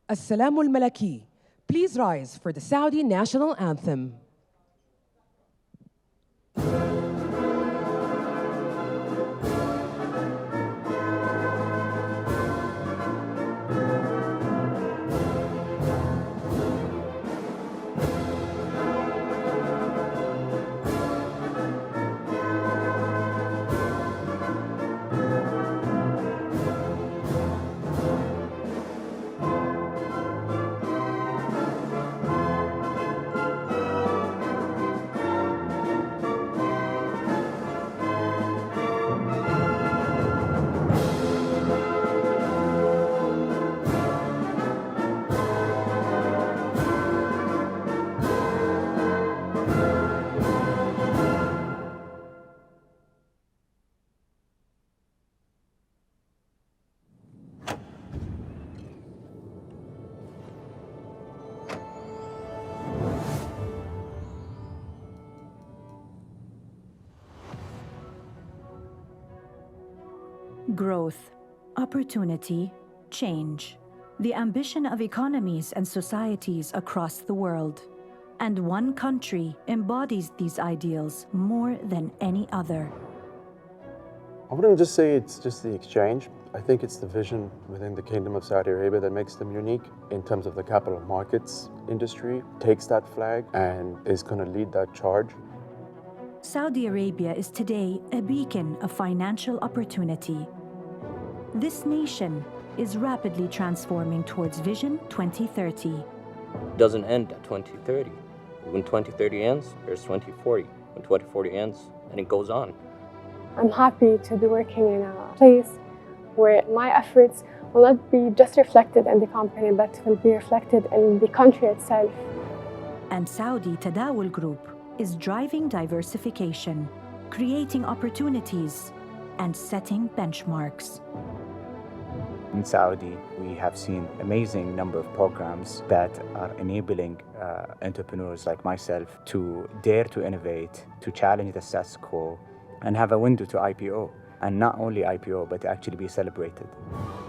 As-Salamu al-Malaki. Please rise for the Saudi national anthem. Growth, opportunity, change. The ambition of economies and societies across the world. And one country embodies these ideals more than any other. I wouldn't just say it's just the exchange. I think it's the vision within the Kingdom of Saudi Arabia that makes them unique in terms of the capital markets industry, takes that flag and is going to lead that charge. Saudi Arabia is today a beacon of financial opportunity. This nation is rapidly transforming towards Vision 2030. It doesn't end at 2030. When 2030 ends, there's 2040. When 2040 ends, and it goes on. I'm happy to be working in a place where my efforts will not be just reflected in the company, but will be reflected in the country itself. And Saudi Tadawul Group is driving diversification, creating opportunities, and setting benchmarks. In Saudi, we have seen amazing number of programs that are enabling entrepreneurs like myself to dare to innovate, to challenge the status quo, and have a window to IPO. And not only IPO, but to actually be celebrated.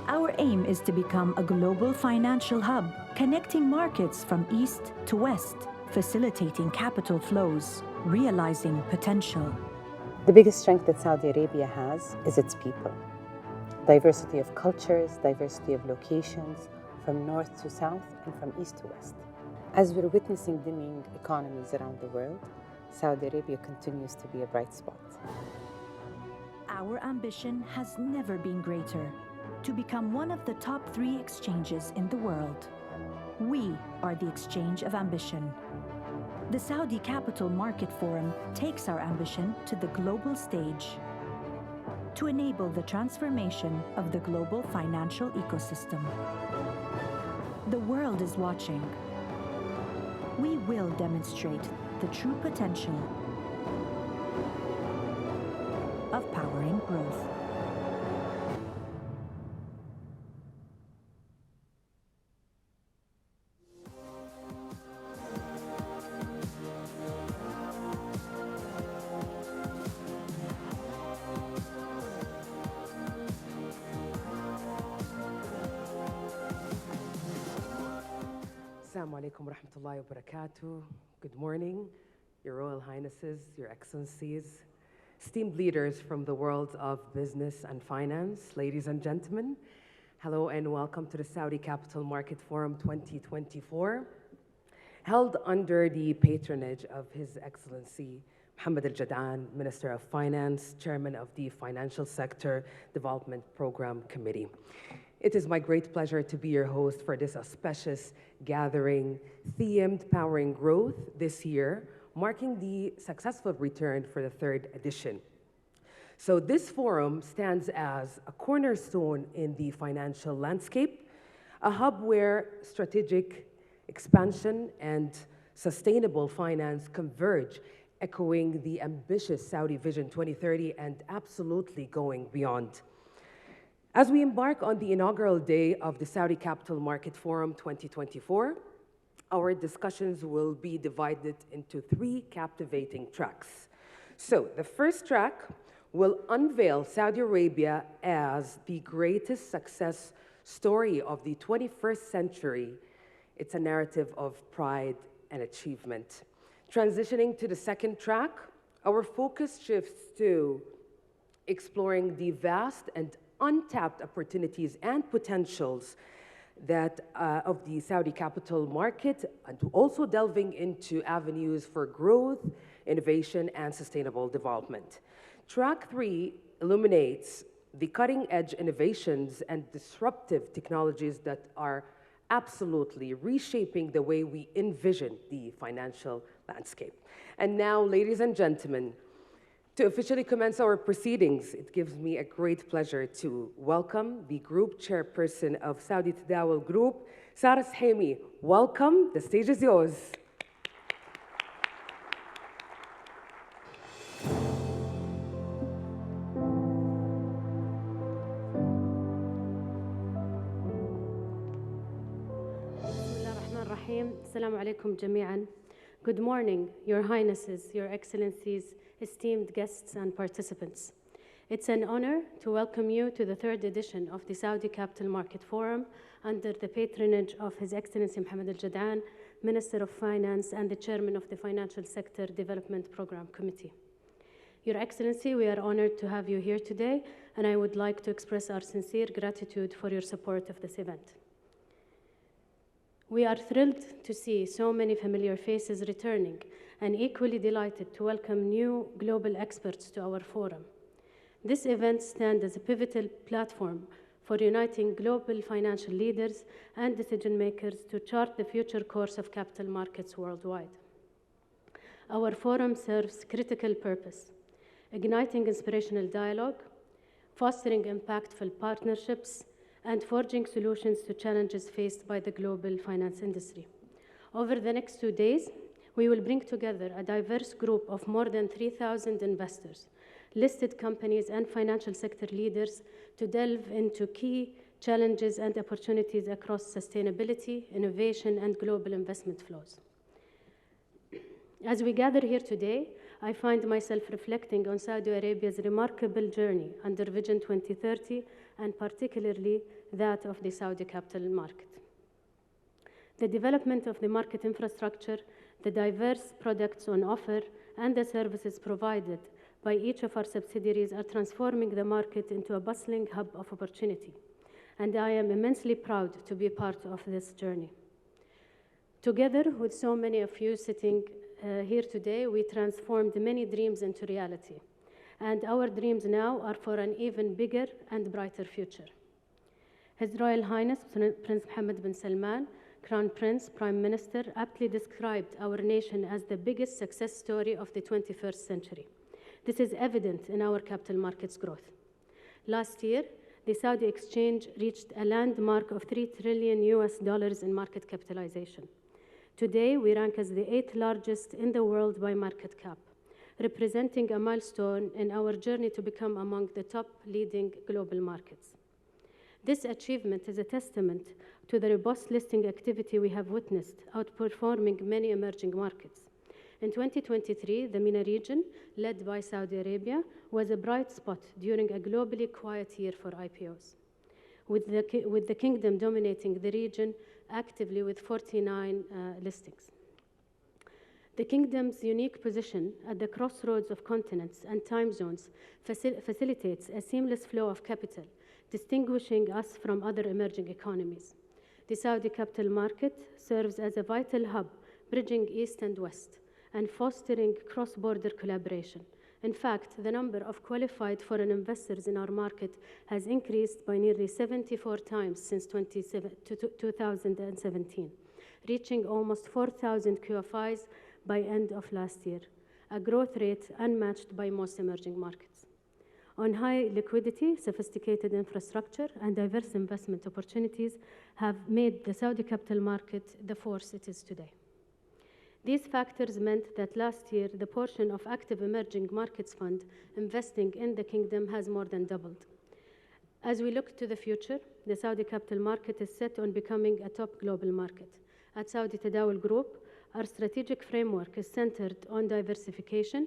Our aim is to become a global financial hub, connecting markets from east to west, facilitating capital flows, realizing potential. The biggest strength that Saudi Arabia has is its people. Diversity of cultures, diversity of locations, from north to south and from east to west. As we're witnessing dimming economies around the world, Saudi Arabia continues to be a bright spot. Our ambition has never been greater, to become one of the top 3 exchanges in the world. We are the exchange of ambition. The Saudi Capital Market Forum takes our ambition to the global stage to enable the transformation of the global financial ecosystem. The world is watching. We will demonstrate the true potential of powering growth. Assalamu alaikum wa rahmatullahi wa barakatuh. Good morning, Your Royal Highnesses, Your Excellencies, esteemed leaders from the world of business and finance, ladies and gentlemen. Hello and welcome to the Saudi Capital Market Forum 2024, held under the patronage of His Excellency Mohammed Al-Jadaan, Minister of Finance, Chairman of the Financial Sector Development Program Committee. It is my great pleasure to be your host for this auspicious gathering themed Powering Growth this year, marking the successful return for the 3rd edition. So this forum stands as a cornerstone in the financial landscape, a hub where strategic expansion and sustainable finance converge, echoing the ambitious Saudi Vision 2030 and absolutely going beyond. As we embark on the inaugural day of the Saudi Capital Market Forum 2024, our discussions will be divided into 3 captivating tracks. So the first track will unveil Saudi Arabia as the greatest success story of the 21st century. It's a narrative of pride and achievement. Transitioning to the second track, our focus shifts to exploring the vast and untapped opportunities and potentials that of the Saudi capital market, and also delving into avenues for growth, innovation, and sustainable development. Track 3 illuminates the cutting-edge innovations and disruptive technologies that are absolutely reshaping the way we envision the financial landscape. And now, ladies and gentlemen, to officially commence our proceedings, it gives me a great pleasure to welcome the Group Chairperson of Saudi Tadawul Group, Sarah Sahimi. Welcome, the stage is yours. Assalamu alaikum jami'an. Good morning, Your Highnesses, Your Excellencies, esteemed guests and participants. It's an honor to welcome you to the third edition of the Saudi Capital Market Forum under the patronage of His Excellency Mohammed Al-Jadaan, Minister of Finance and the Chairman of the Financial Sector Development Program Committee. Your Excellency, we are honored to have you here today, and I would like to express our sincere gratitude for your support of this event. We are thrilled to see so many familiar faces returning and equally delighted to welcome new global experts to our forum. This event stands as a pivotal platform for uniting global financial leaders and decision makers to chart the future course of capital markets worldwide. Our forum serves critical purpose, igniting inspirational dialogue, fostering impactful partnerships, and forging solutions to challenges faced by the global finance industry. Over the next 2 days, we will bring together a diverse group of more than 3,000 investors, listed companies, and financial sector leaders to delve into key challenges and opportunities across sustainability, innovation, and global investment flows. As we gather here today, I find myself reflecting on Saudi Arabia's remarkable journey under Vision 2030, and particularly that of the Saudi capital market. The development of the market infrastructure, the diverse products on offer, and the services provided by each of our subsidiaries are transforming the market into a bustling hub of opportunity. And I am immensely proud to be part of this journey. Together with so many of you sitting here today, we transformed many dreams into reality. And our dreams now are for an even bigger and brighter future. His Royal Highness Prince Mohammed bin Salman, Crown Prince, Prime Minister, aptly described our nation as the biggest success story of the 21st century. This is evident in our capital markets growth. Last year, the Saudi exchange reached a landmark of $3 trillion in market capitalization. Today, we rank as the 8th largest in the world by market cap, representing a milestone in our journey to become among the top leading global markets. This achievement is a testament to the robust listing activity we have witnessed, outperforming many emerging markets. In 2023, the MENA region, led by Saudi Arabia, was a bright spot during a globally quiet year for IPOs, with the kingdom dominating the region actively with 49 listings. The kingdom's unique position at the crossroads of continents and time zones facilitates a seamless flow of capital, distinguishing us from other emerging economies. The Saudi capital market serves as a vital hub, bridging East and West, and fostering cross-border collaboration. In fact, the number of qualified foreign investors in our market has increased by nearly 74 times since 2017, reaching almost 4,000 QFIs by end of last year, a growth rate unmatched by most emerging markets. On high liquidity, sophisticated infrastructure, and diverse investment opportunities have made the Saudi capital market the force it is today. These factors meant that last year, the portion of active emerging markets fund investing in the kingdom has more than doubled. As we look to the future, the Saudi capital market is set on becoming a top global market. At Saudi Tadawul Group, our strategic framework is centered on diversification,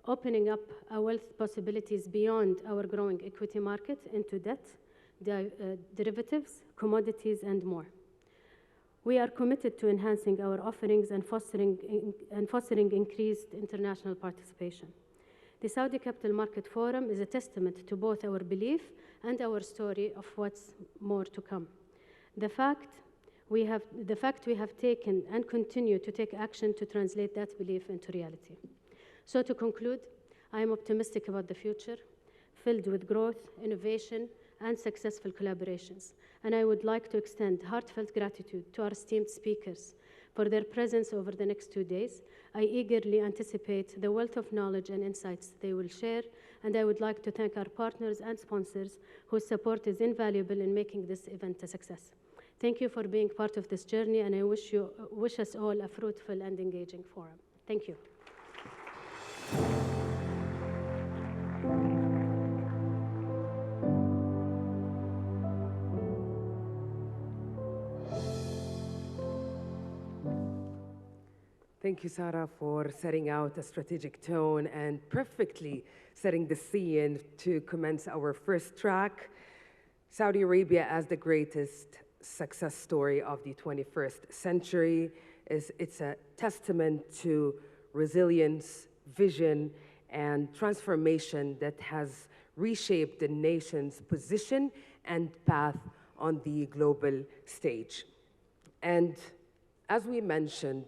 opening up our wealth possibilities beyond our growing equity market into debt, derivatives, commodities, and more. We are committed to enhancing our offerings and fostering increased international participation. The Saudi Capital Market Forum is a testament to both our belief and our story of what's more to come. The fact we have taken and continue to take action to translate that belief into reality. So to conclude, I am optimistic about the future, filled with growth, innovation, and successful collaborations. And I would like to extend heartfelt gratitude to our esteemed speakers for their presence over the next 2 days. I eagerly anticipate the wealth of knowledge and insights they will share, and I would like to thank our partners and sponsors whose support is invaluable in making this event a success. Thank you for being part of this journey, and I wish us all a fruitful and engaging forum. Thank you. Thank you, Sarah, for setting out a strategic tone and perfectly setting the scene to commence our first track, Saudi Arabia as the greatest success story of the 21st century. It's a testament to resilience, vision, and transformation that has reshaped the nation's position and path on the global stage. And as we mentioned,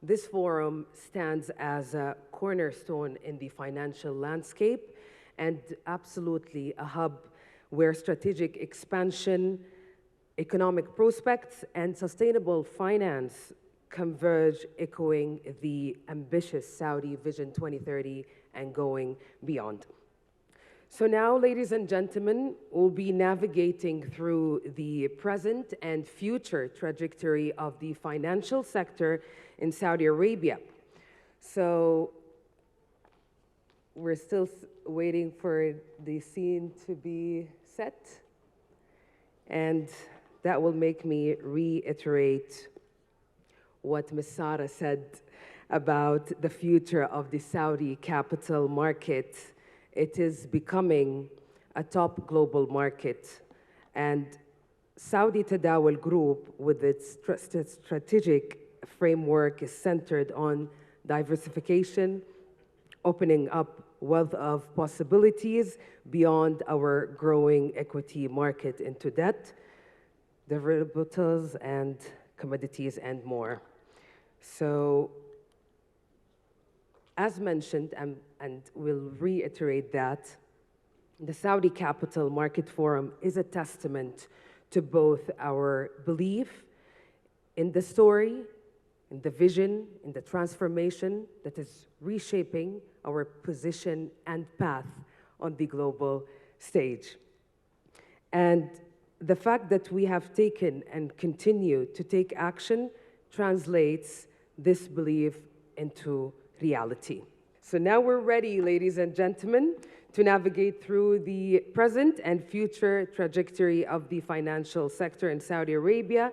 this forum stands as a cornerstone in the financial landscape and absolutely a hub where strategic expansion, economic prospects, and sustainable finance converge, echoing the ambitious Saudi Vision 2030 and going beyond. So now, ladies and gentlemen, we'll be navigating through the present and future trajectory of the financial sector in Saudi Arabia. So we're still waiting for the scene to be set, and that will make me reiterate what Ms. Sarah said about the future of the Saudi capital market. It is becoming a top global market, and Saudi Tadawul Group, with its strategic framework, is centered on diversification, opening up wealth of possibilities beyond our growing equity market into debt, derivatives, and commodities, and more. So, as mentioned, and we'll reiterate that, the Saudi Capital Market Forum is a testament to both our belief in the story, in the vision, in the transformation that is reshaping our position and path on the global stage. And the fact that we have taken and continue to take action translates this belief into reality. So now we're ready, ladies and gentlemen, to navigate through the present and future trajectory of the financial sector in Saudi Arabia.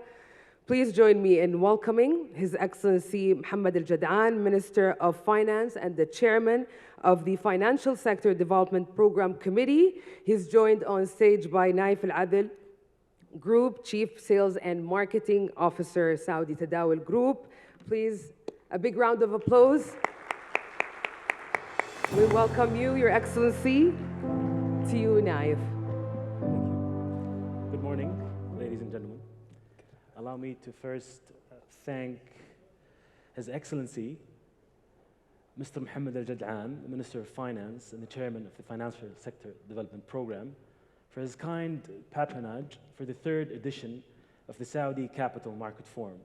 Please join me in welcoming His Excellency Mohammed Al-Jad'an, Minister of Finance and the Chairman of the Financial Sector Development Program Committee. He's joined on stage by Naif Al-Adil, Group Chief Sales and Marketing Officer, Saudi Tadawul Group. Please, a big round of applause. We welcome you, Your Excellency. To you, Naif. Thank you. Good morning, ladies and gentlemen. Allow me to first thank His Excellency, Mr. Mohammed Al-Jad'an, the Minister of Finance and the Chairman of the Financial Sector Development Program, for his kind patronage for the third edition of the Saudi Capital Market Forum,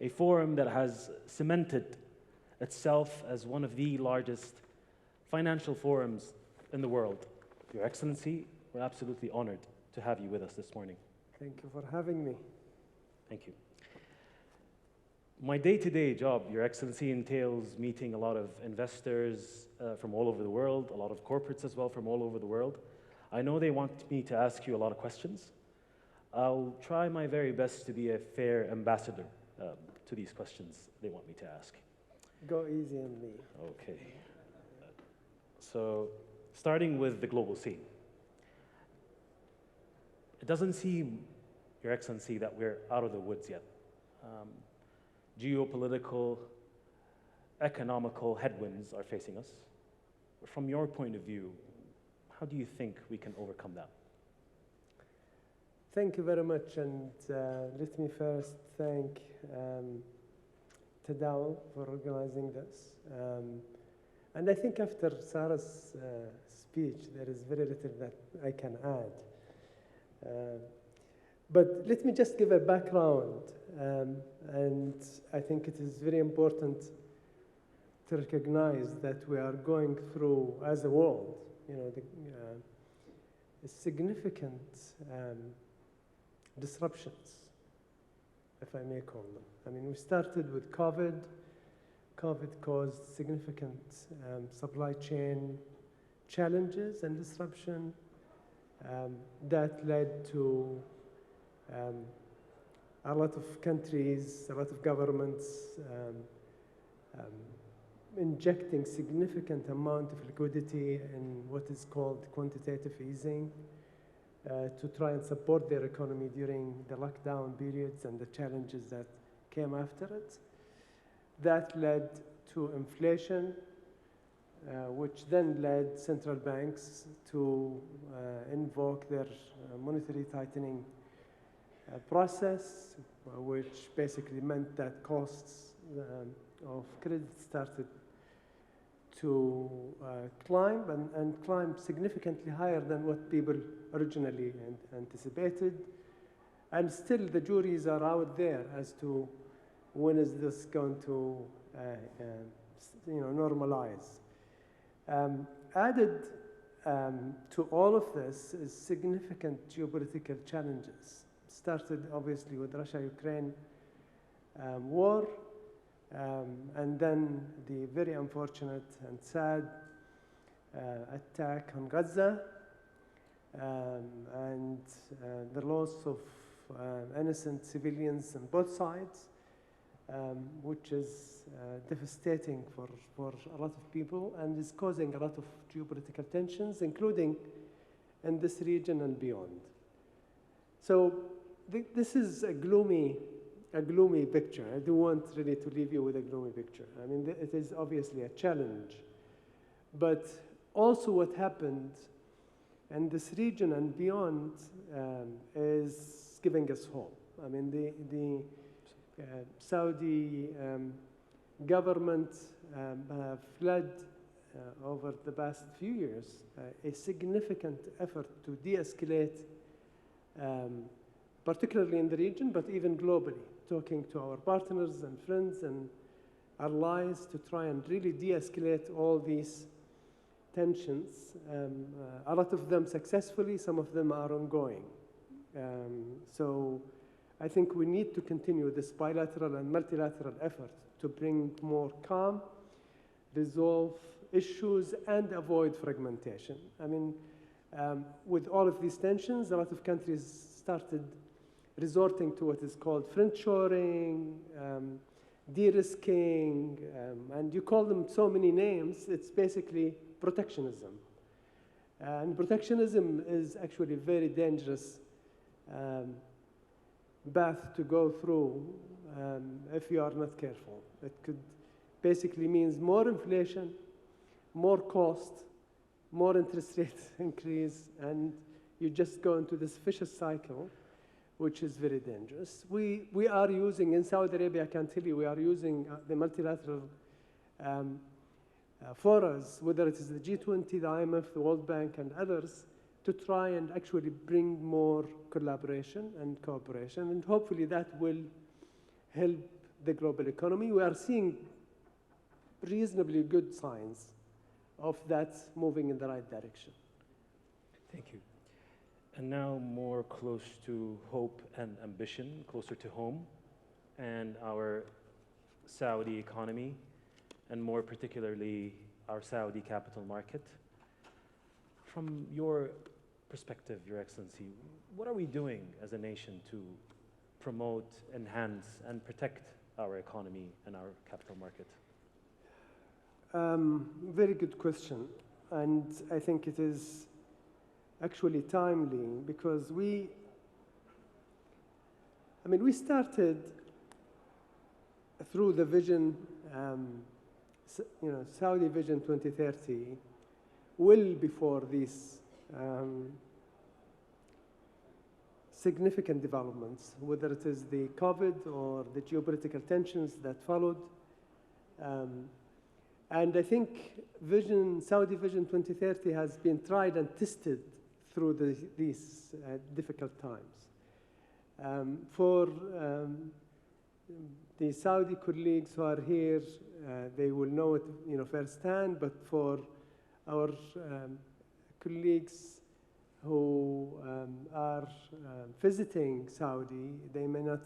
a forum that has cemented itself as one of the largest financial forums in the world. Your Excellency, we're absolutely honored to have you with us this morning. Thank you for having me. Thank you. My day-to-day job, Your Excellency, entails meeting a lot of investors from all over the world, a lot of corporates as well from all over the world. I know they want me to ask you a lot of questions. I'll try my very best to be a fair ambassador to these questions they want me to ask. Go easy on me. Okay. So, starting with the global scene. It doesn't seem, Your Excellency, that we're out of the woods yet. Geopolitical, economical headwinds are facing us. From your point of view, how do you think we can overcome that? Thank you very much, and let me first thank Tadawul for organizing this. And I think after Sarah's speech, there is very little that I can add. But let me just give a background, and I think it is very important to recognize that we are going through, as a world, significant disruptions, if I may call them. I mean, we started with COVID. COVID caused significant supply chain challenges and disruption that led to a lot of countries, a lot of governments injecting significant amount of liquidity in what is called quantitative easing to try and support their economy during the lockdown periods and the challenges that came after it. That led to inflation, which then led central banks to invoke their monetary tightening process, which basically meant that costs of credit started to climb and climb significantly higher than what people originally anticipated. And still the juries are out there as to when is this going to normalize. Added to all of this is significant geopolitical challenges. Started obviously with Russia-Ukraine war, and then the very unfortunate and sad attack on Gaza, and the loss of innocent civilians on both sides, which is devastating for a lot of people and is causing a lot of geopolitical tensions, including in this region and beyond. So this is a gloomy picture. I don't want really to leave you with a gloomy picture. I mean, it is obviously a challenge, but also what happened in this region and beyond is giving us hope. I mean, the Saudi government have led over the past few years a significant effort to de-escalate, particularly in the region, but even globally, talking to our partners and friends and allies to try and really de-escalate all these tensions. A lot of them successfully, some of them are ongoing. So I think we need to continue this bilateral and multilateral effort to bring more calm, resolve issues, and avoid fragmentation. I mean, with all of these tensions, a lot of countries started resorting to what is called friendshoring, de-risking, and you call them so many names. It's basically protectionism. And protectionism is actually a very dangerous path to go through if you are not careful. It could basically means more inflation, more cost, more interest rate increase, and you just go into this vicious cycle, which is very dangerous. We are using, in Saudi Arabia, I can tell you, we are using the multilateral forums, whether it is the G20, the IMF, the World Bank, and others, to try and actually bring more collaboration and cooperation, and hopefully that will help the global economy. We are seeing reasonably good signs of that moving in the right direction. Thank you. And now more close to hope and ambition, closer to home and our Saudi economy, and more particularly our Saudi capital market. From your perspective, Your Excellency, what are we doing as a nation to promote, enhance, and protect our economy and our capital market? Very good question. And I think it is actually timely because we I mean, we started through the vision, Saudi Vision 2030, well before these significant developments, whether it is the COVID or the geopolitical tensions that followed. And I think Saudi Vision 2030 has been tried and tested through these difficult times. For the Saudi colleagues who are here, they will know it firsthand, but for our colleagues who are visiting Saudi, they may not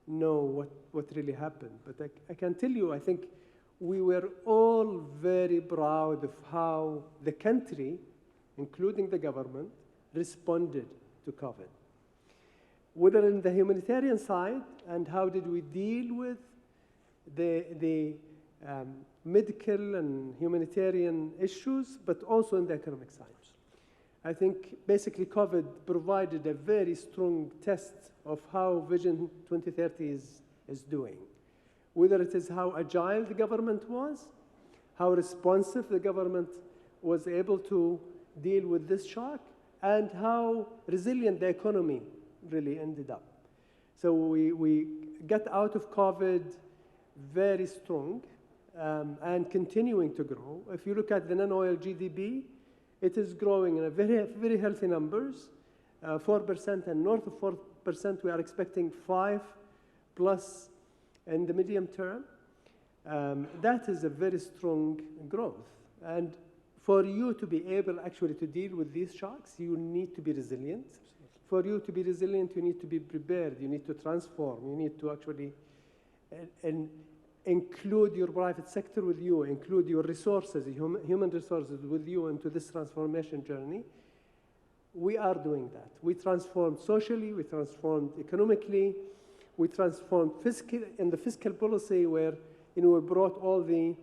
know what really happened. But I can tell you, I think we were all very proud of how the country, including the government, responded to COVID. Whether in the humanitarian side, and how did we deal with the medical and humanitarian issues, but also in the economic side. I think basically COVID provided a very strong test of how Vision 2030 is doing. Whether it is how agile the government was, how responsive the government was able to deal with this shock, and how resilient the economy really ended up. So we got out of COVID very strong and continuing to grow. If you look at the non-oil GDP, it is growing in a very, very healthy numbers, 4% and north of 4%. We are expecting 5+ in the medium term. That is a very strong growth. And for you to be able actually to deal with these shocks, you need to be resilient. For you to be resilient, you need to be prepared. You need to transform. You need to actually include your private sector with you, include your resources, human resources with you into this transformation journey. We are doing that. We transformed socially, we transformed economically, we transformed in the fiscal policy where we brought all the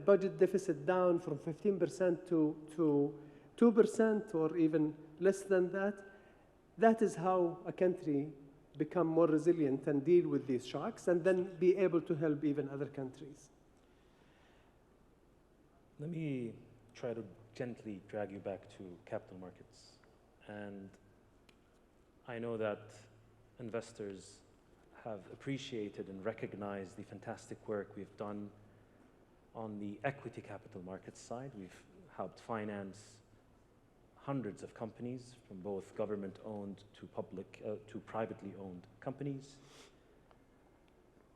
budget deficit down from 15% to 2% or even less than that. That is how a country become more resilient and deal with these shocks and then be able to help even other countries. Let me try to gently drag you back to capital markets. And I know that investors have appreciated and recognized the fantastic work we've done on the equity capital markets side. We've helped finance hundreds of companies, from both government-owned to privately owned companies.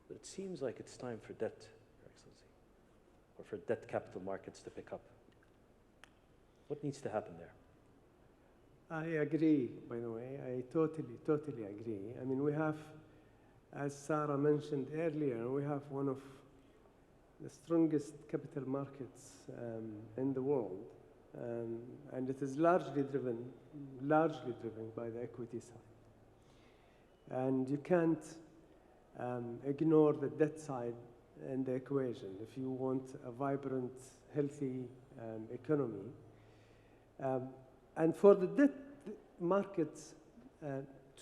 But it seems like it's time for debt, Your Excellency, or for debt capital markets to pick up. What needs to happen there? I agree, by the way. I totally agree. I mean, we have, as Sarah mentioned earlier, we have one of the strongest capital markets in the world. And it is largely driven by the equity side. And you can't ignore the debt side in the equation if you want a vibrant, healthy economy. And for the debt markets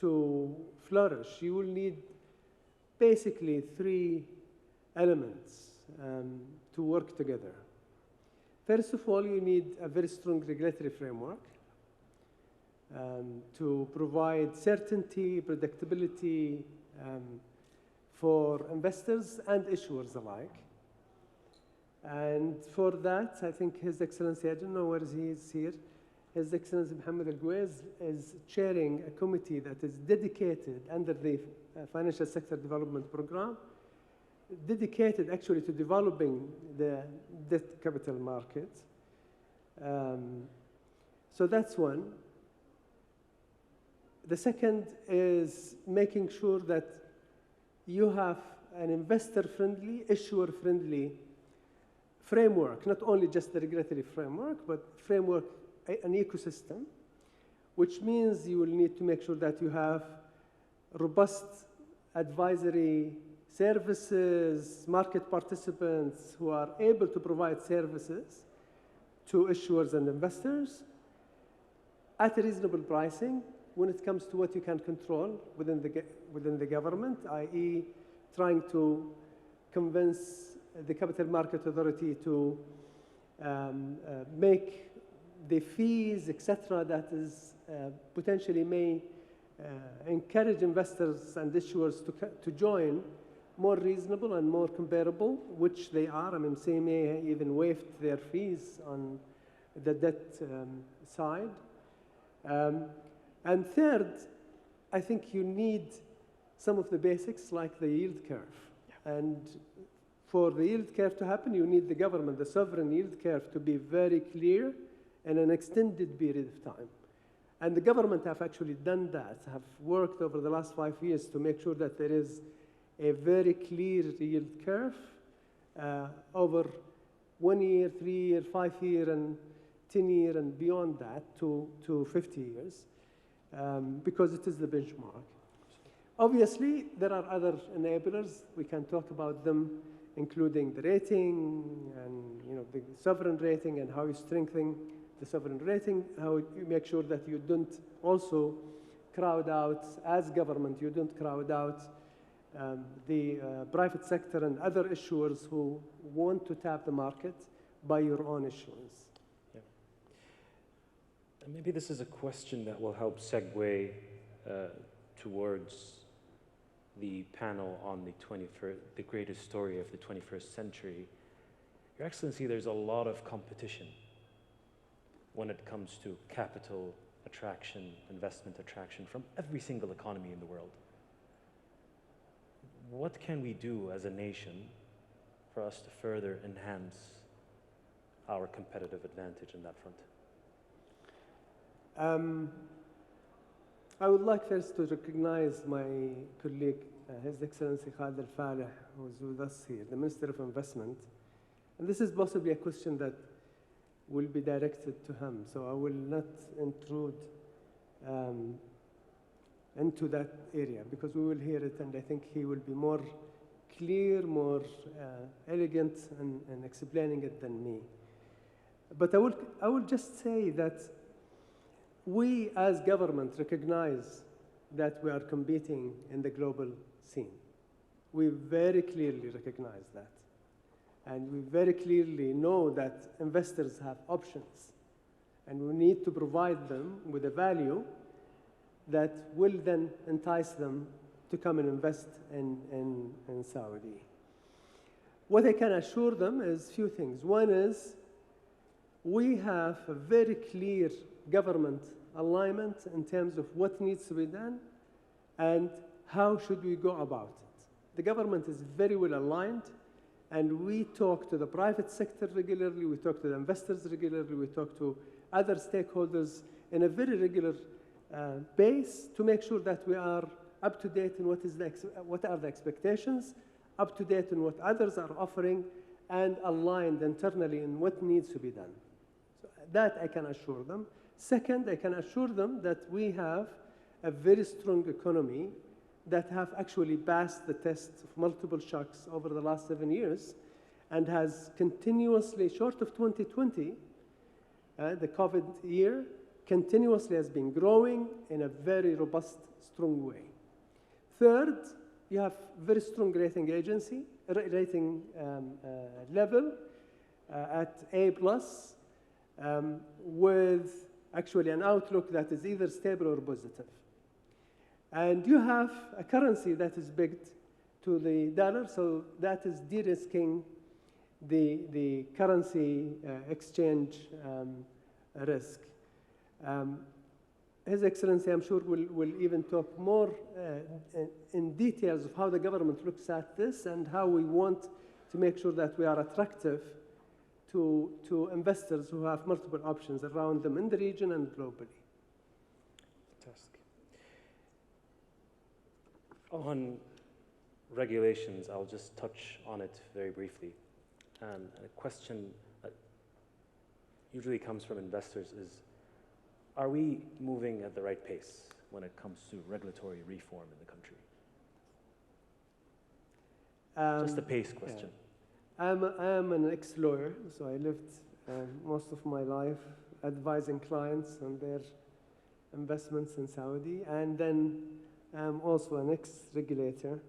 to flourish, you will need basically 3 elements to work together. First of all, you need a very strong regulatory framework to provide certainty, predictability for investors and issuers alike. And for that, I think His Excellency, I don't know where he is here, His Excellency Mohammed Al-Guwais is chairing a committee that is dedicated under the Financial Sector Development Program, dedicated actually to developing the debt capital market. So that's one. The second is making sure that you have an investor-friendly, issuer-friendly framework, not only just the regulatory framework, but framework, an ecosystem, which means you will need to make sure that you have robust advisory services, market participants who are able to provide services to issuers and investors at a reasonable pricing when it comes to what you can control within the government, i.e. trying to convince the Capital Market Authority to make the fees, etc., that is potentially may encourage investors and issuers to join more reasonable and more comparable, which they are. I mean, CMA even waived their fees on the debt side. And third, I think you need some of the basics like the yield curve. And for the yield curve to happen, you need the government, the sovereign yield curve, to be very clear in an extended period of time. And the government have actually done that, have worked over the last 5 years to make sure that there is a very clear yield curve over 1 year, 3 year, 5 year, and 10 year, and beyond that to 50 years, because it is the benchmark. Obviously, there are other enablers. We can talk about them, including the rating and the sovereign rating and how you strengthen the sovereign rating, how you make sure that you don't also crowd out, as government, you don't crowd out the private sector and other issuers who want to tap the market by your own issuance. Yeah. And maybe this is a question that will help segue towards the panel on the greatest story of the 21st century. Your Excellency, there's a lot of competition when it comes to capital attraction, investment attraction from every single economy in the world. What can we do as a nation for us to further enhance our competitive advantage in that front? I would like first to recognize my colleague, His Excellency Khalid Al-Faleh, who is with us here, the Minister of Investment. And this is possibly a question that will be directed to him, so I will not intrude into that area, because we will hear it, and I think he will be more clear, more elegant in explaining it than me. But I will just say that we as government recognize that we are competing in the global scene. We very clearly recognize that. And we very clearly know that investors have options, and we need to provide them with a value that will then entice them to come and invest in Saudi. What I can assure them is a few things. One is we have a very clear government alignment in terms of what needs to be done and how should we go about it. The government is very well aligned, and we talk to the private sector regularly, we talk to the investors regularly, we talk to other stakeholders in a very regular base to make sure that we are up to date in what are the expectations, up to date in what others are offering, and aligned internally in what needs to be done. So that I can assure them. Second, I can assure them that we have a very strong economy that have actually passed the test of multiple shocks over the last 7 years and has continuously, short of 2020, the COVID year, continuously has been growing in a very robust, strong way. Third, you have very strong rating level at A+, with actually an outlook that is either stable or positive. And you have a currency that is pegged to the dollar, so that is de-risking the currency exchange risk. His Excellency, I'm sure, will even talk more in details of how the government looks at this and how we want to make sure that we are attractive to investors who have multiple options around them in the region and globally. Fantastic. On regulations, I'll just touch on it very briefly. And a question that usually comes from investors is, are we moving at the right pace when it comes to regulatory reform in the country? Just a pace question. Yeah. I am an ex-lawyer, so I lived most of my life advising clients on their investments in Saudi, and then I'm also an ex-regulator.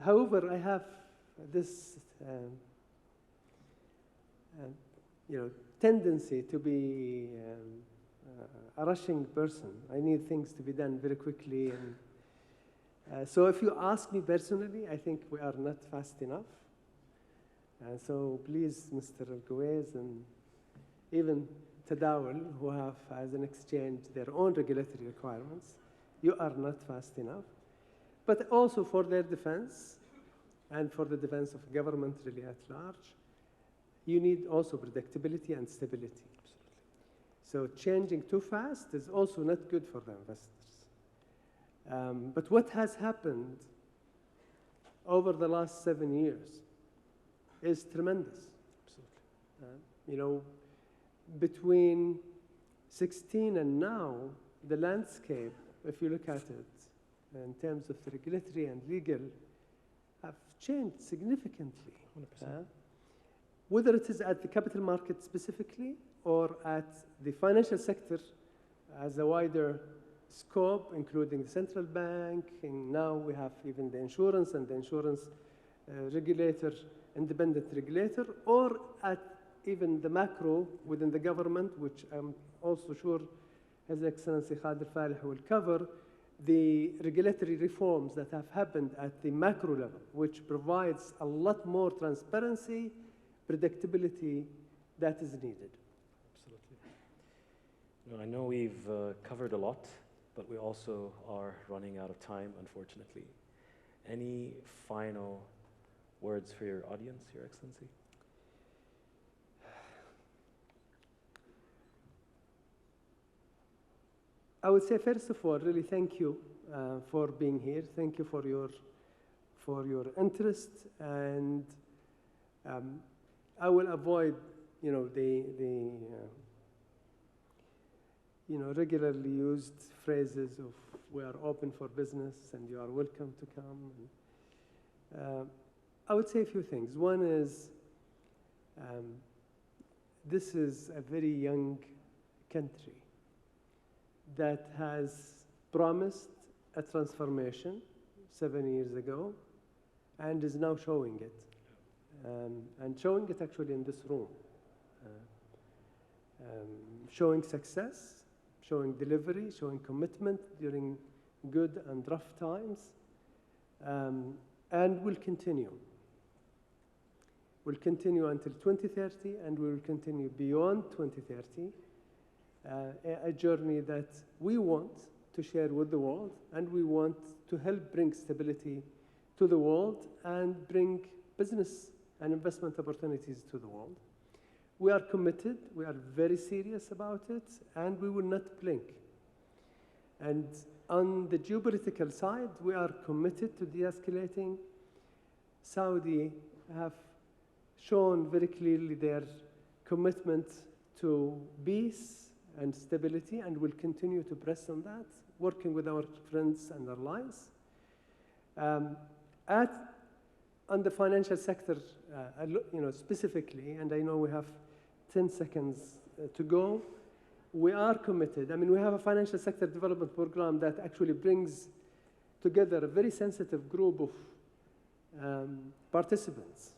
However, I have this tendency to be a rushing person. I need things to be done very quickly. And so if you ask me personally, I think we are not fast enough. So please, Mr. Al-Kuwais and even Tadawul, who have, as an exchange, their own regulatory requirements, you are not fast enough. But also for their defense and for the defense of government really at large, you need also predictability and stability. So changing too fast is also not good for the investors. But what has happened over the last 7 years is tremendous. Between 16 and now, the landscape, if you look at it in terms of the regulatory and legal, have changed significantly. 100%. Whether it is at the capital market specifically or at the financial sector as a wider scope, including the central bank, and now we have even the insurance and the insurance regulator, independent regulator, or at even the macro within the government, which I'm also sure His Excellency Khalid Falih will cover, the regulatory reforms that have happened at the macro level, which provides a lot more transparency, predictability that is needed. Absolutely. I know we've covered a lot, but we also are running out of time, unfortunately. Any final words for your audience, Your Excellency? I would say, first of all, really thank you for being here. Thank you for your interest, and I will avoid, the regularly used phrases of "we are open for business" and "you are welcome to come." I would say a few things. One is, this is a very young country that has promised a transformation 7 years ago and is now showing it. And showing it actually in this room. Showing success, showing delivery, showing commitment during good and rough times, and will continue. Will continue until 2030, and we will continue beyond 2030. A journey that we want to share with the world, and we want to help bring stability to the world and bring business and investment opportunities to the world. We are committed, we are very serious about it, and we will not blink. And on the geopolitical side, we are committed to de-escalating. Saudi have shown very clearly their commitment to peace and stability, and will continue to press on that, working with our friends and allies. On the financial sector, specifically, and I know we have 10 seconds to go, we are committed. I mean, we have a financial sector development program that actually brings together a very sensitive group of participants.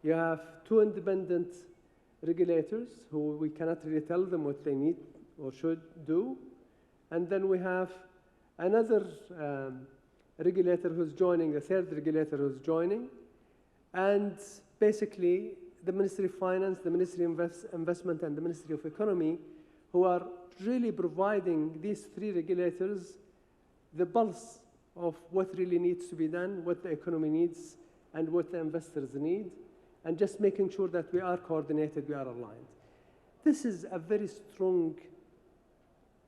You have 2 independent regulators who we cannot really tell them what they need or should do. And then we have another regulator who's joining, a 3rd regulator who's joining. And basically, the Ministry of Finance, the Ministry of Investment, and the Ministry of Economy, who are really providing these 3 regulators the pulse of what really needs to be done, what the economy needs, and what the investors need, and just making sure that we are coordinated, we are aligned. This is a very strong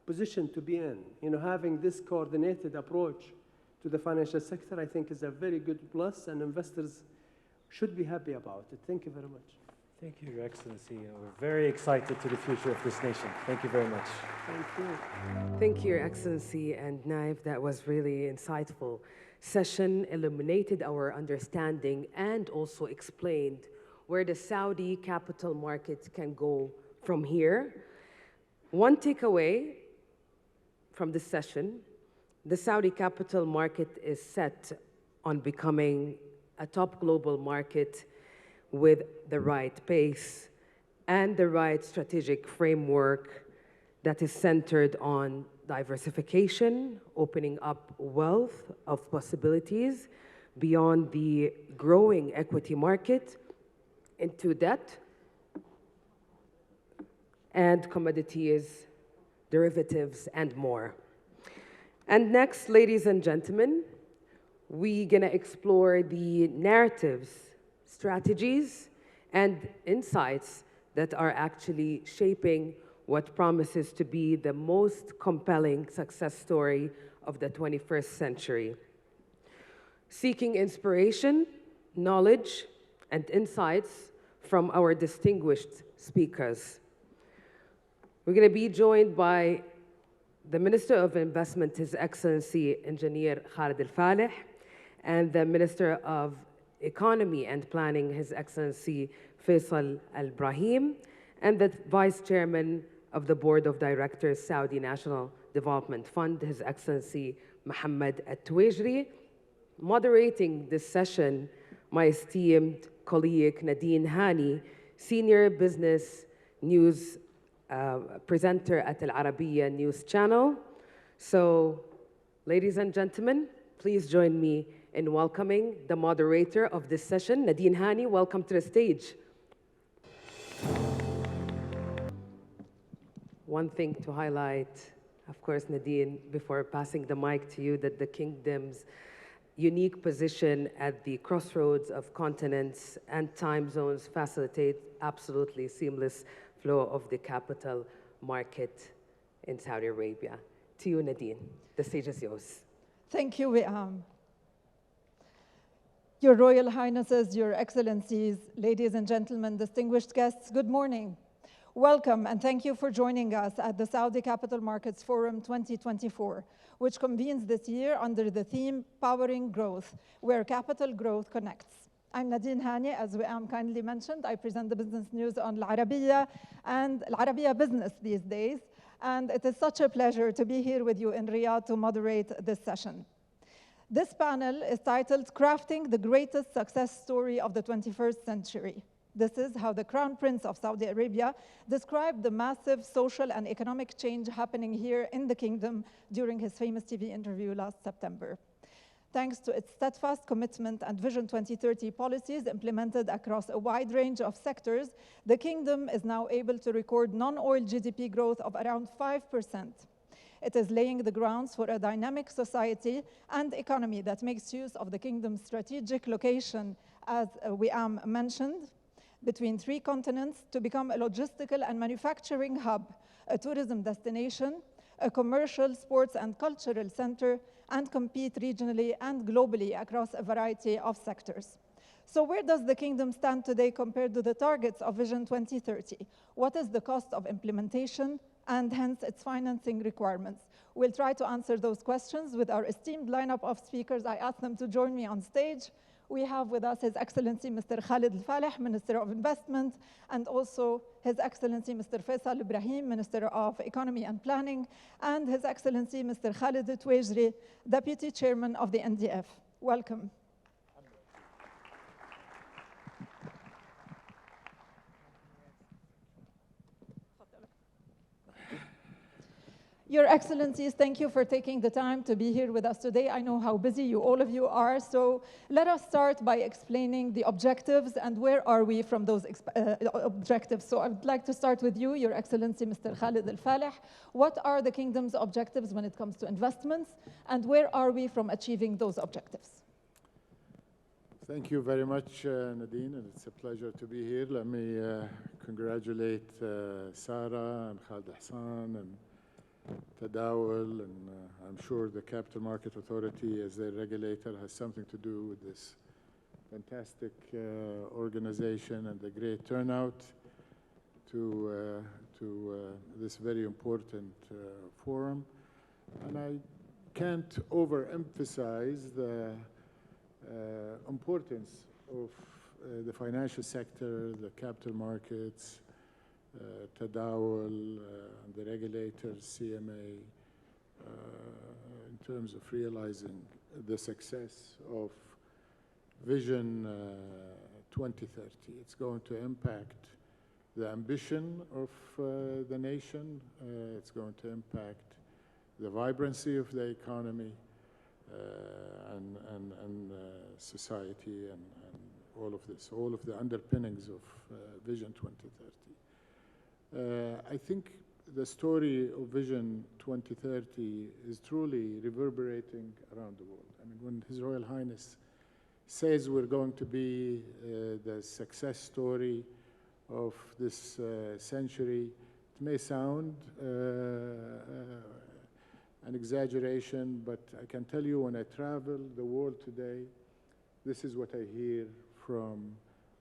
position to be in. Having this coordinated approach to the financial sector, I think, is a very good plus, and investors should be happy about it. Thank you very much. Thank you, Your Excellency. We're very excited to the future of this nation. Thank you very much. Thank you. Thank you, Your Excellency and Naif. That was really insightful session, illuminated our understanding, and also explained where the Saudi capital market can go from here. One takeaway from this session, the Saudi capital market is set on becoming a top global market with the right pace and the right strategic framework that is centered on diversification, opening up wealth of possibilities beyond the growing equity market into debt and commodities, derivatives, and more. And next, ladies and gentlemen, we're gonna explore the narratives, strategies, and insights that are actually shaping what promises to be the most compelling success story of the 21st century. Seeking inspiration, knowledge, and insights from our distinguished speakers. We're going to be joined by the Minister of Investment, His Excellency Engineer Khalid Al-Faleh, and the Minister of Economy and Planning, His Excellency Faisal Al-Brahim, and the Vice Chairman of the Board of Directors, Saudi National Development Fund, His Excellency Mohammed Al-Tuwajri. Moderating this session, my esteemed colleague Nadine Hani, Senior Business News presenter at Al Arabiya News Channel. So, ladies and gentlemen, please join me in welcoming the moderator of this session, Nadine Hani. Welcome to the stage. One thing to highlight, of course, Nadine, before passing the mic to you, that the Kingdom's unique position at the crossroads of continents and time zones facilitate absolutely seamless flow of the capital market in Saudi Arabia. To you, Nadine, the stage is yours. Thank you, Wiam. Your Royal Highnesses, Your Excellencies, ladies and gentlemen, distinguished guests, good morning. Welcome and thank you for joining us at the Saudi Capital Markets Forum 2024, which convenes this year under the theme Powering Growth, where capital growth connects. I'm Nadine Hani, as Wiam kindly mentioned. I present the business news on Al Arabiya and Al Arabiya Business these days. And it is such a pleasure to be here with you in Riyadh to moderate this session. This panel is titled Crafting the Greatest Success Story of the 21st Century. This is how the Crown Prince of Saudi Arabia described the massive social and economic change happening here in the kingdom during his famous TV interview last September. Thanks to its steadfast commitment and Vision 2030 policies implemented across a wide range of sectors, the kingdom is now able to record non-oil GDP growth of around 5%. It is laying the grounds for a dynamic society and economy that makes use of the kingdom's strategic location, as Wiam mentioned, between 3 continents to become a logistical and manufacturing hub, a tourism destination, a commercial, sports, and cultural center, and compete regionally and globally across a variety of sectors. So where does the kingdom stand today compared to the targets of Vision 2030? What is the cost of implementation and hence its financing requirements? We'll try to answer those questions with our esteemed lineup of speakers. I ask them to join me on stage. We have with us His Excellency Mr. Khalid Al-Faleh, Minister of Investment, and also His Excellency Mr. Faisal Al-Brahim, Minister of Economy and Planning, and His Excellency Mr. Khalid Al-Tuwajri, Deputy Chairman of the NDF. Welcome. Your Excellencies, thank you for taking the time to be here with us today. I know how busy all of you are, so let us start by explaining the objectives and where are we from those objectives. So I would like to start with you, Your Excellency Mr. Khalid Al-Faleh. What are the kingdom's objectives when it comes to investments, and where are we from achieving those objectives? Thank you very much, Nadine, and it's a pleasure to be here. Let me congratulate Sarah and Khalid Hassan and Tadawul, and I'm sure the Capital Market Authority, as their regulator, has something to do with this fantastic organization and the great turnout to this very important forum. And I can't overemphasize the importance of the financial sector, the capital markets, Tadawul, the regulators, CMA, in terms of realizing the success of Vision 2030. It's going to impact the ambition of the nation. It's going to impact the vibrancy of the economy and society and all of this, all of the underpinnings of Vision 2030. I think the story of Vision 2030 is truly reverberating around the world. I mean, when His Royal Highness says we're going to be the success story of this century, it may sound an exaggeration, but I can tell you when I travel the world today, this is what I hear from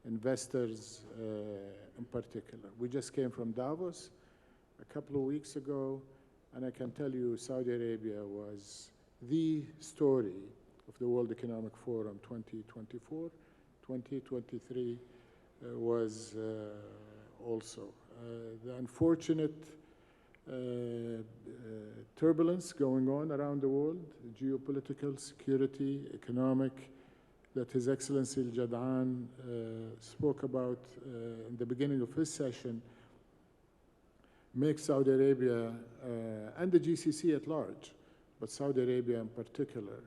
investors in particular. We just came from Davos a couple of weeks ago, and I can tell you Saudi Arabia was the story of the World Economic Forum 2024. 2023 was also. The unfortunate turbulence going on around the world, geopolitical, security, economic, that His Excellency Al-Jad'an spoke about in the beginning of his session, makes Saudi Arabia and the GCC at large, but Saudi Arabia in particular,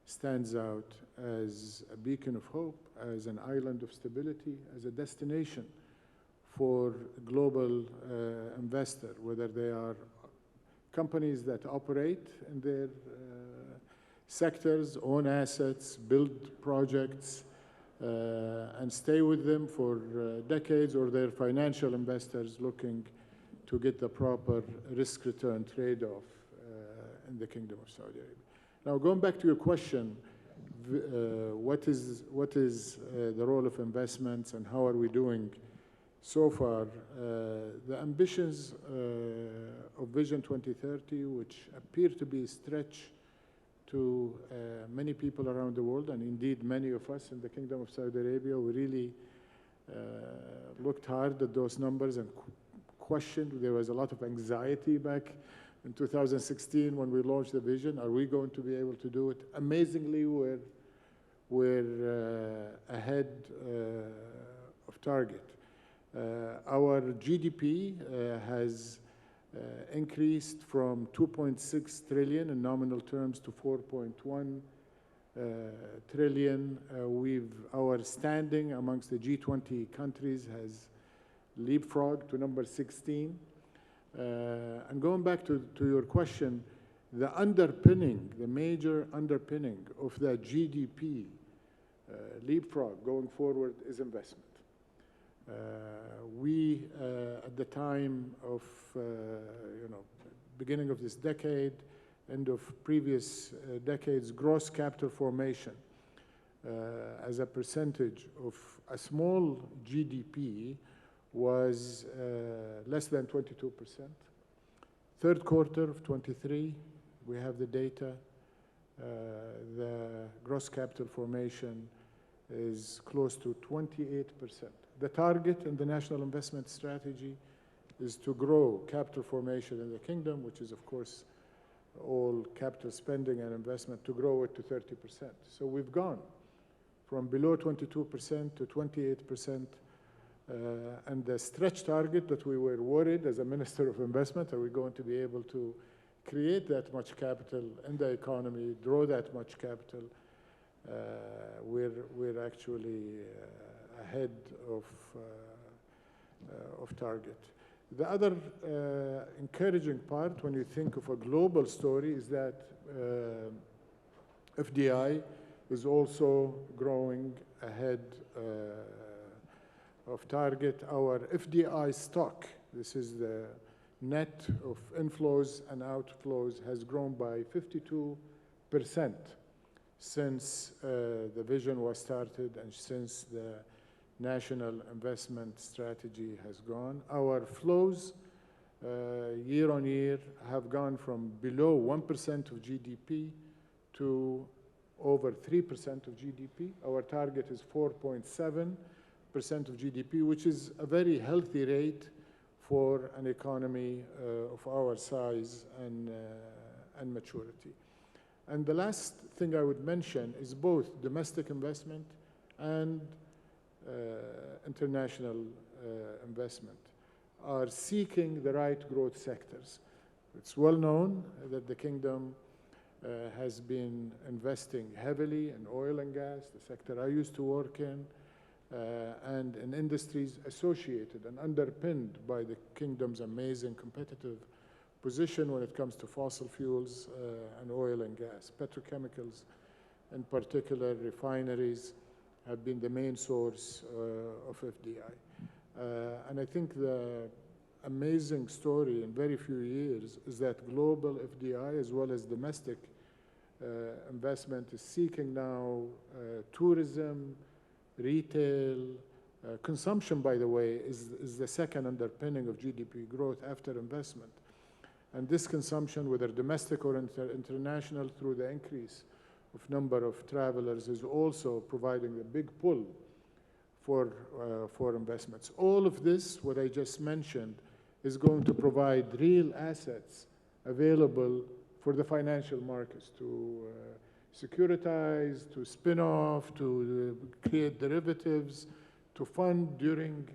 stands out as a beacon of hope, as an island of stability, as a destination for global investor, whether they are companies that operate in their sectors, own assets, build projects, and stay with them for decades, or they're financial investors looking to get the proper risk-return trade-off in the Kingdom of Saudi Arabia. Now, going back to your question, what is the role of investments and how are we doing so far? The ambitions of Vision 2030, which appear to be a stretch to many people around the world, and indeed many of us in the Kingdom of Saudi Arabia, we really looked hard at those numbers and questioned. There was a lot of anxiety back in 2016 when we launched the vision. Are we going to be able to do it? Amazingly, we're ahead of target. Our GDP has increased from 2.6 trillion in nominal terms to 4.1 trillion. Our standing amongst the G20 countries has leapfrogged to number 16. And going back to your question, the underpinning, the major underpinning of that GDP leapfrog going forward is investment. We, at the time of, beginning of this decade, end of previous decades, gross capital formation as a percentage of a small GDP was less than 22%. Third quarter of 23, we have the data. The gross capital formation is close to 28%. The target in the National Investment Strategy is to grow capital formation in the kingdom, which is, of course, all capital spending and investment, to grow it to 30%. So we've gone from below 22% to 28%. And the stretch target that we were worried as a Minister of Investment, are we going to be able to create that much capital in the economy, draw that much capital? We're actually ahead of target. The other encouraging part when you think of a global story is that FDI is also growing ahead of target. Our FDI stock, this is the net of inflows and outflows, has grown by 52% since the vision was started and since the National Investment Strategy has gone. Our flows year on year have gone from below 1% of GDP to over 3% of GDP. Our target is 4.7% of GDP, which is a very healthy rate for an economy of our size and maturity. And the last thing I would mention is both domestic investment and international investment are seeking the right growth sectors. It's well known that the kingdom has been investing heavily in oil and gas, the sector I used to work in, and in industries associated and underpinned by the kingdom's amazing competitive position when it comes to fossil fuels and oil and gas. Petrochemicals, in particular, refineries, have been the main source of FDI. And I think the amazing story in very few years is that global FDI as well as domestic investment is seeking now tourism, retail, consumption, by the way, is the second underpinning of GDP growth after investment. And this consumption, whether domestic or international, through the increase of number of travelers, is also providing a big pull for investments. All of this, what I just mentioned, is going to provide real assets available for the financial markets to securitize, to spin off, to create derivatives, to fund during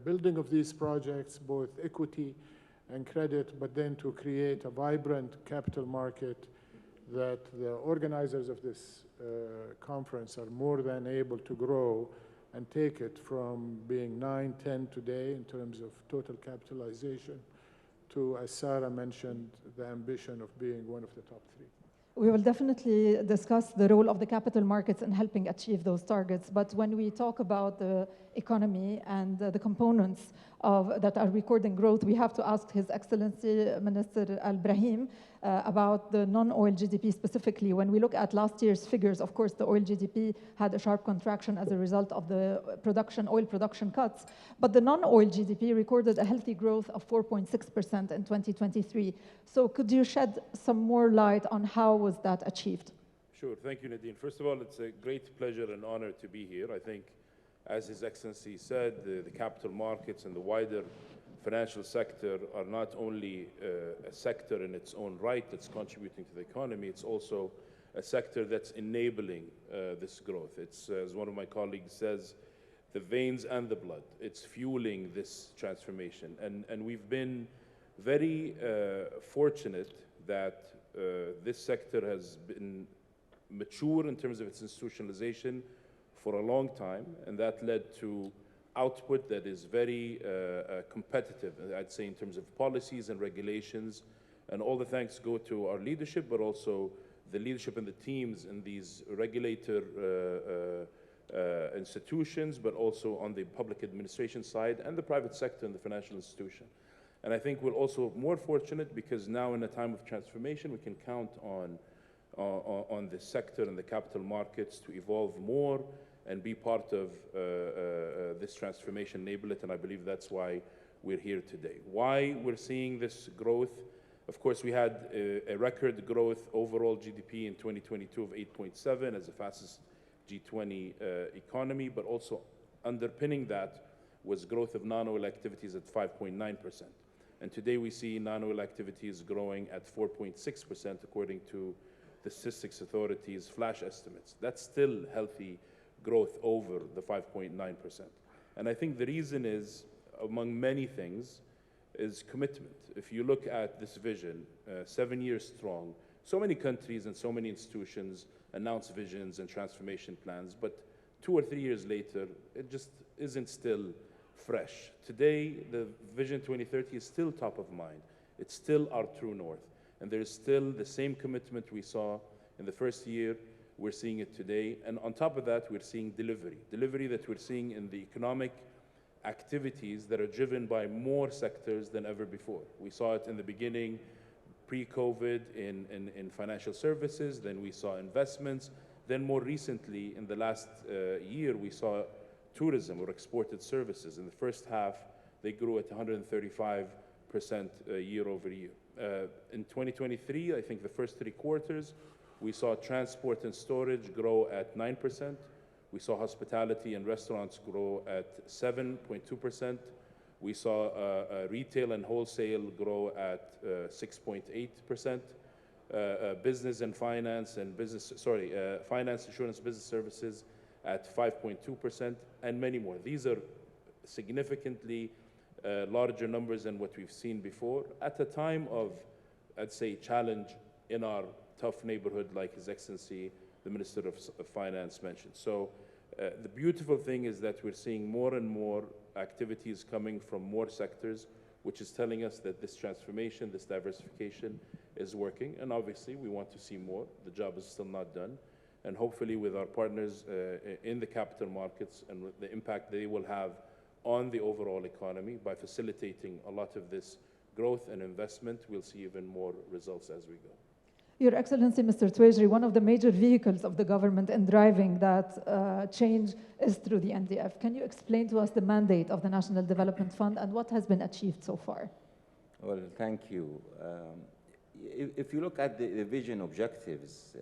building of these projects, both equity and credit, but then to create a vibrant capital market that the organizers of this conference are more than able to grow and take it from being 9, 10 today in terms of total capitalization to, as Sarah mentioned, the ambition of being one of the top 3. We will definitely discuss the role of the capital markets in helping achieve those targets. But when we talk about the economy and the components that are recording growth, we have to ask His Excellency Minister Al-Brahim about the non-oil GDP specifically. When we look at last year's figures, of course, the oil GDP had a sharp contraction as a result of the oil production cuts. But the non-oil GDP recorded a healthy growth of 4.6% in 2023. So could you shed some more light on how was that achieved? Sure. Thank you, Nadine. First of all, it's a great pleasure and honor to be here. I think, as His Excellency said, the capital markets and the wider financial sector are not only a sector in its own right that's contributing to the economy, it's also a sector that's enabling this growth. It's, as one of my colleagues says, the veins and the blood. It's fueling this transformation. And we've been very fortunate that this sector has been mature in terms of its institutionalization for a long time, and that led to output that is very competitive, I'd say, in terms of policies and regulations. And all the thanks go to our leadership, but also the leadership and the teams in these regulator institutions, but also on the public administration side and the private sector and the financial institution. And I think we're also more fortunate because now in a time of transformation, we can count on the sector and the capital markets to evolve more and be part of this transformation, enable it, and I believe that's why we're here today. Why we're seeing this growth? Of course, we had a record growth overall GDP in 2022 of 8.7 as the fastest G20 economy, but also underpinning that was growth of non-oil activities at 5.9%. And today we see non-oil activities growing at 4.6% according to the Statistics Authority's flash estimates. That's still healthy growth over the 5.9%. And I think the reason is, among many things, is commitment. If you look at this vision, 7 years strong, so many countries and so many institutions announce visions and transformation plans, but 2 or 3 years later, it just isn't still fresh. Today, the Vision 2030 is still top of mind. It's still our true north. And there's still the same commitment we saw in the first year. We're seeing it today. And on top of that, we're seeing delivery. Delivery that we're seeing in the economic activities that are driven by more sectors than ever before. We saw it in the beginning, pre-COVID, in financial services. Then we saw investments. Then more recently, in the last year, we saw tourism or exported services. In the first half, they grew at 135% year over year. In 2023, I think the first 3 quarters, we saw transport and storage grow at 9%. We saw hospitality and restaurants grow at 7.2%. We saw retail and wholesale grow at 6.8%. business and finance and finance, insurance, business services at 5.2%, and many more. These are significantly larger numbers than what we've seen before at a time of, I'd say, challenge in our tough neighborhood, like His Excellency, the Minister of Finance mentioned. So the beautiful thing is that we're seeing more and more activities coming from more sectors, which is telling us that this transformation, this diversification is working. And obviously, we want to see more. The job is still not done. And hopefully, with our partners in the capital markets and with the impact they will have on the overall economy by facilitating a lot of this growth and investment, we'll see even more results as we go. Your Excellency, Mr. Twajri, one of the major vehicles of the government in driving that change is through the NDF. Can you explain to us the mandate of the National Development Fund and what has been achieved so far? Well, thank you. If you look at the vision objectives,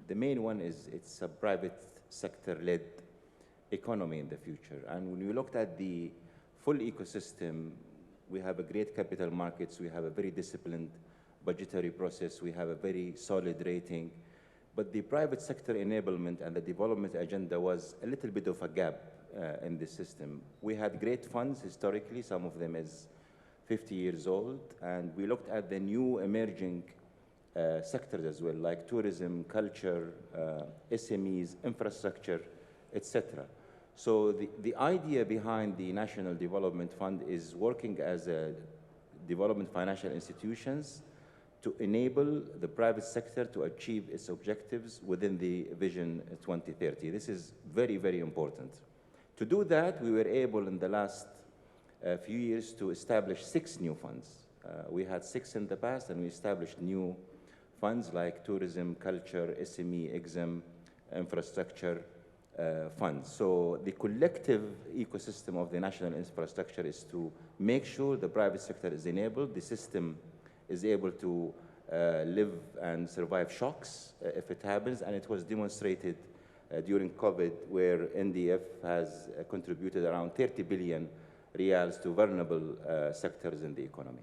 the main one is it's a private sector-led economy in the future. And when you looked at the full ecosystem, we have a great capital markets, we have a very disciplined budgetary process, we have a very solid rating, but the private sector enablement and the development agenda was a little bit of a gap in the system. We had great funds historically, some of them is 50 years old, and we looked at the new emerging sectors as well, like tourism, culture, SMEs, infrastructure, etc. So the idea behind the National Development Fund is working as a development financial institutions to enable the private sector to achieve its objectives within the Vision 2030. This is very, very important. To do that, we were able in the last few years to establish 6 new funds. We had 6 in the past, and we established new funds like tourism, culture, SME, EXIM, infrastructure funds. So the collective ecosystem of the national infrastructure is to make sure the private sector is enabled, the system is able to live and survive shocks if it happens, and it was demonstrated during COVID, where NDF has contributed around 30 billion riyals to vulnerable sectors in the economy.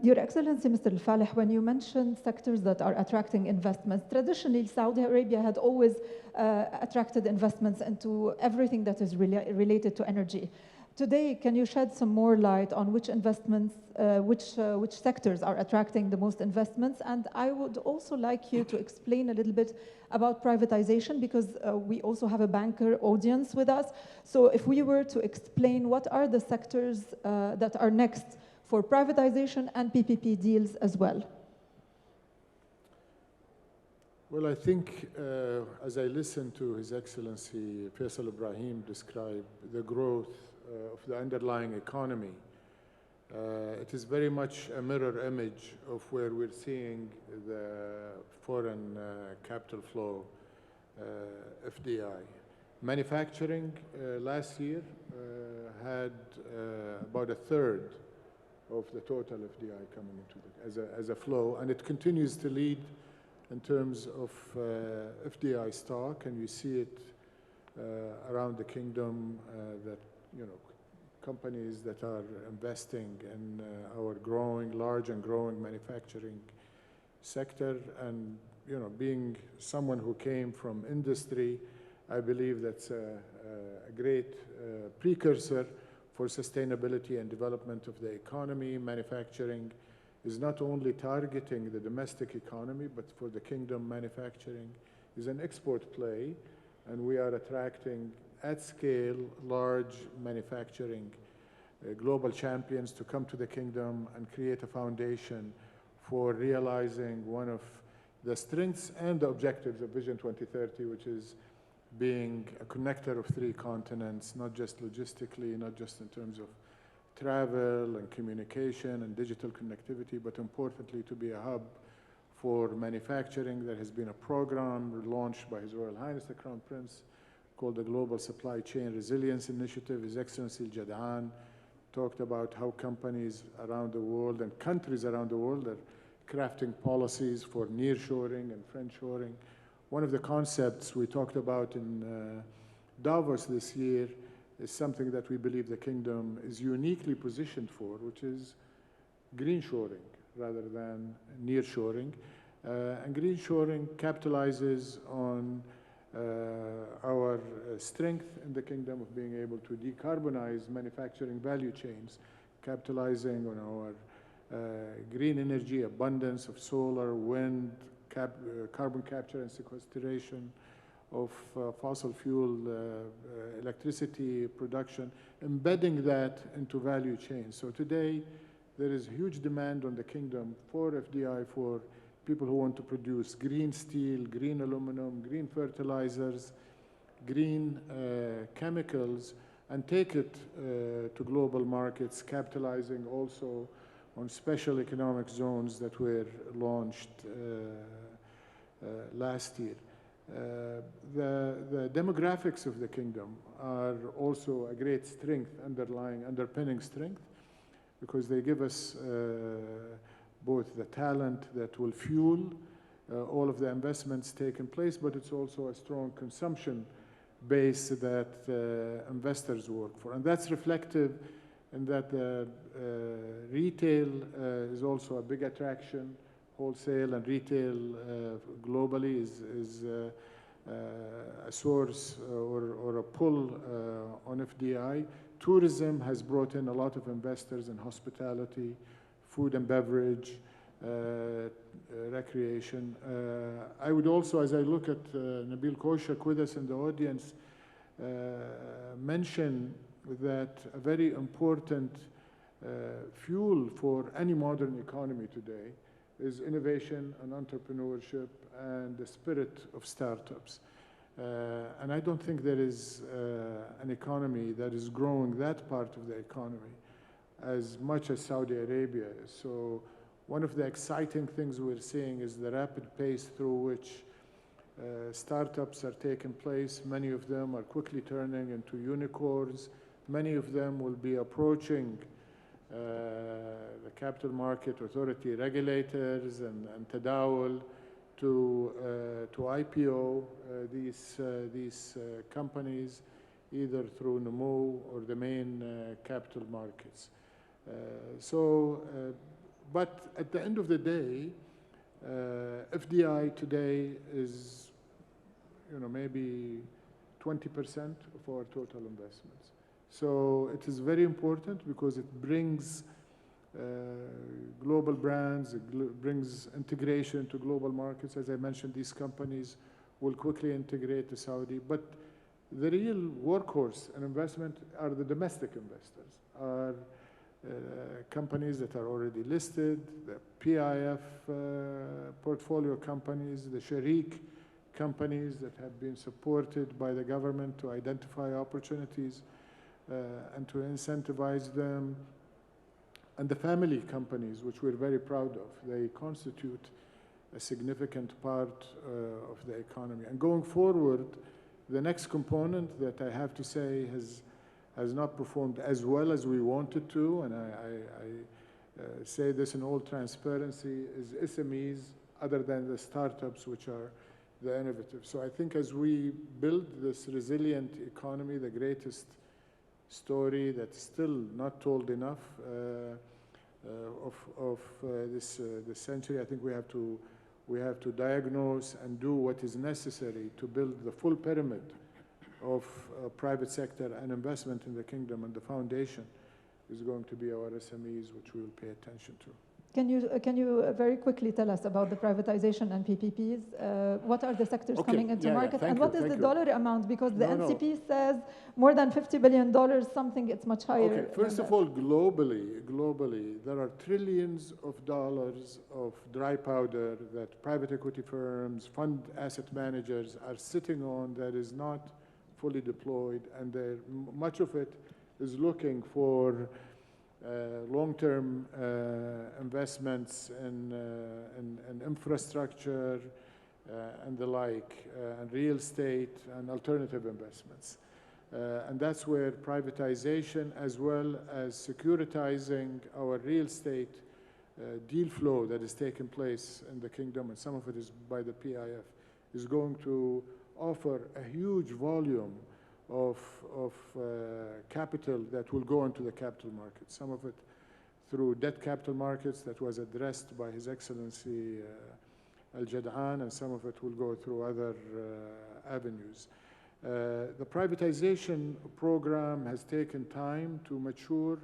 Your Excellency, Mr. Al-Falih, when you mentioned sectors that are attracting investments, traditionally Saudi Arabia had always attracted investments into everything that is related to energy. Today, can you shed some more light on which investments, which sectors are attracting the most investments? And I would also like you to explain a little bit about privatization, because we also have a banker audience with us. So if we were to explain what are the sectors that are next for privatization and PPP deals as well. Well, I think as I listened to His Excellency Faisal Ibrahim describe the growth of the underlying economy, it is very much a mirror image of where we're seeing the foreign capital flow, FDI. Manufacturing last year had about a third of the total FDI coming into as a flow, and it continues to lead in terms of FDI stock, and you see it around the kingdom that companies that are investing in our large and growing manufacturing sector, and being someone who came from industry, I believe that's a great precursor for sustainability and development of the economy. Manufacturing is not only targeting the domestic economy, but for the kingdom, manufacturing is an export play, and we are attracting at scale large manufacturing global champions to come to the kingdom and create a foundation for realizing one of the strengths and the objectives of Vision 2030, which is being a connector of 3 continents, not just logistically, not just in terms of travel and communication and digital connectivity, but importantly to be a hub for manufacturing. There has been a program launched by His Royal Highness the Crown Prince called the Global Supply Chain Resilience Initiative. His Excellency Al-Jad'an talked about how companies around the world and countries around the world are crafting policies for nearshoring and friendshoring. One of the concepts we talked about in Davos this year is something that we believe the kingdom is uniquely positioned for, which is greenshoring. rather than nearshoring. And greenshoring capitalizes on our strength in the kingdom of being able to decarbonize manufacturing value chains, capitalizing on our green energy abundance of solar, wind, carbon capture and sequestration, of fossil fuel electricity production, embedding that into value chains. So today, there is huge demand on the kingdom for FDI, for people who want to produce green steel, green aluminum, green fertilizers, green chemicals, and take it to global markets, capitalizing also on special economic zones that were launched last year. The demographics of the kingdom are also a great strength, underpinning strength, because they give us both the talent that will fuel all of the investments taking place, but it's also a strong consumption base that investors work for. And that's reflective in that retail is also a big attraction. Wholesale and retail globally is a source or a pull on FDI. Tourism has brought in a lot of investors in hospitality, food and beverage, recreation. I would also, as I look at Nabil Koshak with us in the audience, mention that a very important fuel for any modern economy today is innovation and entrepreneurship and the spirit of startups. And I don't think there is an economy that is growing that part of the economy as much as Saudi Arabia is. So one of the exciting things we're seeing is the rapid pace through which startups are taking place. Many of them are quickly turning into unicorns. Many of them will be approaching the capital market authority regulators and Tadawul to IPO these companies, either through Neom or the main capital markets. But at the end of the day, FDI today is, maybe 20% of our total investments. So it is very important because it brings global brands, it brings integration to global markets. As I mentioned, these companies will quickly integrate to Saudi. But the real workhorse and investment are the domestic investors, are companies that are already listed, the PIF portfolio companies, the Sharik companies that have been supported by the government to identify opportunities and to incentivize them, and the family companies, which we're very proud of. They constitute a significant part of the economy. And going forward, the next component that I have to say has not performed as well as we wanted to, and I say this in all transparency, is SMEs, other than the startups, which are the innovative. So I think as we build this resilient economy, the greatest story that's still not told enough of this century, I think we have to diagnose and do what is necessary to build the full pyramid of private sector and investment in the kingdom, and the foundation is going to be our SMEs, which we will pay attention to. Can you very quickly tell us about the privatization and PPPs? What are the sectors coming into market, and what is the dollar amount? Because the NCP says more than $50 billion, something it's much higher. Okay, first of all, globally, there are trillions of dollars of dry powder that private equity firms, fund asset managers are sitting on that is not fully deployed, and much of it is looking for long-term investments in infrastructure and the like, and real estate and alternative investments. And that's where privatization, as well as securitizing our real estate deal flow that is taking place in the kingdom, and some of it is by the PIF, is going to offer a huge volume of capital that will go into the capital market, some of it through debt capital markets that was addressed by His Excellency Al Jad'an, and some of it will go through other avenues. The privatization program has taken time to mature.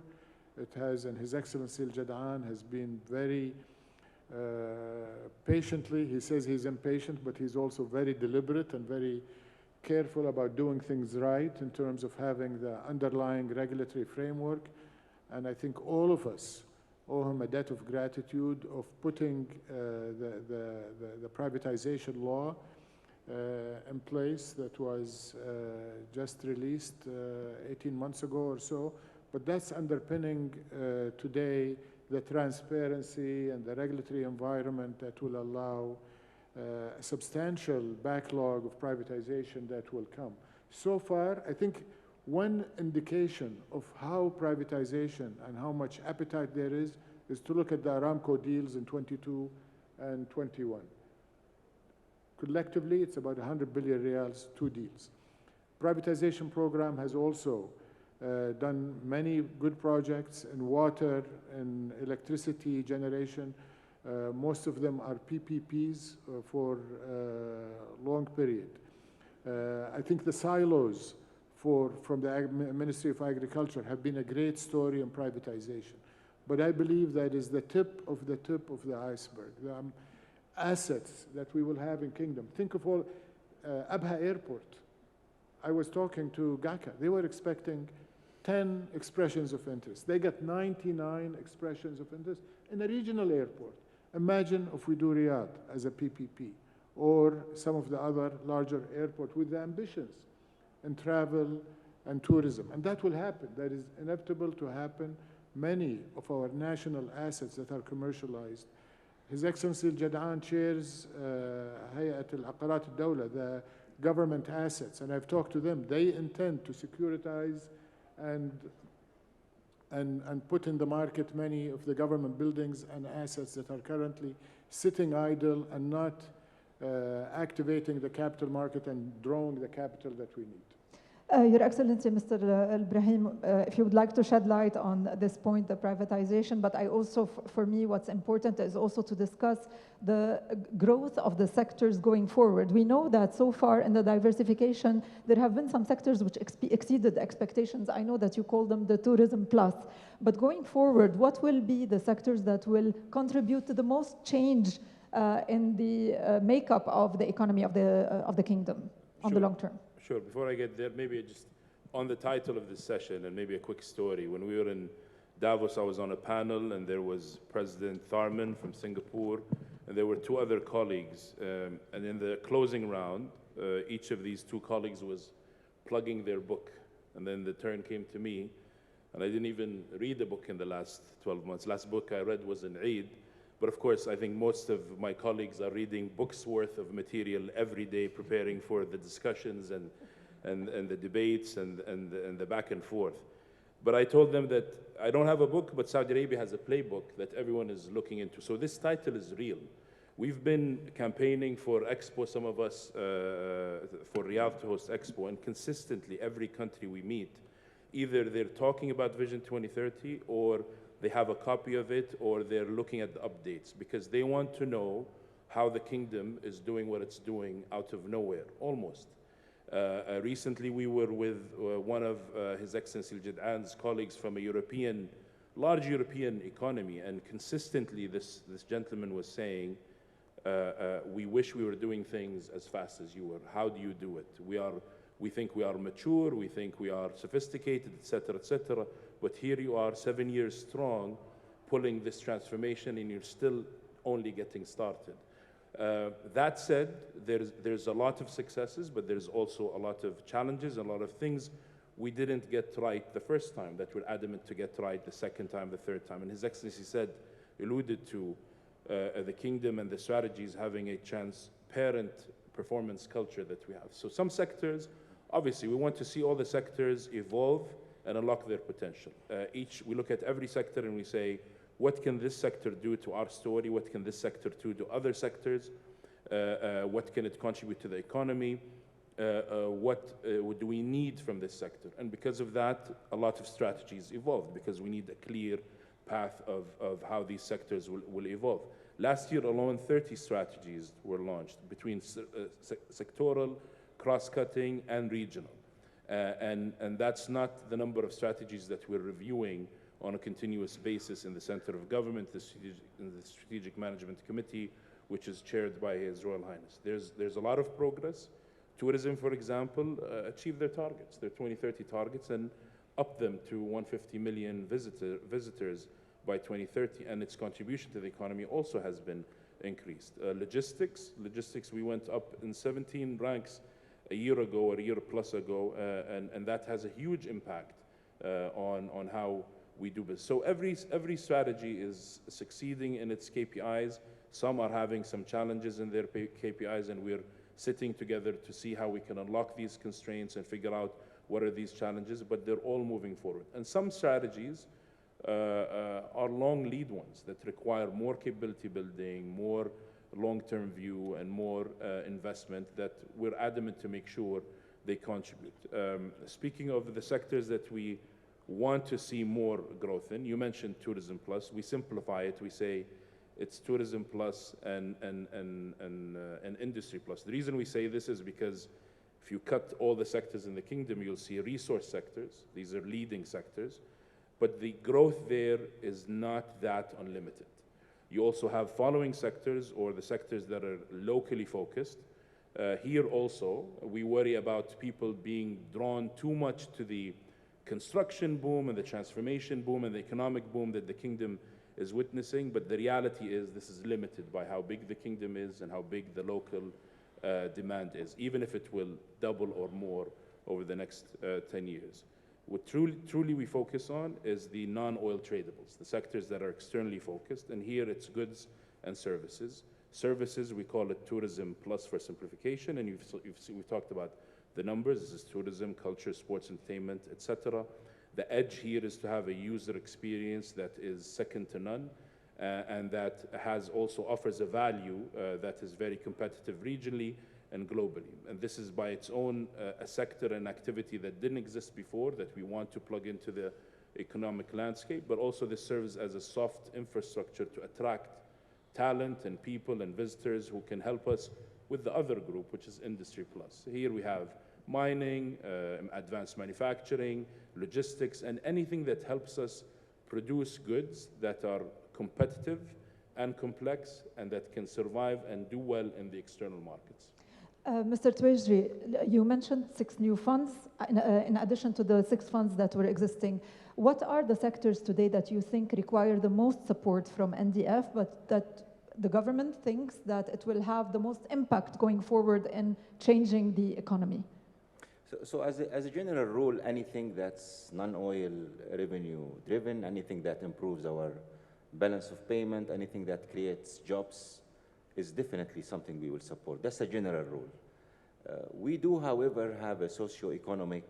It has, and His Excellency Al Jad'an has been very patiently, he says he's impatient, but he's also very deliberate and very careful about doing things right in terms of having the underlying regulatory framework. And I think all of us owe him a debt of gratitude of putting the privatization law in place that was just released 18 months ago or so. But that's underpinning today the transparency and the regulatory environment that will allow a substantial backlog of privatization that will come. So far, I think one indication of how privatization and how much appetite there is to look at the Aramco deals in 22 and 21. Collectively, it's about 100 billion riyals, 2 deals. Privatization program has also done many good projects in water and electricity generation. Most of them are PPPs for long period. I think the silos from the Ministry of Agriculture have been a great story in privatization. But I believe that is the tip of the iceberg. The assets that we will have in Kingdom. Think of all, Abha Airport. I was talking to GACA. They were expecting 10 expressions of interest. They got 99 expressions of interest in a regional airport. Imagine if we do Riyadh as a PPP or some of the other larger airports with the ambitions in travel and tourism. And that will happen. That is inevitable to happen. Many of our national assets that are commercialized. His Excellency Al Jad'an chairs Hayat al-Aqarat al-Dawla, the government assets, and I've talked to them. They intend to securitize and put in the market many of the government buildings and assets that are currently sitting idle and not activating the capital market and drawing the capital that we need. Your Excellency, Mr. Ibrahim, if you would like to shed light on this point, the privatization, but I also, for me, what's important is also to discuss the growth of the sectors going forward. We know that so far in the diversification, there have been some sectors which exceeded expectations. I know that you call them the tourism plus, but going forward, what will be the sectors that will contribute to the most change in the makeup of the economy of the kingdom on the long term? Sure. Before I get there, maybe just on the title of this session and maybe a quick story. When we were in Davos, I was on a panel and there was President Tharman from Singapore and there were 2 other colleagues. And in the closing round, each of these 2 colleagues was plugging their book. And then the turn came to me and I didn't even read a book in the last 12 months. Last book I read was an Eid. But of course, I think most of my colleagues are reading books worth of material every day, preparing for the discussions and the debates and the back and forth. But I told them that I don't have a book, but Saudi Arabia has a playbook that everyone is looking into. So this title is real. We've been campaigning for Expo, some of us, for Riyadh to host Expo, and consistently every country we meet, either they're talking about Vision 2030 or they have a copy of it, or they're looking at the updates because they want to know how the kingdom is doing what it's doing out of nowhere, almost. Recently, we were with one of His Excellency Al Jad'an's colleagues from a large European economy, and consistently this gentleman was saying, we wish we were doing things as fast as you were. How do you do it? We think we are mature, we think we are sophisticated, et cetera, but here you are 7 years strong, pulling this transformation, and you're still only getting started. That said, there's a lot of successes, but there's also a lot of challenges, a lot of things we didn't get right the first time that we're adamant to get right the second time, the third time. And His Excellency alluded to the kingdom and the strategies having a transparent performance culture that we have. So some sectors, obviously, we want to see all the sectors evolve and unlock their potential. We look at every sector and we say, what can this sector do to our story? What can this sector do to other sectors? What can it contribute to the economy? What do we need from this sector? And because of that, a lot of strategies evolved because we need a clear path of how these sectors will evolve. Last year alone, 30 strategies were launched between sectoral, cross-cutting, and regional. And that's not the number of strategies that we're reviewing on a continuous basis in the center of government, in the Strategic Management Committee, which is chaired by His Royal Highness. There's a lot of progress. Tourism, for example, achieved their targets, their 2030 targets, and upped them to 150 million visitors by 2030, and its contribution to the economy also has been increased. Logistics, we went up in 17 ranks a year ago or a year plus ago, and that has a huge impact on how we do business. So every strategy is succeeding in its KPIs. Some are having some challenges in their KPIs, and we're sitting together to see how we can unlock these constraints and figure out what are these challenges, but they're all moving forward. And some strategies are long lead ones that require more capability building, more long-term view, and more investment that we're adamant to make sure they contribute. Speaking of the sectors that we want to see more growth in, you mentioned Tourism Plus. We simplify it. We say it's Tourism Plus and Industry Plus. The reason we say this is because if you cut all the sectors in the kingdom, you'll see resource sectors. These are leading sectors. But the growth there is not that unlimited. You also have following sectors, or the sectors that are locally focused. Here also, we worry about people being drawn too much to the construction boom and the transformation boom and the economic boom that the kingdom is witnessing, but the reality is this is limited by how big the kingdom is and how big the local demand is, even if it will double or more over the next 10 years. What truly we focus on is the non-oil tradables, the sectors that are externally focused, and here it's goods and services. Services, we call it Tourism Plus for simplification, and we've talked about the numbers. This is tourism, culture, sports, entertainment, etc. The edge here is to have a user experience that is second to none, and that also offers a value that is very competitive regionally and globally. And this is by its own a sector and activity that didn't exist before, that we want to plug into the economic landscape, but also this serves as a soft infrastructure to attract talent and people and visitors who can help us with the other group, which is Industry Plus. Here we have mining, advanced manufacturing, logistics, and anything that helps us produce goods that are competitive and complex and that can survive and do well in the external markets. Mr. Twajri, you mentioned 6 new funds in addition to the 6 funds that were existing. What are the sectors today that you think require the most support from NDF, but that the government thinks that it will have the most impact going forward in changing the economy? So as a general rule, anything that's non-oil revenue driven, anything that improves our balance of payment, anything that creates jobs, is definitely something we will support. That's a general rule. We do, however, have a socio-economic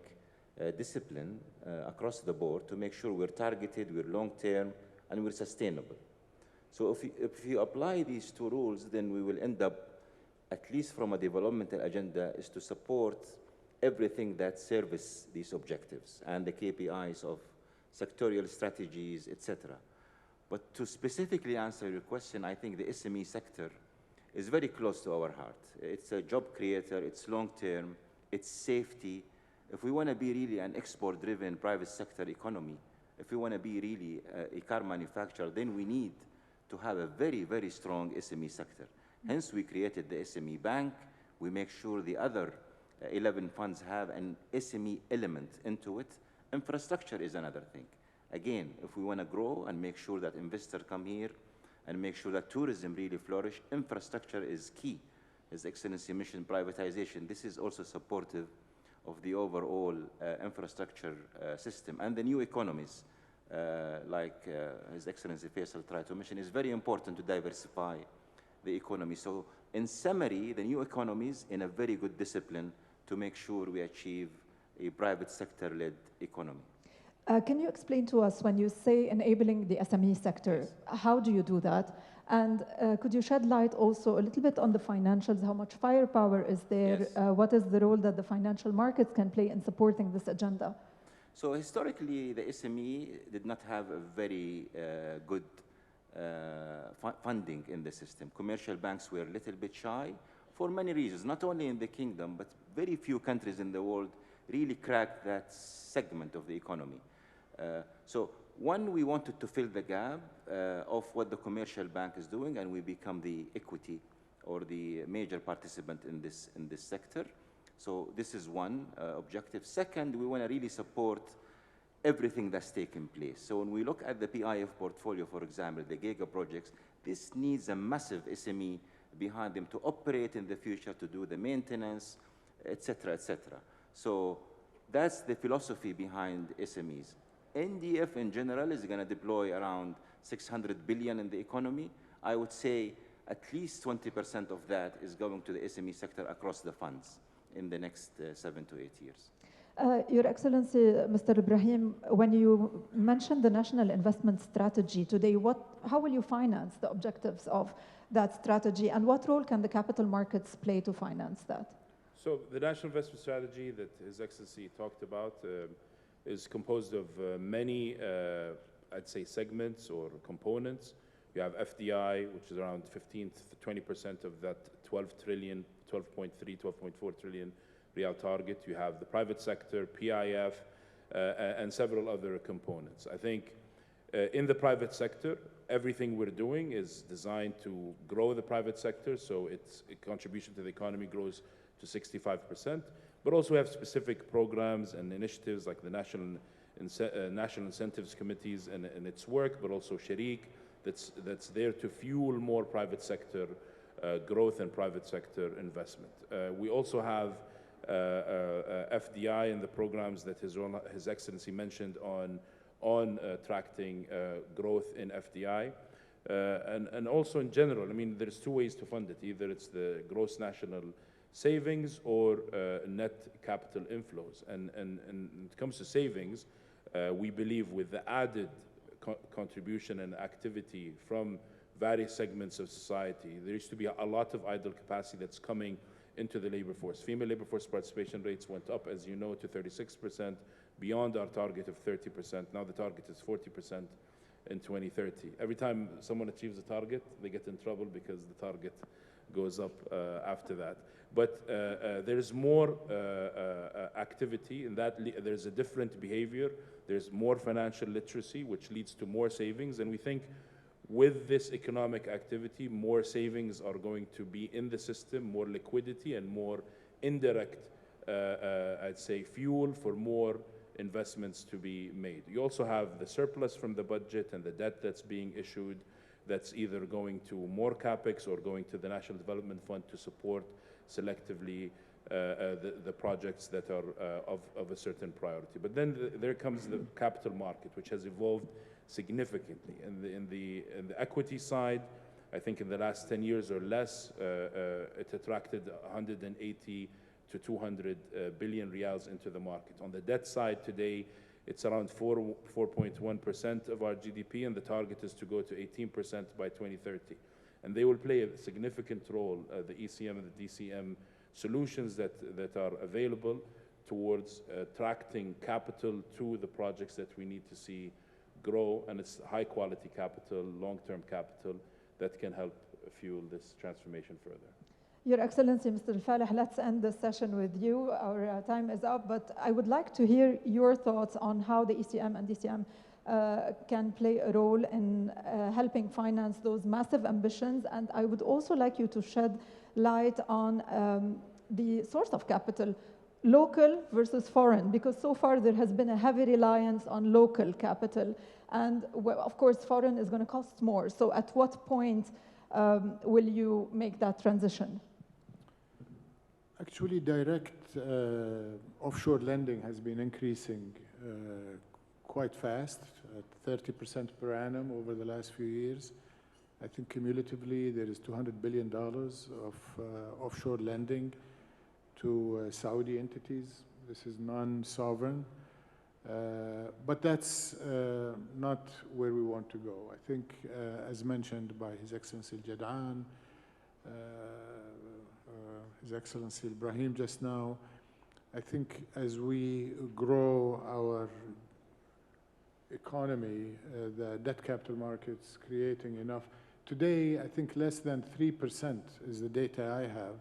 discipline across the board to make sure we're targeted, we're long-term, and we're sustainable. So if you apply these 2 rules, then we will end up, at least from a developmental agenda, is to support everything that serves these objectives and the KPIs of sectorial strategies, etc. But to specifically answer your question, I think the SME sector is very close to our heart. It's a job creator, it's long-term, it's safety. If we want to be really an export-driven private sector economy, if we want to be really a car manufacturer, then we need to have a very, very strong SME sector. Hence, we created the SME bank. We make sure the other 11 funds have an SME element into it. Infrastructure is another thing. Again, if we want to grow and make sure that investors come here and make sure that tourism really flourish, infrastructure is key. His Excellency mentioned privatization. This is also supportive of the overall infrastructure system. And the new economies, like His Excellency Faisal tried to mention, is very important to diversify the economy. So in summary, the new economies in a very good discipline to make sure we achieve a private sector-led economy. Can you explain to us, when you say enabling the SME sector, how do you do that? And could you shed light also a little bit on the financials? How much firepower is there? Yes. What is the role that the financial markets can play in supporting this agenda? So historically, the SME did not have a very good funding in the system. Commercial banks were a little bit shy for many reasons, not only in the kingdom, but very few countries in the world really cracked that segment of the economy. So one, we wanted to fill the gap of what the commercial bank is doing, and we become the equity or the major participant in this sector. So this is one objective. Second, we want to really support everything that's taking place. So when we look at the PIF portfolio, for example, the Giga projects, this needs a massive SME behind them to operate in the future, to do the maintenance, et cetera, et cetera. So that's the philosophy behind SMEs. NDF in general is going to deploy around 600 billion in the economy. I would say at least 20% of that is going to the SME sector across the funds in the next 7 to 8 years. Your Excellency, Mr. Ibrahim, when you mentioned the national investment strategy today, how will you finance the objectives of that strategy, and what role can the capital markets play to finance that? So the national investment strategy that His Excellency talked about is composed of many, I'd say, segments or components. You have FDI, which is around 15 to 20% of that 12.3, 12.4 trillion real target. You have the private sector, PIF, and several other components. I think in the private sector, everything we're doing is designed to grow the private sector, so its contribution to the economy grows to 65%, but also have specific programs and initiatives like the National Incentives Committees and its work, but also Sharik, that's there to fuel more private sector growth and private sector investment. We also have FDI and the programs that His Excellency mentioned on attracting growth in FDI. And also in general, I mean, there's two ways to fund it. Either it's the gross national savings or net capital inflows. And when it comes to savings, we believe with the added contribution and activity from various segments of society, there used to be a lot of idle capacity that's coming into the labor force. Female labor force participation rates went up, as you know, to 36%, beyond our target of 30%. Now the target is 40% in 2030. Every time someone achieves a target, they get in trouble because the target goes up after that. But there's more activity in that. There's a different behavior. There's more financial literacy, which leads to more savings. And we think with this economic activity, more savings are going to be in the system, more liquidity and more indirect, I'd say, fuel for more investments to be made. You also have the surplus from the budget and the debt that's being issued that's either going to more capex or going to the National Development Fund to support selectively the projects that are of a certain priority. But then there comes the capital market, which has evolved significantly. In the equity side, I think in the last 10 years or less, it attracted 180 to 200 billion rials into the market. On the debt side today, it's around 4.1% of our GDP, and the target is to go to 18% by 2030. And they will play a significant role, the ECM and the DCM solutions that are available towards attracting capital to the projects that we need to see grow, and it's high quality capital, long-term capital that can help fuel this transformation further. Your Excellency, Mr. Faleh, let's end this session with you. Our time is up, but I would like to hear your thoughts on how the ECM and DCM can play a role in helping finance those massive ambitions. And I would also like you to shed light on the source of capital, local versus foreign, because so far there has been a heavy reliance on local capital. And of course, foreign is going to cost more. So at what point will you make that transition? Actually, direct offshore lending has been increasing quite fast, at 30% per annum over the last few years. I think cumulatively there is $200 billion of offshore lending to Saudi entities. This is non-sovereign. But that's not where we want to go. I think, as mentioned by His Excellency Jad'an, His Excellency Ibrahim just now, I think as we grow our economy, the debt capital markets creating enough. Today, I think less than 3% is the data I have,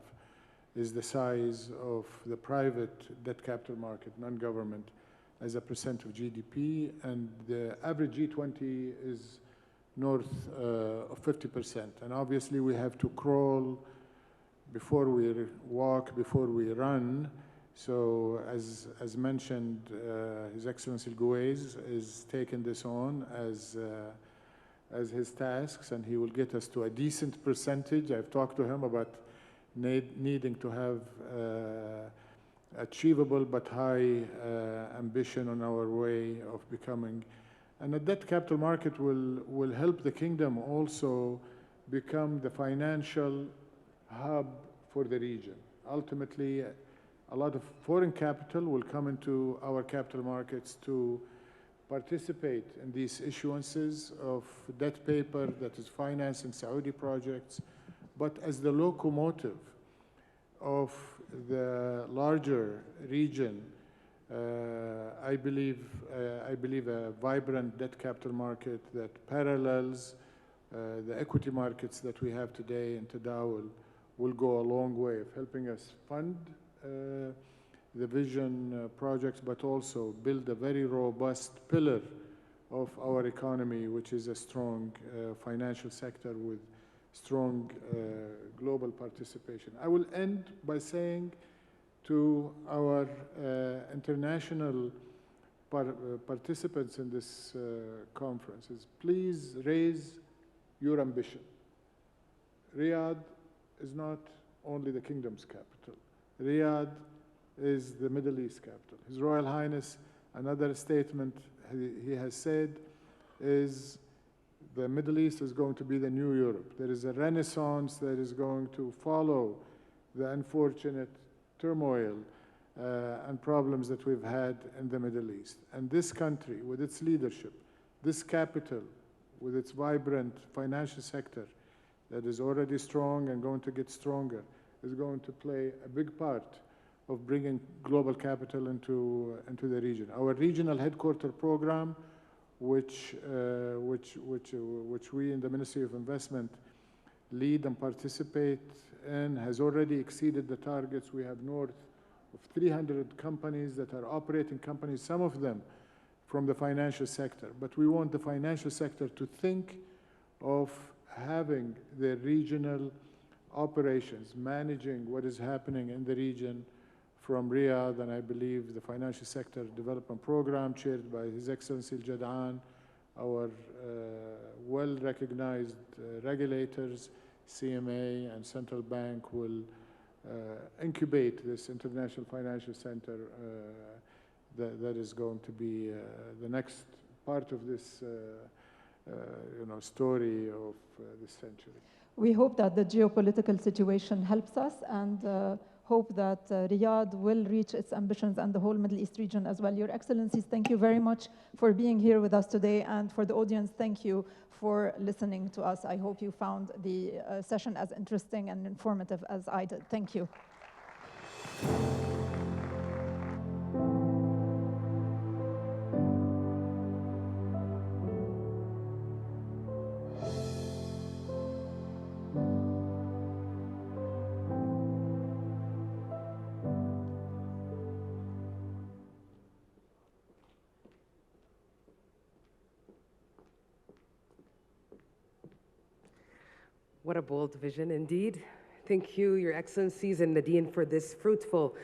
is the size of the private debt capital market, non-government, as a percent of GDP, and the average G20 is north of 50%. And obviously we have to crawl before we walk, before we run. So as mentioned, His Excellency Guwais is taking this on as his tasks, and he will get us to a decent percentage. I've talked to him about needing to have achievable but high ambition on our way of becoming. And the debt capital market will help the kingdom also become the financial hub for the region. Ultimately, a lot of foreign capital will come into our capital markets to participate in these issuances of debt paper that is financing Saudi projects, but as the locomotive of the larger region, I believe a vibrant debt capital market that parallels the equity markets that we have today in Tadawul will go a long way of helping us fund the vision projects, but also build a very robust pillar of our economy, which is a strong financial sector with strong global participation. I will end by saying to our international participants in this conference is please raise your ambition. Riyadh is not only the kingdom's capital. Riyadh is the Middle East capital. His Royal Highness, another statement he has said is the Middle East is going to be the new Europe. There is a renaissance that is going to follow the unfortunate turmoil and problems that we've had in the Middle East. And this country, with its leadership, this capital, with its vibrant financial sector that is already strong and going to get stronger, is going to play a big part of bringing global capital into the region. Our regional headquarter program, which we in the Ministry of Investment lead and participate in, has already exceeded the targets. We have north of 300 companies that are operating companies, some of them from the financial sector. But we want the financial sector to think of having their regional operations, managing what is happening in the region from Riyadh. And I believe the Financial Sector Development Program, chaired by His Excellency Al-Jad'an, our well-recognized regulators, CMA and Central Bank, will incubate this international financial center that is going to be the next part of this story of this century. We hope that the geopolitical situation helps us, and hope that Riyadh will reach its ambitions and the whole Middle East region as well. Your Excellencies, thank you very much for being here with us today, and for the audience, thank you for listening to us. I hope you found the session as interesting and informative as I did. Thank you. What a bold vision indeed. Thank you, Your Excellencies and Nadine, for this fruitful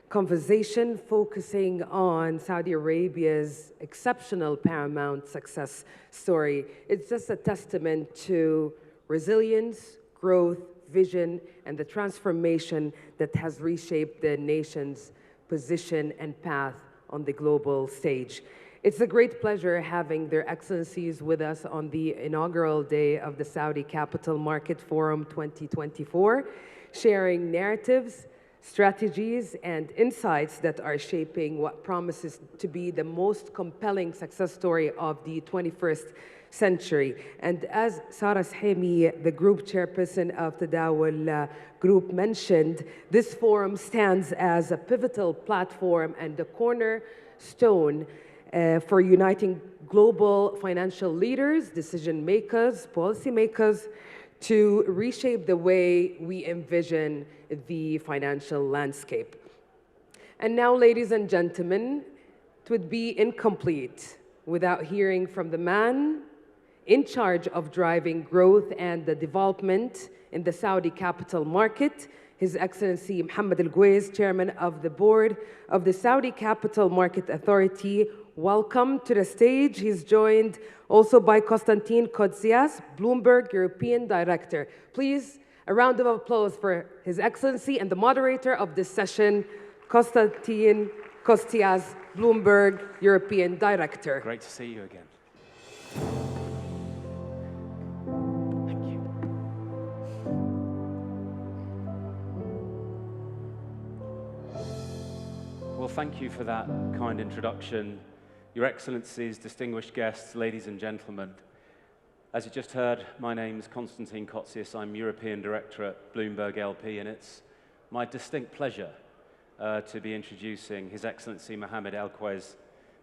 conversation focusing on Saudi Arabia's exceptional paramount success story. It's just a testament to resilience, growth, vision, and the transformation that has reshaped the nation's position and path on the global stage. It's a great pleasure having Their Excellencies with us on the inaugural day of the Saudi Capital Market Forum 2024, sharing narratives, strategies, and insights that are shaping what promises to be the most compelling success story of the 21st century. And as Sarah Shemi, the group chairperson of Tadawul Group, mentioned, this forum stands as a pivotal platform and a cornerstone for uniting global financial leaders, decision makers, policy makers, to reshape the way we envision the financial landscape. And now, ladies and gentlemen, it would be incomplete without hearing from the man in charge of driving growth and the development in the Saudi capital market, His Excellency Mohammed Al-Guwais, Chairman of the Board of the Saudi Capital Market Authority. Welcome to the stage. He's joined also by Konstantin Kotsias, Bloomberg European Director. Please, a round of applause for His Excellency and the moderator of this session, Konstantin Kotsias, Bloomberg European Director. Great to see you again. Well, thank you for that kind introduction. Your Excellencies, distinguished guests, ladies and gentlemen. As you just heard, my name is Konstantin Kotsias. I'm European Director at Bloomberg LP, and it's my distinct pleasure to be introducing His Excellency Mohammed Al-Guwais,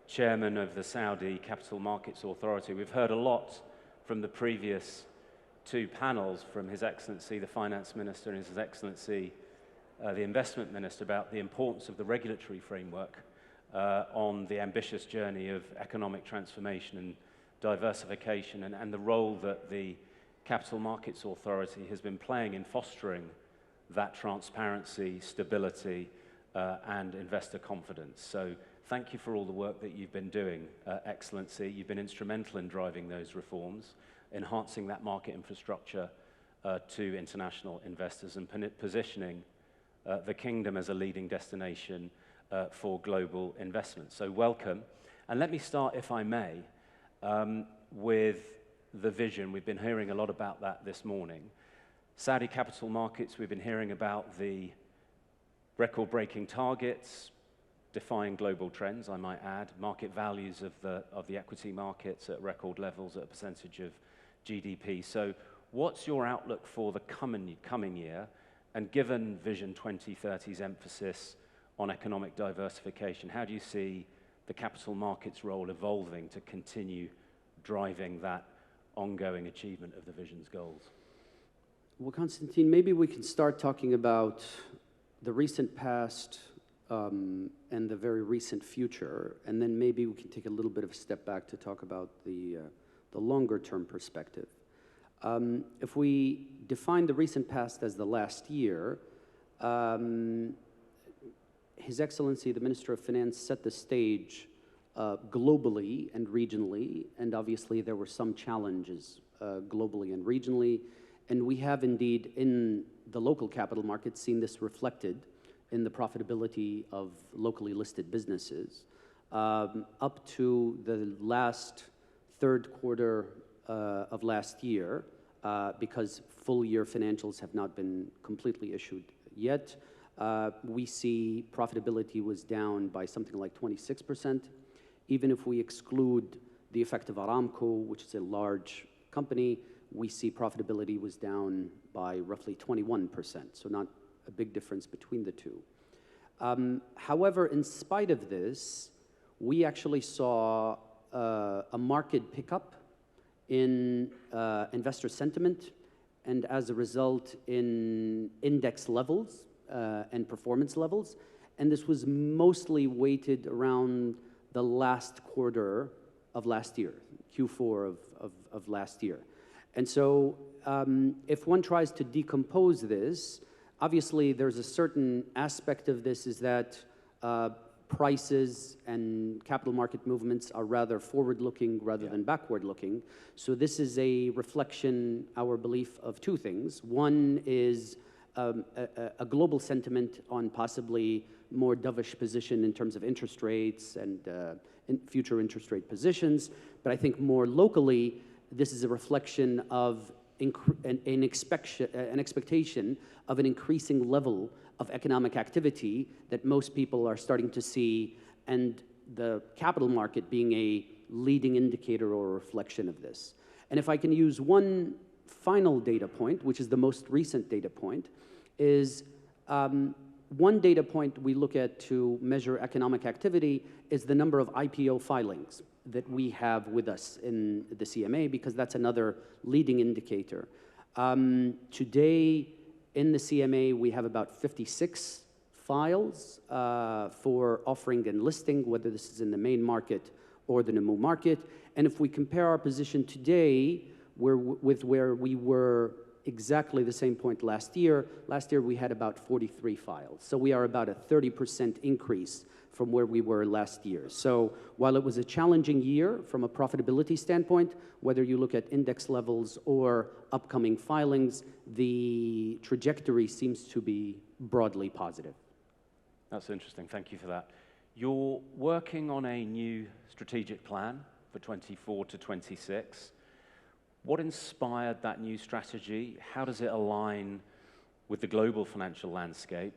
Chairman of the Saudi Capital Markets Authority. We've heard a lot from the previous two panels, from His Excellency, the Finance Minister, and His Excellency, the Investment Minister, about the importance of the regulatory framework on the ambitious journey of economic transformation and diversification, and the role that the Capital Markets Authority has been playing in fostering that transparency, stability, and investor confidence. So thank you for all the work that you've been doing, Excellency. You've been instrumental in driving those reforms, enhancing that market infrastructure to international investors, and positioning the Kingdom as a leading destination for global investment. So welcome. And let me start, if I may, with the vision. We've been hearing a lot about that this morning. Saudi capital markets, we've been hearing about the record-breaking targets, defying global trends, I might add, market values of the equity markets at record levels at a percentage of GDP. So what's your outlook for the coming year? And given Vision 2030's emphasis on economic diversification, how do you see the capital markets role evolving to continue driving that ongoing achievement of the vision's goals? Well, Konstantin, maybe we can start talking about the recent past and the very recent future, and then maybe we can take a little bit of a step back to talk about the longer-term perspective. If we define the recent past as the last year, His Excellency, the Minister of Finance, set the stage globally and regionally, and obviously there were some challenges globally and regionally, and we have indeed in the local capital markets seen this reflected in the profitability of locally listed businesses. Up to the last third quarter of last year, because full year financials have not been completely issued yet, we see profitability was down by something like 26%. Even if we exclude the effect of Aramco, which is a large company, we see profitability was down by roughly 21%, so not a big difference between the two. However, in spite of this, we actually saw a market pickup in investor sentiment, and as a result in index levels and performance levels, and this was mostly weighted around the last quarter of last year, Q4 of last year. And so if one tries to decompose this, obviously there's a certain aspect of this is that prices and capital market movements are rather forward-looking rather than backward-looking. So this is a reflection, our belief, of two things. One is a global sentiment on possibly more dovish position in terms of interest rates and future interest rate positions. But I think more locally, this is a reflection of an expectation of an increasing level of economic activity that most people are starting to see, and the capital market being a leading indicator or reflection of this. And if I can use one final data point, which is the most recent data point, is one data point we look at to measure economic activity is the number of IPO filings that we have with us in the CMA, because that's another leading indicator. Today, in the CMA, we have about 56 files for offering and listing, whether this is in the main market or the Neom market. And if we compare our position today with where we were exactly the same point last year we had about 43 files. So we are about a 30% increase from where we were last year. So while it was a challenging year from a profitability standpoint, whether you look at index levels or upcoming filings, the trajectory seems to be broadly positive. That's interesting. Thank you for that. You're working on a new strategic plan for 24 to 26. What inspired that new strategy? How does it align with the global financial landscape?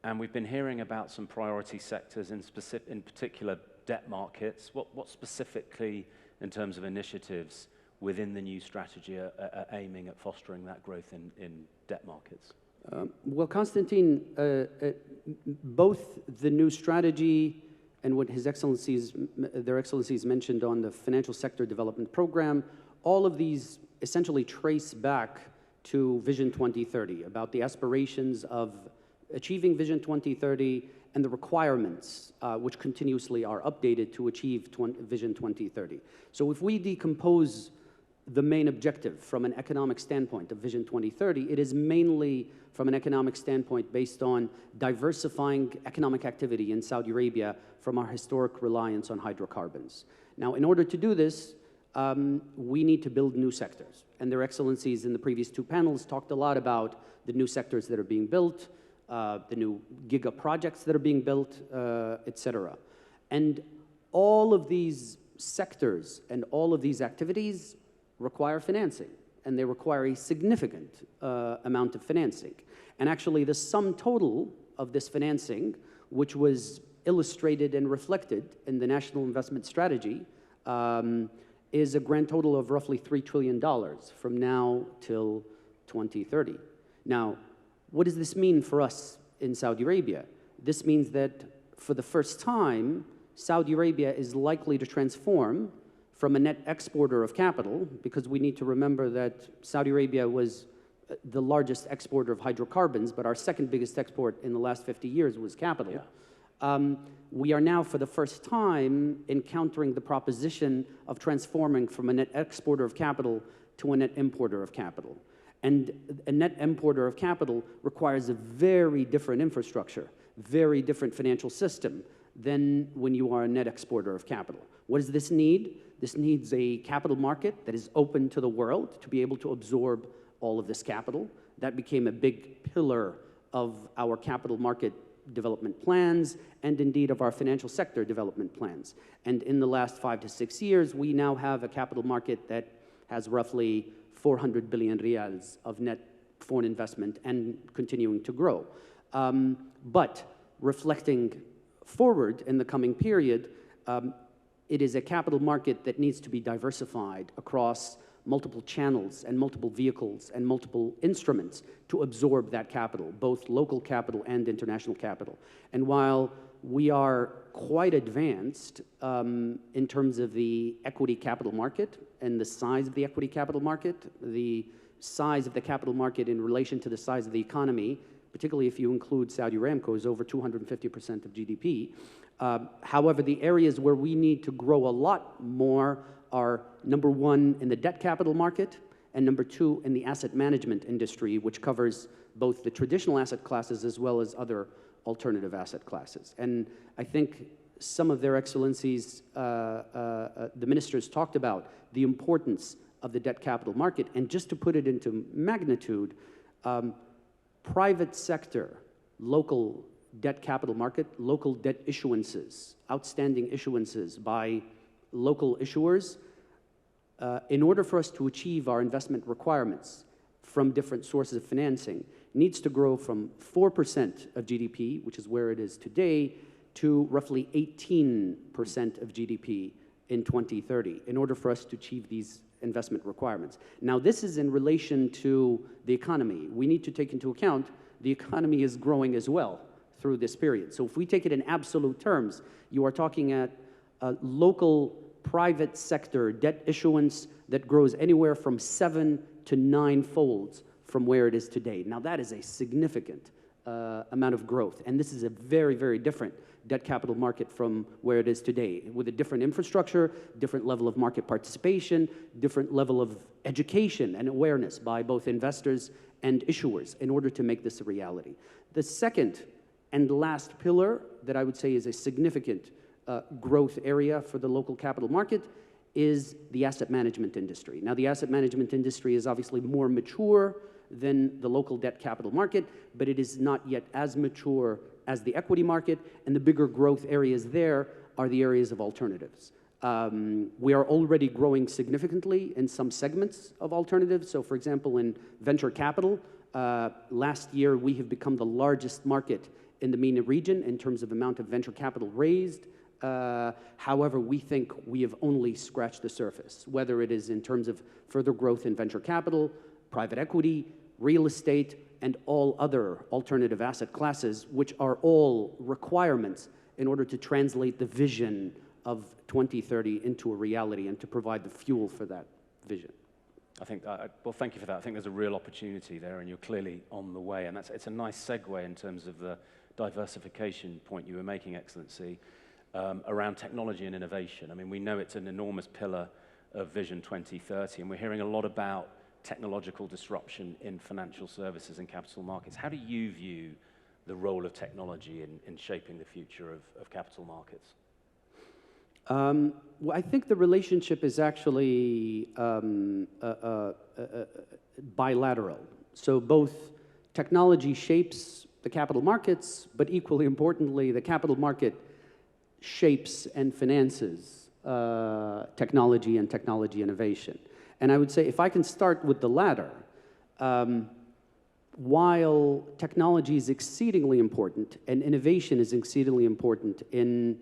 And we've been hearing about some priority sectors, in particular debt markets. What specifically, in terms of initiatives within the new strategy, are aiming at fostering that growth in debt markets? Well, Constantine, both the new strategy and what their excellencies mentioned on the financial sector development program, all of these essentially trace back to Vision 2030, about the aspirations of achieving Vision 2030 and the requirements which continuously are updated to achieve Vision 2030. So if we decompose the main objective from an economic standpoint of Vision 2030, it is mainly from an economic standpoint based on diversifying economic activity in Saudi Arabia from our historic reliance on hydrocarbons. Now, in order to do this, we need to build new sectors. And their excellencies in the previous two panels talked a lot about the new sectors that are being built, the new giga projects that are being built, et cetera. And all of these sectors and all of these activities require financing, and they require a significant amount of financing. And actually, the sum total of this financing, which was illustrated and reflected in the National Investment Strategy, is a grand total of roughly $3 trillion from now till 2030. Now, what does this mean for us in Saudi Arabia? This means that for the first time, Saudi Arabia is likely to transform from a net exporter of capital, because we need to remember that Saudi Arabia was the largest exporter of hydrocarbons, but our second biggest export in the last 50 years was capital. Yeah. We are now, for the first time, encountering the proposition of transforming from a net exporter of capital to a net importer of capital. And a net importer of capital requires a very different infrastructure, very different financial system than when you are a net exporter of capital. What does this need? This needs a capital market that is open to the world to be able to absorb all of this capital. That became a big pillar of our capital market development plans and indeed of our financial sector development plans. And in the last 5 to 6 years, we now have a capital market that has roughly 400 billion riyals of net foreign investment and continuing to grow. But reflecting forward in the coming period, it is a capital market that needs to be diversified across multiple channels and multiple vehicles and multiple instruments to absorb that capital, both local capital and international capital. And while we are quite advanced in terms of the equity capital market and the size of the equity capital market, the size of the capital market in relation to the size of the economy, particularly if you include Saudi Aramco, is over 250% of GDP. However, the areas where we need to grow a lot more are, number one, in the debt capital market, and number two, in the asset management industry, which covers both the traditional asset classes as well as other alternative asset classes. And I think some of their excellencies, the ministers, talked about the importance of the debt capital market. And just to put it into magnitude, private sector, local debt capital market, local debt issuances, outstanding issuances by local issuers in order for us to achieve our investment requirements from different sources of financing, needs to grow from 4% of GDP, which is where it is today, to roughly 18% of GDP in 2030, in order for us to achieve these investment requirements. Now, this is in relation to the economy. We need to take into account the economy is growing as well through this period. So if we take it in absolute terms, you are talking at a local private sector debt issuance that grows anywhere from 7 to 9-folds from where it is today. Now, that is a significant amount of growth, and this is a very, very different debt capital market from where it is today, with a different infrastructure, different level of market participation, different level of education and awareness by both investors and issuers in order to make this a reality. The second and last pillar that I would say is a significant growth area for the local capital market is the asset management industry. Now, the asset management industry is obviously more mature than the local debt capital market, but it is not yet as mature as the equity market, and the bigger growth areas there are the areas of alternatives. We are already growing significantly in some segments of alternatives. So, for example, in venture capital, last year we have become the largest market in the MENA region in terms of amount of venture capital raised. However, we think we have only scratched the surface, whether it is in terms of further growth in venture capital, private equity, real estate, and all other alternative asset classes, which are all requirements in order to translate the vision of 2030 into a reality and to provide the fuel for that vision. I think, well, thank you for that. I think there's a real opportunity there, and you're clearly on the way. And it's a nice segue in terms of the diversification point you were making, Excellency, around technology and innovation. I mean, we know it's an enormous pillar of Vision 2030, and we're hearing a lot about technological disruption in financial services and capital markets. How do you view the role of technology in shaping the future of capital markets? Well, I think the relationship is actually bilateral. So both technology shapes the capital markets, but equally importantly, the capital market shapes and finances technology and technology innovation. And I would say, if I can start with the latter, while technology is exceedingly important and innovation is exceedingly important in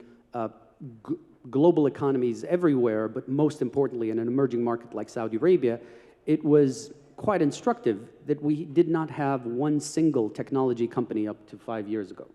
global economies everywhere, but most importantly in an emerging market like Saudi Arabia, it was quite instructive that we did not have one single technology company up to 5 years ago.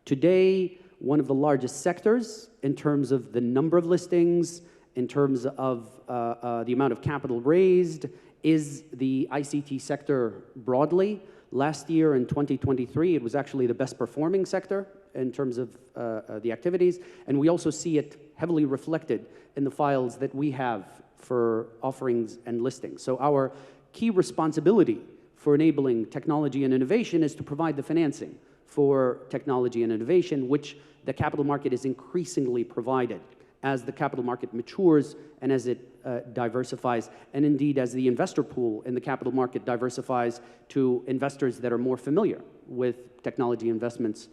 Today, one of the largest sectors in terms of the number of listings, in terms of the amount of capital raised, is the ICT sector broadly. Last year in 2023, it was actually the best performing sector in terms of the activities, and we also see it heavily reflected in the files that we have for offerings and listings. So our key responsibility for enabling technology and innovation is to provide the financing for technology and innovation, which the capital market is increasingly provided as the capital market matures and as it diversifies, and indeed as the investor pool in the capital market diversifies to investors that are more familiar with technology investments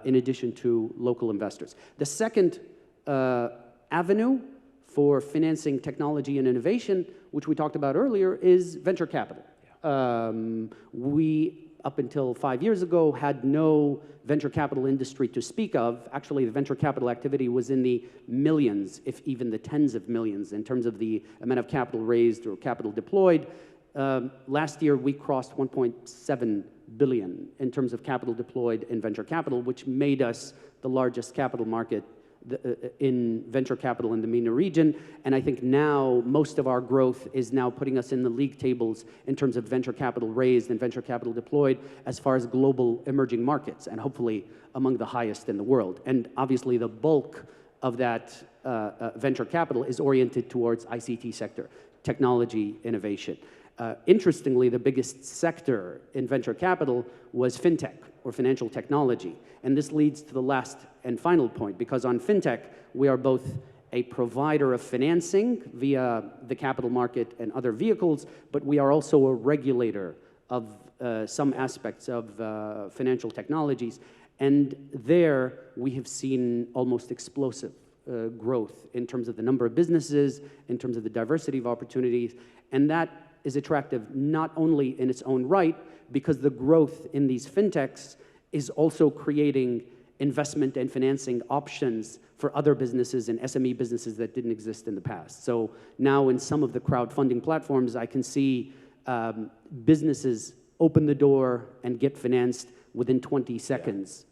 in addition to local investors. The second avenue for financing technology and innovation, which we talked about earlier, is venture capital. We, up until 5 years ago, had no venture capital industry to speak of. Actually, the venture capital activity was in the millions, if even the tens of millions, in terms of the amount of capital raised or capital deployed. Last year, we crossed 1.7 billion in terms of capital deployed in venture capital, which made us the largest capital market in venture capital in the MENA region. And I think now most of our growth is now putting us in the league tables in terms of venture capital raised and venture capital deployed as far as global emerging markets, and hopefully among the highest in the world. And obviously the bulk of that venture capital is oriented towards ICT sector, technology innovation. Interestingly, the biggest sector in venture capital was fintech, or financial technology. And this leads to the last and final point, because on fintech, we are both a provider of financing via the capital market and other vehicles, but we are also a regulator of some aspects of financial technologies. And there, we have seen almost explosive growth in terms of the number of businesses, in terms of the diversity of opportunities, and that is attractive not only in its own right, because the growth in these fintechs is also creating investment and financing options for other businesses and SME businesses that didn't exist in the past. So now in some of the crowdfunding platforms, I can see businesses open the door and get financed within 20 seconds,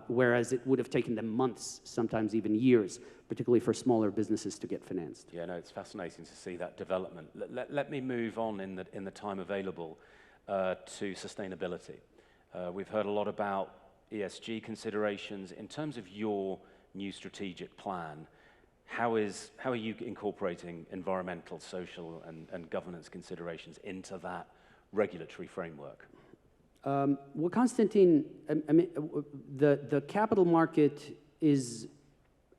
whereas it would have taken them months, sometimes even years, particularly for smaller businesses to get financed. Yeah, no, it's fascinating to see that development. Let me move on in the time available to sustainability. We've heard a lot about ESG considerations. In terms of your new strategic plan, how are you incorporating environmental, social, and governance considerations into that regulatory framework? Well, Constantine, I mean, the capital market is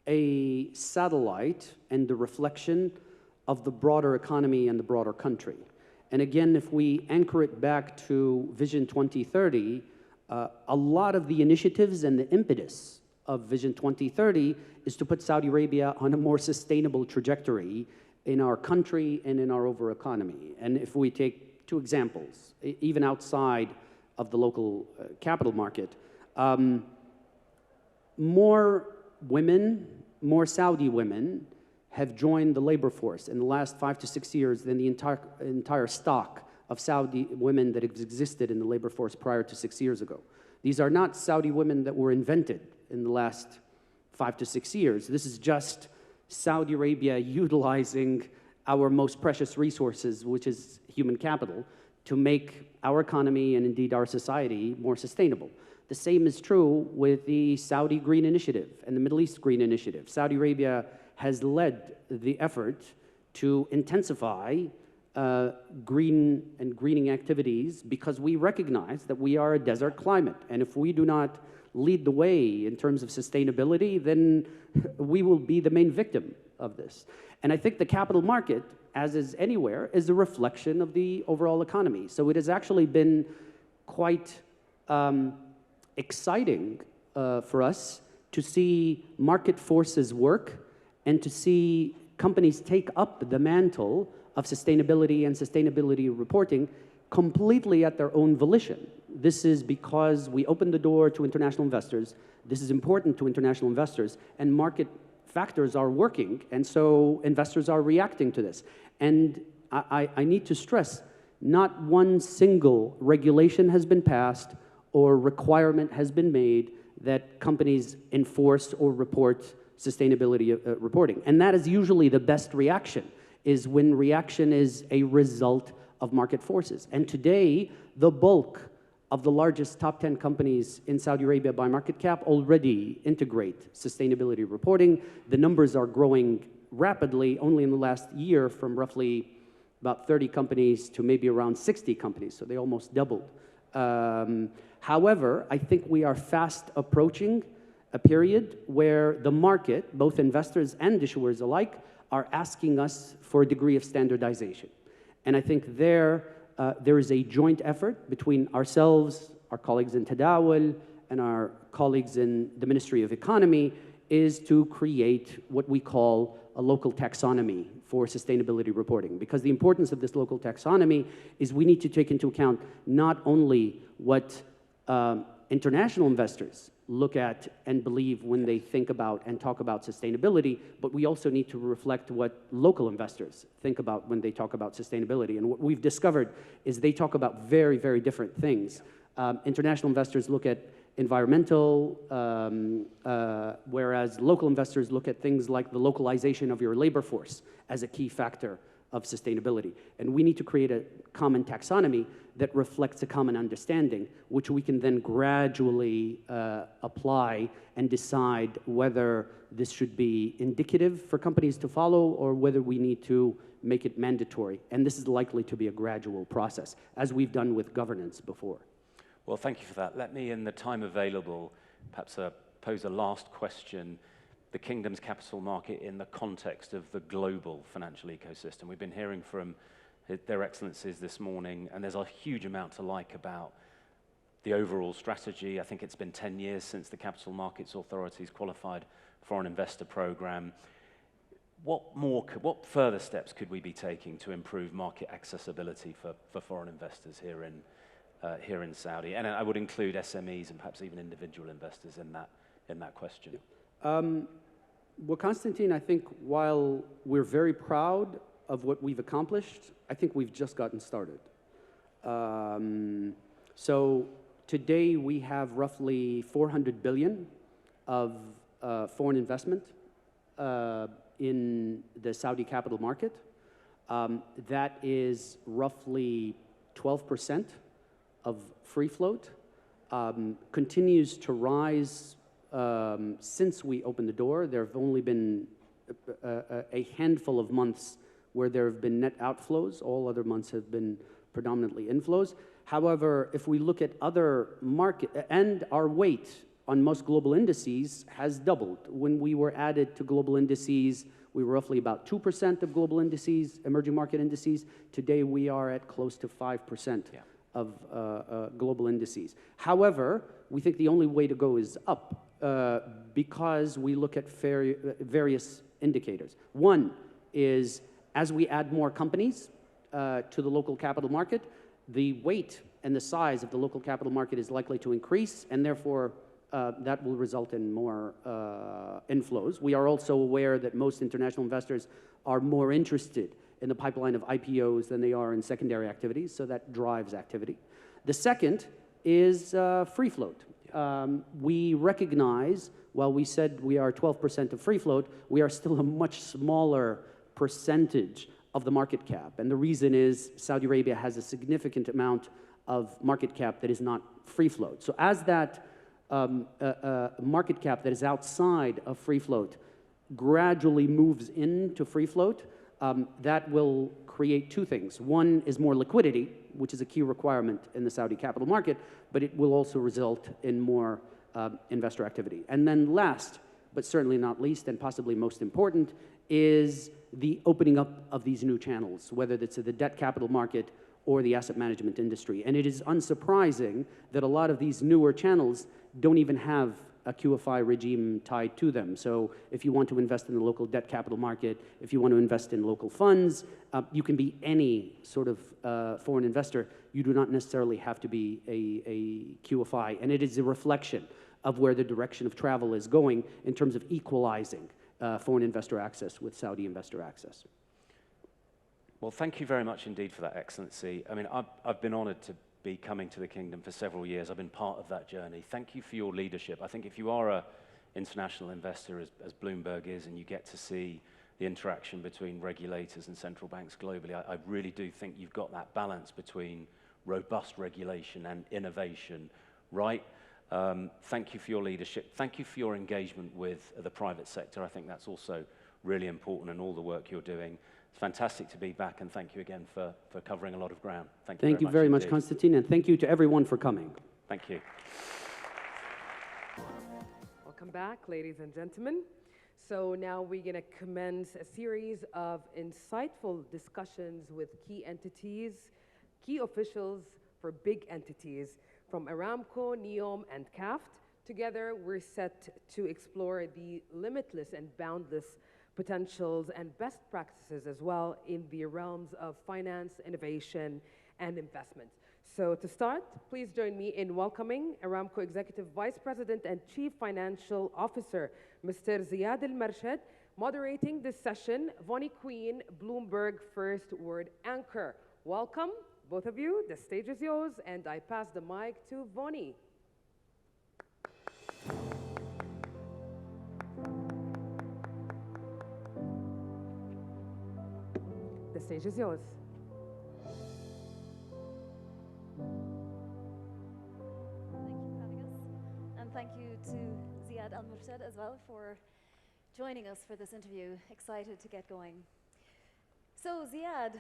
a satellite and the reflection of the broader economy and the broader country. And again, if we anchor it back to Vision 2030, a lot of the initiatives and the impetus of Vision 2030 is to put Saudi Arabia on a more sustainable trajectory in our country and in our overall economy. And if we take two examples, even outside of the local capital market, more women, more Saudi women have joined the labor force in the last 5 to 6 years than the entire stock of Saudi women that existed in the labor force prior to 6 years ago. These are not Saudi women that were invented in the last 5 to 6 years. This is just Saudi Arabia utilizing our most precious resources, which is human capital, to make our economy and indeed our society more sustainable. The same is true with the Saudi Green Initiative and the Middle East Green Initiative. Saudi Arabia has led the effort to intensify greening activities because we recognize that we are a desert climate. And if we do not lead the way in terms of sustainability, then we will be the main victim of this. And I think the capital market, as is anywhere, is a reflection of the overall economy. So it has actually been quite exciting for us to see market forces work and to see companies take up the mantle of sustainability and sustainability reporting completely at their own volition. This is because we opened the door to international investors. This is important to international investors, and market factors are working, and so investors are reacting to this. And I need to stress, not one single regulation has been passed or requirement has been made that companies enforce or report sustainability reporting. And that is usually the best reaction, is when reaction is a result of market forces. And today, the bulk of the largest top 10 companies in Saudi Arabia by market cap already integrate sustainability reporting. The numbers are growing rapidly, only in the last year, from roughly about 30 companies to maybe around 60 companies, so they almost doubled. However, I think we are fast approaching a period where the market, both investors and issuers alike, are asking us for a degree of standardization. And I think there is a joint effort between ourselves, our colleagues in Tadawul, and our colleagues in the Ministry of Economy, is to create what we call a local taxonomy for sustainability reporting. Because the importance of this local taxonomy is we need to take into account not only what international investors look at and believe when they think about and talk about sustainability, but we also need to reflect what local investors think about when they talk about sustainability. And what we've discovered is they talk about very, very different things. International investors look at environmental, whereas local investors look at things like the localization of your labor force as a key factor of sustainability. And we need to create a common taxonomy that reflects a common understanding, which we can then gradually apply and decide whether this should be indicative for companies to follow or whether we need to make it mandatory. And this is likely to be a gradual process, as we've done with governance before. Well, thank you for that. Let me, in the time available, perhaps pose a last question. The Kingdom's capital market in the context of the global financial ecosystem. We've been hearing from Their Excellencies this morning, and there's a huge amount to like about the overall strategy. I think it's been 10 years since the Capital Markets Authority's qualified foreign investor program. What further steps could we be taking to improve market accessibility for foreign investors here in Saudi? And I would include SMEs and perhaps even individual investors in that question. Well, Constantine, I think while we're very proud of what we've accomplished, I think we've just gotten started. So today we have roughly 400 billion of foreign investment in the Saudi capital market. That is roughly 12% of free float. Continues to rise since we opened the door. There have only been a handful of months where there have been net outflows. All other months have been predominantly inflows. However, if we look at other market, and our weight on most global indices has doubled. When we were added to global indices, we were roughly about 2% of global indices, emerging market indices. Today, we are at close to 5% of global indices. However, we think the only way to go is up because we look at various indicators. One is as we add more companies to the local capital market, the weight and the size of the local capital market is likely to increase, and therefore that will result in more inflows. We are also aware that most international investors are more interested in the pipeline of IPOs than they are in secondary activities, so that drives activity. The second is free float. We recognize, while we said we are 12% of free float, we are still a much smaller percentage of the market cap. And the reason is Saudi Arabia has a significant amount of market cap that is not free float. So as that market cap that is outside of free float gradually moves into free float, that will create two things. One is more liquidity, which is a key requirement in the Saudi capital market, but it will also result in more investor activity. And then last, but certainly not least, and possibly most important, is the opening up of these new channels, whether it's the debt capital market or the asset management industry. And it is unsurprising that a lot of these newer channels don't even have a QFI regime tied to them. So if you want to invest in the local debt capital market, if you want to invest in local funds, you can be any sort of foreign investor. You do not necessarily have to be a QFI. And it is a reflection of where the direction of travel is going in terms of equalizing foreign investor access with Saudi investor access. Well, thank you very much indeed for that, Excellency. I mean, I've been honored to be coming to the Kingdom for several years. I've been part of that journey. Thank you for your leadership. I think if you are an international investor, as Bloomberg is, and you get to see the interaction between regulators and central banks globally, I really do think you've got that balance between robust regulation and innovation right. Thank you for your leadership. Thank you for your engagement with the private sector. I think that's also really important in all the work you're doing. It's fantastic to be back, and thank you again for covering a lot of ground. Thank you very much, Constantine, and thank you to everyone for coming. Thank you. Welcome back, ladies and gentlemen. So now we're going to commence a series of insightful discussions with key entities, key officials for big entities from Aramco, Neom, and CAFT. Together, we're set to explore the limitless and boundless potentials and best practices as well in the realms of finance, innovation, and investment. So to start, please join me in welcoming Aramco Executive Vice President and Chief Financial Officer, Mr. Ziad Al-Marshad, moderating this session, Vonnie Queen, Bloomberg First Word Anchor. Welcome, both of you. The stage is yours, and I pass the mic to Vonnie. The stage is yours. Thank you to Ziad Al-Marshad as well for joining us for this interview. Excited to get going. So Ziad,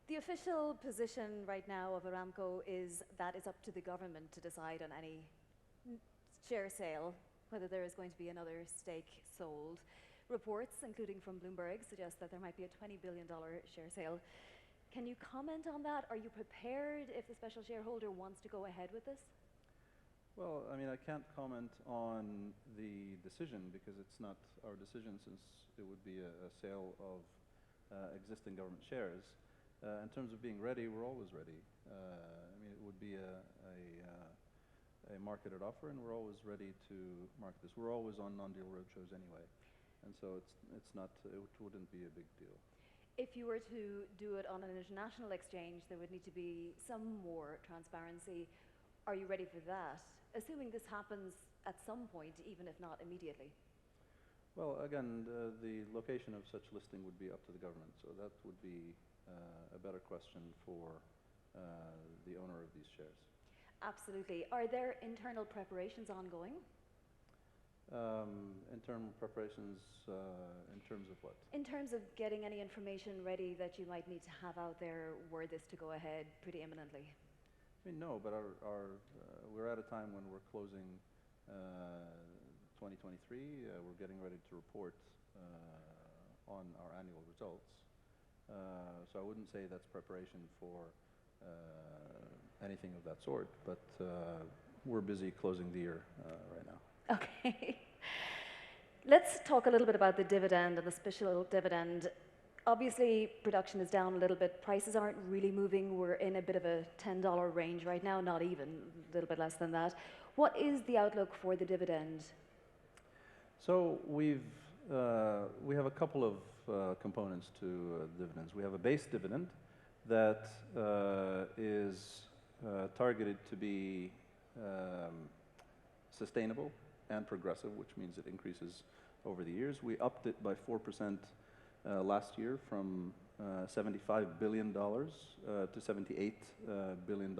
the official position right now of Aramco is that it's up to the government to decide on any share sale, whether there is going to be another stake sold. Reports, including from Bloomberg, suggest that there might be a $20 billion share sale. Can you comment on that? Are you prepared if the special shareholder wants to go ahead with this? Well, I mean, I can't comment on the decision because it's not our decision, since it would be a sale of existing government shares. In terms of being ready, we're always ready. I mean, it would be a marketed offer, and we're always ready to market this. We're always on non-deal roadshows anyway, and so it wouldn't be a big deal. If you were to do it on an international exchange, there would need to be some more transparency. Are you ready for that? Assuming this happens at some point, even if not immediately. Well, again, the location of such listing would be up to the government, so that would be a better question for the owner of these shares. Absolutely. Are there internal preparations ongoing? Internal preparations in terms of what? In terms of getting any information ready that you might need to have out there were this to go ahead pretty imminently. I mean, no, but we're at a time when we're closing 2023. We're getting ready to report on our annual results. So I wouldn't say that's preparation for anything of that sort, but we're busy closing the year right now. Okay. Let's talk a little bit about the dividend and the special dividend. Obviously, production is down a little bit. Prices aren't really moving. We're in a bit of a $10 range right now, not even, a little bit less than that. What is the outlook for the dividend? So we have a couple of components to dividends. We have a base dividend that is targeted to be sustainable and progressive, which means it increases over the years. We upped it by 4% last year from $75 billion to $78 billion.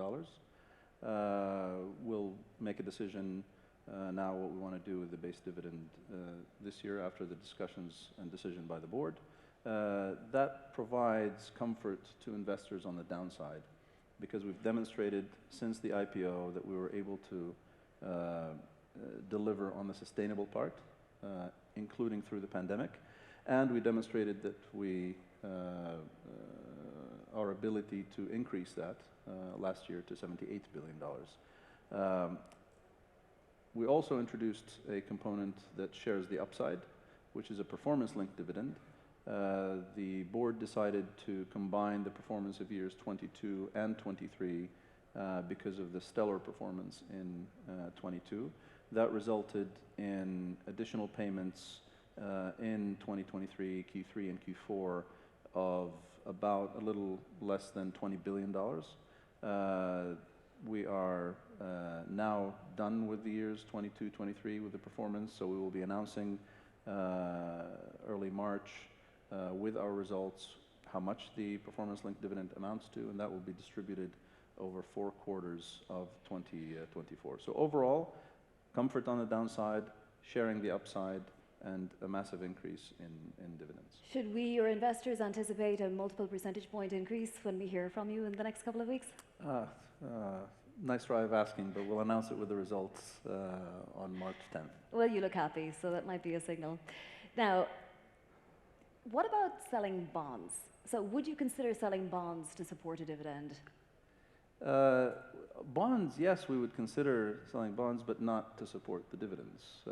We'll make a decision now what we want to do with the base dividend this year after the discussions and decision by the board. That provides comfort to investors on the downside, because we've demonstrated since the IPO that we were able to deliver on the sustainable part, including through the pandemic. And we demonstrated that our ability to increase that last year to $78 billion. We also introduced a component that shares the upside, which is a performance-linked dividend. The board decided to combine the performance of years 22 and 23 because of the stellar performance in 22. That resulted in additional payments in 2023, Q3 and Q4 of about a little less than $20 billion. We are now done with the years 22, 23 with the performance, so we will be announcing early March with our results how much the performance-linked dividend amounts to, and that will be distributed over 4 quarters of 2024. So overall, comfort on the downside, sharing the upside, and a massive increase in dividends. Should we or investors anticipate a multiple percentage point increase when we hear from you in the next couple of weeks? Nice try of asking, but we'll announce it with the results on March 10th. Well, you look happy, so that might be a signal. Now, what about selling bonds? So would you consider selling bonds to support a dividend? Bonds, yes, we would consider selling bonds, but not to support the dividends.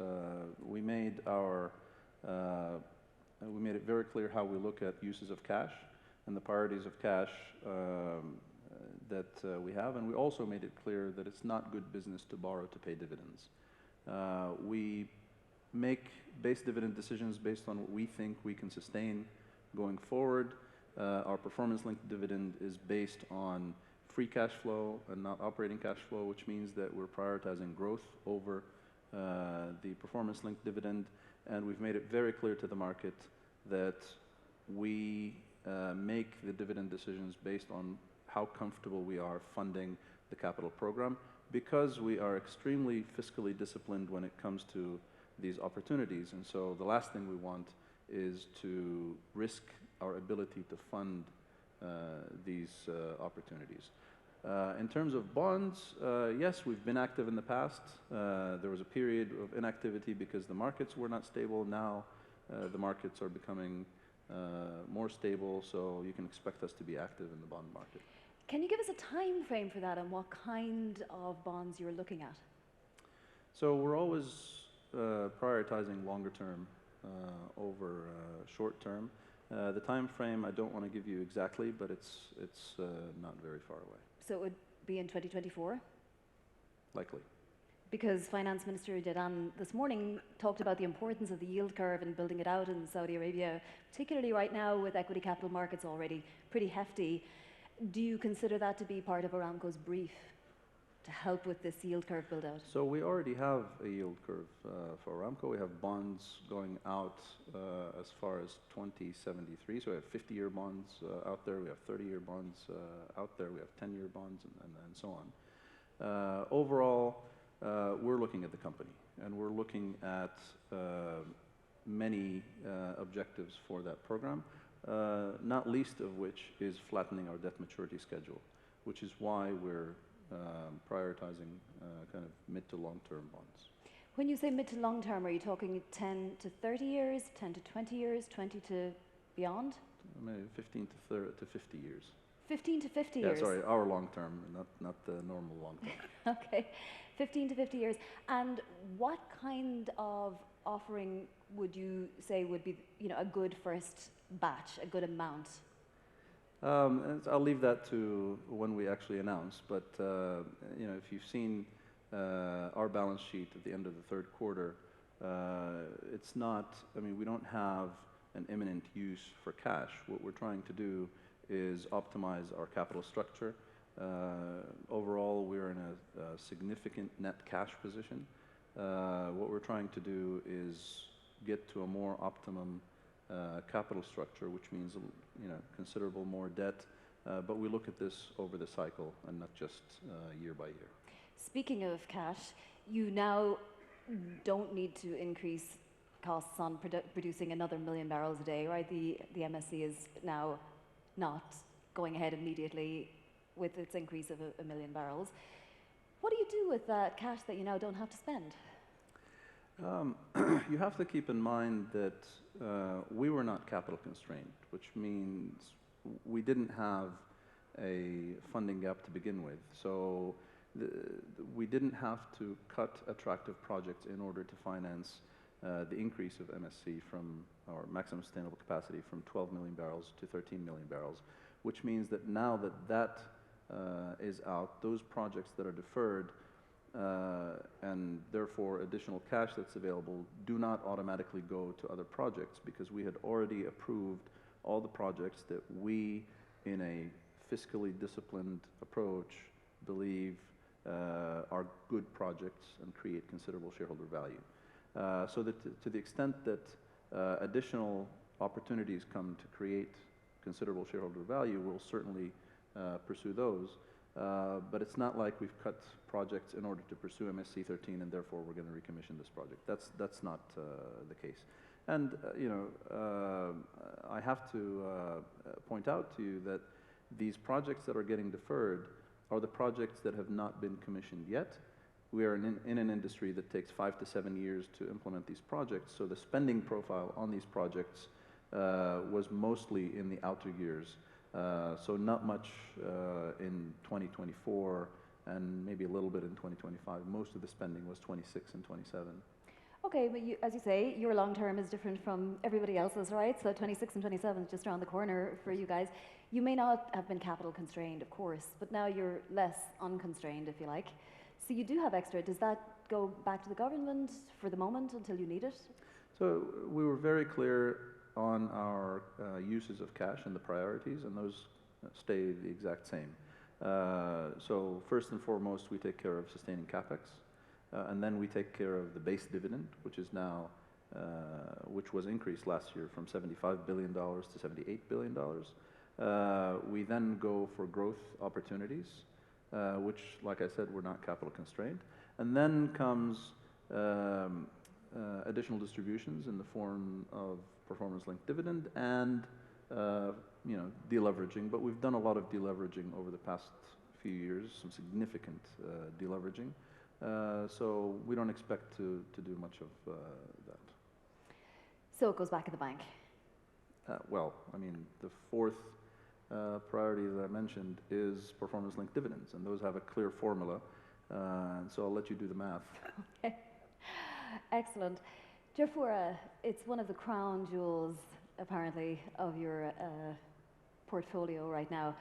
We made it very clear how we look at uses of cash and the priorities of cash that we have, and we also made it clear that it's not good business to borrow to pay dividends. We make base dividend decisions based on what we think we can sustain going forward. Our performance-linked dividend is based on free cash flow and not operating cash flow, which means that we're prioritizing growth over the performance-linked dividend. And we've made it very clear to the market that we make the dividend decisions based on how comfortable we are funding the capital program, because we are extremely fiscally disciplined when it comes to these opportunities. And so the last thing we want is to risk our ability to fund these opportunities. In terms of bonds, yes, we've been active in the past. There was a period of inactivity because the markets were not stable. Now the markets are becoming more stable, so you can expect us to be active in the bond market. Can you give us a time frame for that and what kind of bonds you're looking at? So we're always prioritizing longer term over short term. The time frame I don't want to give you exactly, but it's not very far away. So it would be in 2024? Likely. Because Finance Minister Jadan this morning talked about the importance of the yield curve and building it out in Saudi Arabia, particularly right now with equity capital markets already pretty hefty. Do you consider that to be part of Aramco's brief to help with this yield curve build out? So we already have a yield curve for Aramco. We have bonds going out as far as 2073. So we have 50-year bonds out there. We have 30-year bonds out there. We have 10-year bonds and so on. Overall, we're looking at the company, and we're looking at many objectives for that program, not least of which is flattening our debt maturity schedule, which is why we're prioritizing kind of mid to long-term bonds. When you say mid to long term, are you talking 10 to 30 years, 10 to 20 years, 20 to beyond? Maybe 15 to 50 years. 15 to 50 years? Yeah, sorry, our long term, not the normal long term. Okay, 15 to 50 years. And what kind of offering would you say would be, a good first batch, a good amount? I'll leave that to when we actually announce, but if you've seen our balance sheet at the end of the third quarter, it's not, we don't have an imminent use for cash. What we're trying to do is optimize our capital structure. Overall, we're in a significant net cash position. What we're trying to do is get to a more optimum capital structure, which means considerable more debt, but we look at this over the cycle and not just year by year. Speaking of cash, you now don't need to increase costs on producing another 1 million barrels a day, right? The MSC is now not going ahead immediately with its increase of 1 million barrels. What do you do with that cash that you now don't have to spend? You have to keep in mind that we were not capital constrained, which means we didn't have a funding gap to begin with. So we didn't have to cut attractive projects in order to finance the increase of MSC from our maximum sustainable capacity from 12 million barrels to 13 million barrels, which means that now that is out, those projects that are deferred and therefore additional cash that's available do not automatically go to other projects, because we had already approved all the projects that we, in a fiscally disciplined approach, believe are good projects and create considerable shareholder value. So that to the extent that additional opportunities come to create considerable shareholder value, we'll certainly pursue those. But it's not like we've cut projects in order to pursue MSC 13 and therefore we're going to recommission this project. That's not the case. And I have to point out to you that these projects that are getting deferred are the projects that have not been commissioned yet. We are in an industry that takes 5 to 7 years to implement these projects, so the spending profile on these projects was mostly in the outer years. So not much in 2024 and maybe a little bit in 2025. Most of the spending was 26 and 27. Okay, but as you say, your long term is different from everybody else's, right? So 26 and 27 is just around the corner for you guys. You may not have been capital constrained, of course, but now you're less unconstrained, if you like. So you do have extra. Does that go back to the government for the moment until you need it? So we were very clear on our uses of cash and the priorities, and those stay the exact same. So first and foremost, we take care of sustaining capex, and then we take care of the base dividend, which is now, which was increased last year from $75 billion to $78 billion. We then go for growth opportunities, which, like I said, we're not capital constrained. And then comes additional distributions in the form of performance-linked dividend and deleveraging. But we've done a lot of deleveraging over the past few years, some significant deleveraging. So we don't expect to do much of that. So it goes back in the bank? Well, I mean, the fourth priority that I mentioned is performance-linked dividends, and those have a clear formula. So I'll let you do the math. Okay. Excellent. Jafurah, it's one of the crown jewels, apparently, of your portfolio right now.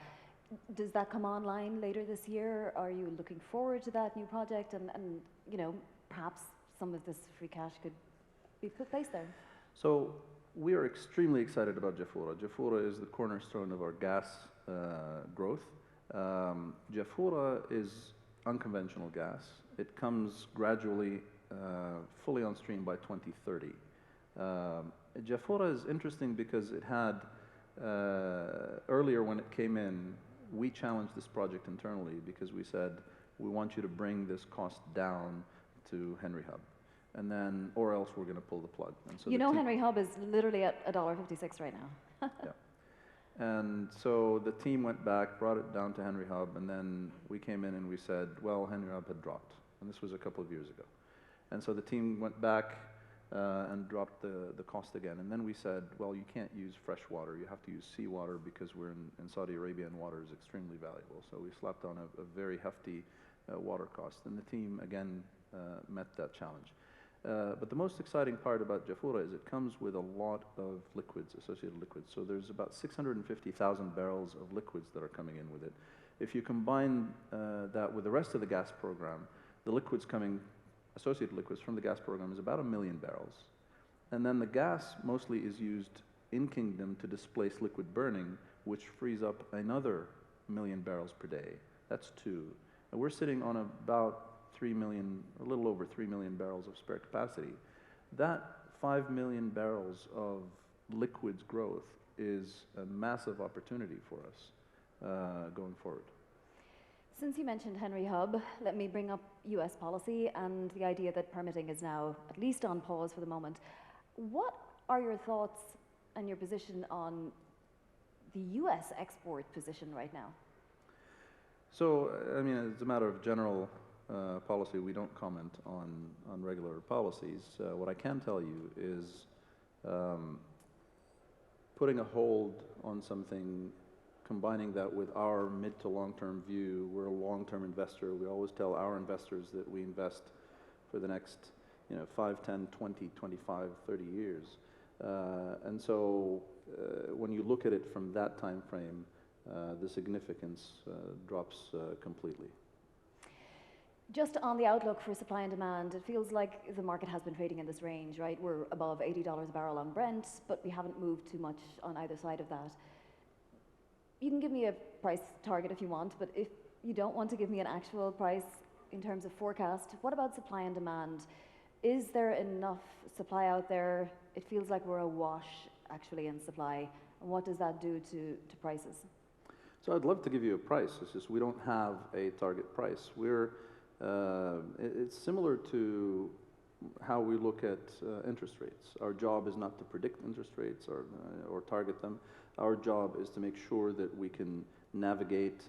Does that come online later this year? Are you looking forward to that new project? And you know, perhaps some of this free cash could be placed there. So we are extremely excited about Jafurah. Jafurah is the cornerstone of our gas growth. Jafurah is unconventional gas. It comes gradually fully on stream by 2030. Jafurah is interesting because it had, earlier when it came in, we challenged this project internally because we said, we want you to bring this cost down to Henry Hub. And then, or else we're going to pull the plug. And so you know, Henry Hub is literally at $1.56 right now. Yeah. And so the team went back, brought it down to Henry Hub, and then we came in and we said, well, Henry Hub had dropped. And this was a couple of years ago. And so the team went back and dropped the cost again. And then we said, well, you can't use fresh water. You have to use seawater because we're in Saudi Arabia and water is extremely valuable. So we slapped on a very hefty water cost. And the team, again, met that challenge. But the most exciting part about Jafurah is it comes with a lot of liquids, associated liquids. So there's about 650,000 barrels of liquids that are coming in with it. If you combine that with the rest of the gas program, the liquids coming, associated liquids from the gas program is about 1 million barrels. And then the gas mostly is used in Kingdom to displace liquid burning, which frees up another 1 million barrels per day. That's 2. And we're sitting on about 3 million, a little over 3 million barrels of spare capacity. That 5 million barrels of liquids growth is a massive opportunity for us going forward. Since you mentioned Henry Hub, let me bring up US policy and the idea that permitting is now at least on pause for the moment. What are your thoughts and your position on the US export position right now? So, I mean, as a matter of general policy, we don't comment on regular policies. What I can tell you is putting a hold on something, combining that with our mid to long-term view. We're a long-term investor. We always tell our investors that we invest for the next 5, 10, 20, 25, 30 years. And so when you look at it from that time frame, the significance drops completely. Just on the outlook for supply and demand, it feels like the market has been trading in this range, right? We're above $80 a barrel on Brent, but we haven't moved too much on either side of that. You can give me a price target if you want, but if you don't want to give me an actual price in terms of forecast, what about supply and demand? Is there enough supply out there? It feels like we're awash, actually, in supply. And what does that do to prices? So I'd love to give you a price. It's just we don't have a target price. It's similar to how we look at interest rates. Our job is not to predict interest rates or target them. Our job is to make sure that we can navigate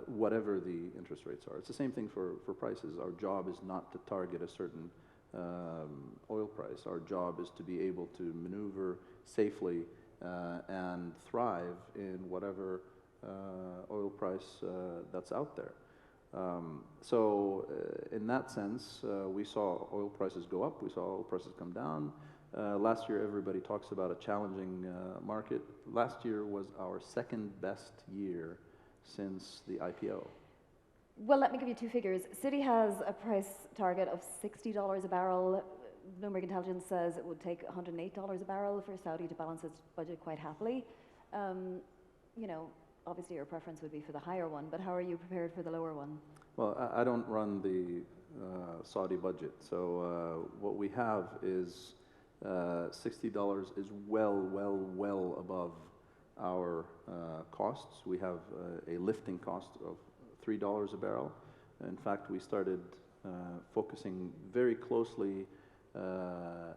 whatever the interest rates are. It's the same thing for prices. Our job is not to target a certain oil price. Our job is to be able to maneuver safely and thrive in whatever oil price that's out there. So in that sense, we saw oil prices go up, we saw oil prices come down. Last year, everybody talks about a challenging market. Last year was our second best year since the IPO. Well, let me give you 2 figures. Citi has a price target of $60 a barrel. Bloomberg Intelligence says it would take $108 a barrel for Saudi to balance its budget quite happily. Obviously your preference would be for the higher one, but how are you prepared for the lower one? Well, I don't run the Saudi budget, so what we have is $60 is well above our costs. We have a lifting cost of $3 a barrel. In fact, we started focusing very closely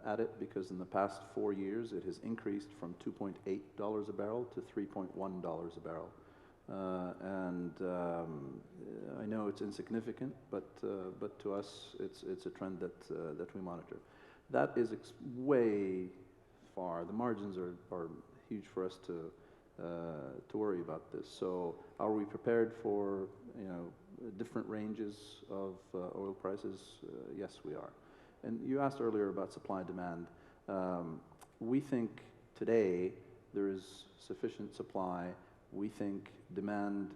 at it because in the past 4 years it has increased from $2.8 a barrel to $3.1 a barrel. I know it's insignificant, but to us it's a trend that we monitor. That is way far. The margins are huge for us to worry about this. So are we prepared for different ranges of oil prices? Yes, we are. And you asked earlier about supply and demand. We think today there is sufficient supply. We think demand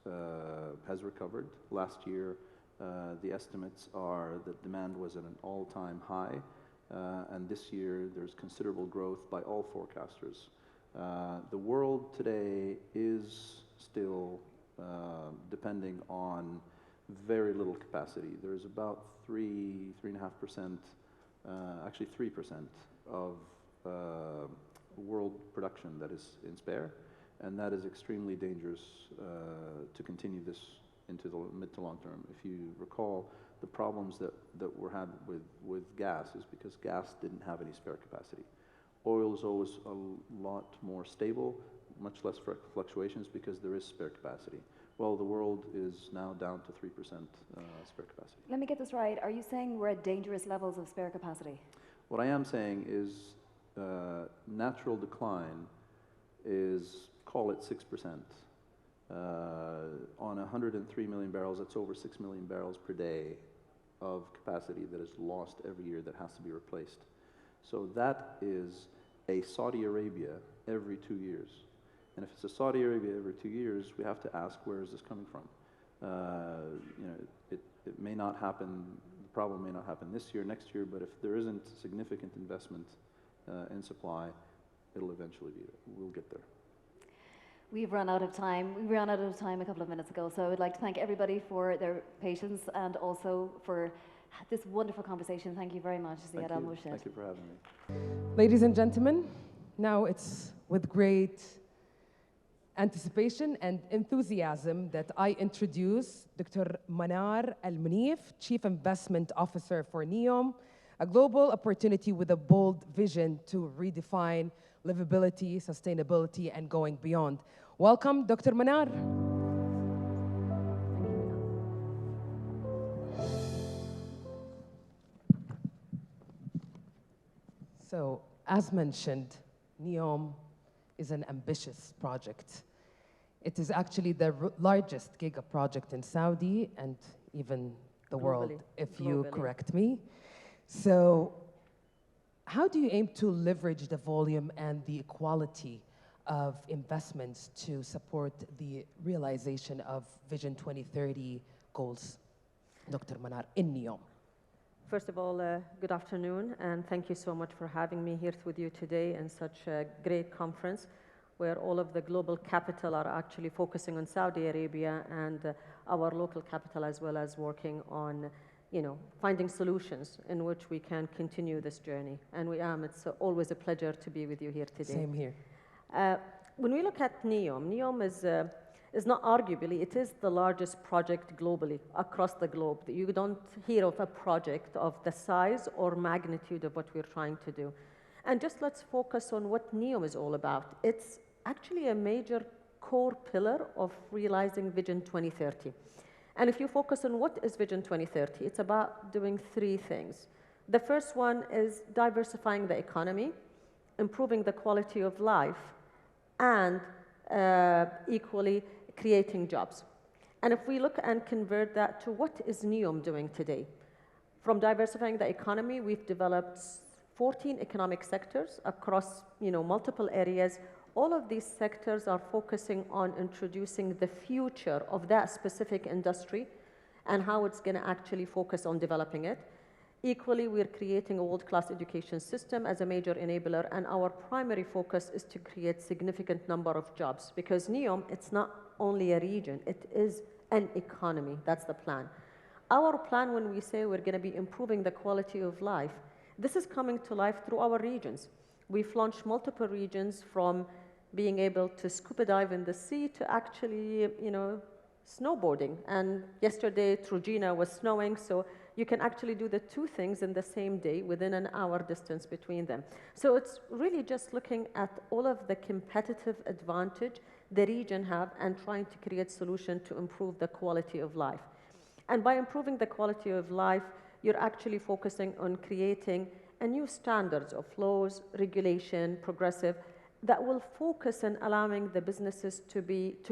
has recovered. Last year, the estimates are that demand was at an all-time high, and this year there's considerable growth by all forecasters. The world today is still depending on very little capacity. There's about 3.5%, actually 3% of world production that is in spare, and that is extremely dangerous to continue this into the mid to long term. If you recall, the problems that were had with gas is because gas didn't have any spare capacity. Oil is always a lot more stable, much less fluctuations because there is spare capacity. Well, the world is now down to 3% spare capacity. Let me get this right. Are you saying we're at dangerous levels of spare capacity? What I am saying is natural decline is, call it 6%. On 103 million barrels, that's over 6 million barrels per day of capacity that is lost every year that has to be replaced. So that is a Saudi Arabia every 2 years. And if it's a Saudi Arabia every 2 years, we have to ask, where is this coming from? It may not happen, the problem may not happen this year, next year, but if there isn't significant investment in supply, it'll eventually be there. We'll get there. We've run out of time. We ran out of time a couple of minutes ago, so I would like to thank everybody for their patience and also for this wonderful conversation. Thank you very much, Ziad Al-Murshid. Thank you for having me. Ladies and gentlemen, now it's with great anticipation and enthusiasm that I introduce Dr. Manar Al-Munif, Chief Investment Officer for Neom, a global opportunity with a bold vision to redefine livability, sustainability, and going beyond. Welcome, Dr. Manar. So, as mentioned, Neom is an ambitious project. It is actually the largest giga project in Saudi and even the world, if you correct me. So, how do you aim to leverage the volume and the quality of investments to support the realization of Vision 2030 goals, Dr. Manar, in Neom? First of all, good afternoon, and thank you so much for having me here with you today in such a great conference where all of the global capital are actually focusing on Saudi Arabia and our local capital as well as working on finding solutions in which we can continue this journey. And it's always a pleasure to be with you here today. Same here. When we look at Neom is not arguably, it is the largest project globally, across the globe. You don't hear of a project of the size or magnitude of what we're trying to do. And just let's focus on what Neom is all about. It's actually a major core pillar of realizing Vision 2030. And if you focus on what is Vision 2030, it's about doing three things. The first one is diversifying the economy, improving the quality of life, and equally creating jobs. And if we look and convert that to what is Neom doing today? From diversifying the economy, we've developed 14 economic sectors across multiple areas. All of these sectors are focusing on introducing the future of that specific industry and how it's going to actually focus on developing it. Equally, we're creating a world-class education system as a major enabler, and our primary focus is to create significant number of jobs, because Neom, it's not only a region, it is an economy. That's the plan. Our plan, when we say we're going to be improving the quality of life, this is coming to life through our regions. We've launched multiple regions, from being able to scuba dive in the sea to actually, snowboarding. And yesterday, Trojena was snowing, so you can actually do the two things in the same day within an hour distance between them. So it's really just looking at all of the competitive advantage the region have and trying to create solution to improve the quality of life. And by improving the quality of life, you're actually focusing on creating a new standards of laws, regulation, progressive, that will focus on allowing the businesses to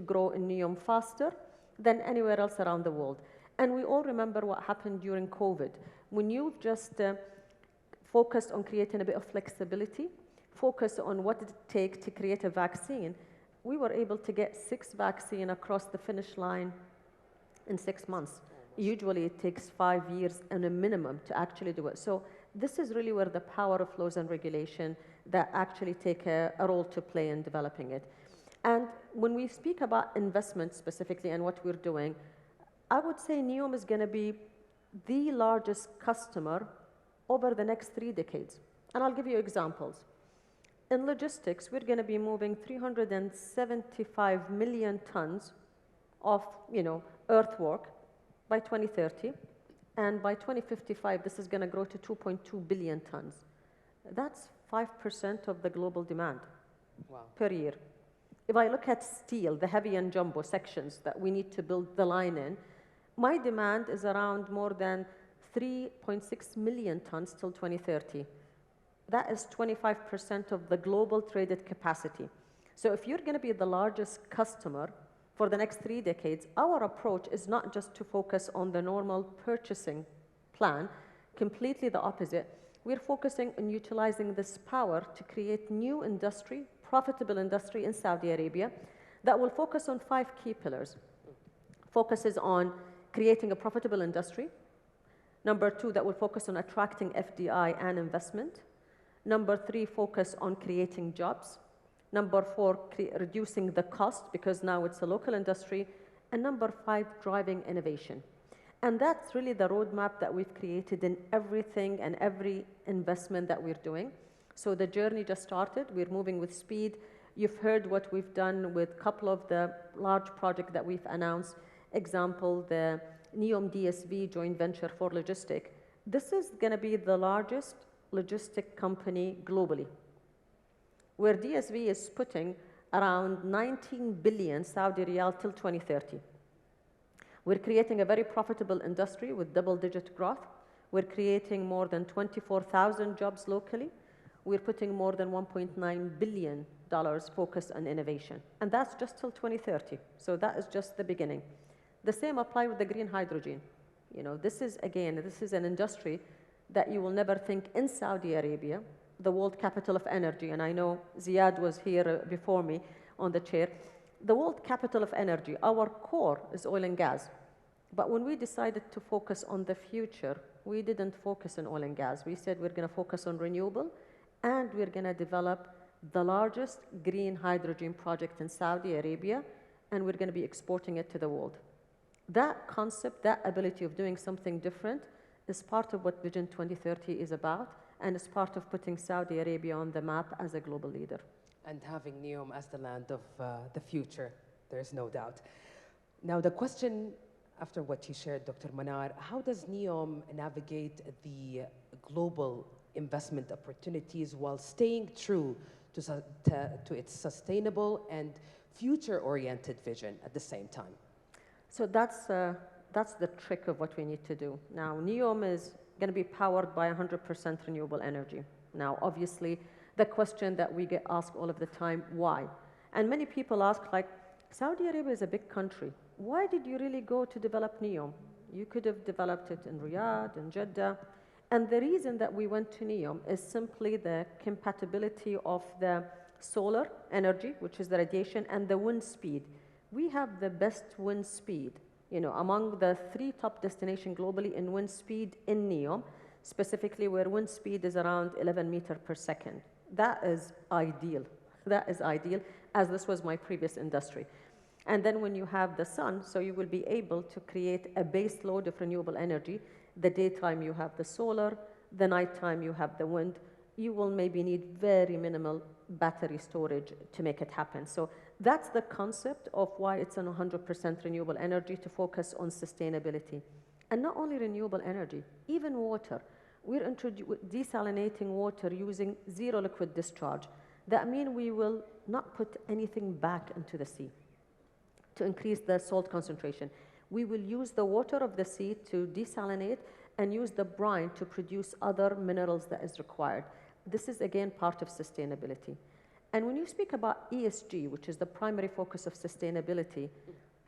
grow in Neom faster than anywhere else around the world. And we all remember what happened during COVID. When you've just focused on creating a bit of flexibility, focused on what did it take to create a vaccine, we were able to get 6 vaccines across the finish line in 6 months. Usually it takes 5 years and a minimum to actually do it. So this is really where the power of laws and regulation that actually take a role to play in developing it. And when we speak about investment specifically and what we're doing, I would say Neom is going to be the largest customer over the next 3 decades. And I'll give you examples. In logistics, we're going to be moving 375 million tons of, earthwork by 2030. And by 2055, this is going to grow to 2.2 billion tons. That's 5% of the global demand per year. If I look at steel, the heavy and jumbo sections that we need to build the line in, my demand is around more than 3.6 million tons till 2030. That is 25% of the global traded capacity. So if you're going to be the largest customer for the next 3 decades, our approach is not just to focus on the normal purchasing plan, completely the opposite. We're focusing on utilizing this power to create new industry, profitable industry in Saudi Arabia that will focus on 5 key pillars. Focuses on creating a profitable industry. Number 2, that will focus on attracting FDI and investment. Number 3, focus on creating jobs. Number 4, reducing the cost because now it's a local industry. And number 5, driving innovation. And that's really the roadmap that we've created in everything and every investment that we're doing. So the journey just started. We're moving with speed. You've heard what we've done with a couple of the large projects that we've announced. Example, the Neom DSV joint venture for logistics. This is going to be the largest logistic company globally, where DSV is putting around 19 billion Saudi riyal till 2030. We're creating a very profitable industry with double-digit growth. We're creating more than 24,000 jobs locally. We're putting more than $1.9 billion focused on innovation. And that's just till 2030. So that is just the beginning. The same applies with the green hydrogen. This is an industry that you will never think in Saudi Arabia, the world capital of energy, and I know Ziad was here before me on the chair. The world capital of energy, our core is oil and gas. But when we decided to focus on the future, we didn't focus on oil and gas. We said we're going to focus on renewable, and we're going to develop the largest green hydrogen project in Saudi Arabia, and we're going to be exporting it to the world. That concept, that ability of doing something different is part of what Vision 2030 is about, and it's part of putting Saudi Arabia on the map as a global leader. And having Neom as the land of the future, there's no doubt. Now, the question after what you shared, Dr. Manar, how does Neom navigate the global investment opportunities while staying true to its sustainable and future-oriented vision at the same time? So that's the trick of what we need to do. Now, Neom is going to be powered by 100% renewable energy. Now, obviously, the question that we get asked all of the time, why? And many people ask, Saudi Arabia is a big country. Why did you really go to develop Neom? You could have developed it in Riyadh, in Jeddah. And the reason that we went to Neom is simply the compatibility of the solar energy, which is the radiation, and the wind speed. We have the best wind speed, among the 3 top destinations globally in wind speed in Neom, specifically where wind speed is around 11 meters per second. That is ideal. That is ideal, as this was my previous industry. And then when you have the sun, so you will be able to create a base load of renewable energy. The daytime you have the solar, the nighttime you have the wind. You will maybe need very minimal battery storage to make it happen. So that's the concept of why it's an 100% renewable energy, to focus on sustainability. And not only renewable energy, even water. We're desalinating water using zero liquid discharge. That means we will not put anything back into the sea to increase the salt concentration. We will use the water of the sea to desalinate and use the brine to produce other minerals that is required. This is, again, part of sustainability. And when you speak about ESG, which is the primary focus of sustainability,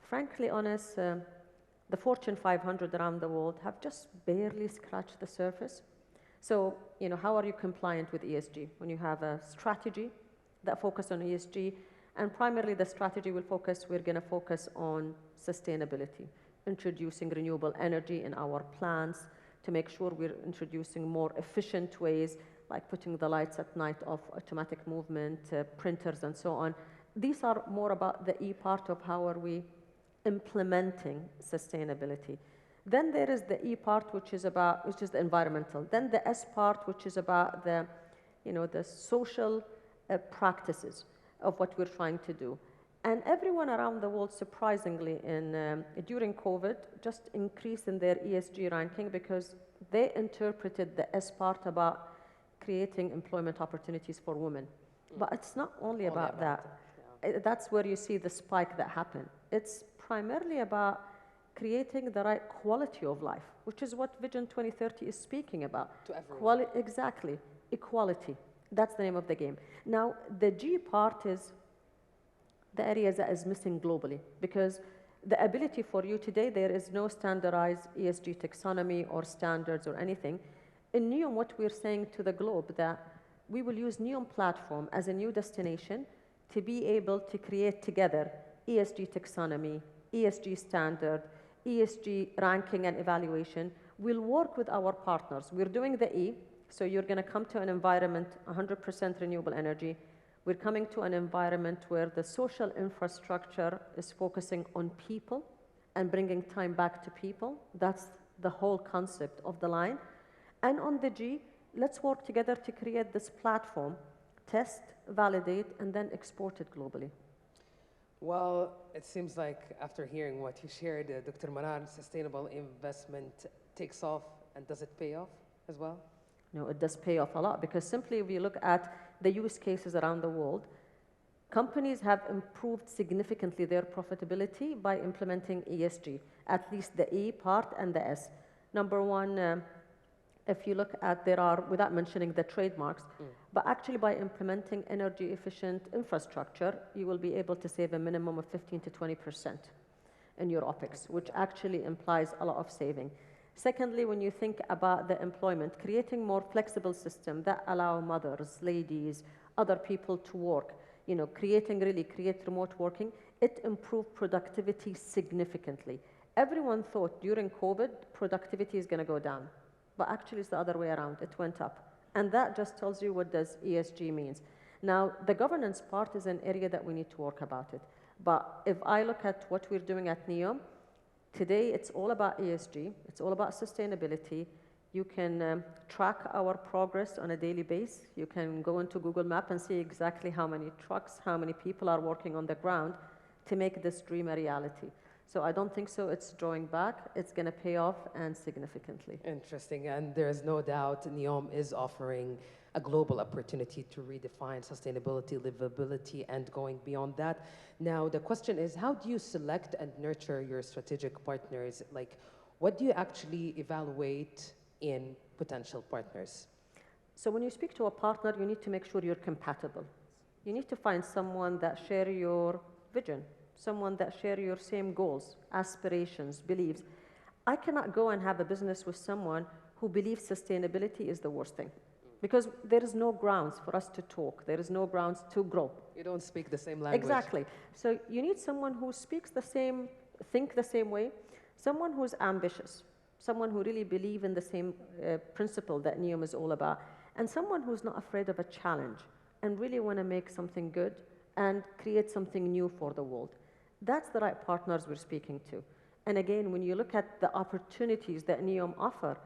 frankly honest, the Fortune 500 around the world have just barely scratched the surface. So, how are you compliant with ESG? When you have a strategy that focuses on ESG, and primarily the strategy we're going to focus on sustainability, introducing renewable energy in our plants to make sure we're introducing more efficient ways, like putting the lights at night off, automatic movement, printers, and so on. These are more about the E part of how are we implementing sustainability. Then there is the E part, which is the environmental. Then the S part, which is about the social practices of what we're trying to do. And everyone around the world, surprisingly, during COVID, just increased in their ESG ranking because they interpreted the S part about creating employment opportunities for women. But it's not only about that. Yeah. That's where you see the spike that happened. It's primarily about creating the right quality of life, which is what Vision 2030 is speaking about. To everyone. Exactly. Equality. That's the name of the game. Now, the G part is the area that is missing globally, because the ability for you today, there is no standardized ESG taxonomy or standards or anything. In Neom, what we're saying to the globe that we will use Neom platform as a new destination to be able to create together ESG taxonomy, ESG standard, ESG ranking and evaluation. We'll work with our partners. We're doing the E, so you're going to come to an environment 100% renewable energy. We're coming to an environment where the social infrastructure is focusing on people and bringing time back to people. That's the whole concept of the line. And on the G, let's work together to create this platform, test, validate, and then export it globally. Well, it seems like after hearing what you shared, Dr. Manar, sustainable investment takes off, and does it pay off as well? No, it does pay off a lot, because simply if you look at the use cases around the world, companies have improved significantly their profitability by implementing ESG, at least the E part and the S. Number one, if you look at, there are, without mentioning the trademarks, but actually by implementing energy efficient infrastructure, you will be able to save a minimum of 15 to 20% in your OPEX, which actually implies a lot of saving. Secondly, when you think about the employment, creating more flexible systems that allow mothers, ladies, other people to work, create remote working, it improved productivity significantly. Everyone thought during COVID, productivity is going to go down. But actually, it's the other way around. It went up. And that just tells you what does ESG means. Now, the governance part is an area that we need to work about it. But if I look at what we're doing at Neom, today it's all about ESG. It's all about sustainability. You can track our progress on a daily basis. You can go into Google Maps and see exactly how many trucks, how many people are working on the ground to make this dream a reality. So I don't think so it's drawing back. It's going to pay off, and significantly. Interesting. And there is no doubt Neom is offering a global opportunity to redefine sustainability, livability, and going beyond that. Now, the question is, how do you select and nurture your strategic partners? Like, what do you actually evaluate in potential partners? So when you speak to a partner, you need to make sure you're compatible. You need to find someone that share your vision, someone that share your same goals, aspirations, beliefs. I cannot go and have a business with someone who believes sustainability is the worst thing, because there is no grounds for us to talk. There is no grounds to grow. You don't speak the same language. Exactly. So you need someone who speaks the same, think the same way, someone who's ambitious, someone who really believes in the same principle that Neom is all about, and someone who's not afraid of a challenge and really want to make something good and create something new for the world. That's the right partners we're speaking to. And again, when you look at the opportunities that Neom offer,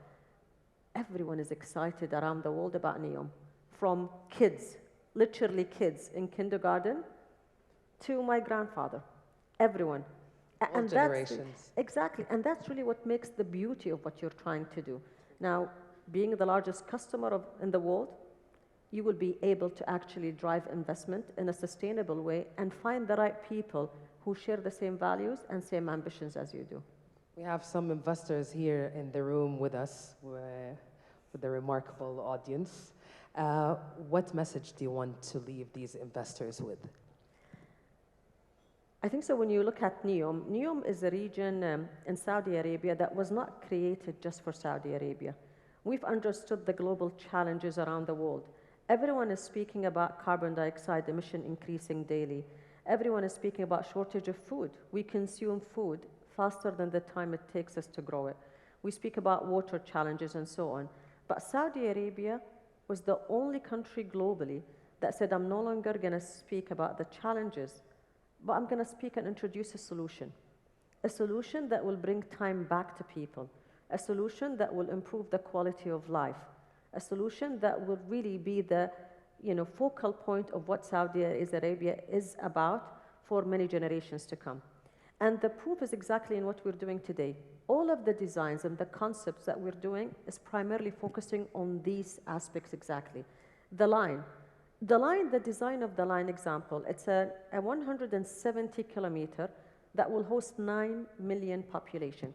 everyone is excited around the world about Neom, from kids, literally kids in kindergarten, to my grandfather, everyone. All generations. Exactly, and that's really what makes the beauty of what you're trying to do. Now, being the largest customer in the world, you will be able to actually drive investment in a sustainable way and find the right people who share the same values and same ambitions as you do. We have some investors here in the room with us, with a remarkable audience. What message do you want to leave these investors with? I think so. When you look at Neom, Neom is a region in Saudi Arabia that was not created just for Saudi Arabia. We've understood the global challenges around the world. Everyone is speaking about carbon dioxide emission increasing daily. Everyone is speaking about shortage of food. We consume food faster than the time it takes us to grow it. We speak about water challenges and so on. But Saudi Arabia was the only country globally that said, I'm no longer going to speak about the challenges, but I'm going to speak and introduce a solution that will bring time back to people, a solution that will improve the quality of life, a solution that will really be the focal point of what Saudi Arabia is about for many generations to come. And the proof is exactly in what we're doing today. All of the designs and the concepts that we're doing is primarily focusing on these aspects exactly. The design of the line example, it's a 170 kilometer that will host 9 million population.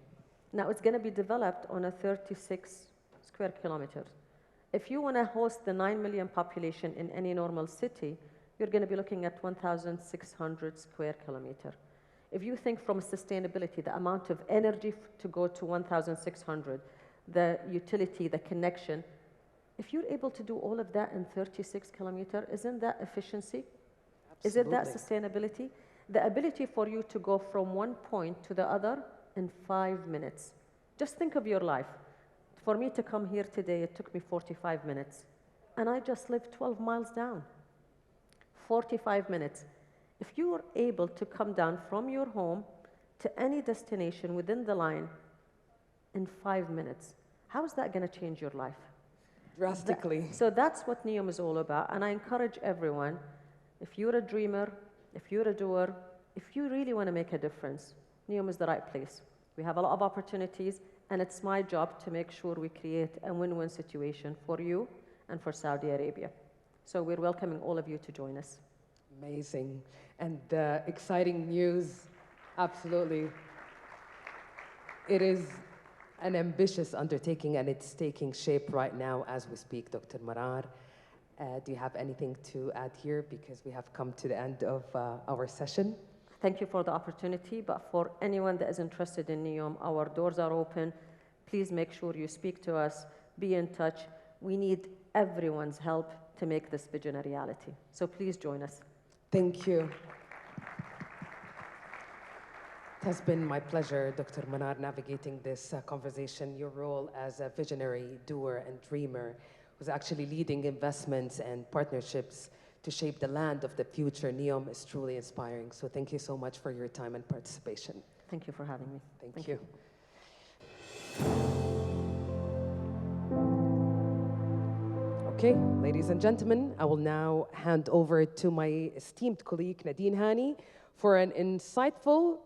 Now it's going to be developed on a 36 square kilometers. If you want to host the 9 million population in any normal city, you're going to be looking at 1,600 square kilometer. If you think from sustainability, the amount of energy to go to 1,600, the utility, the connection, if you're able to do all of that in 36 kilometers, isn't that efficiency? Absolutely. Isn't that sustainability? The ability for you to go from one point to the other in 5 minutes. Just think of your life. For me to come here today, it took me 45 minutes. And I just live 12 miles down. 45 minutes. If you are able to come down from your home to any destination within the line in 5 minutes, how is that going to change your life? Drastically. So that's what Neom is all about. And I encourage everyone, if you're a dreamer, if you're a doer, if you really want to make a difference, Neom is the right place. We have a lot of opportunities, and it's my job to make sure we create a win-win situation for you and for Saudi Arabia. So we're welcoming all of you to join us. Amazing. And exciting news, absolutely. It is an ambitious undertaking, and it's taking shape right now as we speak. Dr. Marar, do you have anything to add here? Because we have come to the end of our session. Thank you for the opportunity, but for anyone that is interested in Neom, our doors are open. Please make sure you speak to us, be in touch. We need everyone's help to make this vision a reality. So please join us. Thank you. It has been my pleasure, Dr. Manar, navigating this conversation. Your role as a visionary, doer, and dreamer was actually leading investments and partnerships to shape the land of the future. Neom is truly inspiring. So thank you so much for your time and participation. Thank you for having me. Thank you. Okay, ladies and gentlemen, I will now hand over to my esteemed colleague, Nadine Hani, for an insightful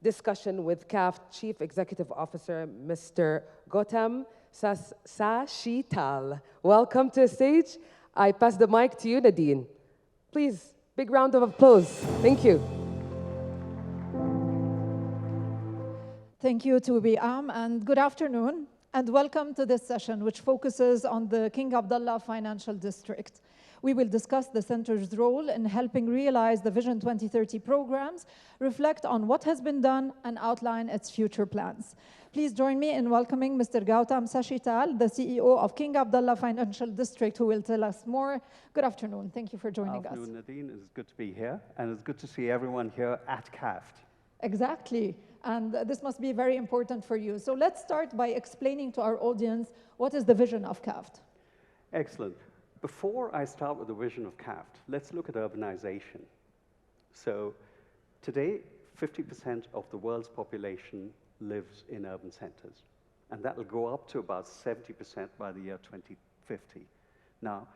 discussion with CAF Chief Executive Officer, Mr. Gautam Sashital. Welcome to the stage. I pass the mic to you, Nadine. Please, big round of applause. Thank you. Thank you to Biam, and good afternoon, and welcome to this session, which focuses on the King Abdullah Financial District. We will discuss the center's role in helping realize the Vision 2030 programs, reflect on what has been done, and outline its future plans. Please join me in welcoming Mr. Gautam Sashital, the CEO of King Abdullah Financial District, who will tell us more. Good afternoon. Thank you for joining us. Good afternoon, Nadine. It's good to be here, and it's good to see everyone here at CAF. Exactly. And this must be very important for you. So let's start by explaining to our audience what is the vision of CAF. Excellent. Before I start with the vision of CAF, let's look at urbanization. So today, 50% of the world's population lives in urban centers, and that will go up to about 70% by the year 2050. Now,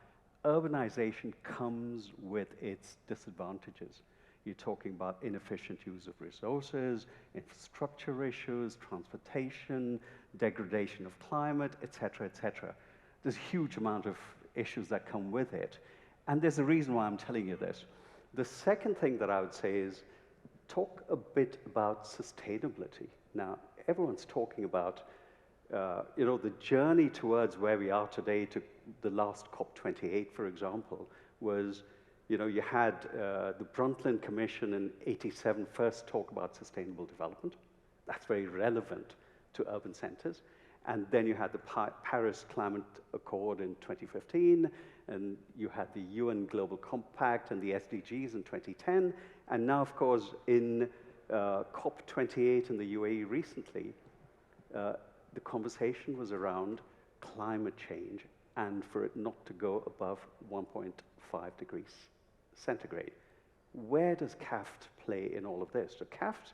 urbanization comes with its disadvantages. You're talking about inefficient use of resources, infrastructure issues, transportation, degradation of climate, et cetera, et cetera. There's a huge amount of issues that come with it. And there's a reason why I'm telling you this. The second thing that I would say is talk a bit about sustainability. Now, everyone's talking about the journey towards where we are today to the last COP28, for example, was You know, you had the Brundtland Commission in '87 first talk about sustainable development. That's very relevant to urban centers. And then you had the Paris Climate Accord in 2015, and you had the UN Global Compact and the SDGs in 2010. And now, of course, in COP28 in the UAE recently, the conversation was around climate change and for it not to go above 1.5 degrees centigrade. Where does CAFT play in all of this? So CAFT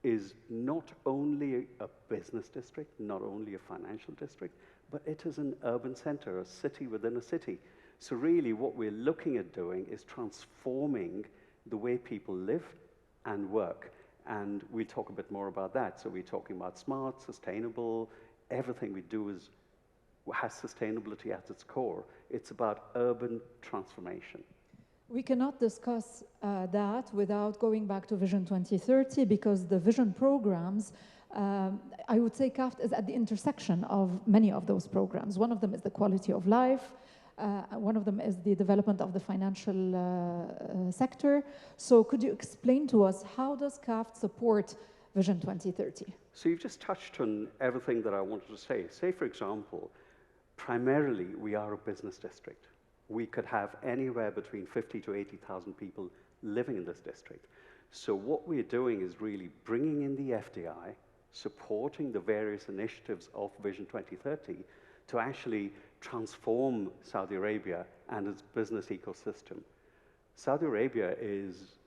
is not only a business district, not only a financial district, but it is an urban center, a city within a city. So really what we're looking at doing is transforming the way people live and work. And we'll talk a bit more about that. So we're talking about smart, sustainable, everything we do has sustainability at its core. It's about urban transformation. We cannot discuss that without going back to Vision 2030, because the vision programs, I would say CAFT is at the intersection of many of those programs. One of them is the quality of life. One of them is the development of the financial sector. So could you explain to us, how does CAFT support Vision 2030? So you've just touched on everything that I wanted to say. Say, for example, primarily we are a business district. We could have anywhere between 50 to 80,000 people living in this district. So what we're doing is really bringing in the FDI, supporting the various initiatives of Vision 2030 to actually transform Saudi Arabia and its business ecosystem. Saudi Arabia is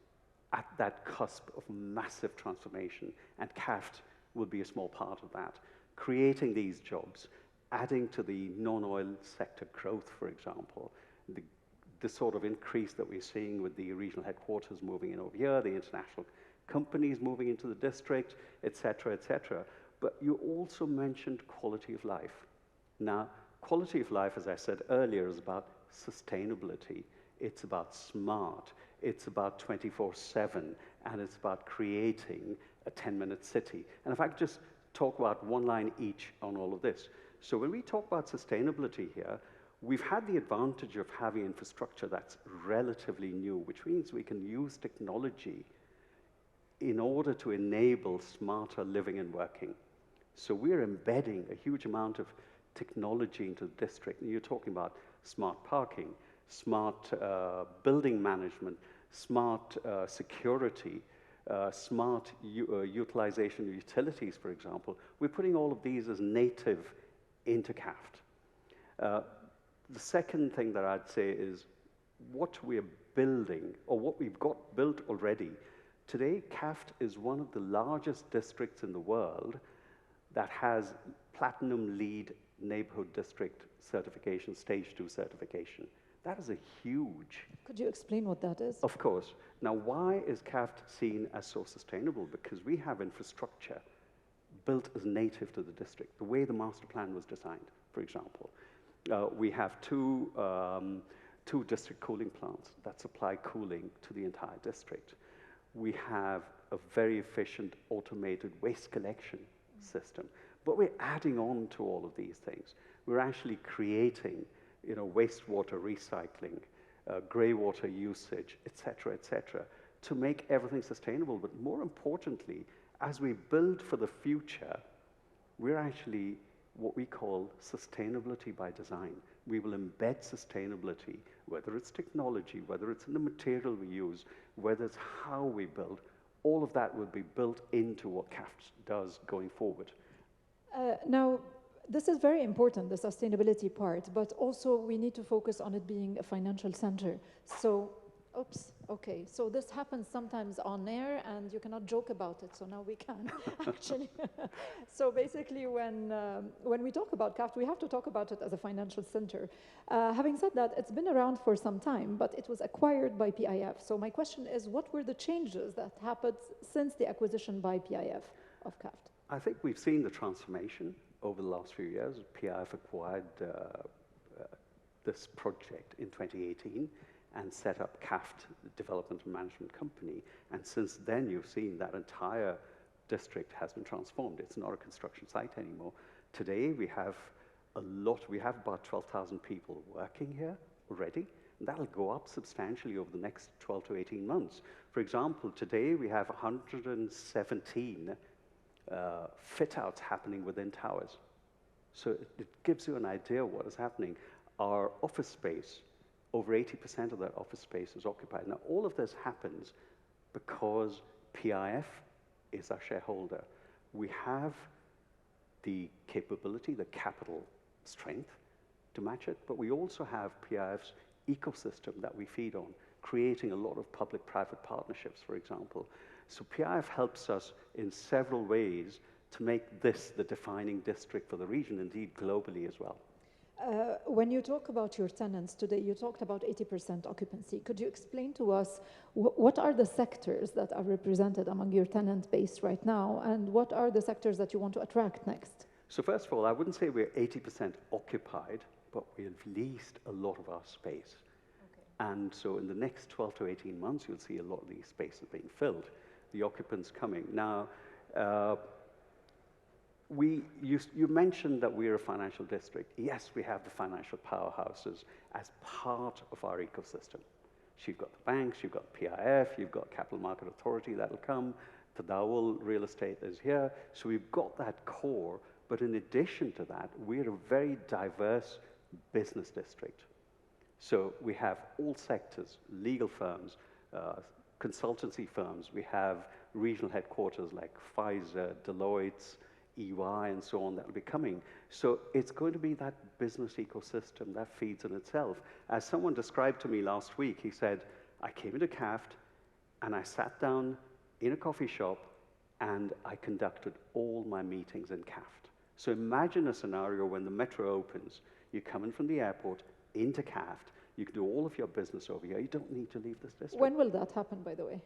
at that cusp of massive transformation, and CAFT will be a small part of that, creating these jobs, adding to the non-oil sector growth, for example, the sort of increase that we're seeing with the regional headquarters moving in over here, the international companies moving into the district, et cetera, et cetera. But you also mentioned quality of life. Now, quality of life, as I said earlier, is about sustainability. It's about smart. It's about 24/7, and it's about creating a 10-minute city. And if I could just talk about one line each on all of this. So when we talk about sustainability here, we've had the advantage of having infrastructure that's relatively new, which means we can use technology in order to enable smarter living and working. So we're embedding a huge amount of technology into the district. And you're talking about smart parking, smart building management, smart security, smart utilization of utilities, for example. We're putting all of these as native into CAFT. The second thing that I'd say is what we're building, or what we've got built already. Today, CAFT is one of the largest districts in the world that has Platinum LEED Neighborhood District certification, Stage 2 certification. That is a huge... Could you explain what that is? Of course. Now, why is CAFT seen as so sustainable? Because we have infrastructure built as native to the district, the way the master plan was designed, for example. We have two district cooling plants that supply cooling to the entire district. We have a very efficient automated waste collection system. But we're adding on to all of these things. We're actually creating, wastewater recycling, grey water usage, et cetera, to make everything sustainable. But more importantly, as we build for the future, we're actually what we call sustainability by design. We will embed sustainability, whether it's technology, whether it's in the material we use, whether it's how we build. All of that will be built into what CAFT does going forward. Now, this is very important, the sustainability part, but also we need to focus on it being a financial center. So, so this happens sometimes on air and you cannot joke about it, so now we can, actually. So basically, when we talk about CAFT, we have to talk about it as a financial center. Having said that, it's been around for some time, but it was acquired by PIF. So my question is, what were the changes that happened since the acquisition by PIF of CAFT? I think we've seen the transformation over the last few years. PIF acquired this project in 2018 and set up CAFT, the Development and Management Company. And since then, you've seen that entire district has been transformed. It's not a construction site anymore. Today, we have about 12,000 people working here already. And that'll go up substantially over the next 12 to 18 months. For example, today we have 117 fit-outs happening within towers. So it gives you an idea of what is happening. Our office space, over 80% of that office space is occupied. Now, all of this happens because PIF is our shareholder. We have the capability, the capital strength to match it, but we also have PIF's ecosystem that we feed on, creating a lot of public-private partnerships, for example. So PIF helps us in several ways to make this the defining district for the region, indeed globally as well. When you talk about your tenants today, you talked about 80% occupancy. Could you explain to us what are the sectors that are represented among your tenant base right now, and what are the sectors that you want to attract next? So first of all, I wouldn't say we're 80% occupied, but we've leased a lot of our space. Okay. And so in the next 12 to 18 months, you'll see a lot of these spaces being filled, the occupants coming. Now, you mentioned that we're a financial district. Yes, we have the financial powerhouses as part of our ecosystem. So you've got the banks, you've got PIF, you've got Capital Market Authority that'll come, Tadawul Real Estate is here. So we've got that core, but in addition to that, we're a very diverse business district. So we have all sectors, legal firms, consultancy firms. We have regional headquarters like Pfizer, Deloitte, EY, and so on that will be coming. So it's going to be that business ecosystem that feeds on itself. As someone described to me last week, he said, I came into CAFT and I sat down in a coffee shop and I conducted all my meetings in CAFT. So imagine a scenario when the metro opens, you come in from the airport into CAFT, you can do all of your business over here, you don't need to leave this district. When will that happen, by the way?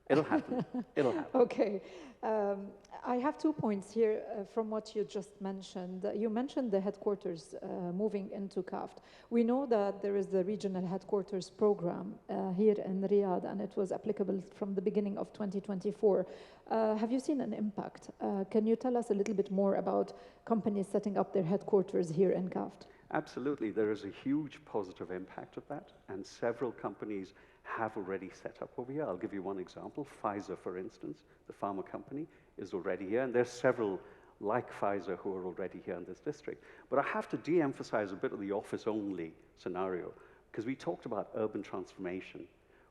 It'll happen. It'll happen. Okay. I have 2 points here from what you just mentioned. You mentioned the headquarters moving into CAFT. We know that there is the regional headquarters program here in Riyadh, and it was applicable from the beginning of 2024. Have you seen an impact? Can you tell us a little bit more about companies setting up their headquarters here in CAFT? Absolutely. There is a huge positive impact of that, and several companies have already set up over here. I'll give you one example. Pfizer, for instance, the pharma company, is already here, and there's several like Pfizer who are already here in this district. But I have to de-emphasize a bit of the office-only scenario, because we talked about urban transformation.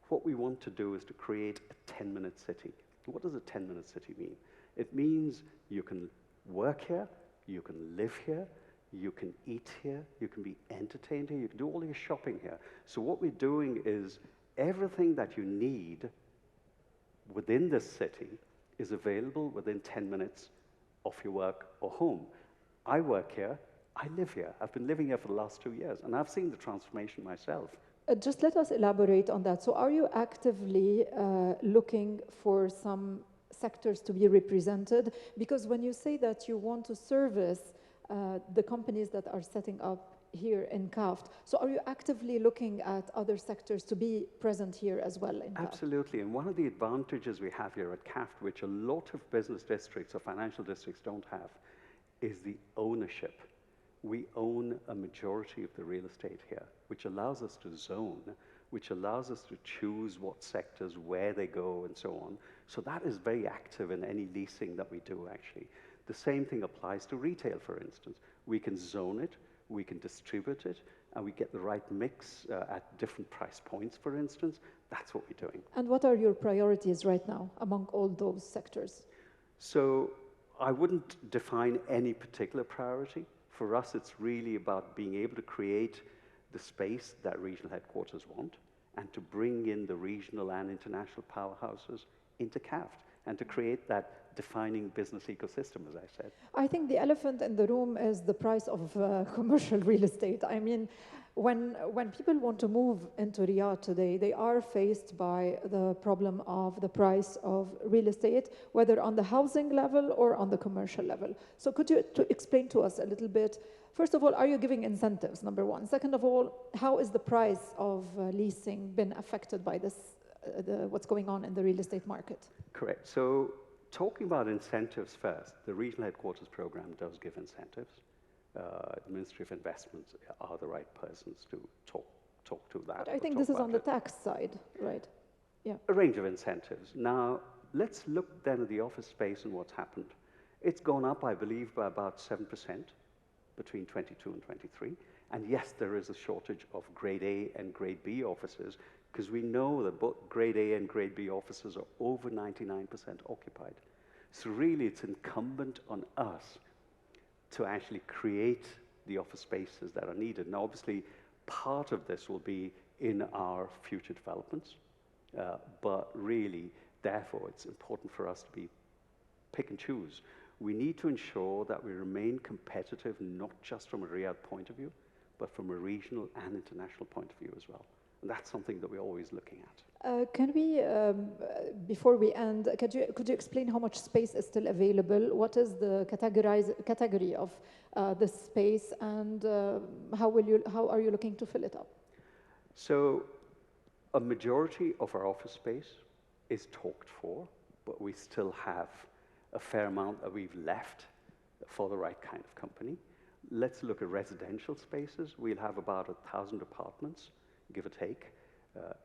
What we want to do is to create a 10-minute city. What does a 10-minute city mean? It means you can work here, you can live here, you can eat here, you can be entertained here, you can do all your shopping here. So what we're doing is everything that you need within this city is available within 10 minutes of your work or home. I work here, I live here. I've been living here for the last 2 years, and I've seen the transformation myself. Just let us elaborate on that. So are you actively looking for some sectors to be represented? Because when you say that you want to service the companies that are setting up here in CAFT. So are you actively looking at other sectors to be present here as well in CAFT? Absolutely, and one of the advantages we have here at CAFT, which a lot of business districts or financial districts don't have, is the ownership. We own a majority of the real estate here, which allows us to zone, which allows us to choose what sectors, where they go, and so on. So that is very active in any leasing that we do, actually. The same thing applies to retail, for instance. We can zone it, we can distribute it, and we get the right mix at different price points, for instance. That's what we're doing. And what are your priorities right now among all those sectors? So I wouldn't define any particular priority. For us, it's really about being able to create the space that regional headquarters want and to bring in the regional and international powerhouses into CAFT and to create that defining business ecosystem, as I said. I think the elephant in the room is the price of commercial real estate. I mean, when people want to move into Riyadh today, they are faced by the problem of the price of real estate, whether on the housing level or on the commercial level. So could you explain to us a little bit, first of all, are you giving incentives, number one? Second of all, how is the price of leasing been affected by this, what's going on in the real estate market? Correct. So talking about incentives first, the regional headquarters program does give incentives. The Ministry of Investments are the right persons to talk talk to that. But I think this is on the tax side, right? Yeah. A range of incentives. Now, let's look then at the office space and what's happened. It's gone up, I believe, by about 7% between 22 and 23. And yes, there is a shortage of grade A and grade B offices, because we know that both grade A and grade B offices are over 99% occupied. So really, it's incumbent on us to actually create the office spaces that are needed. Now, obviously, part of this will be in our future developments, but really, therefore, it's important for us to be pick and choose. We need to ensure that we remain competitive, not just from a Riyadh point of view, but from a regional and international point of view as well. And that's something that we're always looking at. Can we, before we end, could you explain how much space is still available? What is the category of this space, and how are you looking to fill it up? So, a majority of our office space is talked for, but we still have a fair amount that we've left for the right kind of company. Let's look at residential spaces. We'll have about 1,000 apartments, give or take,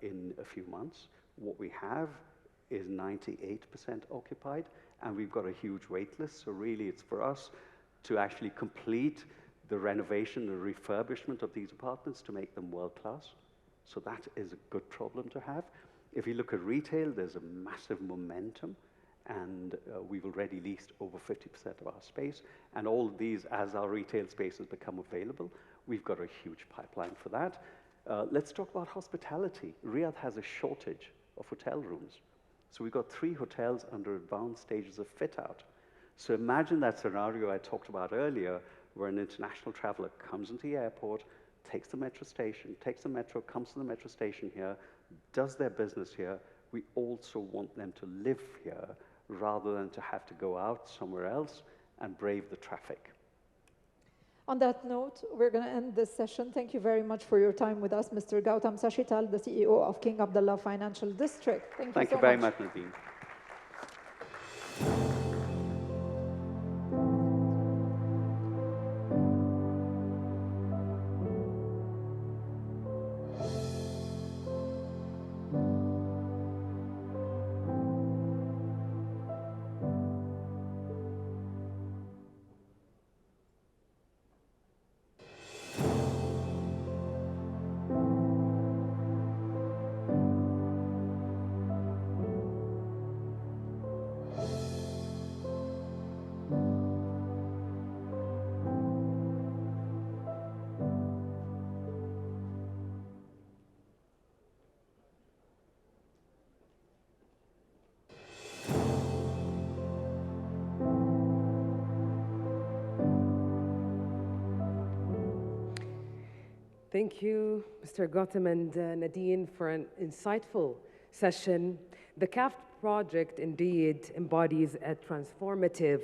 in a few months. What we have is 98% occupied, and we've got a huge wait list. So really, it's for us to actually complete the renovation, the refurbishment of these apartments to make them world-class. So that is a good problem to have. If you look at retail, there's a massive momentum, and we've already leased over 50% of our space. And all of these, as our retail spaces become available, we've got a huge pipeline for that. Let's talk about hospitality. Riyadh has a shortage of hotel rooms. So we've got 3 hotels under advanced stages of fit-out. So imagine that scenario I talked about earlier, where an international traveler comes into the airport, takes the metro station, takes the metro, comes to the metro station here, does their business here. We also want them to live here rather than to have to go out somewhere else and brave the traffic. On that note, we're going to end this session. Thank you very much for your time with us, Mr. Gautam Sashital, the CEO of King Abdullah Financial District. Thank you very much, Nadine. Thank you, Mr. Gautam and Nadine, for an insightful session. The CAFT project indeed embodies a transformative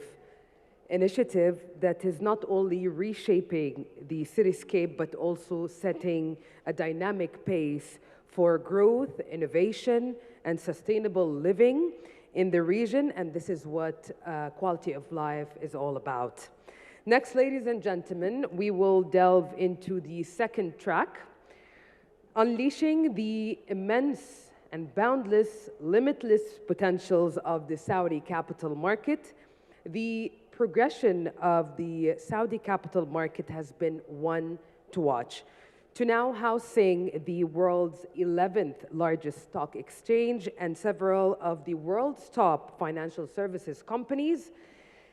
initiative that is not only reshaping the cityscape, but also setting a dynamic pace for growth, innovation, and sustainable living in the region, and this is what quality of life is all about. Next, ladies and gentlemen, we will delve into the second track, unleashing the immense and boundless, limitless potentials of the Saudi capital market. The progression of the Saudi capital market has been one to watch. To now housing the world's 11th largest stock exchange and several of the world's top financial services companies,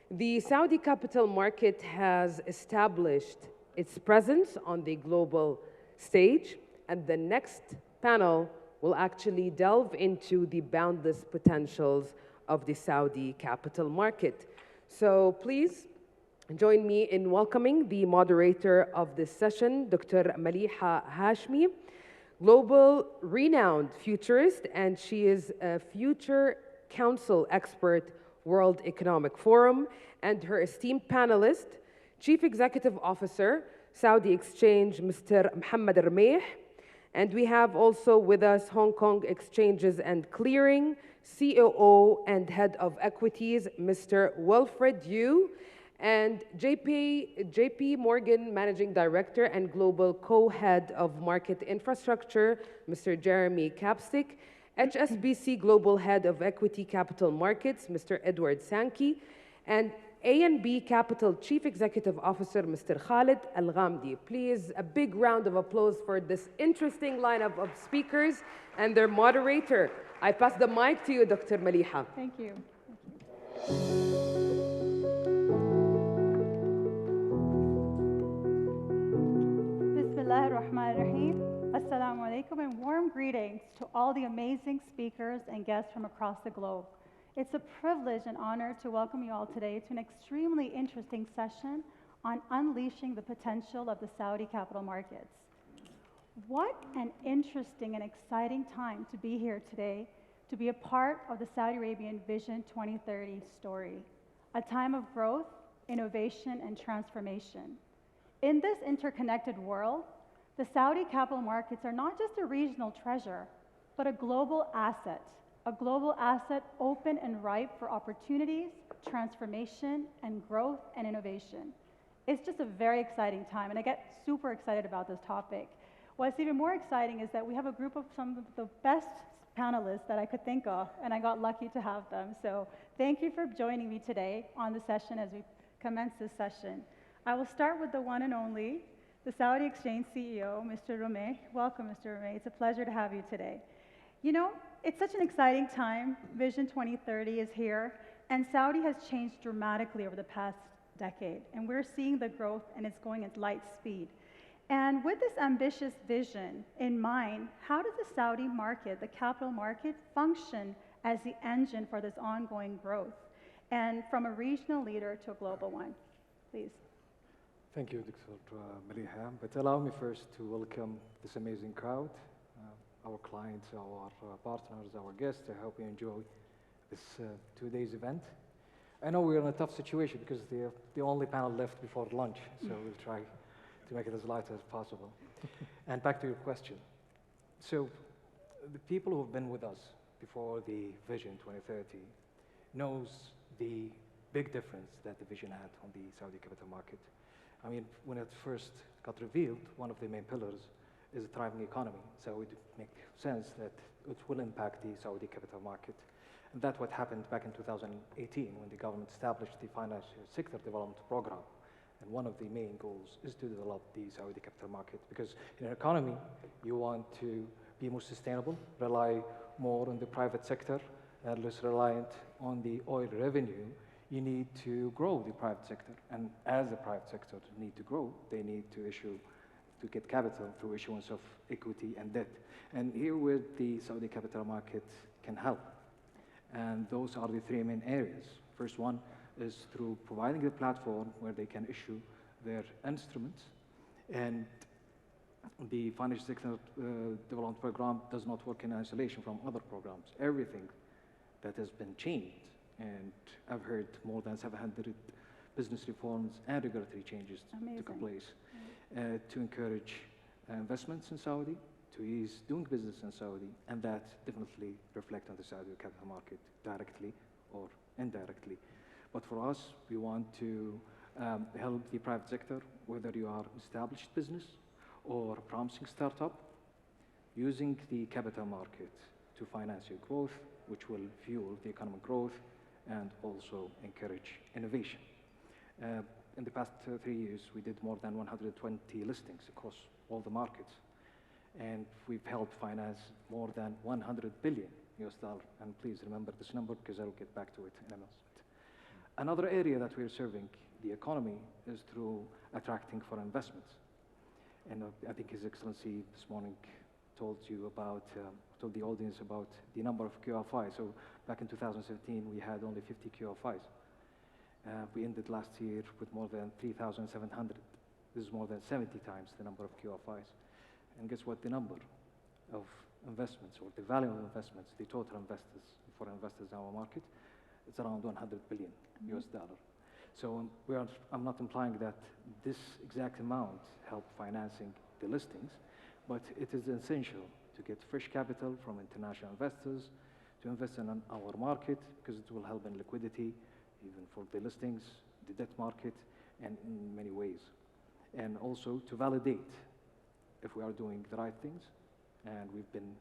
the Saudi capital market has established its presence on the global stage, and the next panel will actually delve into the boundless potentials of the Saudi capital market. So please join me in welcoming the moderator of this session, Dr. Maliha Hashmi, global renowned futurist, and she is a future council expert, World Economic Forum, and her esteemed panelist, Chief Executive Officer, Saudi Exchange, Mr. Mohammed Rmeih. And we have also with us Hong Kong Exchanges and Clearing, COO and Head of Equities, Mr. Wilfred Yu. and JP Morgan Managing Director and Global Co-Head of Market Infrastructure, Mr. Jeremy Capstick, HSBC Global Head of Equity Capital Markets, Mr. Edward Sankey, and A&B Capital Chief Executive Officer, Mr. Khalid Al-Ghamdi. Please, a big round of applause for this interesting lineup of speakers and their moderator. I pass the mic to you, Dr. Maliha. Thank you. Bismillah ar-Rahman ar-Rahim. Assalamu alaikum and warm greetings to all the amazing speakers and guests from across the globe. It's a privilege and honor to welcome you all today to an extremely interesting session on unleashing the potential of the Saudi capital markets. What an interesting and exciting time to be here today to be a part of the Saudi Arabian Vision 2030 story, a time of growth, innovation, and transformation. In this interconnected world, the Saudi capital markets are not just a regional treasure, but a global asset open and ripe for opportunities, transformation, and growth and innovation. It's just a very exciting time, and I get super excited about this topic. What's even more exciting is that we have a group of some of the best panelists that I could think of, and I got lucky to have them. So thank you for joining me today on the session as we commence this session. I will start with the one and only, the Saudi Exchange CEO, Mr. Rumeh. Welcome, Mr. Rumeh. It's a pleasure to have you today. You know, it's such an exciting time. Vision 2030 is here, and Saudi has changed dramatically over the past decade, and we're seeing the growth, and it's going at light speed. And with this ambitious vision in mind, how does the Saudi market, the capital market, function as the engine for this ongoing growth, and from a regional leader to a global one? Please. Thank you, Dr. Maliha. But allow me first to welcome this amazing crowd, our clients, our partners, our guests. I hope you enjoy this 2 days event. I know we're in a tough situation because they're the only panel left before lunch, so we'll try to make it as light as possible. And back to your question. So the people who have been with us before the Vision 2030 knows the big difference that the vision had on the Saudi capital market. I mean, when it first got revealed, one of the main pillars is a thriving economy. So it would make sense that it will impact the Saudi capital market. And that's what happened back in 2018 when the government established the financial sector development program. And one of the main goals is to develop the Saudi capital market, because in an economy, you want to be more sustainable, rely more on the private sector, and less reliant on the oil revenue. You need to grow the private sector. And as the private sector need to grow, they need to get capital through issuance of equity and debt. And here where the Saudi capital market can help. And those are the three main areas. First one is through providing a platform where they can issue their instruments. And the financial sector development program does not work in isolation from other programs. Everything that has been changed, and I've heard more than 700 business reforms and regulatory changes took place to encourage investments in Saudi, to ease doing business in Saudi, and that definitely reflect on the Saudi capital market directly or indirectly. But for us, we want to help the private sector, whether you are established business or a promising startup, using the capital market to finance your growth, which will fuel the economic growth and also encourage innovation. In the past 3 years, we did more than 120 listings across all the markets. And we've helped finance more than $100 billion. And please remember this number because I'll get back to it in a minute. Another area that we're serving the economy is through attracting foreign investments. And I think His Excellency this morning told the audience about the number of QFIs. So back in 2017, we had only 50 QFIs. We ended last year with more than 3,700. This is more than 70 times the number of QFIs. And guess what the number of investments, or the value of investments, the total investors, foreign investors in our market, it's around $100 billion US dollar. So I'm not implying that this exact amount helped financing the listings, but it is essential to get fresh capital from international investors to invest in our market, because it will help in liquidity, even for the listings, the debt market, and in many ways. And also to validate if we are doing the right things. And we've been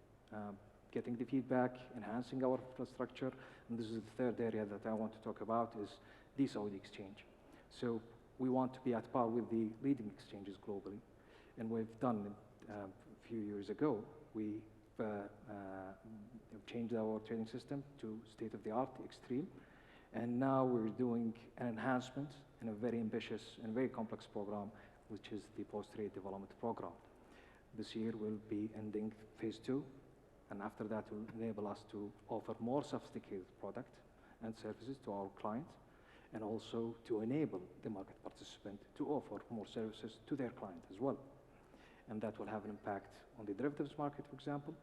getting the feedback, enhancing our infrastructure. And this is the third area that I want to talk about is the Saudi exchange. So we want to be at par with the leading exchanges globally. And we've done a few years ago, we changed our trading system to state-of-the-art, extreme. And now we're doing an enhancement in a very ambitious and very complex program, which is the post-trade development program. This year we'll be ending phase 2, and after that will enable us to offer more sophisticated product and services to our clients, and also to enable the market participant to offer more services to their client as well. And that will have an impact on the derivatives market, for example,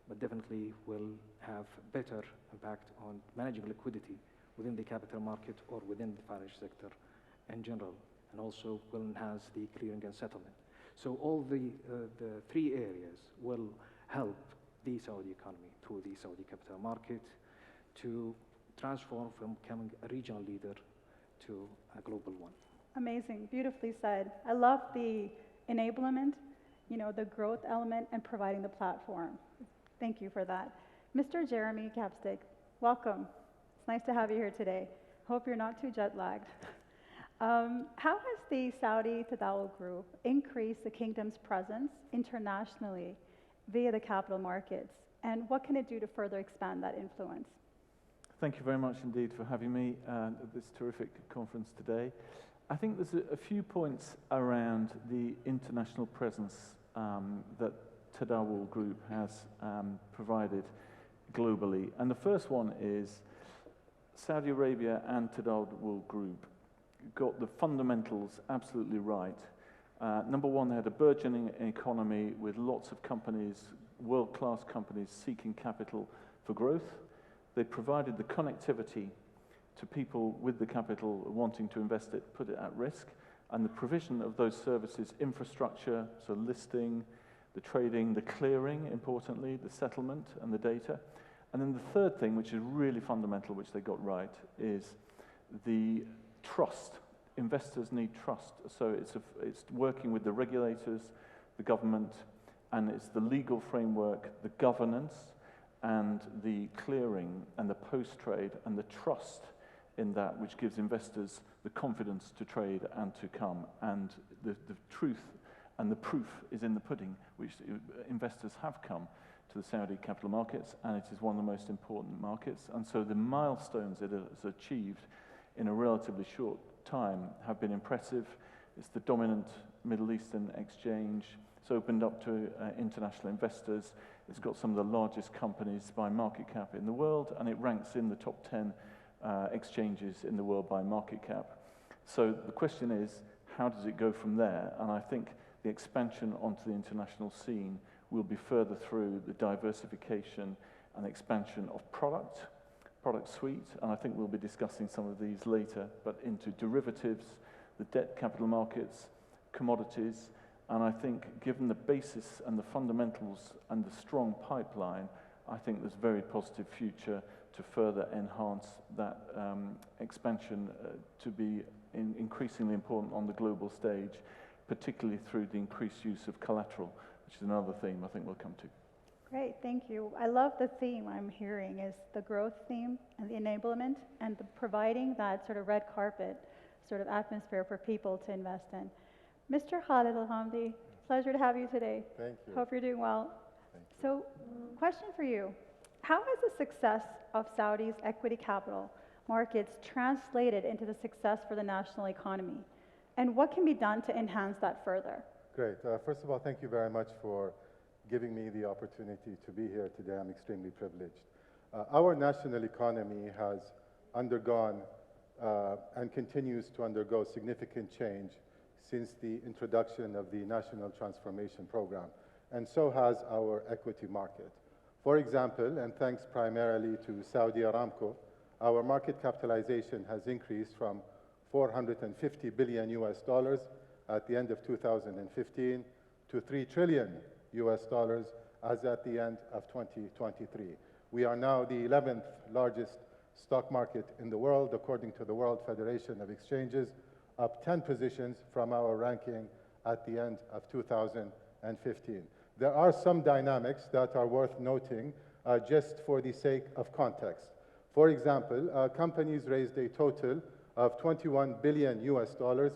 but definitely will have better impact on managing liquidity within the capital market or within the financial sector in general, and also will enhance the clearing and settlement. So all the three areas will help the Saudi economy through the Saudi capital market to transform from becoming a regional leader to a global one. Amazing, beautifully said. I love the enablement, you know, the growth element and providing the platform. Thank you for that. Mr. Jeremy Capstick, welcome. It's nice to have you here today. Hope you're not too jet lagged. How has the Saudi Tadawul Group increased the kingdom's presence internationally via the capital markets? And what can it do to further expand that influence? Thank you very much indeed for having me at this terrific conference today. I think there's a few points around the international presence that Tadawul Group has provided globally. And the first one is Saudi Arabia and Tadawul Group got the fundamentals absolutely right. Number one, they had a burgeoning economy with lots of companies, world-class companies seeking capital for growth. They provided the connectivity to people with the capital wanting to invest it, put it at risk, and the provision of those services, infrastructure, so listing, the trading, the clearing, importantly, the settlement and the data. And then the third thing, which is really fundamental, which they got right, is the trust. Investors need trust. So it's working with the regulators, the government, and it's the legal framework, the governance, and the clearing, and the post-trade, and the trust in that, which gives investors the confidence to trade and to come. And the truth and the proof is in the pudding, which investors have come to the Saudi capital markets, and it is one of the most important markets. And so the milestones it has achieved in a relatively short time have been impressive. It's the dominant Middle Eastern exchange. It's opened up to international investors. It's got some of the largest companies by market cap in the world, and it ranks in the top 10 exchanges in the world by market cap. So the question is, how does it go from there? And I think the expansion onto the international scene will be further through the diversification and expansion of product suite, and I think we'll be discussing some of these later, but into derivatives, the debt capital markets, commodities, and I think given the basis and the fundamentals and the strong pipeline, I think there's a very positive future to further enhance that expansion to be increasingly important on the global stage, particularly through the increased use of collateral, which is another theme I think we'll come to. Great, thank you. I love the theme I'm hearing is the growth theme and the enablement and the providing that sort of red carpet sort of atmosphere for people to invest in. Mr. Khalid Al-Hamdi, pleasure to have you today. Thank you. Hope you're doing well. So, question for you. How has the success of Saudi's equity capital markets translated into the success for the national economy? And what can be done to enhance that further? Great. First of all, thank you very much for giving me the opportunity to be here today. I'm extremely privileged. Our national economy has undergone and continues to undergo significant change since the introduction of the National Transformation Program, and so has our equity market. For example, and thanks primarily to Saudi Aramco, our market capitalization has increased from $450 billion at the end of 2015 to $3 trillion as at the end of 2023. We are now the 11th largest stock market in the world, according to the World Federation of Exchanges, up 10 positions from our ranking at the end of 2015. There are some dynamics that are worth noting just for the sake of context. For example, companies raised a total of $21 billion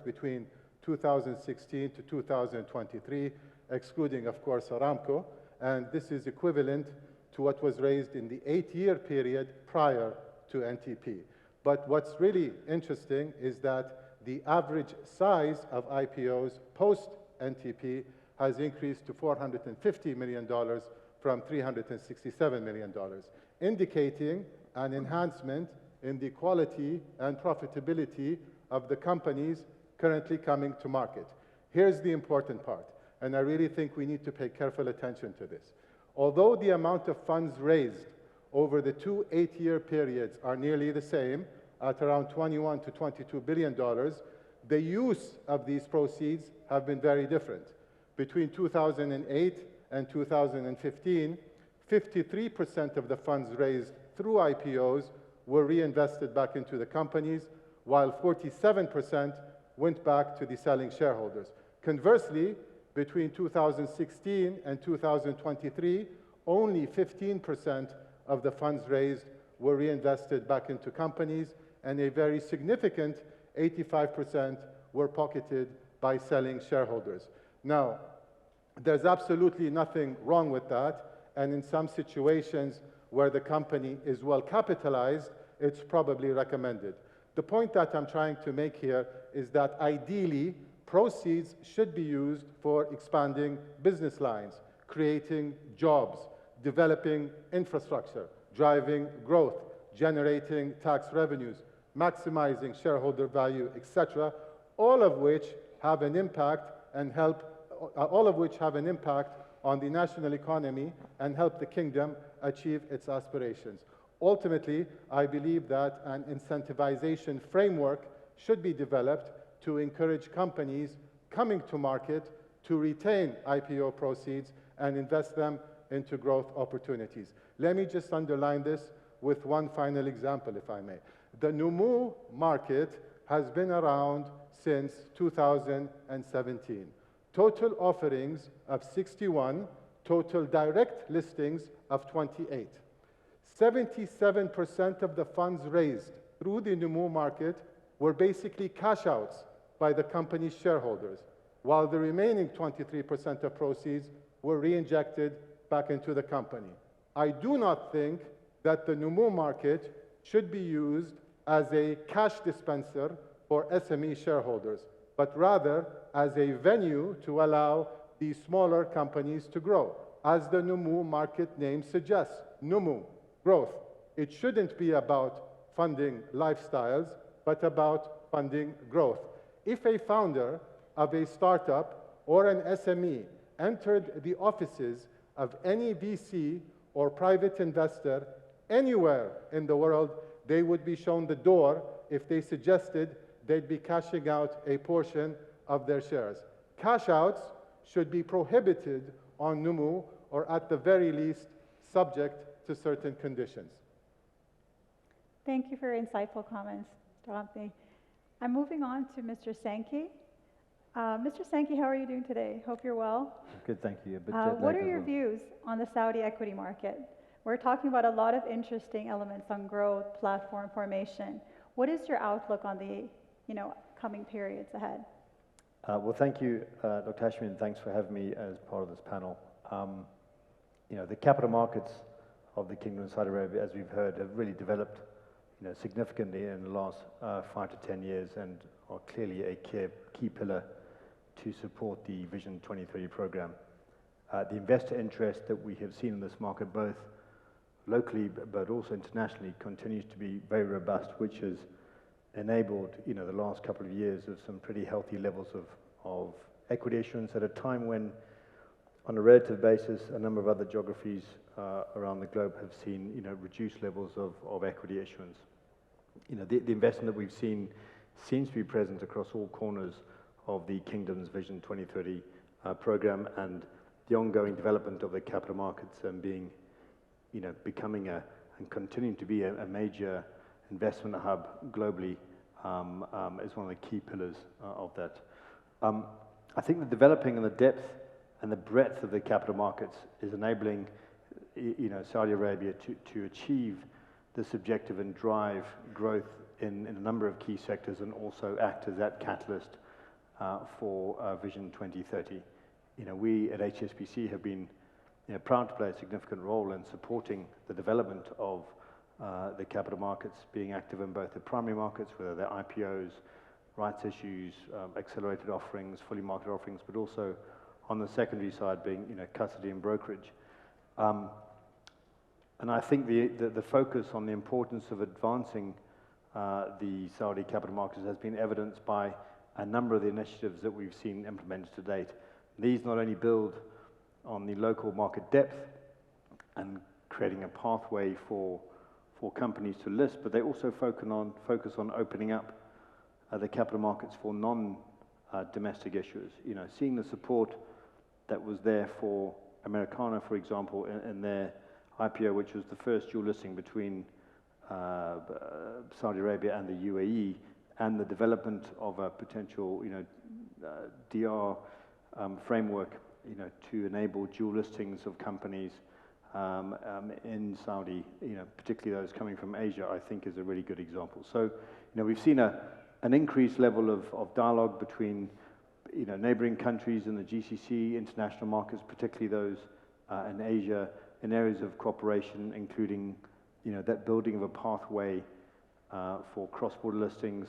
between 2016 to 2023, excluding, of course, Aramco, and this is equivalent to what was raised in the 8-year period prior to NTP. But what's really interesting is that the average size of IPOs post-NTP has increased to $450 million from $367 million, indicating an enhancement in the quality and profitability of the companies currently coming to market. Here's the important part, and I really think we need to pay careful attention to this. Although the amount of funds raised over the two 8-year periods are nearly the same, at around $21 to $22 billion, the use of these proceeds have been very different. Between 2008 and 2015, 53% of the funds raised through IPOs were reinvested back into the companies, while 47% went back to the selling shareholders. Conversely, between 2016 and 2023, only 15% of the funds raised were reinvested back into companies, and a very significant 85% were pocketed by selling shareholders. Now, there's absolutely nothing wrong with that, and in some situations where the company is well capitalized, it's probably recommended. The point that I'm trying to make here is that ideally, proceeds should be used for expanding business lines, creating jobs, developing infrastructure, driving growth, generating tax revenues, maximizing shareholder value, etc., all of which have an impact and help, all of which have an impact on the national economy and help the kingdom achieve its aspirations. Ultimately, I believe that an incentivization framework should be developed to encourage companies coming to market to retain IPO proceeds and invest them into growth opportunities. Let me just underline this with one final example, if I may. The Neom market has been around since 2017. Total offerings of 61, total direct listings of 28. 77% of the funds raised through the Neom market were basically cash outs by the company's shareholders, while the remaining 23% of proceeds were reinjected back into the company. I do not think that the Neom market should be used as a cash dispenser for SME shareholders, but rather as a venue to allow these smaller companies to grow. As the Neom market name suggests, Neom, growth. It shouldn't be about funding lifestyles, but about funding growth. If a founder of a startup or an SME entered the offices of any VC or private investor anywhere in the world, they would be shown the door if they suggested they'd be cashing out a portion of their shares. Cash outs should be prohibited on Neom, or at the very least, subject to certain conditions. Thank you for your insightful comments, Dr. Anthony. I'm moving on to Mr. Sankey. Mr. Sankey, how are you doing today? Hope you're well. Good, thank you. What are your views on the Saudi equity market? We're talking about a lot of interesting elements on growth, platform formation. What is your outlook on the coming periods ahead? Well, thank you, Dr. Hashmi, and thanks for having me as part of this panel. The capital markets of the Kingdom of Saudi Arabia, as we've heard, have really developed significantly in the last 5 to 10 years and are clearly a key pillar to support the Vision 2030 program. The investor interest that we have seen in this market, both locally but also internationally, continues to be very robust, which has enabled the last couple of years of some pretty healthy levels of equity issuance at a time when, on a relative basis, a number of other geographies around the globe have seen reduced levels of equity issuance. The investment that we've seen seems to be present across all corners of the Kingdom's Vision 2030 program, and the ongoing development of the capital markets and becoming and continuing to be a major investment hub globally is one of the key pillars of that. I think the developing and the depth and the breadth of the capital markets is enabling Saudi Arabia to achieve this objective and drive growth in a number of key sectors, and also act as that catalyst for Vision 2030. We at HSBC have been proud to play a significant role in supporting the development of the capital markets, being active in both the primary markets, whether they're IPOs, rights issues, accelerated offerings, fully market offerings, but also on the secondary side being custody and brokerage. And I think the focus on the importance of advancing the Saudi capital markets has been evidenced by a number of the initiatives that we've seen implemented to date. These not only build on the local market depth and creating a pathway for companies to list, but they also focus on opening up the capital markets for non-domestic issuers. Seeing the support that was there for Americana, for example, in their IPO, which was the first dual listing between Saudi Arabia and the UAE, and the development of a potential, DR framework, to enable dual listings of companies in Saudi, particularly those coming from Asia, I think is a really good example. So, we've seen an increased level of dialogue between, neighboring countries in the GCC, international markets, particularly those in Asia, in areas of cooperation, including, that building of a pathway for cross-border listings,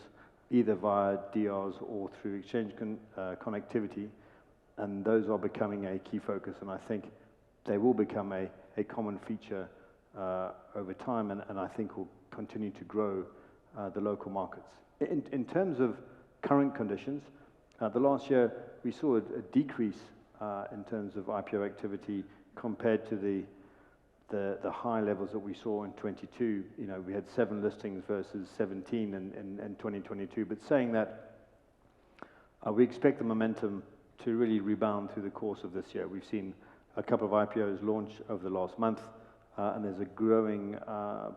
either via DRs or through exchange connectivity. And those are becoming a key focus, and I think they will become a common feature over time, and I think will continue to grow the local markets. In terms of current conditions, the last year we saw a decrease in terms of IPO activity compared to the high levels that we saw in 22. We had 7 listings versus 17 in 2022. But saying that, we expect the momentum to really rebound through the course of this year. We've seen a couple of IPOs launch over the last month, and there's a growing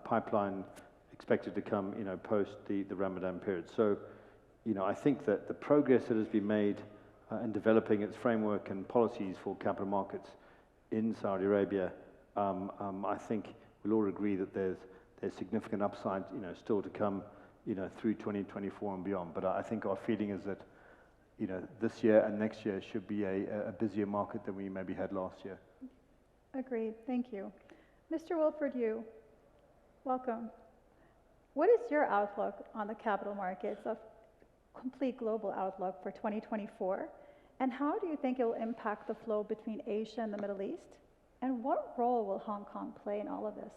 pipeline expected to come, post the Ramadan period. So, I think that the progress that has been made in developing its framework and policies for capital markets in Saudi Arabia, I think we'll all agree that there's significant upside, still to come, through 2024 and beyond. But I think our feeling is that, this year and next year should be a busier market than we maybe had last year. Agreed. Thank you. Mr. Wilford Yu, welcome. What is your outlook on the capital markets, of complete global outlook for 2024? And how do you think it will impact the flow between Asia and the Middle East? And what role will Hong Kong play in all of this?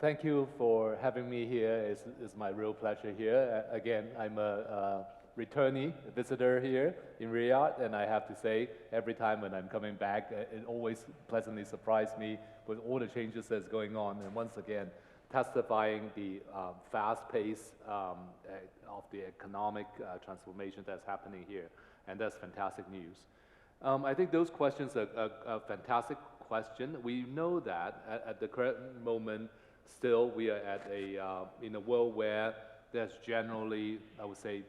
Thank you for having me here. It's my real pleasure here. Again, I'm a returnee, a visitor here in Riyadh, and I have to say, every time when I'm coming back, it always pleasantly surprised me with all the changes that's going on, and once again, testifying the fast pace of the economic transformation that's happening here, and that's fantastic news. I think those questions are a fantastic question. We know that at the current moment, still we are at in a world where there's generally, I would say,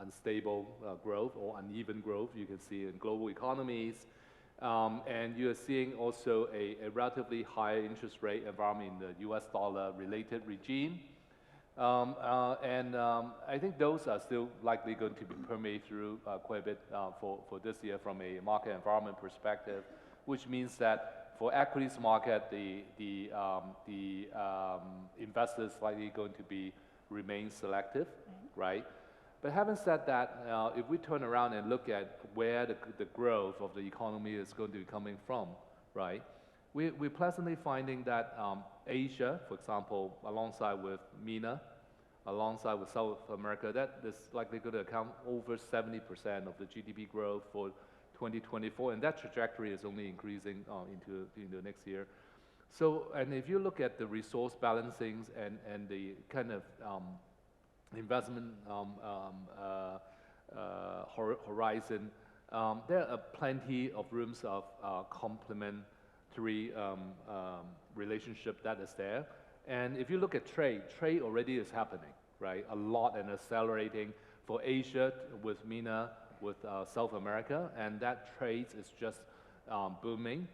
unstable growth or uneven growth. You can see in global economies, and you are seeing also a relatively high interest rate environment in the US dollar related regime. I think those are still likely going to be permeate through quite a bit for this year from a market environment perspective, which means that for equities market, the investors likely going to remain selective, right? But having said that, if we turn around and look at where the growth of the economy is going to be coming from, right? We're pleasantly finding that Asia, for example, alongside with MENA, alongside with South America, that is likely going to account over 70% of the GDP growth for 2024, and that trajectory is only increasing into next year. So, and if you look at the resource balancings and the kind of investment horizon, there are plenty of rooms of complementary relationship that is there. And if you look at trade, trade already is happening, right? A lot and accelerating for Asia with MENA, with South America, and that trade is just booming.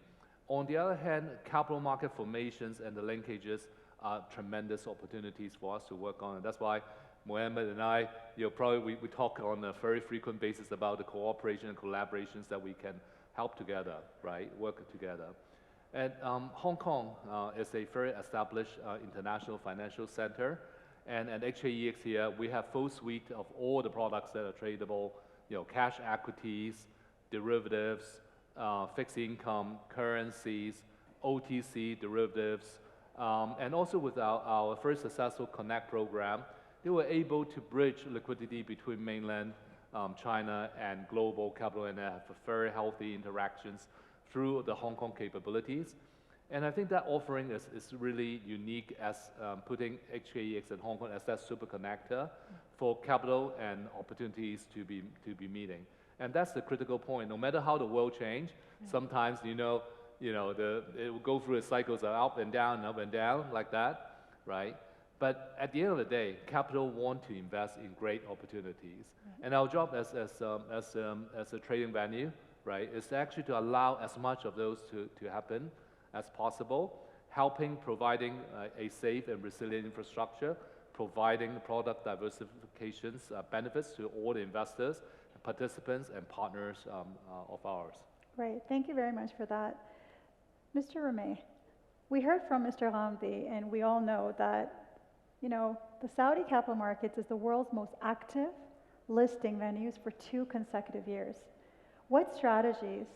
On the other hand, capital market formations and the linkages are tremendous opportunities for us to work on. And that's why Mohammed and I, probably we talk on a very frequent basis about the cooperation and collaborations that we can help together, right? Work together. And Hong Kong is a very established international financial center. And at HKEX here, we have full suite of all the products that are tradable, cash equities, derivatives, fixed income, currencies, OTC derivatives. And also with our very successful Connect program, they were able to bridge liquidity between mainland China and global capital and have very healthy interactions through the Hong Kong capabilities. And I think that offering is really unique as putting HKEX and Hong Kong as that super connector for capital and opportunities to be meeting. And that's the critical point. No matter how the world change, sometimes it will go through the cycles of up and down like that, right? But at the end of the day, capital want to invest in great opportunities. And our job as a trading venue, right, is actually to allow as much of those to happen as possible, providing a safe and resilient infrastructure, providing product diversifications benefits to all the investors, participants, and partners of ours. Great, thank you very much for that. Mr. Rameh, we heard from Mr. Ghamdi, and we all know that, the Saudi capital markets is the world's most active listing venues for 2 consecutive years. What strategies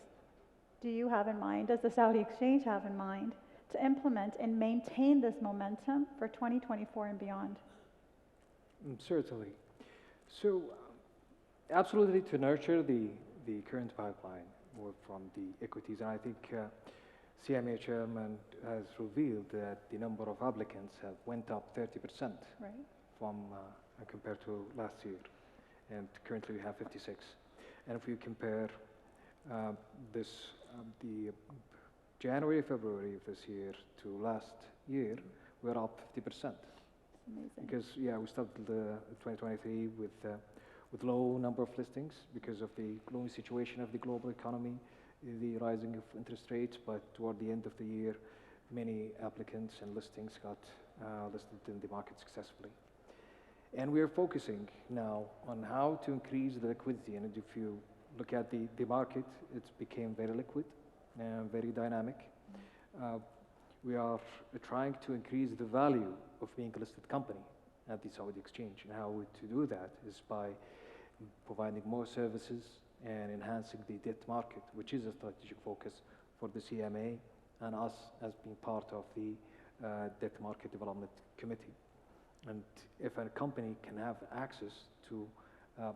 do you have in mind, does the Saudi Exchange have in mind, to implement and maintain this momentum for 2024 and beyond? Certainly. So, absolutely to nurture the current pipeline more from the equities, and I think CMA chairman has revealed that the number of applicants have went up 30% from compared to last year, and currently we have 56. And if you compare the January, February of this year to last year, we're up 50%. Amazing. Because we started 2023 with low number of listings because of the gloomy situation of the global economy, the rising of interest rates, but toward the end of the year, many applicants and listings got listed in the market successfully. And we are focusing now on how to increase the liquidity. And if you look at the market, it's became very liquid and very dynamic. We are trying to increase the value of being a listed company at the Saudi Exchange. And how to do that is by providing more services and enhancing the debt market, which is a strategic focus for the CMA and us as being part of the Debt Market Development Committee. And if a company can have access to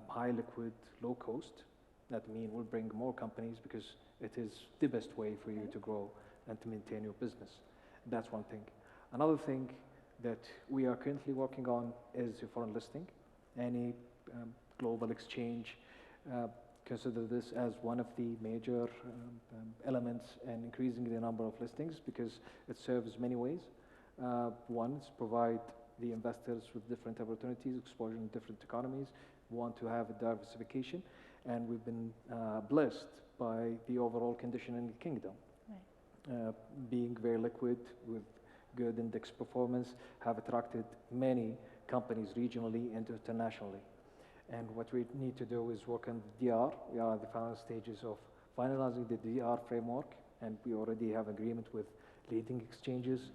high liquid, low cost, that means we'll bring more companies because it is the best way for you to grow and to maintain your business. That's one thing. Another thing that we are currently working on is a foreign listing. Any global exchange consider this as one of the major elements in increasing the number of listings because it serves many ways. One is provide the investors with different opportunities, exposure in different economies. We want to have a diversification, and we've been blessed by the overall condition in the kingdom. Being very liquid with good index performance have attracted many companies regionally and internationally. And what we need to do is work on the DR. We are at the final stages of finalizing the DR framework, and we already have agreement with leading exchanges.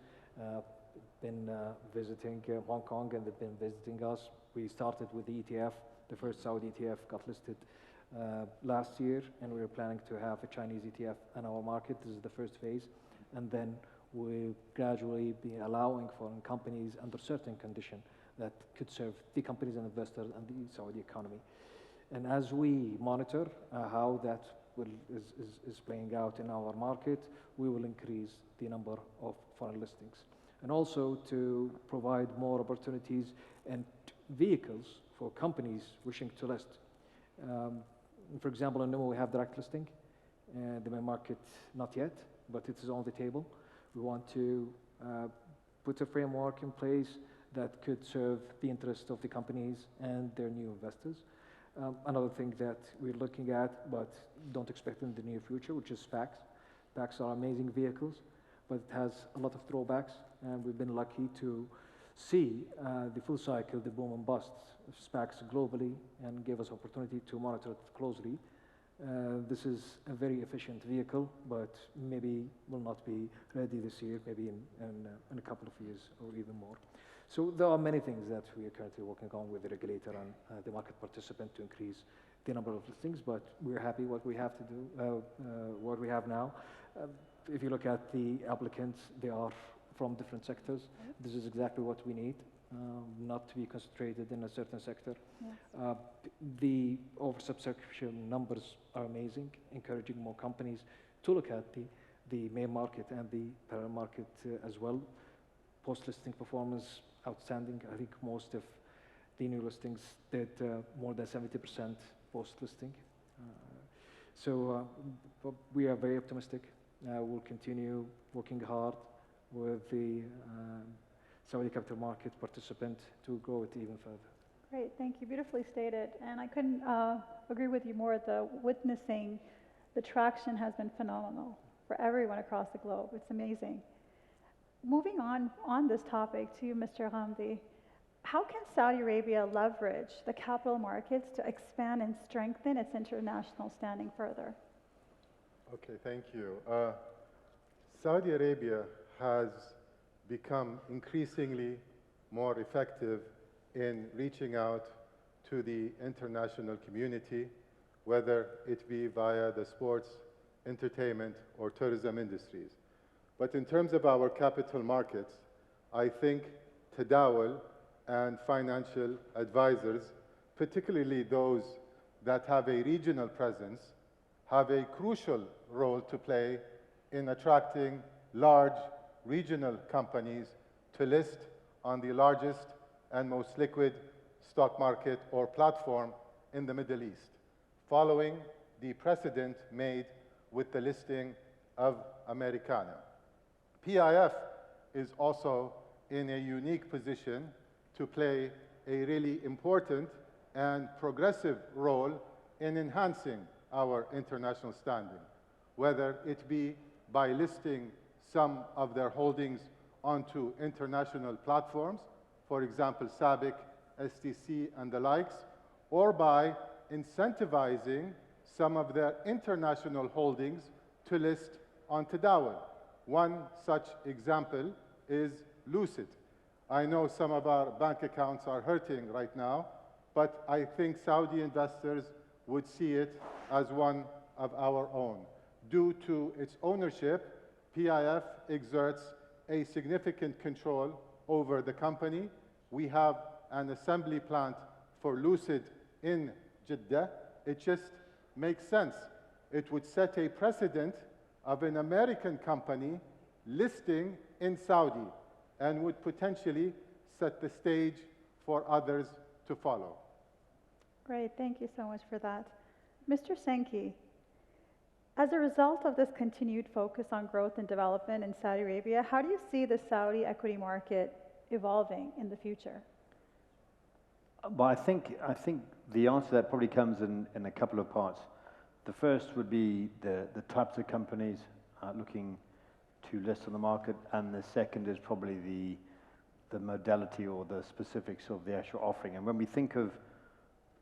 Been visiting Hong Kong, and they've been visiting us. We started with the ETF. The first Saudi ETF got listed last year, and we're planning to have a Chinese ETF in our market. This is the first phase. And then we'll gradually be allowing foreign companies under certain conditions that could serve the companies and investors and the Saudi economy. And as we monitor how that is playing out in our market, we will increase the number of foreign listings. And also to provide more opportunities and vehicles for companies wishing to list. For example, in Neom we have direct listing. The main market, not yet, but it is on the table. We want to put a framework in place that could serve the interest of the companies and their new investors. Another thing that we're looking at, but don't expect in the near future, which is SPACs. SPACs are amazing vehicles, but it has a lot of drawbacks, and we've been lucky to see the full cycle, the boom and busts of SPACs globally, and gave us opportunity to monitor it closely. This is a very efficient vehicle, but maybe will not be ready this year, maybe in a couple of years or even more. So there are many things that we are currently working on with the regulator and the market participant to increase the number of listings, but we're happy what we have to do, what we have now. If you look at the applicants, they are from different sectors. This is exactly what we need, not to be concentrated in a certain sector. Yes. The oversubscription numbers are amazing, encouraging more companies to look at the main market and the parallel market as well. Post-listing performance, outstanding. I think most of the new listings did more than 70% post-listing. So we are very optimistic. We'll continue working hard with the Saudi capital market participant to grow it even further. Great, thank you. Beautifully stated. And I couldn't agree with you more. Witnessing the traction has been phenomenal for everyone across the globe. It's amazing. Moving on this topic to Mr. Ghamdi, how can Saudi Arabia leverage the capital markets to expand and strengthen its international standing further? Okay, thank you. Saudi Arabia has become increasingly more effective in reaching out to the international community, whether it be via the sports, entertainment, or tourism industries. But in terms of our capital markets, I think Tadawul and financial advisors, particularly those that have a regional presence, have a crucial role to play in attracting large regional companies to list on the largest and most liquid stock market or platform in the Middle East, following the precedent made with the listing of Americana. PIF is also in a unique position to play a really important and progressive role in enhancing our international standing, whether it be by listing some of their holdings onto international platforms, for example, SABIC, STC, and the likes, or by incentivizing some of their international holdings to list on Tadawul. One such example is Lucid. I know some of our bank accounts are hurting right now, but I think Saudi investors would see it as one of our own. Due to its ownership, PIF exerts a significant control over the company. We have an assembly plant for Lucid in Jeddah. It just makes sense. It would set a precedent of an American company listing in Saudi and would potentially set the stage for others to follow. Great, thank you so much for that. Mr. Senki, as a result of this continued focus on growth and development in Saudi Arabia, how do you see the Saudi equity market evolving in the future? Well, I think the answer to that probably comes in a couple of parts. The first would be the types of companies looking to list on the market, and the second is probably the modality or the specifics of the actual offering. And when we think of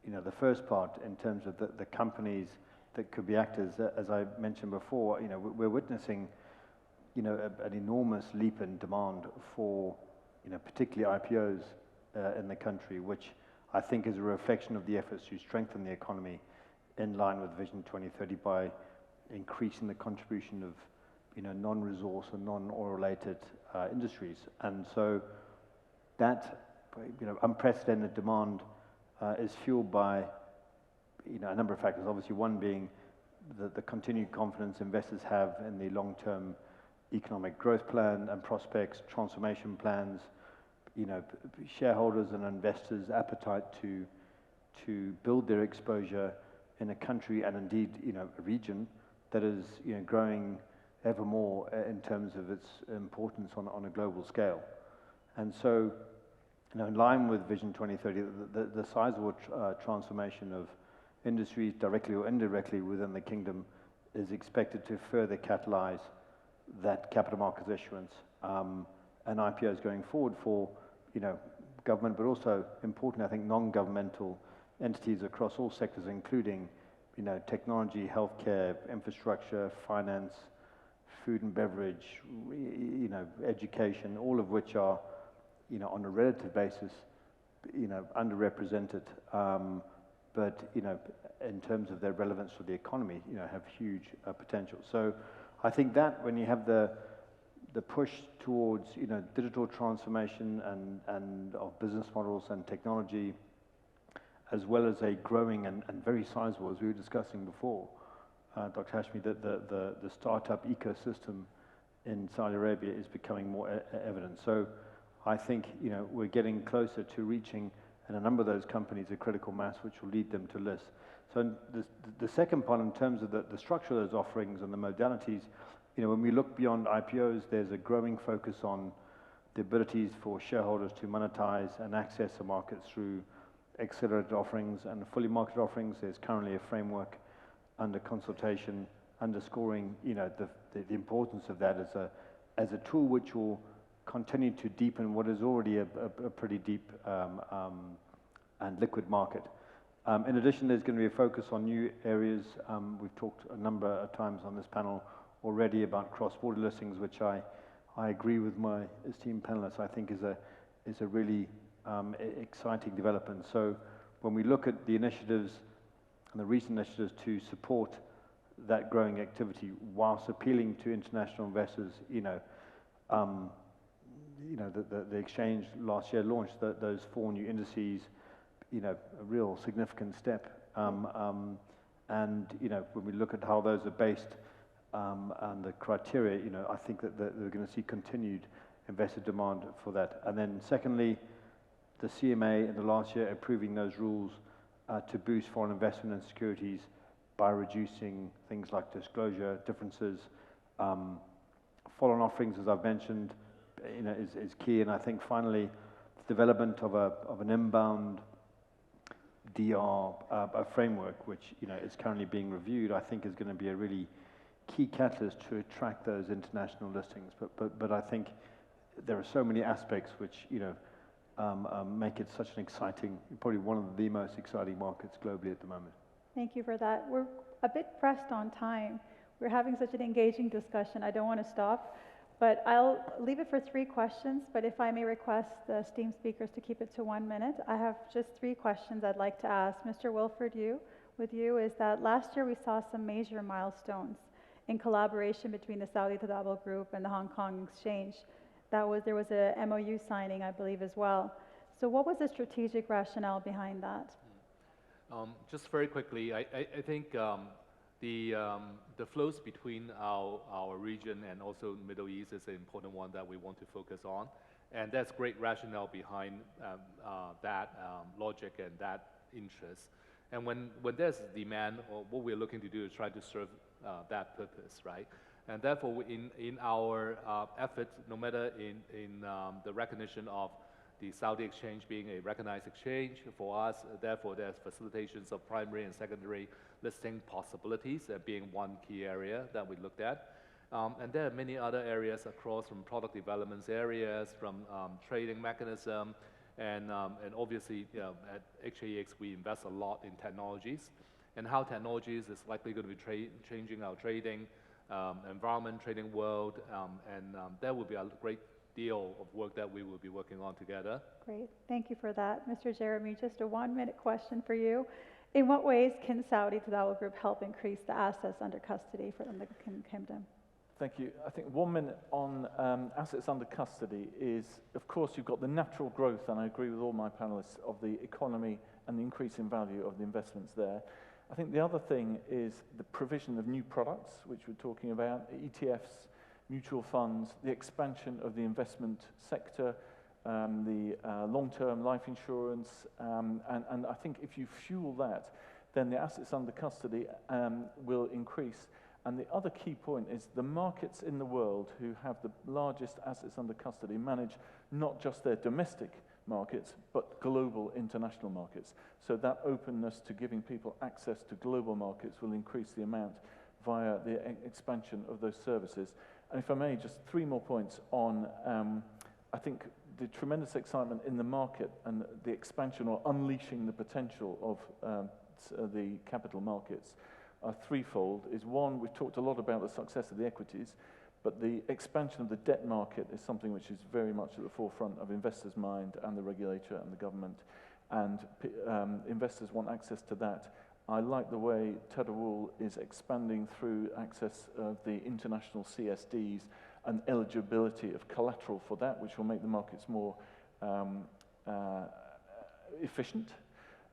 the first part in terms of the companies that could be actors, as I mentioned before, we're witnessing an enormous leap in demand for particularly IPOs in the country, which I think is a reflection of the efforts to strengthen the economy in line with Vision 2030 by increasing the contribution of non-resource and non-oil related industries. And so that unprecedented demand is fueled by a number of factors. Obviously, one being the continued confidence investors have in the long-term economic growth plan and prospects, transformation plans, shareholders and investors' appetite to build their exposure in a country and indeed a region that is growing ever more in terms of its importance on a global scale. And so, in line with Vision 2030, the sizable transformation of industries directly or indirectly within the kingdom is expected to further catalyze that capital markets issuance and IPOs going forward for, government, but also importantly, I think, non-governmental entities across all sectors, including, technology, healthcare, infrastructure, finance, food and beverage, education, all of which are, on a relative basis, underrepresented, but, in terms of their relevance for the economy, have huge potential. So I think that when you have the push towards, digital transformation and of business models and technology, as well as a growing and very sizable, as we were discussing before, Dr. Hashmi, the startup ecosystem in Saudi Arabia is becoming more evident. So I think, we're getting closer to reaching, in a number of those companies, a critical mass which will lead them to list. So the second part, in terms of the structure of those offerings and the modalities, when we look beyond IPOs, there's a growing focus on the abilities for shareholders to monetize and access the markets through accelerated offerings and fully marketed offerings. There's currently a framework under consultation, underscoring, the importance of that as a tool which will continue to deepen what is already a pretty deep and liquid market. In addition, there's going to be a focus on new areas. We've talked a number of times on this panel already about cross-border listings, which I agree with my esteemed panelists, I think is a really exciting development. So when we look at the initiatives and the recent initiatives to support that growing activity whilst appealing to international investors, the exchange last year launched those 4 new indices, a real significant step. And, when we look at how those are based and the criteria, I think that we're going to see continued investor demand for that. And then secondly, the CMA in the last year approving those rules to boost foreign investment in securities by reducing things like disclosure differences. Follow-on offerings, as I've mentioned, is key. And I think finally, the development of an inbound DR framework, which is currently being reviewed, I think is going to be a really key catalyst to attract those international listings. But I think there are so many aspects which make it such an exciting, probably one of the most exciting markets globally at the moment. Thank you for that. We're a bit pressed on time. We're having such an engaging discussion. I don't want to stop, but I'll leave it for 3 questions. But if I may request the esteemed speakers to keep it to 1 minute, I have just 3 questions I'd like to ask. Mr. Wilford, with you, is that last year we saw some major milestones in collaboration between the Saudi Tadawul Group and the Hong Kong Exchange. There was a MOU signing, I believe, as well. So what was the strategic rationale behind that? Just very quickly, I think the flows between our region and also Middle East is an important one that we want to focus on. And that's great rationale behind that logic and that interest. And when there's demand, what we're looking to do is try to serve that purpose, right? And therefore, in our efforts, no matter in the recognition of the Saudi exchange being a recognized exchange for us, therefore there's facilitations of primary and secondary listing possibilities being one key area that we looked at. And there are many other areas across, from product developments areas, from trading mechanism, and obviously, at HAEX we invest a lot in technologies, and how technologies is likely going to be changing our trading environment, trading world, and there will be a great deal of work that we will be working on together. Great, thank you for that. Mr. Jeremy, just a 1-minute question for you. In what ways can Saudi Tadawul Group help increase the assets under custody for the kingdom? Thank you. I think 1 minute on assets under custody is, of course, you've got the natural growth, and I agree with all my panelists, of the economy and the increase in value of the investments there. I think the other thing is the provision of new products, which we're talking about, ETFs, mutual funds, the expansion of the investment sector, the long-term life insurance, and I think if you fuel that, then the assets under custody will increase. And the other key point is the markets in the world who have the largest assets under custody manage not just their domestic markets, but global international markets. So that openness to giving people access to global markets will increase the amount via the expansion of those services. And if I may, just 3 more points on, I think, the tremendous excitement in the market and the expansion or unleashing the potential of the capital markets are threefold. Is one, we've talked a lot about the success of the equities, but the expansion of the debt market is something which is very much at the forefront of investors' mind and the regulator and the government. And investors want access to that. I like the way Tadawul is expanding through access of the international CSDs and eligibility of collateral for that, which will make the markets more efficient.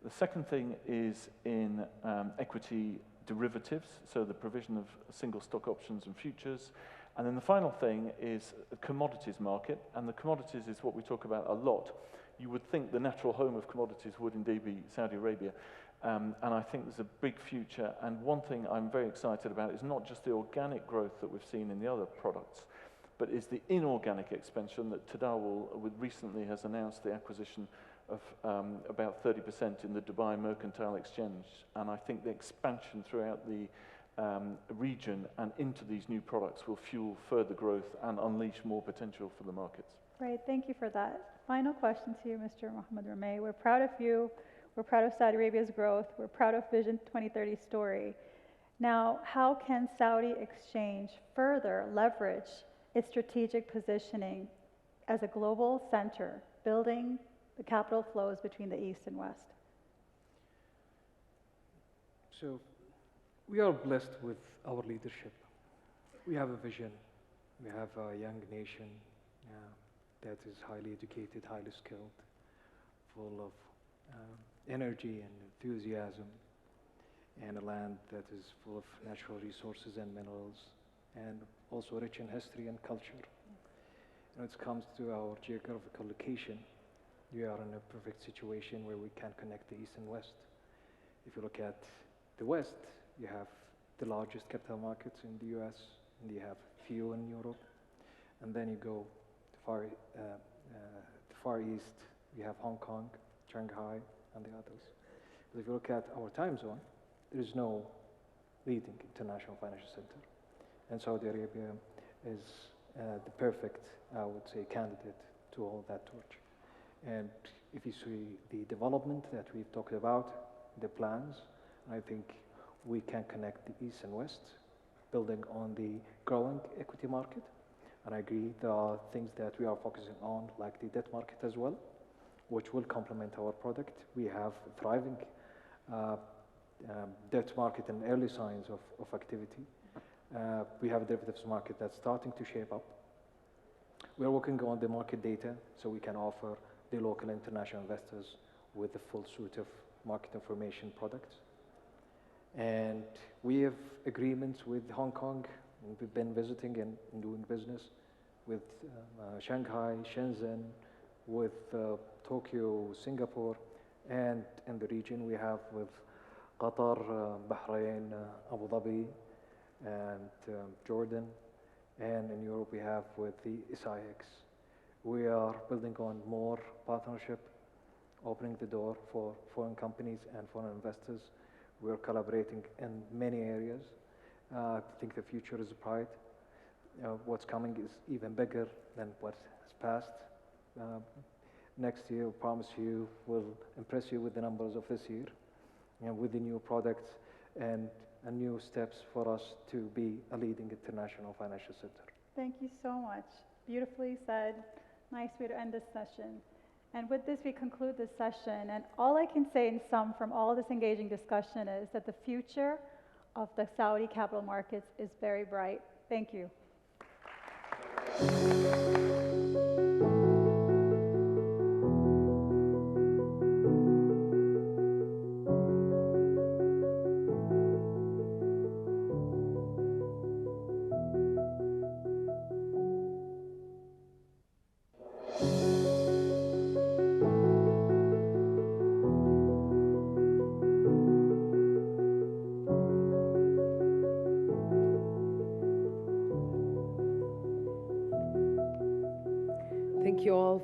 The second thing is in equity derivatives, so the provision of single stock options and futures. And then the final thing is the commodities market, and the commodities is what we talk about a lot. You would think the natural home of commodities would indeed be Saudi Arabia, and I think there's a big future. And one thing I'm very excited about is not just the organic growth that we've seen in the other products, but is the inorganic expansion that Tadawul recently has announced the acquisition of about 30% in the Dubai Mercantile Exchange. And I think the expansion throughout the region and into these new products will fuel further growth and unleash more potential for the markets. Great, thank you for that. Final question to you, Mr. Mohammed Ramey. We're proud of you. We're proud of Saudi Arabia's growth. We're proud of Vision 2030 story. Now, how can Saudi Exchange further leverage its strategic positioning as a global center, building the capital flows between the East and West? So we are blessed with our leadership. We have a vision. We have a young nation that is highly educated, highly skilled, full of energy and enthusiasm, and a land that is full of natural resources and minerals, and also rich in history and culture. When it comes to our geographical location, we are in a perfect situation where we can connect the East and West. If you look at the West, you have the largest capital markets in the US, and you have few in Europe. And then you go to Far East, you have Hong Kong, Shanghai, and the others. But if you look at our time zone, there is no leading international financial center. And Saudi Arabia is the perfect, I would say, candidate to hold that torch. And if you see the development that we've talked about, the plans, I think we can connect the East and West, building on the growing equity market. And I agree there are things that we are focusing on, like the debt market as well, which will complement our product. We have a thriving debt market and early signs of activity. We have a derivatives market that's starting to shape up. We are working on the market data so we can offer the local and international investors with a full suite of market information products. And we have agreements with Hong Kong, and we've been visiting and doing business with Shanghai, Shenzhen, with Tokyo, Singapore, and in the region we have with Qatar, Bahrain, Abu Dhabi, and Jordan, and in Europe we have with the SIX. We are building on more partnership, opening the door for foreign companies and foreign investors. We are collaborating in many areas. I think the future is bright. What's coming is even bigger than what has passed. Next year, I promise you, we'll impress you with the numbers of this year, and with the new products and new steps for us to be a leading international financial center. Thank you so much. Beautifully said. Nice way to end this session. And with this, we conclude this session. And all I can say in sum from all this engaging discussion is that the future of the Saudi capital markets is very bright. Thank you.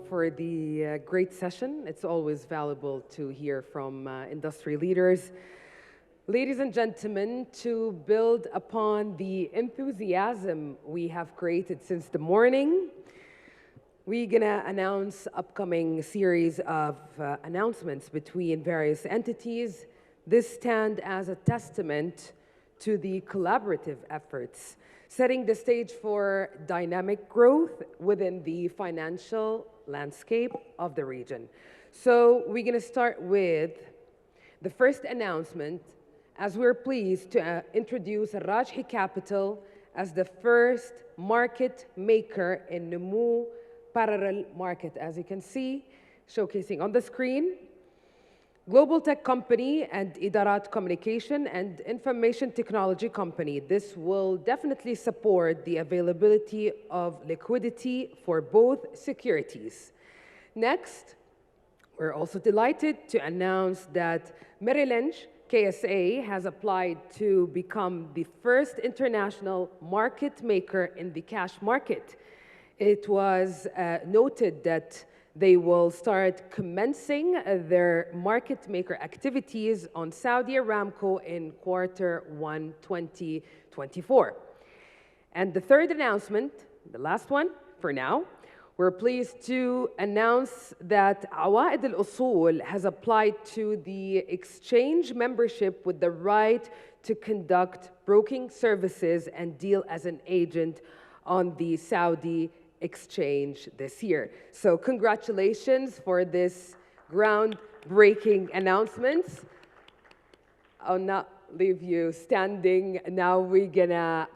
for the great session. It's always valuable to hear from industry leaders. Ladies and gentlemen, to build upon the enthusiasm we have created since the morning, we're gonna announce upcoming series of announcements between various entities. This stands as a testament to the collaborative efforts, setting the stage for dynamic growth within the financial landscape of the region. So we're gonna start with the first announcement, as we're pleased to introduce Rajhi Capital as the first market maker in Neom parallel market. As you can see, showcasing on the screen, global tech company and Idarat communication and information technology company. This will definitely support the availability of liquidity for both securities. Next, we're also delighted to announce that Merrill Lynch KSA has applied to become the first international market maker in the cash market. It was noted that they will start commencing their market maker activities on Saudi Aramco in Q1 2024. And the third announcement, the last one for now, we're pleased to announce that Awaid al-Usul has applied to the exchange membership with the right to conduct broking services and deal as an agent on the Saudi exchange this year. So congratulations for this groundbreaking announcements. I'll not leave you standing. Now we're gonna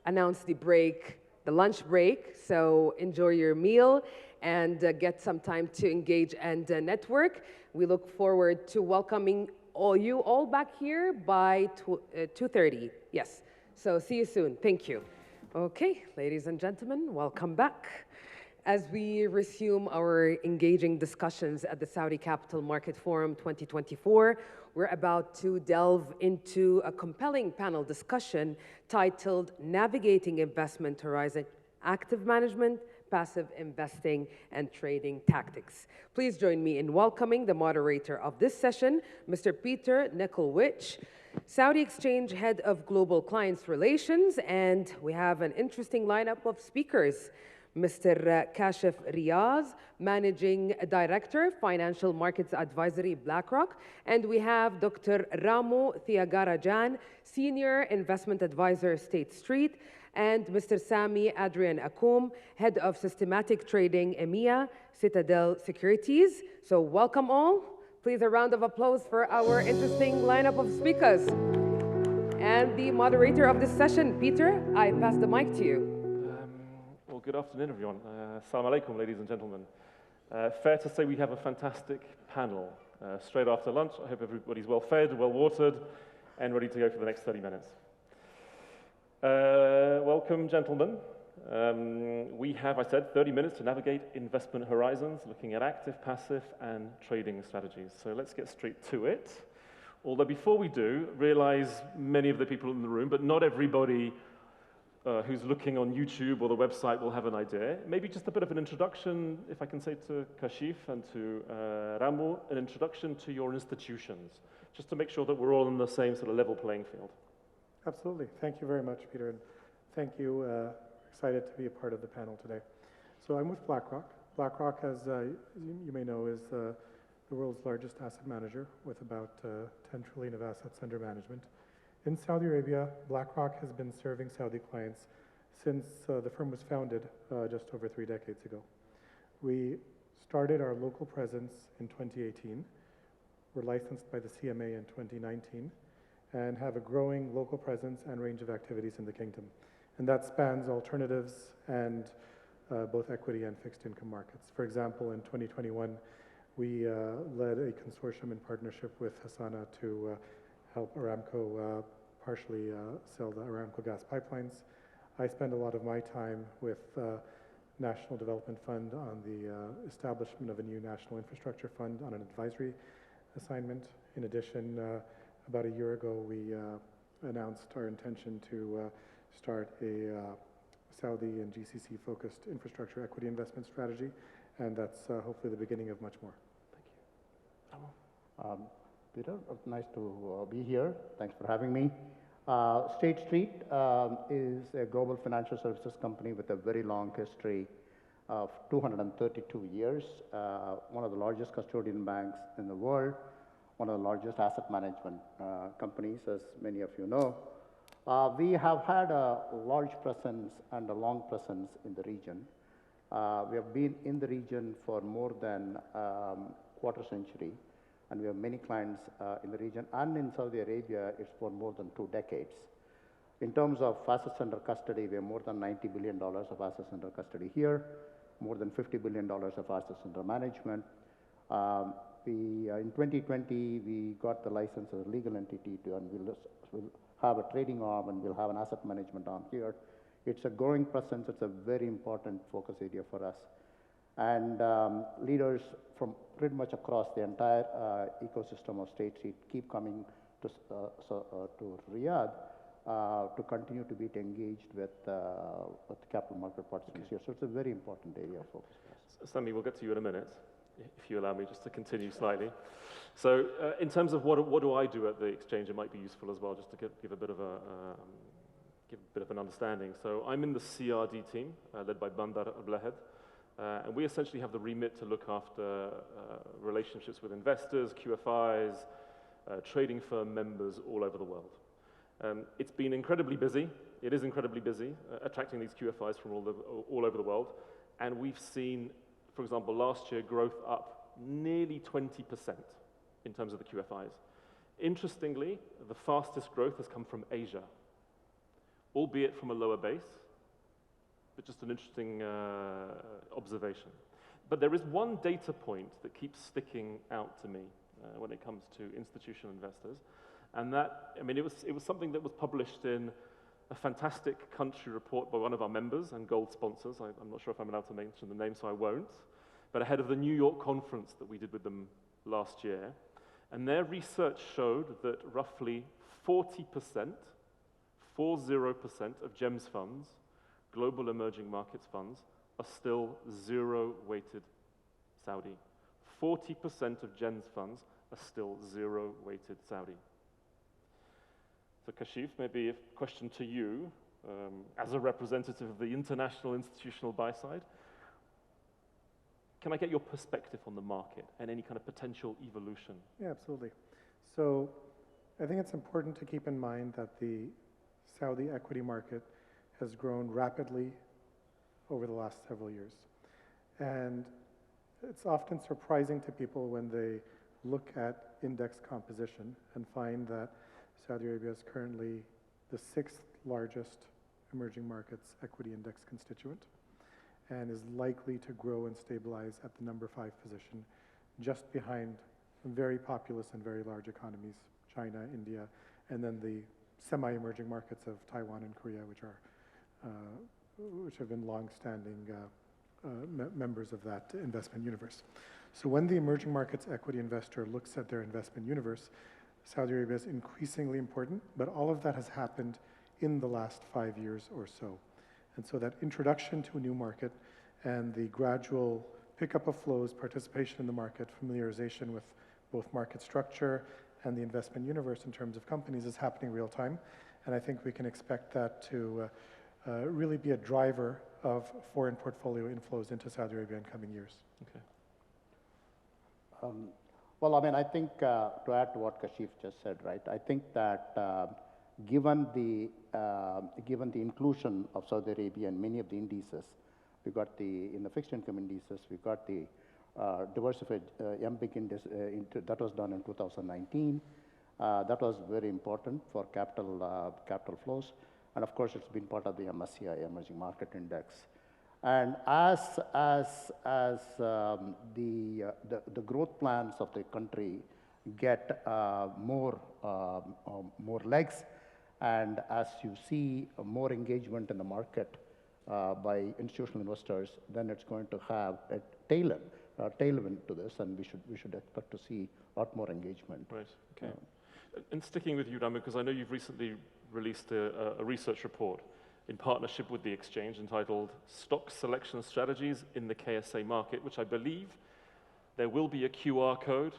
announce the break, the lunch break. So enjoy your meal and get some time to engage and network. We look forward to welcoming you all back here by 2:30. Yes. So see you soon. Thank you. Okay, ladies and gentlemen, welcome back. As we resume our engaging discussions at the Saudi Capital Market Forum 2024, we're about to delve into a compelling panel discussion titled Navigating Investment Horizon, Active Management, Passive Investing, and Trading Tactics. Please join me in welcoming the moderator of this session, Mr. Peter Nikolwich, Saudi Exchange Head of Global Clients Relations, and we have an interesting lineup of speakers. Mr. Kashif Riaz, Managing Director, Financial Markets Advisory, BlackRock, and we have Dr. Ramo Thiagarajan, Senior Investment Advisor, State Street, and Mr. Sami Adrian Akoum, Head of Systematic Trading, EMEA, Citadel Securities. So welcome all. Please, a round of applause for our interesting lineup of speakers. And the moderator of this session, Peter, I pass the mic to you. Well, good afternoon, everyone. Assalamu alaikum, ladies and gentlemen. Fair to say we have a fantastic panel straight after lunch. I hope everybody's well fed, well watered, and ready to go for the next 30 minutes. Welcome, gentlemen. We have, I said, 30 minutes to navigate investment horizons, looking at active, passive, and trading strategies. So let's get straight to it. Although before we do, realize many of the people in the room, but not everybody who's looking on YouTube or the website will have an idea. Maybe just a bit of an introduction, if I can say to Kashif and to Ramo, an introduction to your institutions, just to make sure that we're all on the same sort of level playing field. Absolutely. Thank you very much, Peter. And thank you. Excited to be a part of the panel today. So I'm with BlackRock. BlackRock, as you may know, is the world's largest asset manager with about 10 trillion of assets under management. In Saudi Arabia, BlackRock has been serving Saudi clients since the firm was founded just over 3 decades ago. We started our local presence in 2018. We're licensed by the CMA in 2019 and have a growing local presence and range of activities in the kingdom. And that spans alternatives and both equity and fixed income markets. For example, in 2021, we led a consortium in partnership with Hassana to help Aramco partially sell the Aramco gas pipelines. I spend a lot of my time with National Development Fund on the establishment of a new national infrastructure fund on an advisory assignment. In addition, about a year ago, we announced our intention to start a Saudi and GCC-focused infrastructure equity investment strategy. and that's hopefully the beginning of much more. Peter, nice to be here. Thanks for having me. State Street is a global financial services company with a very long history of 232 years, one of the largest custodian banks in the world, one of the largest asset management companies, as many of you know. We have had a large presence and a long presence in the region. We have been in the region for more than quarter century, and we have many clients in the region, and in Saudi Arabia, it's for more than 2 decades. In terms of assets under custody, we have more than $90 billion of assets under custody here, more than $50 billion of assets under management. In 2020, we got the license as a legal entity and we'll have a trading arm and we'll have an asset management arm here. It's a growing presence. It's a very important focus area for us. And leaders from pretty much across the entire ecosystem of State Street keep coming to Riyadh to continue to be engaged with capital market participants here. So it's a very important area of focus for us. Sami, we'll get to you in a minute, if you allow me just to continue slightly. So in terms of what do I do at the exchange, it might be useful as well, just to give a bit of an understanding. So I'm in the CRD team, led by Bandar Ablahed. And we essentially have the remit to look after relationships with investors, QFIs, trading firm members all over the world. It's been incredibly busy. It is incredibly busy, attracting these QFIs from all over the world. And we've seen, for example, last year, growth up nearly 20% in terms of the QFIs. Interestingly, the fastest growth has come from Asia, albeit from a lower base, but just an interesting observation. But there is one data point that keeps sticking out to me when it comes to institutional investors, and that, I mean, it was something that was published in a fantastic country report by one of our members and gold sponsors. I'm not sure if I'm allowed to mention the name, so I won't, but ahead of the New York conference that we did with them last year, and their research showed that roughly 40% of GEMS funds, global emerging markets funds, are still zero-weighted Saudi. 40% of GEMS funds are still zero-weighted Saudi. So Kashif, maybe a question to you, as a representative of the international institutional buy side. Can I get your perspective on the market and any kind of potential evolution? Yeah, absolutely. So I think it's important to keep in mind that the Saudi equity market has grown rapidly over the last several years. And it's often surprising to people when they look at index composition and find that Saudi Arabia is currently the 6th largest emerging markets equity index constituent and is likely to grow and stabilize at the number 5 position, just behind very populous and very large economies, China, India, and then the semi-emerging markets of Taiwan and Korea, which have been long-standing members of that investment universe. So when the emerging markets equity investor looks at their investment universe, Saudi Arabia is increasingly important, but all of that has happened in the last 5 years or so. And so that introduction to a new market and the gradual pickup of flows, participation in the market, familiarization with both market structure and the investment universe in terms of companies is happening real time. And I think we can expect that to really be a driver of foreign portfolio inflows into Saudi Arabia in coming years. Okay. Well, I mean, I think to add to what Kashif just said, right, I think that given the inclusion of Saudi Arabia in many of the indices, we got in the fixed income indices, we got the diversified MBIC index that was done in 2019. That was very important for capital flows. And of course, it's been part of the MSCI Emerging Market Index. And as the growth plans of the country get more legs, and as you see more engagement in the market by institutional investors, then it's going to have a tailwind to this, and we should expect to see a lot more engagement. Right. Okay. And sticking with you, Rama, because I know you've recently released a research report. in partnership with the exchange entitled Stock Selection Strategies in the KSA Market, which I believe there will be a QR code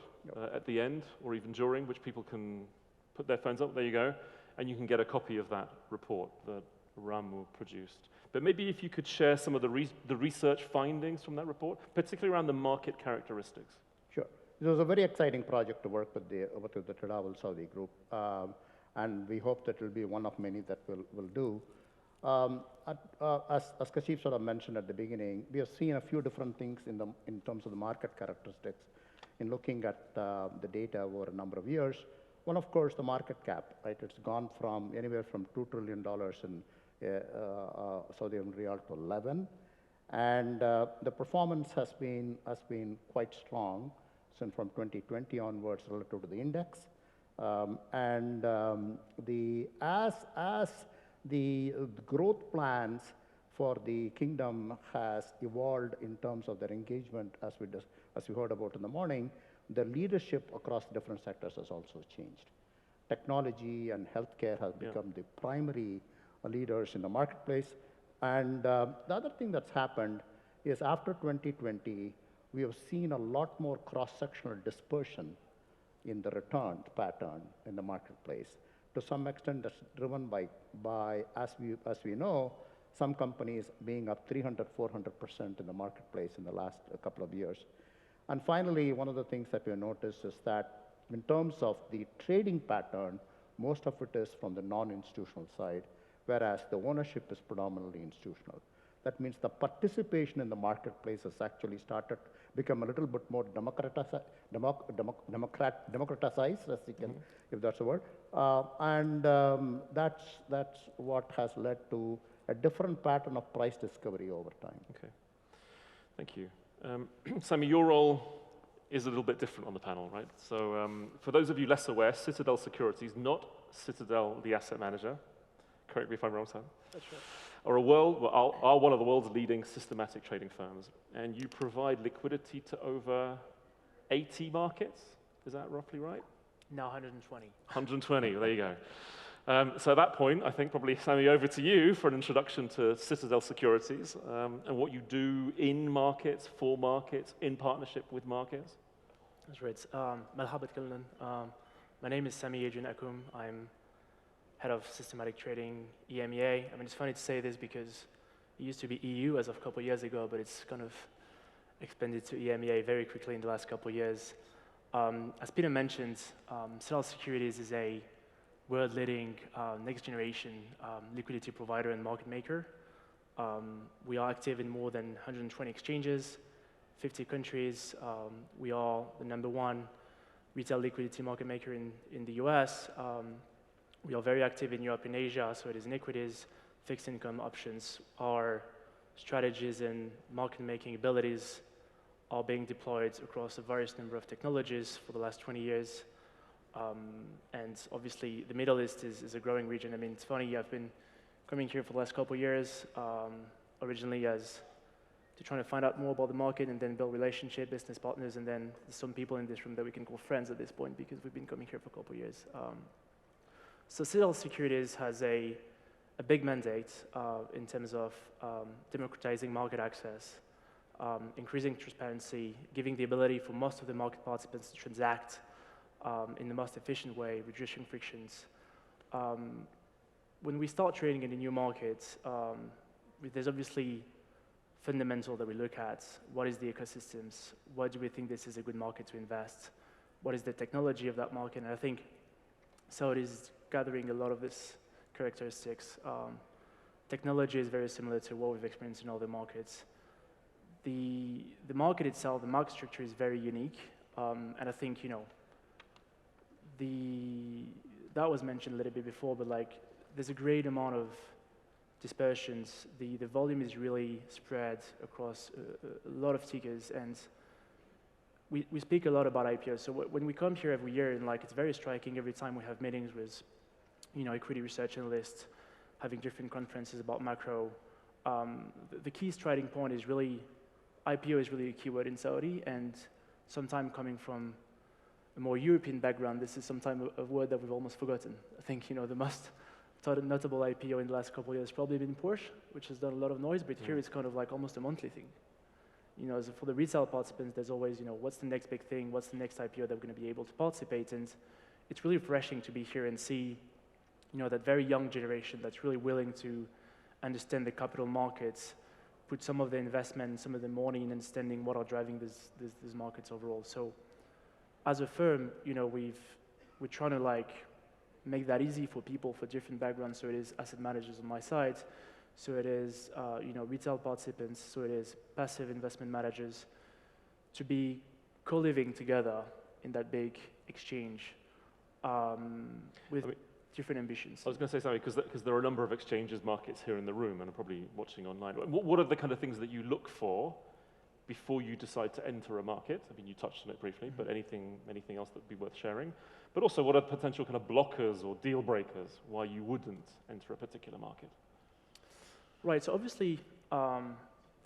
at the end or even during, which people can put their phones up. There you go. And you can get a copy of that report that Aramco produced. But maybe if you could share some of the research findings from that report, particularly around the market characteristics. Sure. It was a very exciting project to work with the Tadawul Saudi Group, and we hope that it will be one of many that we'll do. As Kashif sort of mentioned at the beginning, we have seen a few different things in terms of the market characteristics in looking at the data over a number of years. One, of course, the market cap, right? It's gone from anywhere from $2 trillion in Saudi Riyal to 11. And the performance has been quite strong since from 2020 onwards relative to the index. As the growth plans for the kingdom has evolved in terms of their engagement, as we heard about in the morning, the leadership across different sectors has also changed. Technology and healthcare has become the primary leaders in the marketplace. And the other thing that's happened is after 2020, we have seen a lot more cross-sectional dispersion in the return pattern in the marketplace. To some extent, that's driven by as we know, some companies being up 300, 400% in the marketplace in the last couple of years. And finally, one of the things that we have noticed is that in terms of the trading pattern, most of it is from the non-institutional side, whereas the ownership is predominantly institutional. That means the participation in the marketplace has actually started to become a little bit more democratized, as you can, if that's a word. That's what has led to a different pattern of price discovery over time. Okay, thank you. Sami, your role is a little bit different on the panel, right? So for those of you less aware, Citadel Securities, not Citadel the asset manager, correct me if I'm wrong, Sam. That's right. Are one of the world's leading systematic trading firms, and you provide liquidity to over 80 markets. Is that roughly right? Now 120. 120, there you go. So at that point, I think probably, Sami, over to you for an introduction to Citadel Securities and what you do in markets, for markets, in partnership with markets. That's right. Marhabat kullan. My name is Sami Adrian Akoum. I'm head of systematic trading, EMEA. I mean, it's funny to say this because it used to be EU as of a couple of years ago, but it's kind of expanded to EMEA very quickly in the last couple of years. As Peter mentioned, Citadel Securities is a world-leading next-generation liquidity provider and market maker. We are active in more than 120 exchanges, 50 countries. We are the #1 retail liquidity market maker in the US. We are very active in Europe and Asia, so it is in equities, fixed income options. Our strategies and market-making abilities are being deployed across a various number of technologies for the last 20 years. And obviously, the Middle East is a growing region. I mean, it's funny, I've been coming here for the last couple of years, originally as to trying to find out more about the market and then build relationship, business partners, and then there's some people in this room that we can call friends at this point because we've been coming here for a couple of years. So Citadel Securities has a big mandate in terms of democratizing market access, increasing transparency, giving the ability for most of the market participants to transact in the most efficient way, reducing frictions. When we start trading in a new market, there's obviously fundamental that we look at. What is the ecosystems? Why do we think this is a good market to invest? What is the technology of that market? And I think Saudi is gathering a lot of these characteristics. Technology is very similar to what we've experienced in other markets. The market itself, the market structure is very unique. And I think, that was mentioned a little bit before, but like there's a great amount of dispersions. The volume is really spread across a lot of tickers, and we speak a lot about IPOs. So when we come here every year, and like it's very striking every time we have meetings with, equity research analysts, having different conferences about macro. The key striking point is really, IPO is really a keyword in Saudi, and sometime coming from a more European background, this is sometimes a word that we've almost forgotten. I think, the most notable IPO in the last couple of years has probably been Porsche, which has done a lot of noise, but here it's kind of like almost a monthly thing. You know, so for the retail participants, there's always, you know, what's the next big thing? What's the next IPO that we're going to be able to participate in? It's really refreshing to be here and see, you know, that very young generation that's really willing to understand the capital markets, put some of the investment, some of the money in understanding what are driving these markets overall. So as a firm, you know, we're trying to like make that easy for people for different backgrounds. So it is asset managers on my side, so it is you know, retail participants, so it is passive investment managers, to be co-living together in that big exchange with different ambitions. I was going to say something, because there are a number of exchanges markets here in the room and are probably watching online. What are the kind of things that you look for before you decide to enter a market? I mean, you touched on it briefly, but anything else that would be worth sharing? But also, what are potential kind of blockers or deal breakers why you wouldn't enter a particular market? Right, so obviously,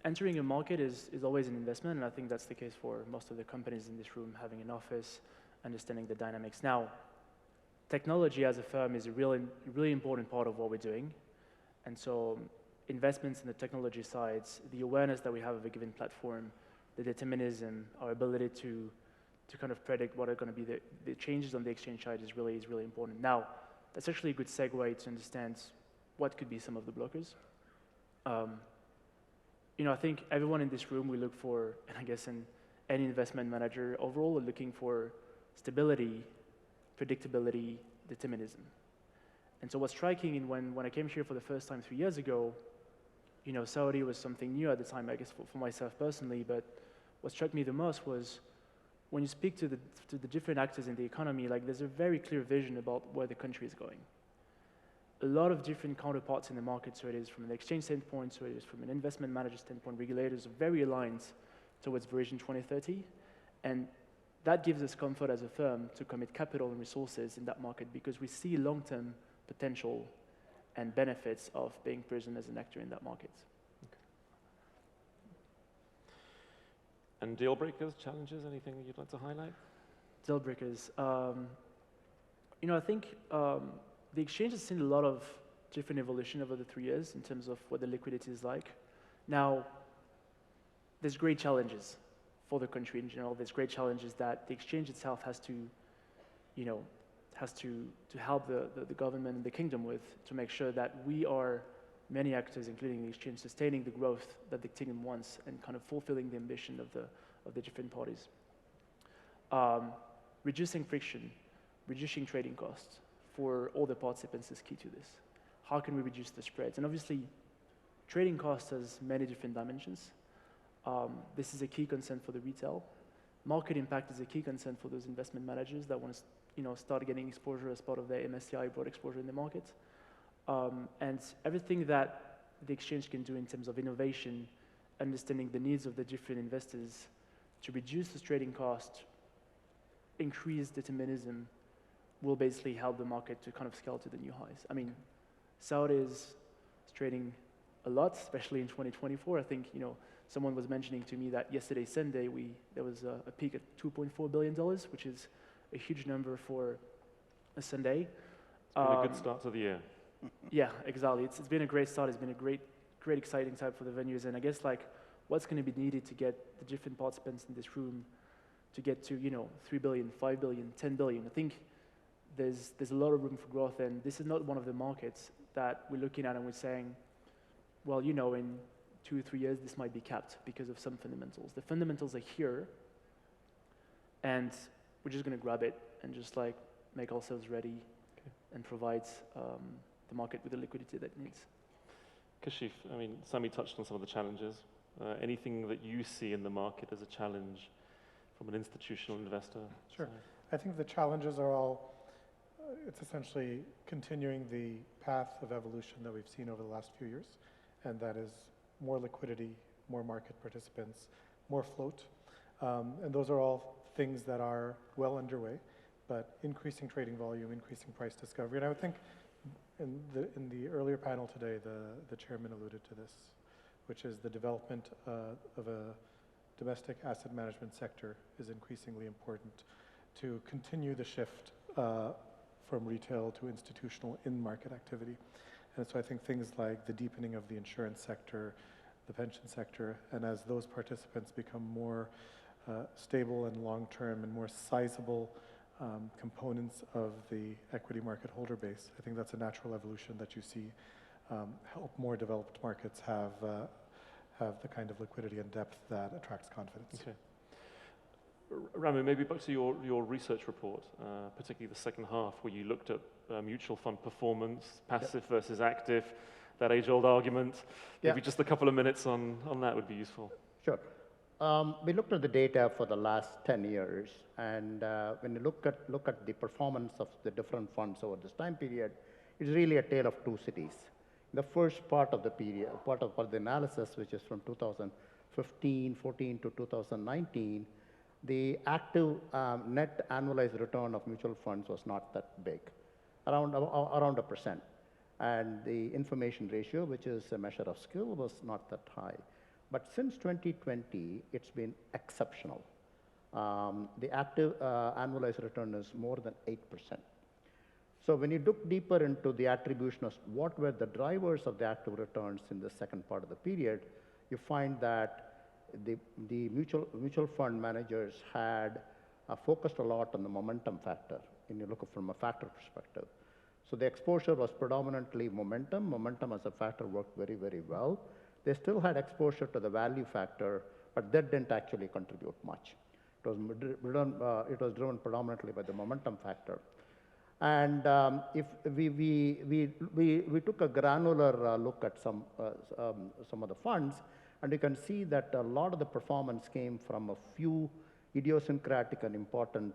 entering a market is always an investment, and I think that's the case for most of the companies in this room, having an office, understanding the dynamics. Now, technology as a firm is a really important part of what we're doing, and so investments in the technology sides, the awareness that we have of a given platform, the determinism, our ability to kind of predict what are going to be the changes on the exchange side is really important. Now, that's actually a good segue to understand what could be some of the blockers. You know, I think everyone in this room, we look for, and I guess in any investment manager overall, are looking for stability, predictability, determinism. And so what's striking in when I came here for the first time 3 years ago, you know, Saudi was something new at the time, I guess, for myself personally, but what struck me the most was when you speak to the different actors in the economy, like there's a very clear vision about where the country is going. A lot of different counterparts in the market, so it is from an exchange standpoint, so it is from an investment manager standpoint, regulators are very aligned towards Vision 2030, and that gives us comfort as a firm to commit capital and resources in that market because we see long-term potential and benefits of being present as an actor in that market. Okay. And deal breakers, challenges, anything you'd like to highlight? Deal breakers. You know, I think the exchange has seen a lot of different evolution over the 3 years in terms of what the liquidity is like. Now, there's great challenges for the country in general. There's great challenges that the exchange itself has to, you know, to help the government and the kingdom with to make sure that we are, many actors, including the exchange, sustaining the growth that the kingdom wants and kind of fulfilling the ambition of the different parties. Reducing friction, reducing trading costs for all the participants is key to this. How can we reduce the spreads? And obviously, trading costs has many different dimensions. This is a key concern for the retail. Market impact is a key concern for those investment managers that want to, you know, start getting exposure as part of their MSCI broad exposure in the market. And everything that the exchange can do in terms of innovation, understanding the needs of the different investors to reduce the trading cost, increase determinism, will basically help the market to kind of scale to the new highs. I mean, Saudi is trading a lot, especially in 2024. I think, you know, someone was mentioning to me that yesterday, Sunday, there was a peak at $2.4 billion, which is a huge number for a Sunday. It's been a good start to the year. Yeah, exactly. It's been a great start. It's been a great exciting time for the venues. And I guess like what's going to be needed to get the different participants in this room to get to, you know, 3 billion, 5 billion, 10 billion. I think there's a lot of room for growth, and this is not one of the markets that we're looking at and we're saying, well, you know, in 2 or 3 years, this might be capped because of some fundamentals. The fundamentals are here, and we're just going to grab it and just like make ourselves ready and provide the market with the liquidity that it needs. Kashif, I mean, Sami touched on some of the challenges. Anything that you see in the market as a challenge from an institutional investor? Sure. side? I think the challenges are all, it's essentially continuing the path of evolution that we've seen over the last few years, and that is more liquidity, more market participants, more float. And those are all things that are well underway, but increasing trading volume, increasing price discovery. And I would think in the earlier panel today, the chairman alluded to this, which is the development of a domestic asset management sector is increasingly important to continue the shift from retail to institutional in-market activity. And so I think things like the deepening of the insurance sector, the pension sector, and as those participants become more stable and long-term and more sizable components of the equity market holder base, I think that's a natural evolution that you see help more developed markets have the kind of liquidity and depth that attracts confidence. Okay. Rami, maybe back to your research report, particularly the second half, where you looked at mutual fund performance, passive versus active, that age-old argument. Maybe just a couple of minutes on that would be useful. Sure. We looked at the data for the last 10 years, and when you look at the performance of the different funds over this time period, it's really a tale of two cities. The first part of the period, part of the analysis, which is from 2014 to 2019, the active net annualized return of mutual funds was not that big, around 1%. And the information ratio, which is a measure of skill, was not that high. But since 2020, it's been exceptional. The active annualized return is more than 8%. So when you look deeper into the attribution of what were the drivers of the active returns in the second part of the period, you find that the mutual fund managers had focused a lot on the momentum factor, when you look from a factor perspective. So the exposure was predominantly momentum. Momentum as a factor worked very, very well. They still had exposure to the value factor, but that didn't actually contribute much. It was driven predominantly by the momentum factor. And if we took a granular look at some of the funds, and you can see that a lot of the performance came from a few idiosyncratic and important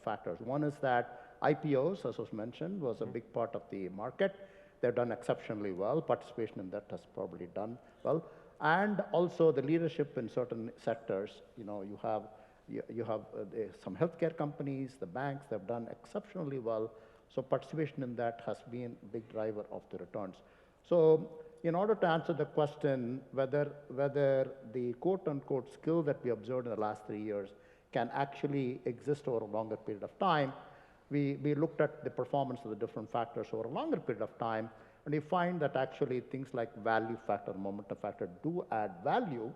factors. One is that IPOs, as was mentioned, was a big part of the market. They've done exceptionally well. Participation in that has probably done well. And also the leadership in certain sectors. You have some healthcare companies, the banks, they've done exceptionally well. So participation in that has been a big driver of the returns. So in order to answer the question whether the quote-unquote skill that we observed in the last 3 years can actually exist over a longer period of time, we looked at the performance of the different factors over a longer period of time, and we find that actually things like value factor, momentum factor do add value.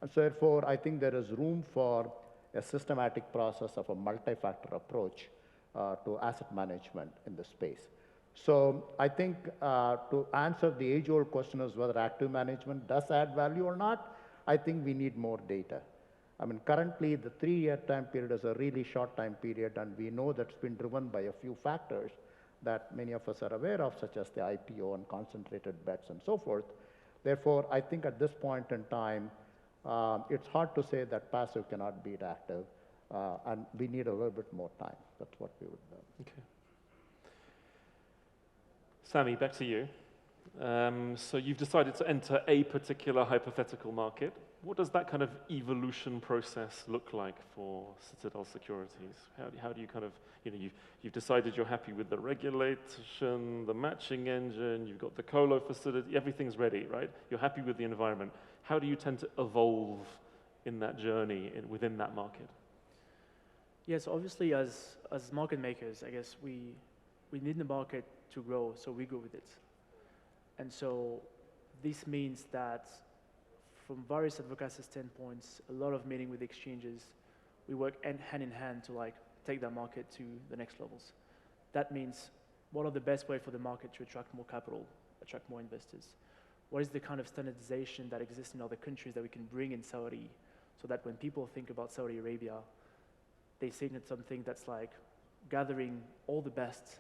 And so therefore, I think there is room for a systematic process of a multi-factor approach to asset management in this space. So I think to answer the age-old question is whether active management does add value or not, I think we need more data. I mean, currently the 3-year time period is a really short time period, and we know that's been driven by a few factors that many of us are aware of, such as the IPO and concentrated bets and so forth. Therefore, I think at this point in time, it's hard to say that passive cannot beat active, and we need a little bit more time. That's what we would do. Okay. Sami, back to you. So you've decided to enter a particular hypothetical market. What does that kind of evolution process look like for Citadel Securities? How do you kind of, you've decided you're happy with the regulation, the matching engine, you've got the colo facility, everything's ready, right? You're happy with the environment. How do you tend to evolve in that journey within that market? Yes, obviously as market makers, I guess we need the market to grow, so we grow with it. And so this means that from various advocacy standpoints, a lot of meeting with exchanges, we work hand in hand to take that market to the next levels. That means what are the best way for the market to attract more capital, attract more investors? What is the kind of standardization that exists in other countries that we can bring in Saudi, so that when people think about Saudi Arabia, they think it's something that's like gathering all the best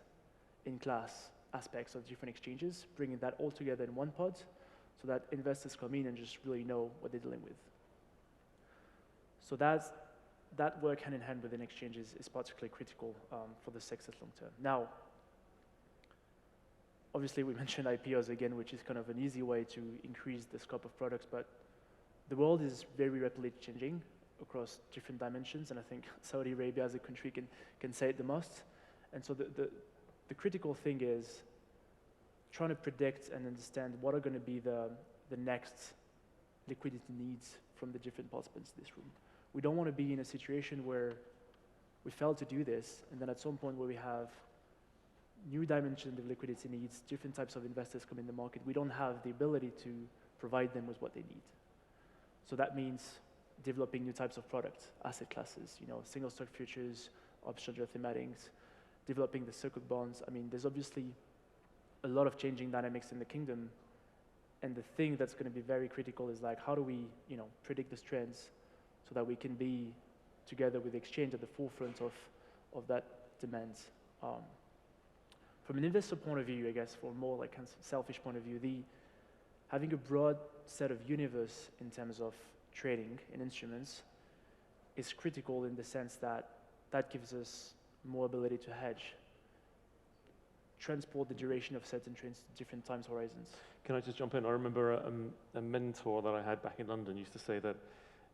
in class aspects of different exchanges, bringing that all together in one pod, so that investors come in and just really know what they're dealing with. So that work hand in hand within exchanges is particularly critical for the success long term. Now, obviously we mentioned IPOs again, which is kind of an easy way to increase the scope of products, but the world is very rapidly changing across different dimensions, and I think Saudi Arabia as a country can say it the most. And so the critical thing is trying to predict and understand what are going to be the next liquidity needs from the different participants in this room. We don't want to be in a situation where we fail to do this, and then at some point where we have new dimensions of liquidity needs, different types of investors come in the market. We don't have the ability to provide them with what they need. So that means developing new types of products, asset classes, single stock futures, options or thematics, developing the Sukuk bonds. I mean, there's obviously a lot of changing dynamics in the kingdom. And the thing that's going to be very critical is like, how do we, predict these trends so that we can be together with the exchange at the forefront of that demand. From an investor point of view, I guess, for more like a selfish point of view, having a broad set of universe in terms of trading in instruments is critical in the sense that that gives us more ability to hedge, transport the duration of certain trades to different time horizons. Can I just jump in? I remember a mentor that I had back in London used to say that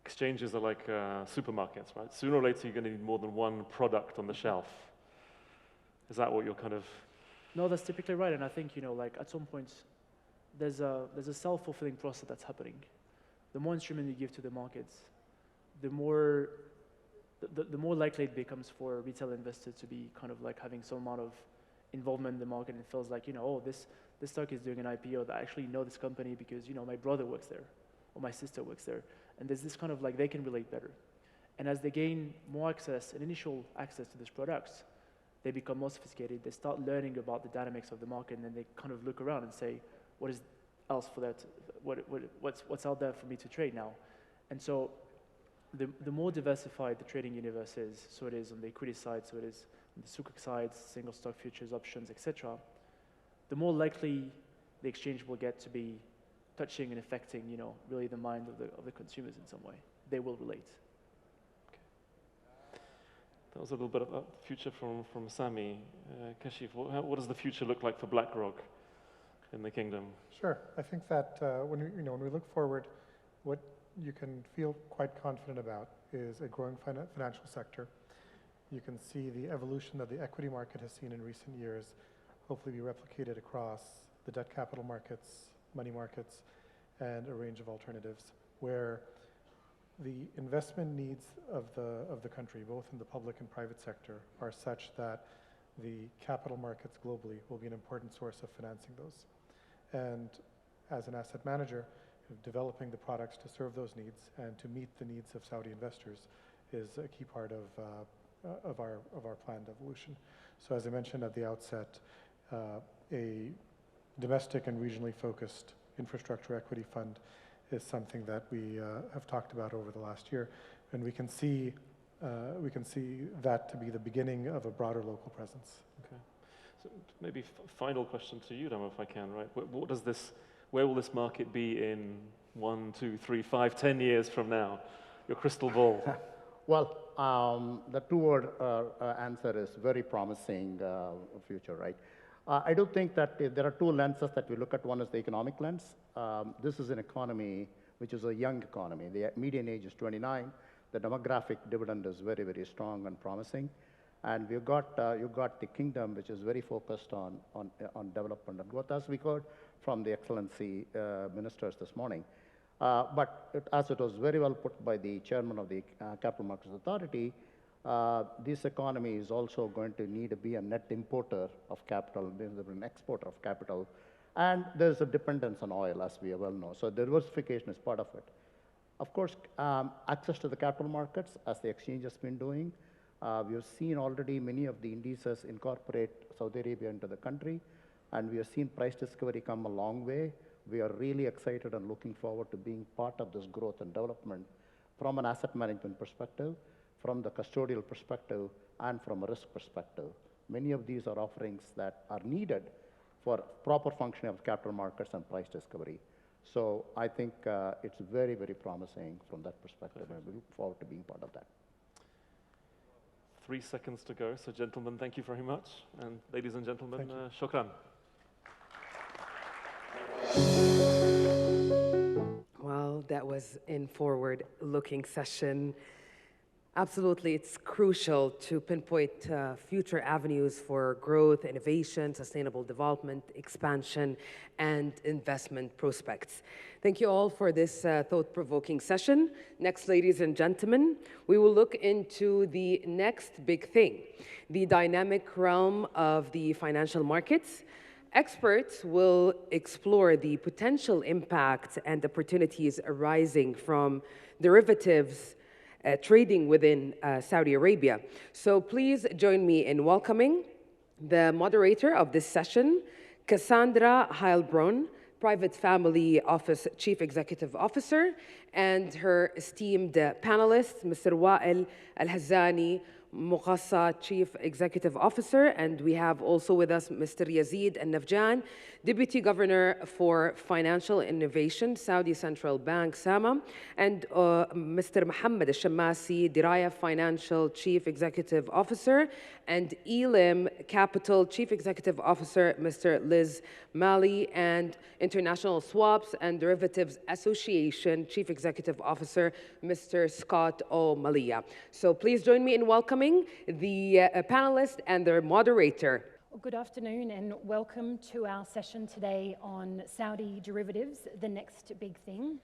exchanges are like supermarkets, right? Sooner or later, you're going to need more than one product on the shelf. Is that what you're kind of... No, that's typically right. And I think, like at some point, there's a self-fulfilling process that's happening. The more instrument you give to the markets, the more likely it becomes for a retail investor to be kind of like having some amount of involvement in the market and feels like, oh, this stock is doing an IPO, that I actually know this company because, my brother works there or my sister works there. And there's this kind of like, they can relate better. And as they gain more access and initial access to these products, they become more sophisticated. They start learning about the dynamics of the market, and then they kind of look around and say, what is else for that? What's out there for me to trade now? And so the more diversified the trading universe is, so it is on the equity side, so it is on the Sukuk side, single stock futures, options, etc., the more likely the exchange will get to be touching and affecting, really the mind of the consumers in some way. They will relate. That was a little bit about the future from Sami. Kashif, what does the future look like for BlackRock in the kingdom? Sure. I think that when we look forward, what you can feel quite confident about is a growing financial sector. You can see the evolution that the equity market has seen in recent years hopefully be replicated across the debt capital markets, money markets, and a range of alternatives where the investment needs of the country, both in the public and private sector, are such that the capital markets globally will be an important source of financing those. And as an asset manager, developing the products to serve those needs and to meet the needs of Saudi investors is a key part of our planned evolution. So as I mentioned at the outset, a domestic and regionally focused infrastructure equity fund is something that we have talked about over the last year, and we can see that to be the beginning of a broader local presence. Okay, so maybe final question to you, Damo, if I can. Right, where will this market be in 1, 2, 3, 5, 10 years from now? Your crystal ball. Well, the two-word answer is very promising future, right? I do think that there are two lenses that we look at. One is the economic lens. This is an economy which is a young economy. The median age is 29. The demographic dividend is very, very strong and promising. And you've got the kingdom, which is very focused on development and growth, as we heard from the Excellency ministers this morning. But as it was very well put by the chairman of the Capital Markets Authority, this economy is also going to need to be a net importer of capital, an exporter of capital. And there's a dependence on oil, as we well know. So diversification is part of it. Of course, access to the capital markets, as the exchange has been doing. We have seen already many of the indices incorporate Saudi Arabia into the country, and we have seen price discovery come a long way. We are really excited and looking forward to being part of this growth and development from an asset management perspective, from the custodial perspective, and from a risk perspective. Many of these are offerings that are needed for proper functioning of capital markets and price discovery. So I think it's very, very promising from that perspective, and we look forward to being part of that. 3 seconds to go. So gentlemen, thank you very much. And ladies and gentlemen, shukran. Well, that was a forward-looking session. Absolutely, it's crucial to pinpoint future avenues for growth, innovation, sustainable development, expansion, and investment prospects. Thank you all for this thought-provoking session. Next, ladies and gentlemen, we will look into the next big thing, the dynamic realm of the financial markets. Experts will explore the potential impact and opportunities arising from derivatives trading within Saudi Arabia. So please join me in welcoming the moderator of this session, Cassandra Heilbronn, Private Family Office Chief Executive Officer, and her esteemed panelists, Mr. Wael Al-Hazzani, Muqassa Chief Executive Officer, and we have also with us Mr. Yazid Al-Nafjan, Deputy Governor for Financial Innovation, Saudi Central Bank, SAMA, and Mr. Mohammed Al-Shammasi, Diraya Financial Chief Executive Officer, and Elim Capital Chief Executive Officer, Mr. Liz Mali, and International Swaps and Derivatives Association Chief Executive Officer, Mr. Scott O'Malia. So please join me in welcoming the panelists and their moderator. Well, good afternoon and welcome to our session today on Saudi derivatives, the next big thing.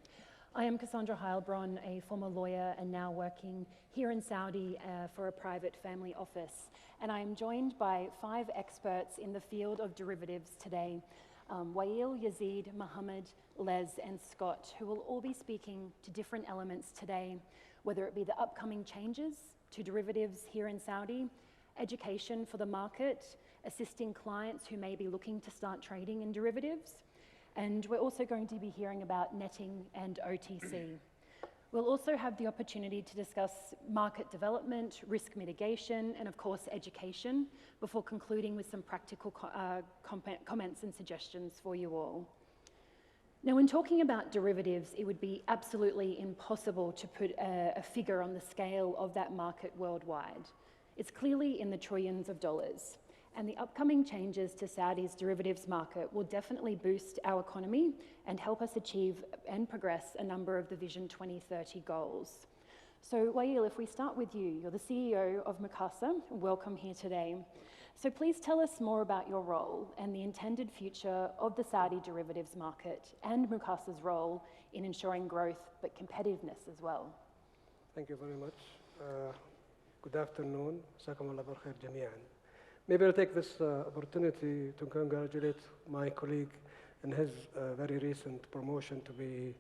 I am Cassandra Heilbronn, a former lawyer and now working here in Saudi for a private family office. And I am joined by 5 experts in the field of derivatives today, Wael, Yazid, Mohammed, Les, and Scott, who will all be speaking to different elements today, whether it be the upcoming changes to derivatives here in Saudi, education for the market, assisting clients who may be looking to start trading in derivatives, and we're also going to be hearing about netting and OTC. We'll also have the opportunity to discuss market development, risk mitigation, and of course education, before concluding with some practical comments and suggestions for you all. Now, when talking about derivatives, it would be absolutely impossible to put a figure on the scale of that market worldwide. It's clearly in the trillions of dollars. And the upcoming changes to Saudi's derivatives market will definitely boost our economy and help us achieve and progress a number of the Vision 2030 goals. So, Wael, if we start with you, you're the CEO of Muqassa. Welcome here today. So please tell us more about your role and the intended future of the Saudi derivatives market and Muqassa's role in ensuring growth but competitiveness as well. Thank you very much. Good afternoon. Jazakumullah bil khair jami'an. Maybe I'll take this opportunity to congratulate my colleague in his very recent promotion to be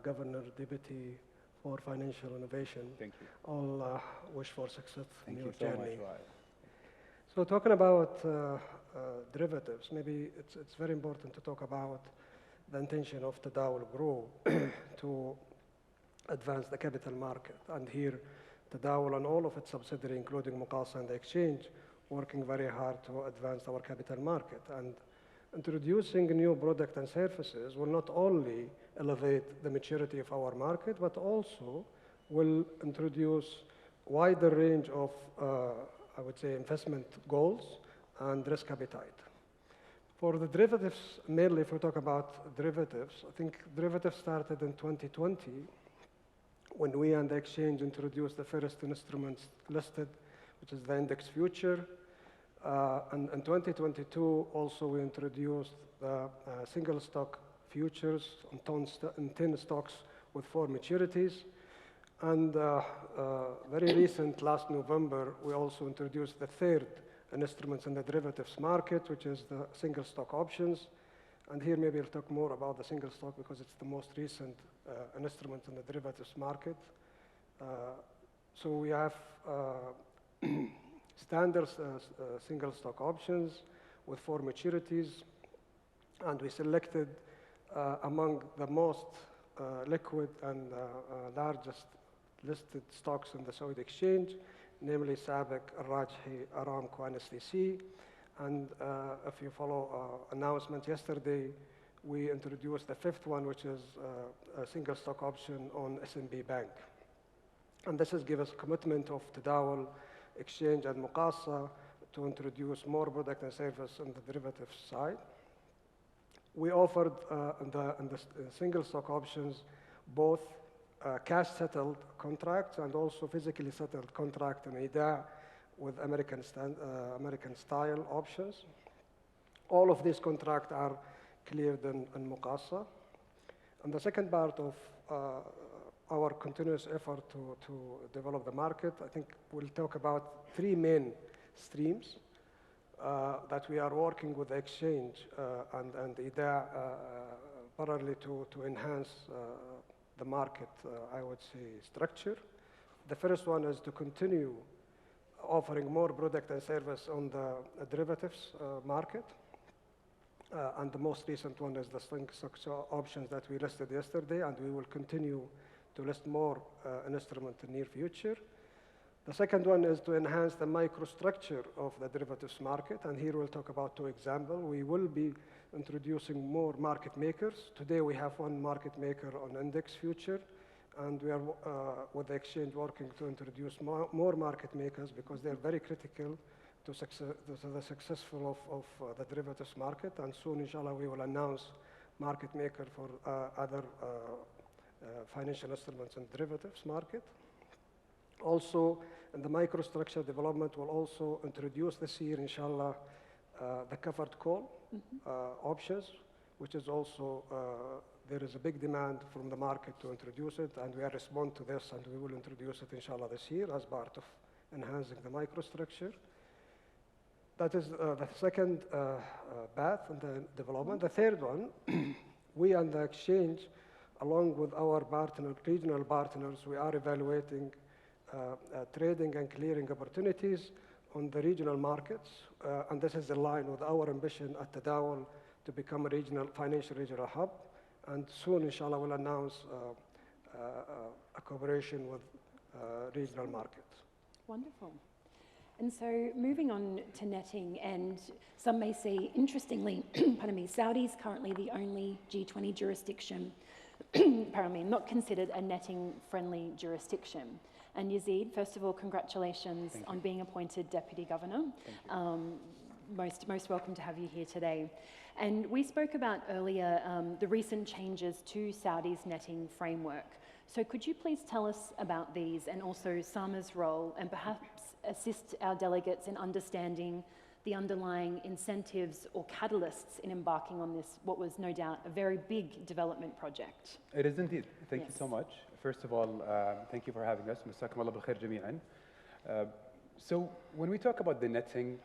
Governor Deputy for Financial Innovation. Thank you. All wish for success in your Thank you so journey. much, Ryan. So talking about derivatives, maybe it's very important to talk about the intention of Tadawul Group to advance the capital market. And here, Tadawul and all of its subsidiaries, including Muqassa and the exchange, working very hard to advance our capital market. And introducing new products and services will not only elevate the maturity of our market, but also will introduce wider range of, I would say, investment goals and risk appetite. For the derivatives, mainly if we talk about derivatives, I think derivatives started in 2020 when we and the exchange introduced the first instruments listed, which is the index future. And in 2022, also we introduced the single stock futures on 10 stocks with 4 maturities. And very recent, last November, we also introduced the third instruments in the derivatives market, which is the single stock options. And here maybe I'll talk more about the single stock because it's the most recent instrument in the derivatives market. So we have standard single stock options with 4 maturities, and we selected among the most liquid and largest listed stocks in the Saudi exchange, namely SABIC, Al-Rajhi, Aramco, and STC. And if you follow announcement yesterday, we introduced the 5th one, which is a single stock option on SNB Bank. And this has given us commitment of Tadawul Exchange and Muqassa to introduce more product and service on the derivatives side. We offered in the single stock options both cash settled contracts and also physically settled contract in IDA with American style options. All of these contracts are cleared in Muqassa. And the second part of our continuous effort to develop the market, I think we'll talk about three main streams that we are working with the exchange and IDA parallelly to enhance the market, I would say, structure. The first one is to continue offering more product and service on the derivatives market. And the most recent one is the stock options that we listed yesterday, and we will continue to list more instruments in the near future. The second one is to enhance the microstructure of the derivatives market, and here we'll talk about two examples. We will be introducing more market makers. Today we have one market maker on index future, and we are with the exchange working to introduce more market makers because they're very critical to the successful of the derivatives market. And soon, inshallah, we will announce market maker for other financial instruments and derivatives market. Also, in the microstructure development, we'll also introduce this year, inshallah, the covered call options, which is also, there is a big demand from the market to introduce it, and we are respond to this, and we will introduce it, inshallah, this year as part of enhancing the microstructure. That is the second path in the development. The third one, we and the exchange, along with our regional partners, we are evaluating trading and clearing opportunities on the regional markets, and this is in line with our ambition at Tadawul to become a financial regional hub. And soon, inshallah, we'll announce a cooperation with regional markets. Wonderful. And so moving on to netting, and some may say, interestingly, pardon me, Saudi is currently the only G20 jurisdiction, pardon me, not considered a netting-friendly jurisdiction. And Yazid, first of all, congratulations on being appointed Deputy Governor. Most welcome to have you here today. And we spoke about earlier the recent changes to Saudi's netting framework. So could you please tell us about these and also SAMA's role, and perhaps assist our delegates in understanding the underlying incentives or catalysts in embarking on this, what was no doubt a very big development project? It is indeed. Thank you so much. First of all, thank you for having us. Masakum Allah bil khair jami'an. So when we talk about the netting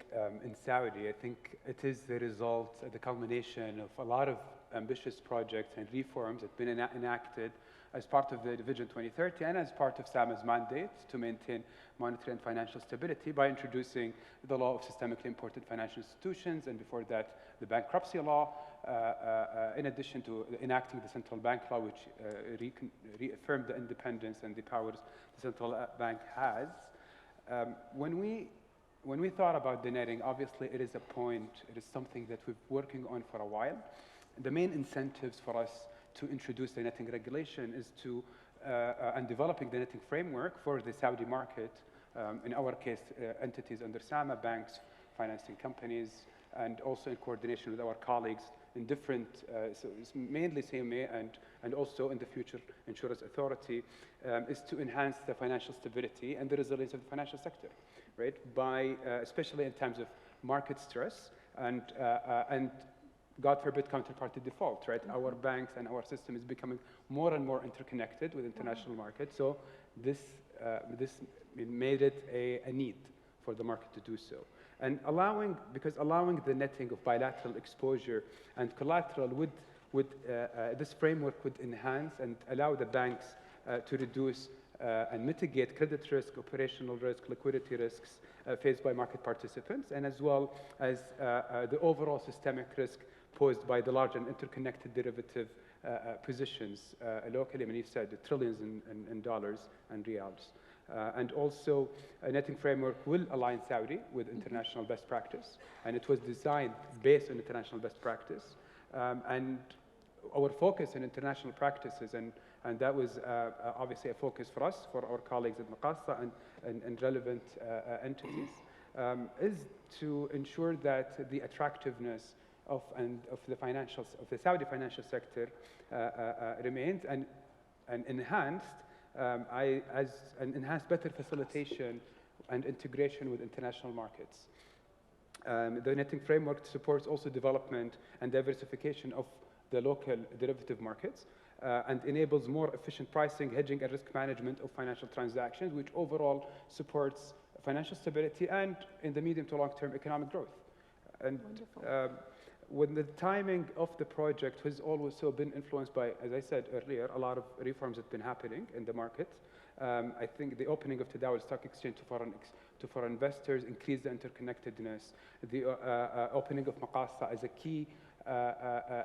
in Saudi, I think it is the result, the culmination of a lot of ambitious projects and reforms that have been enacted as part of the Vision 2030 and as part of SAMA's mandate to maintain monetary and financial stability by introducing the law of systemically important financial institutions, and before that, the bankruptcy law, in addition to enacting the central bank law, which reaffirmed the independence and the powers the central bank has. When we thought about the netting, obviously it is something that we've been working on for a while. The main incentives for us to introduce the netting regulation is and developing the netting framework for the Saudi market, in our case, entities under SAMA, banks, financing companies, and also in coordination with our colleagues in different, so it's mainly CMA and also in the future Insurance Authority, is to enhance the financial stability and the resilience of the financial sector, right? By, especially in times of market stress and God forbid, counterparty default, right? Our banks and our system is becoming more and more interconnected with international markets. So this made it a need for the market to do so. And allowing the netting of bilateral exposure and collateral this framework would enhance and allow the banks to reduce and mitigate credit risk, operational risk, liquidity risks faced by market participants, and as well as the overall systemic risk posed by the large and interconnected derivative positions locally. I mean, you've said trillions in dollars and riyals. And also, a netting framework will align Saudi with international best practice, and it was designed based on international best practice. And our focus on international practices, and that was obviously a focus for us, for our colleagues at Maqassa and relevant entities, is to ensure that the attractiveness of the Saudi financial sector remains and enhanced. Enhanced better facilitation and integration with international markets. The netting framework supports also development and diversification of the local derivative markets, and enables more efficient pricing, hedging, and risk management of financial transactions, which overall supports financial stability and, in the medium to long-term, economic growth. And when the timing of the project has also been influenced by, as I said earlier, a lot of reforms that have been happening in the market. I think the opening of Tadawul Stock Exchange to foreign investors increased the interconnectedness. The opening of Maqasa as a key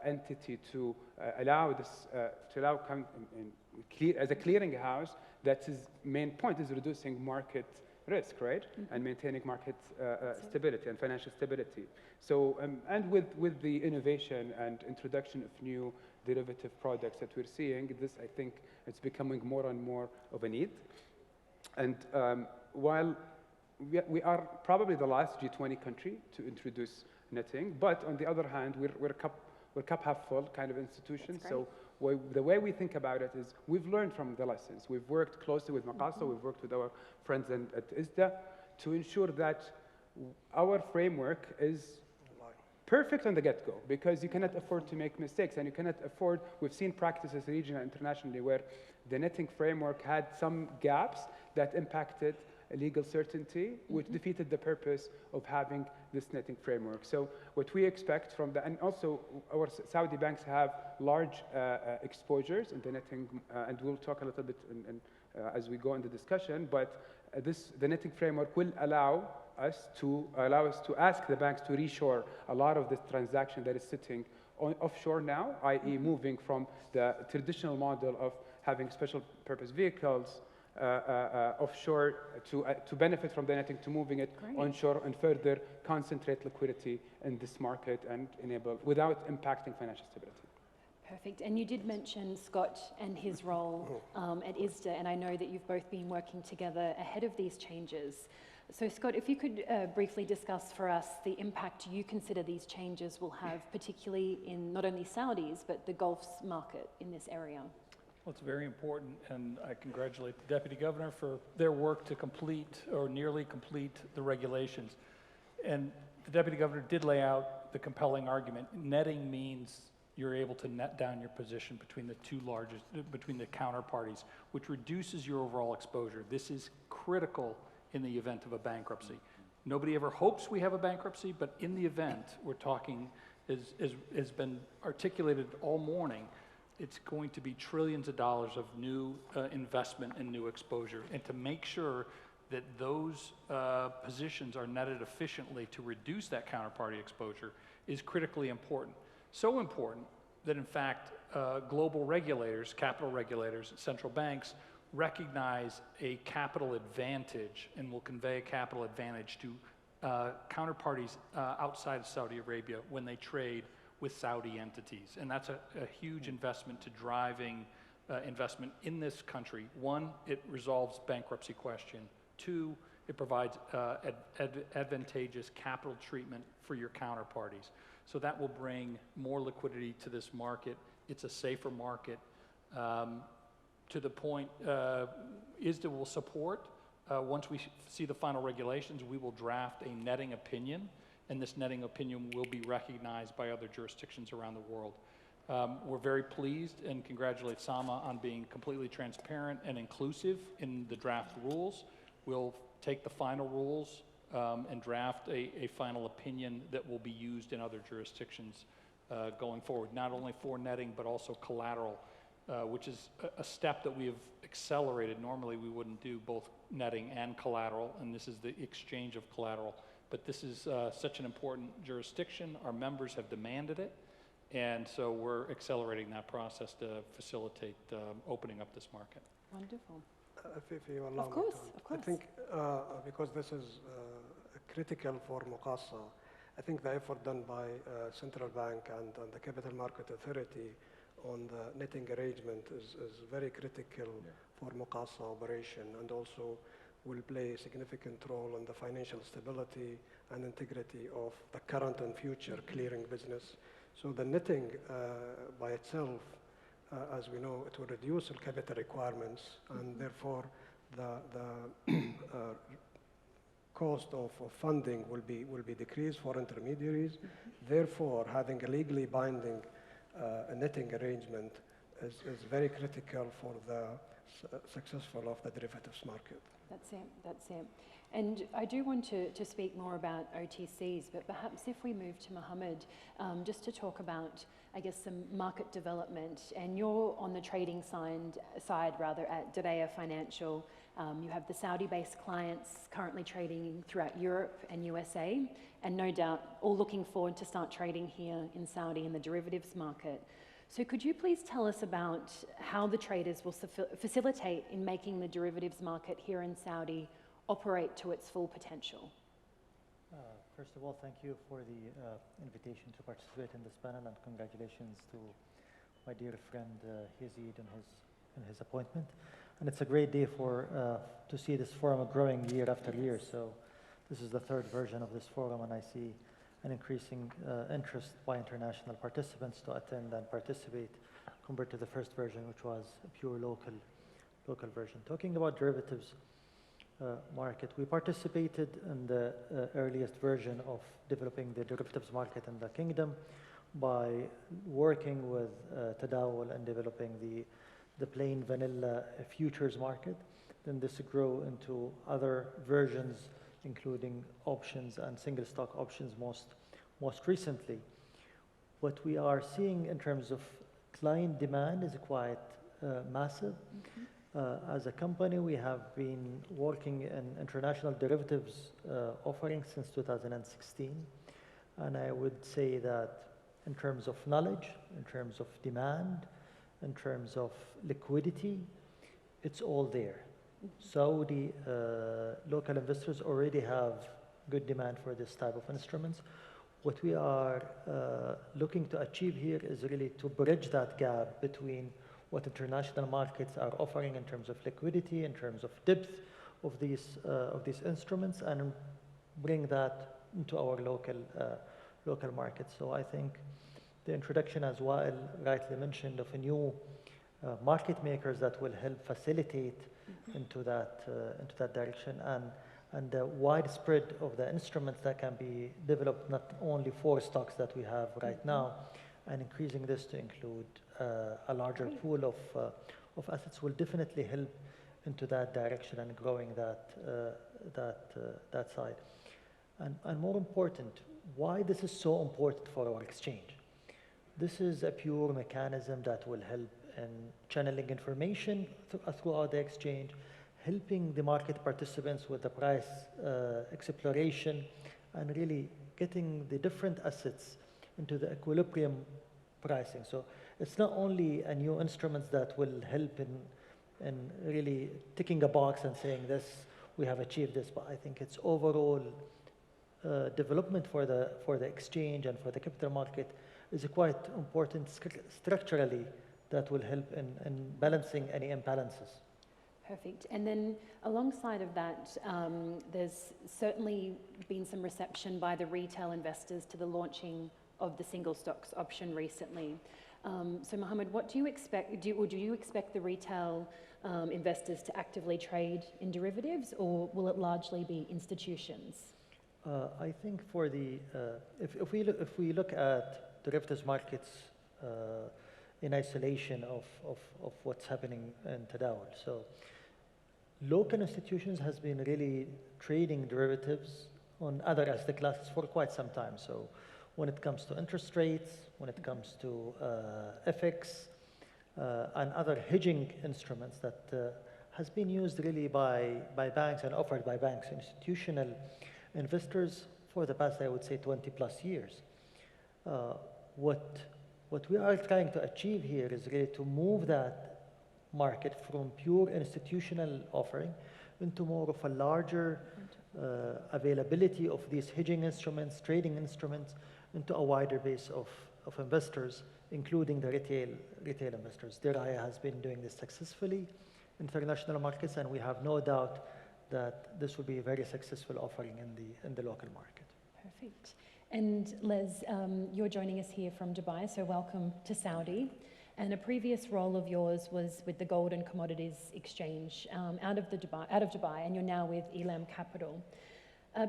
entity to allow this, as a clearinghouse, that's his main point, is reducing market risk, right? And maintaining market stability and financial stability. So, and with the innovation and introduction of new derivative products that we're seeing, this, I think, it's becoming more and more of a need. And while we are probably the last G20 country to introduce netting, but on the other hand, we're cup half full kind of institution. So the way we think about it is we've learned from the lessons. We've worked closely with Maqasa, we've worked with our friends at ISDA to ensure that our framework is perfect on the get-go, because you cannot afford to make mistakes, and you cannot afford, we've seen practices regionally and internationally where the netting framework had some gaps that impacted legal certainty, which defeated the purpose of having this netting framework. So what we expect from the, and also our Saudi banks have large exposures in the netting, and we'll talk a little bit as we go in the discussion, but the netting framework will allow us to ask the banks to reshore a lot of this transaction that is sitting offshore now, i.e. moving from the traditional model of having special purpose vehicles offshore to benefit from the netting, to moving it onshore and further concentrate liquidity in this market and enable without impacting financial stability. Perfect. And you did mention Scott and his role at ISDA, and I know that you've both been working together ahead of these changes. So Scott, if you could briefly discuss for us the impact you consider these changes will have, particularly in not only Saudis, but the Gulf's market in this area. Well, it's very important, and I congratulate the Deputy Governor for their work to complete or nearly complete the regulations. And the Deputy Governor did lay out the compelling argument. Netting means you're able to net down your position between the two largest, between the counterparties, which reduces your overall exposure. This is critical in the event of a bankruptcy. Nobody ever hopes we have a bankruptcy, but in the event, we're talking, has been articulated all morning, it's going to be trillions of dollars of new investment and new exposure. And to make sure that those positions are netted efficiently to reduce that counterparty exposure is critically important. So important that, in fact, global regulators, capital regulators, central banks recognize a capital advantage and will convey a capital advantage to counterparties outside of Saudi Arabia when they trade with Saudi entities. And that's a huge investment to driving investment in this country. One, it resolves bankruptcy question. Two, it provides advantageous capital treatment for your counterparties. So that will bring more liquidity to this market. It's a safer market. To the point, ISDA will support, once we see the final regulations, we will draft a netting opinion, and this netting opinion will be recognized by other jurisdictions around the world. We're very pleased and congratulate Sama on being completely transparent and inclusive in the draft rules. We'll take the final rules and draft a final opinion that will be used in other jurisdictions going forward, not only for netting, but also collateral, which is a step that we have accelerated. Normally, we wouldn't do both netting and collateral, and this is the exchange of collateral. But this is such an important jurisdiction. Our members have demanded it, and so we're accelerating that process to facilitate opening up this market. Wonderful. If you allow me to, I think because this is critical for Maqasa, I think the effort done by Central Bank and the Capital Market Authority on the netting arrangement is very critical for Maqasa operation, and also will play a significant role in the financial stability and integrity of the current and future clearing business. So the netting by itself, as we know, it will reduce the capital requirements, and therefore the cost of funding will be decreased for intermediaries. Therefore, having a legally binding netting arrangement is very critical for the successful of the derivatives market. That's it, that's it. And I do want to speak more about OTCs, but perhaps if we move to Mohammed, just to talk about, I guess, some market development. And you're on the trading side rather, at Dabaya Financial. You have the Saudi-based clients currently trading throughout Europe and USA, and no doubt all looking forward to start trading here in Saudi in the derivatives market. So could you please tell us about how the traders will facilitate in making the derivatives market here in Saudi operate to its full potential? First of all, thank you for the invitation to participate in this panel, and congratulations to my dear friend Yazid in his appointment. And it's a great day to see this forum growing year after year. So this is the third version of this forum, and I see an increasing interest by international participants to attend and participate compared to the first version, which was a pure local version. Talking about derivatives market, we participated in the earliest version of developing the derivatives market in the kingdom by working with Tadawul and developing the plain vanilla futures market. Then this grew into other versions, including options and single stock options most recently. What we are seeing in terms of client demand is quite massive. As a company, we have been working in international derivatives offerings since 2016. And I would say that in terms of knowledge, in terms of demand, in terms of liquidity, it's all there. Saudi local investors already have good demand for this type of instruments. What we are looking to achieve here is really to bridge that gap between what international markets are offering in terms of liquidity, in terms of depth of these instruments, and bring that into our local markets. So I think the introduction, as Wael rightly mentioned, of a new market makers that will help facilitate into that direction, and the widespread of the instruments that can be developed, not only for stocks that we have right now, and increasing this to include a larger pool of assets will definitely help into that direction and growing that side. And more important, why this is so important for our exchange. This is a pure mechanism that will help in channeling information throughout the exchange, helping the market participants with the price exploration, and really getting the different assets into the equilibrium pricing. So it's not only a new instrument that will help in really ticking a box and saying this, we have achieved this, but I think it's overall development for the exchange and for the capital market is quite important structurally, that will help in balancing any imbalances. Perfect. And then alongside of that, there's certainly been some reception by the retail investors to the launching of the single stocks option recently. So Mohammed, what do you expect, do you expect the retail investors to actively trade in derivatives, or will it largely be institutions? I think for the, if we look at derivatives markets in isolation of what's happening in Tadawul. So local institutions has been really trading derivatives on other asset classes for quite some time. So when it comes to interest rates, when it comes to FX and other hedging instruments that has been used really by banks and offered by banks, institutional investors for the past, I would say, 20 plus years. What we are trying to achieve here is really to move that market from pure institutional offering into more of a larger availability of these hedging instruments, trading instruments, into a wider base of investors, including the retail investors. Diraya has been doing this successfully in international markets, and we have no doubt that this will be a very successful offering in the local market. Perfect. And Les, you're joining us here from Dubai, so welcome to Saudi. And a previous role of yours was with the Gold and Commodities Exchange out of Dubai, and you're now with Elam Capital.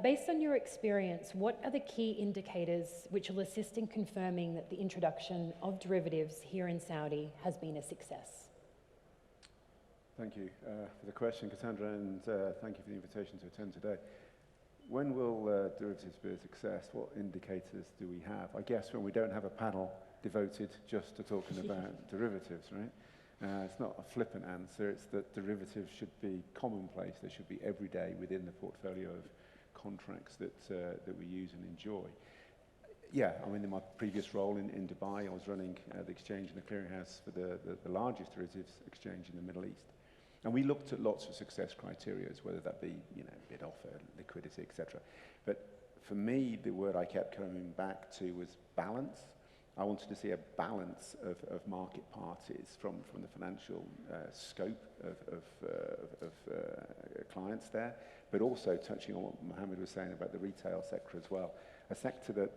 Based on your experience, what are the key indicators which will assist in confirming that the introduction of derivatives here in Saudi has been a success? Thank you for the question, Cassandra, and thank you for the invitation to attend today. When will derivatives be a success? What indicators do we have? I guess when we don't have a panel devoted just to talking about derivatives, right? It's not a flippant answer, it's that derivatives should be commonplace. They should be every day within the portfolio of contracts that we use and enjoy. Yeah, I mean, in my previous role in Dubai, I was running the exchange and the clearinghouse for the largest derivatives exchange in the Middle East. And we looked at lots of success criteria, whether that be, you know, bid offer, liquidity, etc. But for me, the word I kept coming back to was balance. I wanted to see a balance of market parties from the financial scope of clients there, but also touching on what Mohammed was saying about the retail sector as well. A sector that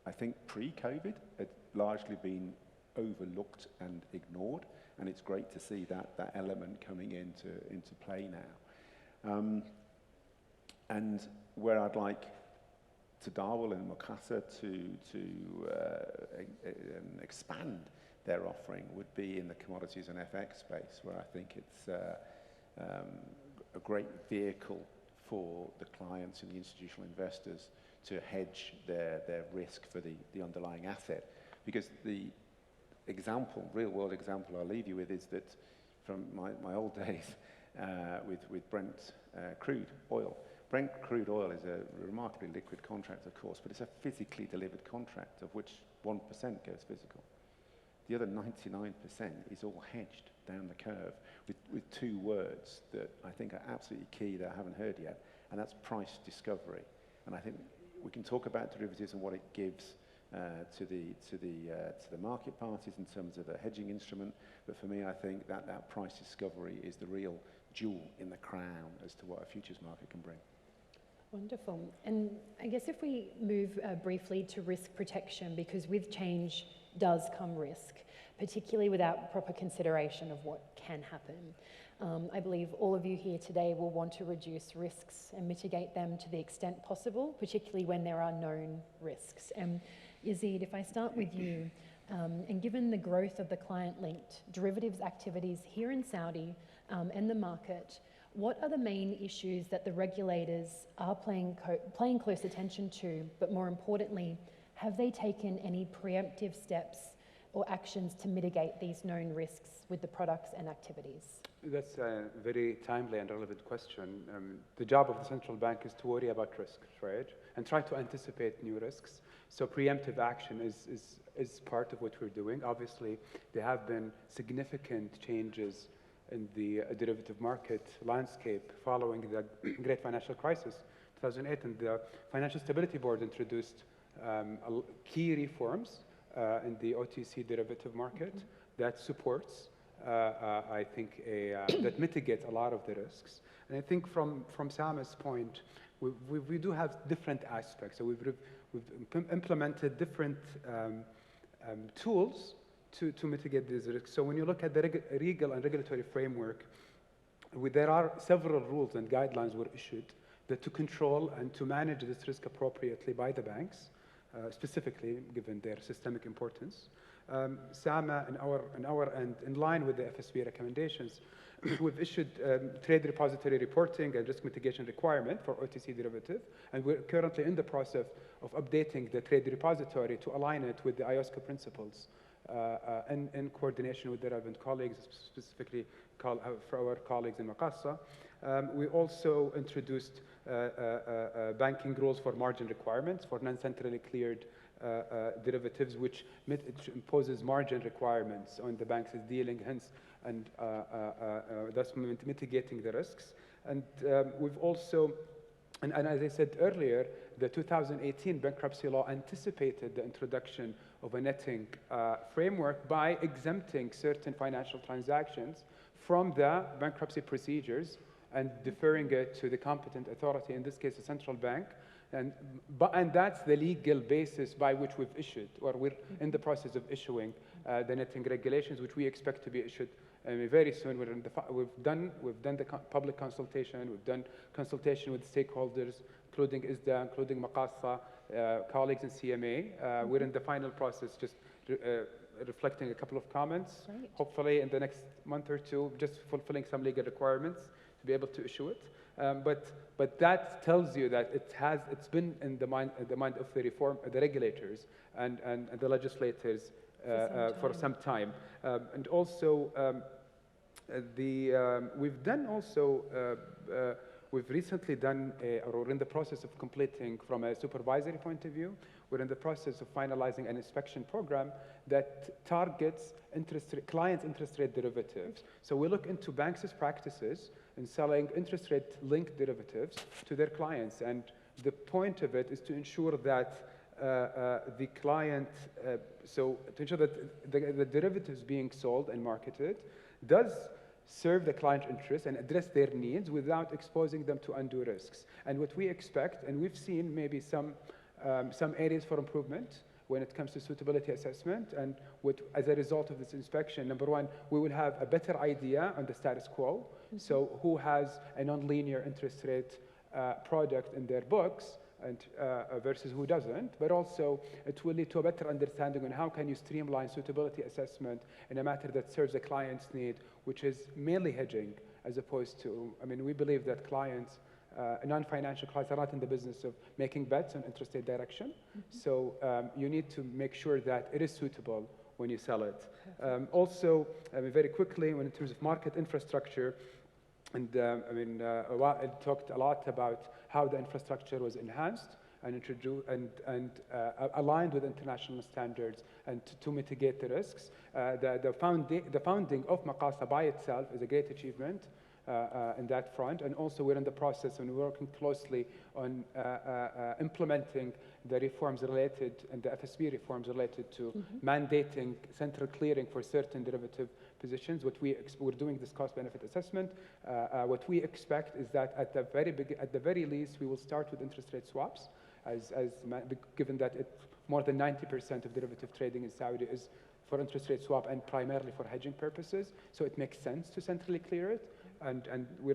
I think pre-COVID had largely been overlooked and ignored, and it's great to see that element coming into play now. And where I'd like Tadawul and Muqasa to expand their offering would be in the commodities and FX space, where I think it's a great vehicle for the clients and the institutional investors to hedge their risk for the underlying asset. Because the example, real-world example I'll leave you with is that from my old days with Brent crude oil. Brent crude oil is a remarkably liquid contract, of course, but it's a physically delivered contract, of which 1% goes physical. The other 99% is all hedged down the curve with two words that I think are absolutely key that I haven't heard yet, and that's price discovery. And I think we can talk about derivatives and what it gives to the market parties in terms of a hedging instrument, but for me, I think that price discovery is the real jewel in the crown as to what a futures market can bring. Wonderful. And I guess if we move briefly to risk protection, because with change does come risk, particularly without proper consideration of what can happen. I believe all of you here today will want to reduce risks and mitigate them to the extent possible, particularly when there are known risks. And Yazid, if I start with you, and given the growth of the client-linked derivatives activities here in Saudi and the market, what are the main issues that the regulators are paying close attention to, but more importantly, have they taken any preemptive steps or actions to mitigate these known risks with the products and activities? That's a very timely and relevant question. The job of the central bank is to worry about risks, right? And try to anticipate new risks. So preemptive action is part of what we're doing. Obviously, there have been significant changes in the derivative market landscape following the great financial crisis, 2008, and the Financial Stability Board introduced key reforms in the OTC derivative market that supports, I think, that mitigates a lot of the risks. And I think from Sama's point, we do have different aspects. So we've implemented different tools to mitigate these risks. So when you look at the legal and regulatory framework, there are several rules and guidelines were issued that to control and to manage this risk appropriately by the banks, specifically given their systemic importance. SAMA, in our end, in line with the FSB recommendations, we've issued trade repository reporting and risk mitigation requirement for OTC derivative, and we're currently in the process of updating the trade repository to align it with the IOSCO principles in coordination with the relevant colleagues, specifically for our colleagues in Muqasa. We also introduced banking rules for margin requirements for non-centrally cleared derivatives, which imposes margin requirements on the banks is dealing, hence, and thus mitigating the risks. And we've also, and as I said earlier, the 2018 bankruptcy law anticipated the introduction of a netting framework by exempting certain financial transactions from the bankruptcy procedures and deferring it to the competent authority, in this case, the central bank. And that's the legal basis by which we've issued, or we're in the process of issuing the netting regulations, which we expect to be issued I mean, very soon we've done the public consultation, we've done consultation with stakeholders, including ISDA, including Maqasa, colleagues in CMA. We're in the final process, just reflecting a couple of comments. Great. Hopefully in the next month or two, just fulfilling some legal requirements to be able to issue it. But that tells you that it's been in the mind of the regulators and the legislators for some time. And also, we've recently done, or we're in the process of completing from a supervisory point of view, we're in the process of finalizing an inspection program that targets clients' interest rate derivatives. So we look into banks' practices in selling interest rate linked derivatives to their clients. And the point of it is to ensure that the client, so to ensure that the derivatives being sold and marketed does serve the client interest and address their needs without exposing them to undue risks. And what we expect, and we've seen maybe some areas for improvement when it comes to suitability assessment, and as a result of this inspection, number one, we will have a better idea on the status quo. So who has a non-linear interest rate product in their books, and versus who doesn't, but also it will lead to a better understanding on how can you streamline suitability assessment in a matter that serves the client's need, which is mainly hedging, as opposed to, I mean, we believe that clients, non-financial clients are not in the business of making bets on interest rate direction. So you need to make sure that it is suitable when you sell it. Also, I mean, very quickly, in terms of market infrastructure, and I mean, it talked a lot about how the infrastructure was enhanced and introduced and aligned with international standards and to mitigate the risks. The founding of Maqasa by itself is a great achievement in that front. And also we're in the process and we're working closely on implementing the reforms related and the FSB reforms related to mandating central clearing for certain derivative positions. We're doing this cost-benefit assessment. What we expect is that at the very least, we will start with interest rate swaps, given that more than 90% of derivative trading in Saudi is for interest rate swap and primarily for hedging purposes. So it makes sense to centrally clear it. And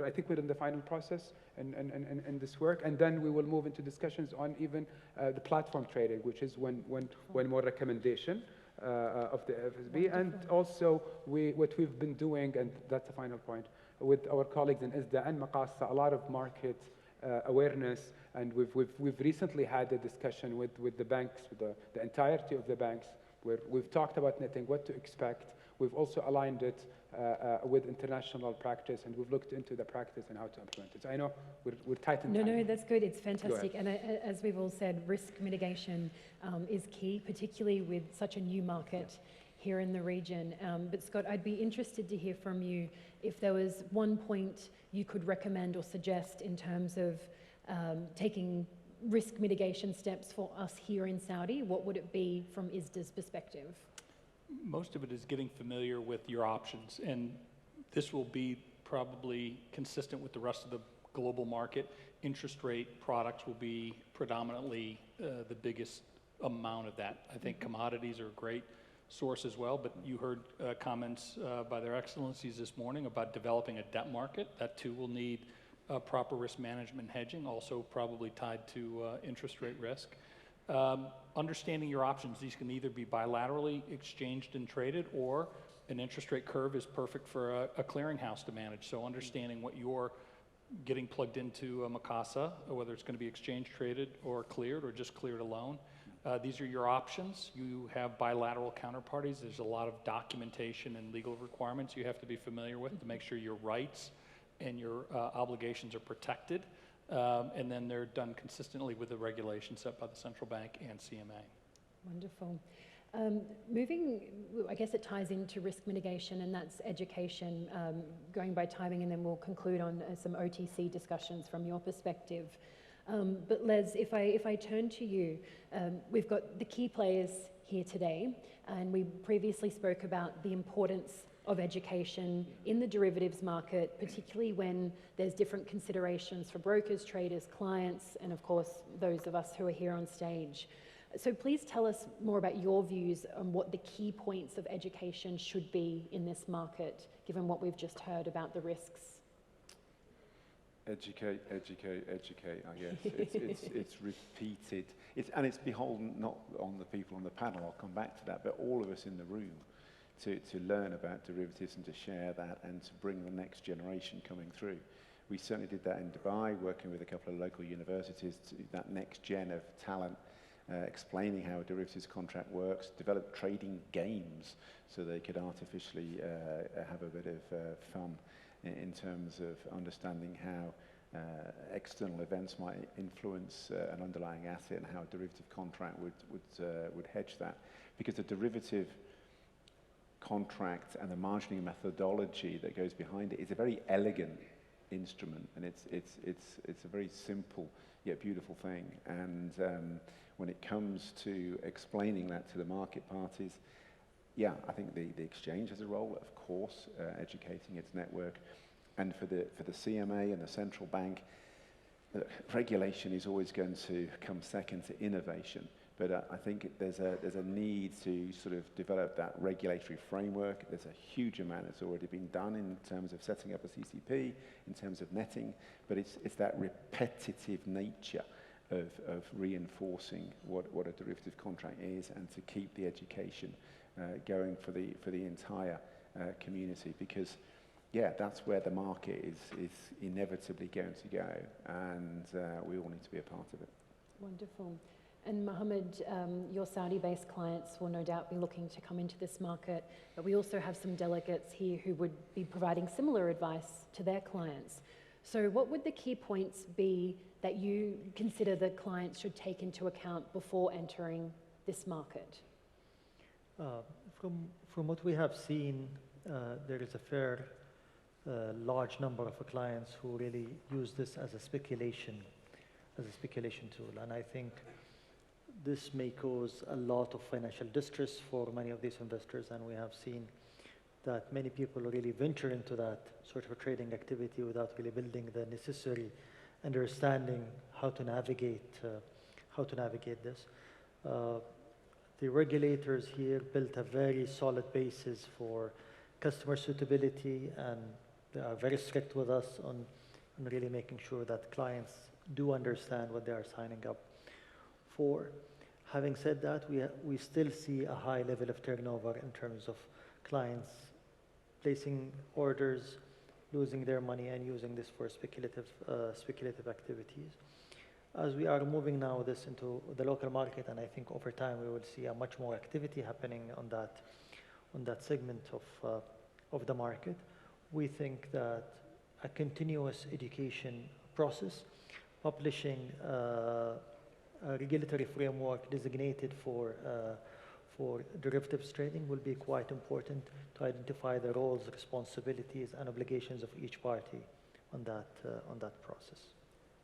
I think we're in the final process in this work. And then we will move into discussions on even the platform trading, which is one more recommendation of the FSB. And also what we've been doing, and that's the final point, with our colleagues in ISDA and Maqasa, a lot of market awareness. And we've recently had a discussion with the banks, with the entirety of the banks, where we've talked about netting, what to expect. We've also aligned it with international practice, and we've looked into the practice and how to implement it. So I know we're tight in time. No, that's good. It's fantastic. And as we've all said, risk mitigation is key, particularly with such a new market here in the region. But Scott, I'd be interested to hear from you if there was one point you could recommend or suggest in terms of taking risk mitigation steps for us here in Saudi. What would it be from ISDA's perspective? Most of it is getting familiar with your options, and this will be probably consistent with the rest of the global market. Interest rate products will be predominantly the biggest amount of that. I think commodities are a great source as well, but you heard comments by their excellencies this morning about developing a debt market. That too will need proper risk management hedging, also probably tied to interest rate risk. Understanding your options, these can either be bilaterally exchanged and traded, or an interest rate curve is perfect for a clearinghouse to manage. So understanding what you're getting plugged into Maqasa, or whether it's going to be exchange traded or cleared or just cleared alone. These are your options. You have bilateral counterparties. There's a lot of documentation and legal requirements you have to be familiar with to make sure your rights and your obligations are protected. And then they're done consistently with the regulations set by the central bank and CMA. Wonderful. I guess it ties into risk mitigation, and that's education, going by timing, and then we'll conclude on some OTC discussions from your perspective. But Les, if I turn to you, we've got the key players here today, and we previously spoke about the importance of education in the derivatives market, particularly when there's different considerations for brokers, traders, clients, and of course, those of us who are here on stage. So please tell us more about your views on what the key points of education should be in this market given what we've just heard about the risks? Educate, educate, educate, I guess. It's repeated. And it's beholden not on the people on the panel, I'll come back to that, but all of us in the room to learn about derivatives and to share that and to bring the next generation coming through. We certainly did that in Dubai, working with a couple of local universities to that next gen of talent, explaining how a derivatives contract works, develop trading games so they could artificially have a bit of fun in terms of understanding how external events might influence an underlying asset and how a derivative contract would hedge that. Because the derivative contract and the margining methodology that goes behind it is a very elegant instrument, and it's a very simple yet beautiful thing. And when it comes to explaining that to the market parties, yeah, I think the exchange has a role, of course, educating its network. And for the CMA and the central bank, regulation is always going to come second to innovation. But I think there's a need to sort of develop that regulatory framework. There's a huge amount that's already been done in terms of setting up a CCP, in terms of netting. But it's that repetitive nature of reinforcing what a derivative contract is, and to keep the education going for the entire community, because yeah, that's where the market is inevitably going to go, and we all need to be a part of it. Wonderful. And Mohammed, your Saudi-based clients will no doubt be looking to come into this market, but we also have some delegates here who would be providing similar advice to their clients. So what would the key points be that you consider the clients should take into account before entering this market? From what we have seen, there is a fair large number of clients who really use this as a speculation tool, and I think this may cause a lot of financial distress for many of these investors, and we have seen that many people really venture into that sort of trading activity without really building the necessary understanding how to navigate this. The regulators here built a very solid basis for customer suitability, and they are very strict with us on really making sure that clients do understand what they are signing up for. Having said that, we still see a high level of turnover in terms of clients placing orders, losing their money, and using this for speculative activities. As we are moving now this into the local market, and I think over time we will see a much more activity happening on that segment of the market. We think that a continuous education process, publishing a regulatory framework designated for derivatives trading will be quite important to identify the roles, responsibilities, and obligations of each party on that process.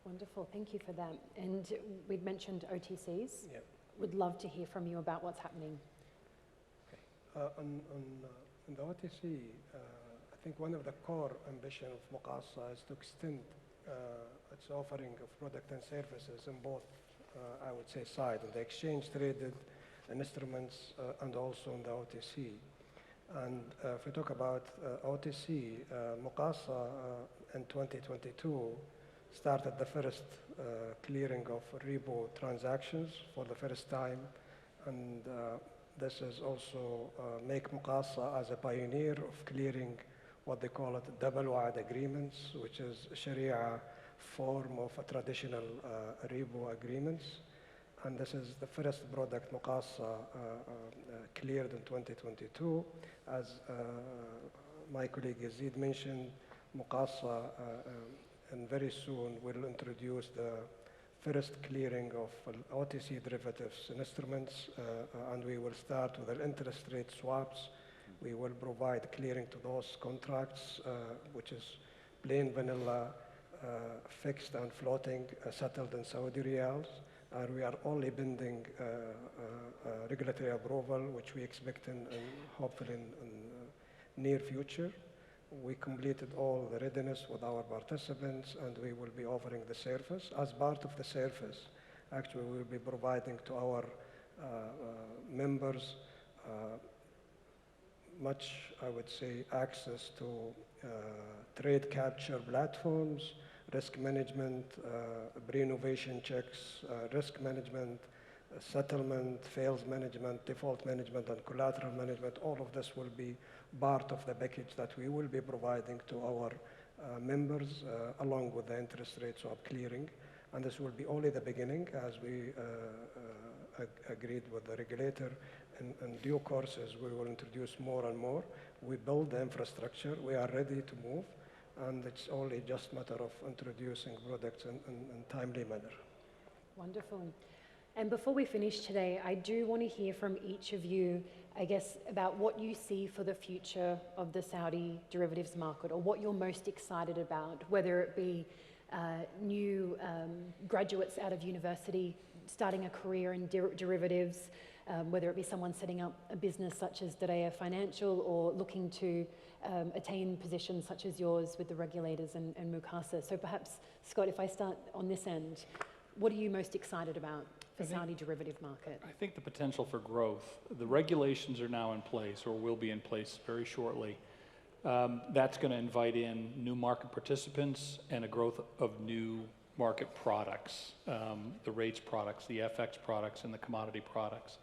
Wonderful, thank you for that. And we'd mentioned OTCs. Yeah. Would love to hear from you about what's happening. On the OTC, I think one of the core ambition of Muqassa is to extend its offering of product and services in both, I would say, side, on the exchange traded instruments and also on the OTC. And if we talk about OTC, Muqassa in 2022 started the first clearing of repo transactions for the first time, and this is also make Muqassa as a pioneer of clearing what they call it double wide agreements, which is Sharia form of a traditional repo agreements. And this is the first product Muqassa cleared in 2022. As my colleague Yazid mentioned, Muqassa and very soon will introduce the first clearing of OTC derivatives instruments, and we will start with the interest rate swaps. We will provide clearing to those contracts, which is plain vanilla, fixed and floating, settled in Saudi riyals. And we are only pending regulatory approval, which we expect in hopefully in near future. We completed all the readiness with our participants, and we will be offering the service. As part of the service, actually, we will be providing to our members much, I would say, access to trade capture platforms, risk management, pre-innovation checks, risk management, settlement, fails management, default management, and collateral management. All of this will be part of the package that we will be providing to our members along with the interest rate swap clearing. And this will be only the beginning, as we agreed with the regulator. In due course, as we will introduce more and more, we build the infrastructure, we are ready to move, and it's only just a matter of introducing products in timely manner. Wonderful. And before we finish today, I do want to hear from each of you, I guess, about what you see for the future of the Saudi derivatives market, or what you're most excited about, whether it be new graduates out of university starting a career in derivatives, whether it be someone setting up a business such as Diraya Financial, or looking to attain positions such as yours with the regulators and Mukasa. So perhaps, Scott, if I start on this end, what are you most excited about for Saudi derivative market? I think the potential for growth. The regulations are now in place, or will be in place very shortly. That's going to invite in new market participants and a growth of new market products, the rates products, the FX products, and the commodity products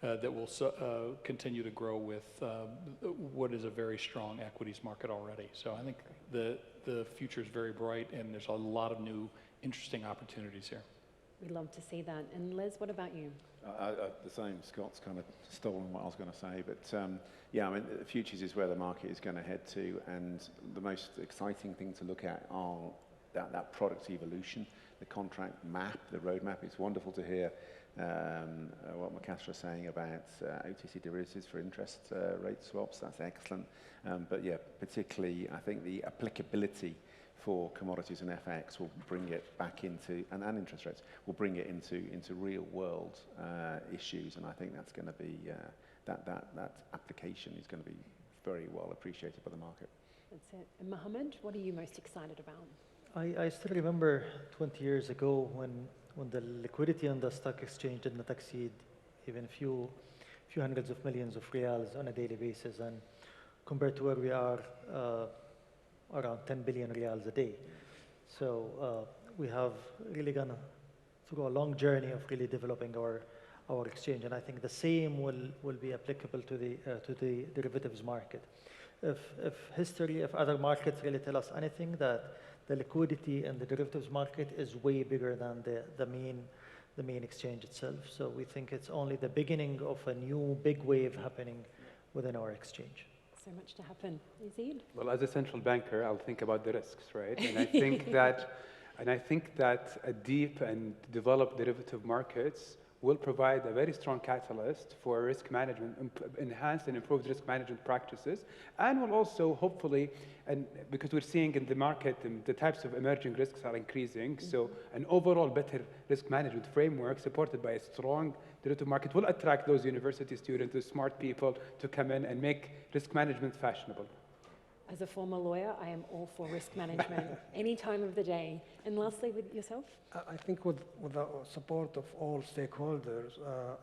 that will continue to grow with what is a very strong equities market already. So I think the future is very bright, and there's a lot of new interesting opportunities here. We'd love to see that. And Liz, what about you? The same. Scott's kind of stolen what I was going to say, but yeah, I mean, futures is where the market is going to head to, and the most exciting thing to look at are that product evolution, the contract map, the roadmap. It's wonderful to hear what Mukasa is saying about OTC derivatives for interest rate swaps. That's excellent. But yeah, particularly, I think the applicability for commodities and FX will bring it back into, and interest rates will bring it into real world issues, and I think that's going to be that application is going to be very well appreciated by the market. That's it. And Mohammed, what are you most excited about? I still remember 20 years ago when the liquidity on the stock exchange did not exceed even a few hundreds of millions of riyals on a daily basis, and compared to where we are around 10 billion riyals a day. So we have really gone through a long journey of really developing our exchange, and I think the same will be applicable to the derivatives market. If other markets really tell us anything, that the liquidity in the derivatives market is way bigger than the main exchange itself. So we think it's only the beginning of a new big wave happening within our exchange. So much to happen. Yazid? Well, as a central banker, I'll think about the risks, right? And I think that a deep and developed derivative markets will provide a very strong catalyst for risk management, enhanced and improved risk management practices, and will also hopefully, and because we're seeing in the market the types of emerging risks are increasing, so an overall better risk management framework supported by a strong derivative market will attract those university students, those smart people to come in and make risk management fashionable. As a former lawyer, I am all for risk management, any time of the day. And lastly, with yourself? I think with the support of all stakeholders,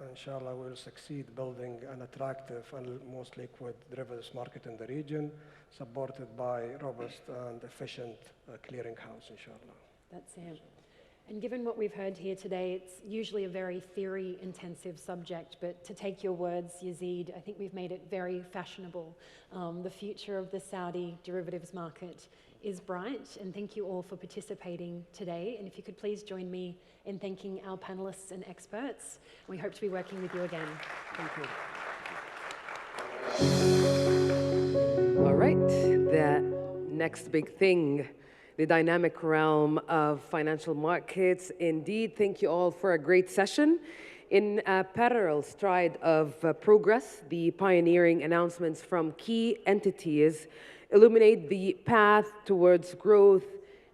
inshallah, we'll succeed building an attractive and most liquid derivatives market in the region, supported by robust and efficient clearinghouse, inshallah. That's it. And given what we've heard here today, it's usually a very theory-intensive subject, but to take your words, Yazid, I think we've made it very fashionable. The future of the Saudi derivatives market is bright, and thank you all for participating today. And if you could please join me in thanking our panelists and experts. We hope to be working with you again. Thank you. All right, the next big thing, the dynamic realm of financial markets. Indeed, thank you all for a great session. In a parallel stride of progress, the pioneering announcements from key entities illuminate the path towards growth,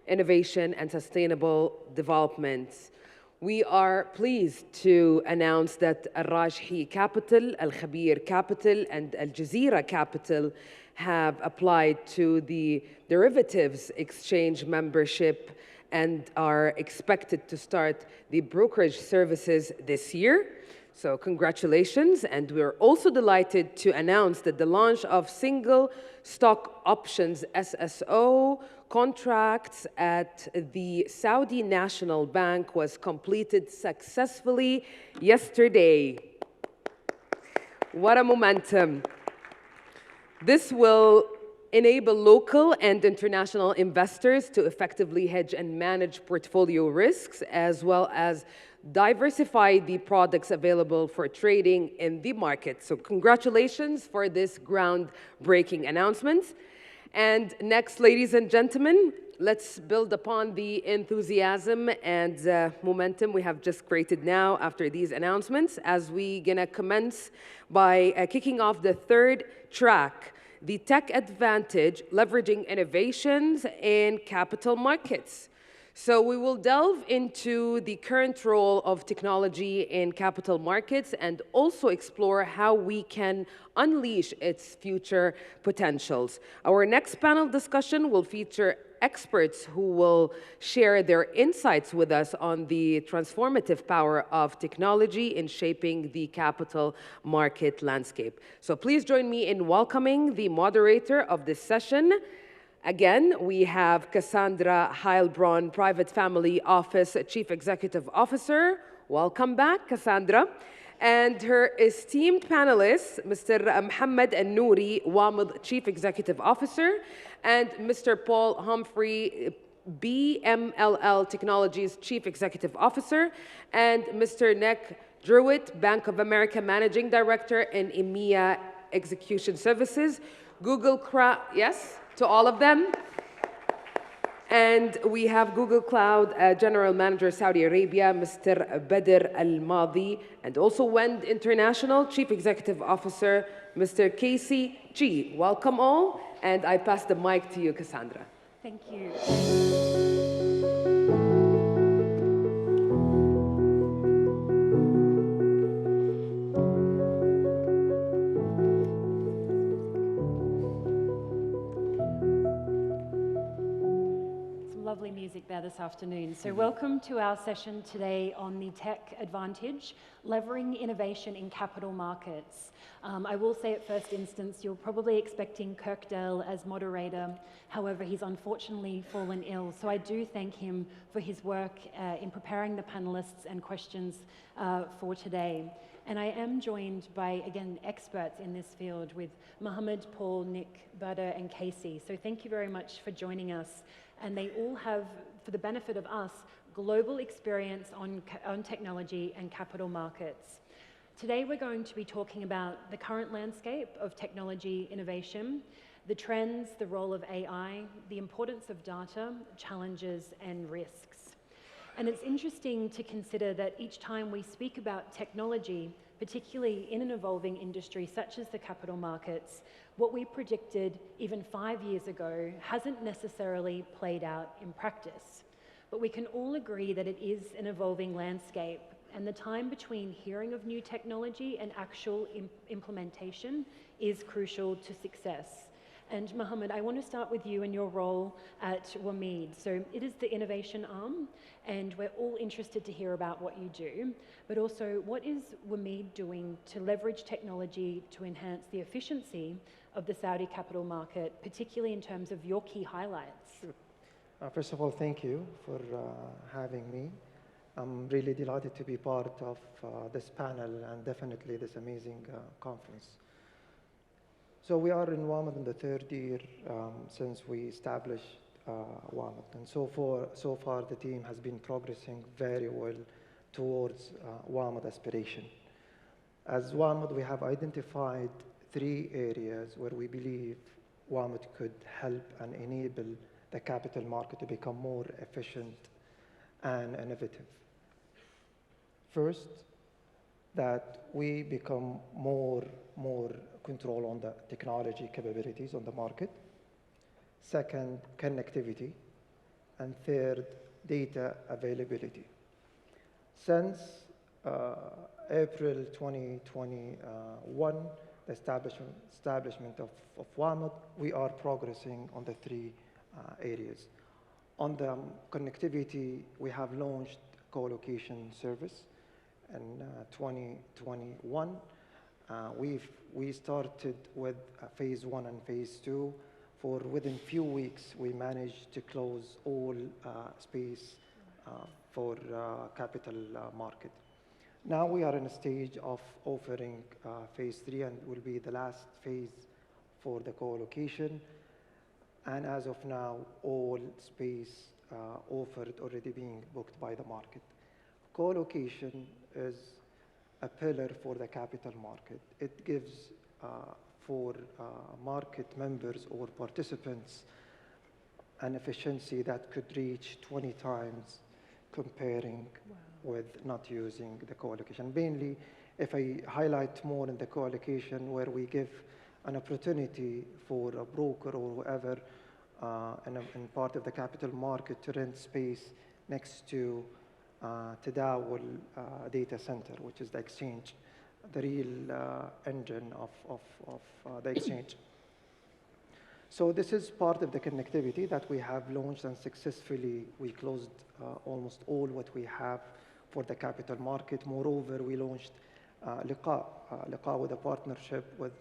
innovation, and sustainable development. We are pleased to announce that Al-Rajhi Capital, Al-Khabir Capital, and Al-Jazeera Capital have applied to the derivatives exchange membership and are expected to start the brokerage services this year. So congratulations, and we're also delighted to announce that the launch of single stock options SSO contracts at the Saudi National Bank was completed successfully yesterday. What a momentum. This will enable local and international investors to effectively hedge and manage portfolio risks, as well as diversify the products available for trading in the market. So congratulations for this groundbreaking announcement. And next, ladies and gentlemen, let's build upon the enthusiasm and momentum we have just created now after these announcements, as we're gonna commence by kicking off the third track, the tech advantage, leveraging innovations in capital markets. So we will delve into the current role of technology in capital markets and also explore how we can unleash its future potentials. Our next panel discussion will feature experts who will share their insights with us on the transformative power of technology in shaping the capital market landscape. So please join me in welcoming the moderator of this session. Again, we have Cassandra Heilbronn, Private Family Office Chief Executive Officer. Welcome back, Cassandra. And her esteemed panelists, Mr. Mohammed Al-Nouri, WAMD Chief Executive Officer, and Mr. Paul Humphrey, BMLL Technologies Chief Executive Officer, and Mr. Nick Druitt, Bank of America Managing Director in EMEA Execution Services. Google Cloud, yes, to all of them. And we have Google Cloud General Manager Saudi Arabia, Mr. Badr Al-Madi, and also WEND International Chief Executive Officer, Mr. Casey G. Welcome all, and I pass the mic to you, Cassandra. Thank you. Lovely music there this afternoon. So welcome to our session today on the tech advantage, leveraging innovation in capital markets. I will say at first instance, you're probably expecting Kirkdale as moderator. However, he's unfortunately fallen ill. So I do thank him for his work in preparing the panelists and questions for today. And I am joined by, again, experts in this field with Mohammed, Paul, Nick, Badr, and Casey. So thank you very much for joining us. And they all have, for the benefit of us, global experience on technology and capital markets. Today we're going to be talking about the current landscape of technology innovation, the trends, the role of AI, the importance of data, challenges, and risks. And it's interesting to consider that each time we speak about technology, particularly in an evolving industry such as the capital markets, what we predicted even 5 years ago hasn't necessarily played out in practice. But we can all agree that it is an evolving landscape, and the time between hearing of new technology and actual implementation is crucial to success. And Mohammed, I want to start with you and your role at WAMD. So it is the innovation arm, and we're all interested to hear about what you do, but also what is WAMD doing to leverage technology to enhance the efficiency of the Saudi capital market, particularly in terms of your key highlights? Sure. First of all, thank you for having me. I'm really delighted to be part of this panel and definitely this amazing conference. So we are in WAMD in the third year since we established WAMD. And so far the team has been progressing very well towards WAMD aspiration. As WAMD, we have identified 3 areas where we believe WAMD could help and enable the capital market to become more efficient and innovative. First, that we become more control on the technology capabilities on the market. Second, connectivity. And third, data availability. Since April 2021, the establishment of WAMD, we are progressing on the 3 areas. On the connectivity, we have launched co-location service in 2021. We started with phase 1 and phase 2. Within few weeks, we managed to close all space for capital market. Now we are in a stage of offering phase 3, and will be the last phase for the co-location. And as of now, all space offered already being booked by the market. Co-location is a pillar for the capital market. It gives for market members or participants an efficiency that could reach 20 times comparing with not using the co-location. Mainly, if I highlight more in the co-location, where we give an opportunity for a broker or whoever in part of the capital market to rent space next to Tadawul data center, which is the exchange, the real engine of the exchange. So this is part of the connectivity that we have launched, and successfully we closed almost all what we have for the capital market. Moreover, we launched Liqa with a partnership with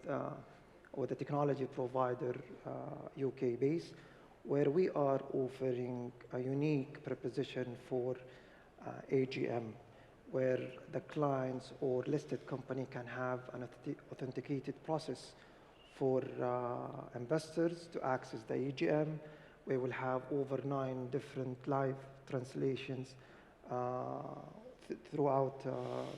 a technology provider, UK based, where we are offering a unique proposition for AGM, where the clients or listed company can have an authenticated process for investors to access the AGM. We will have over 9 different live translations throughout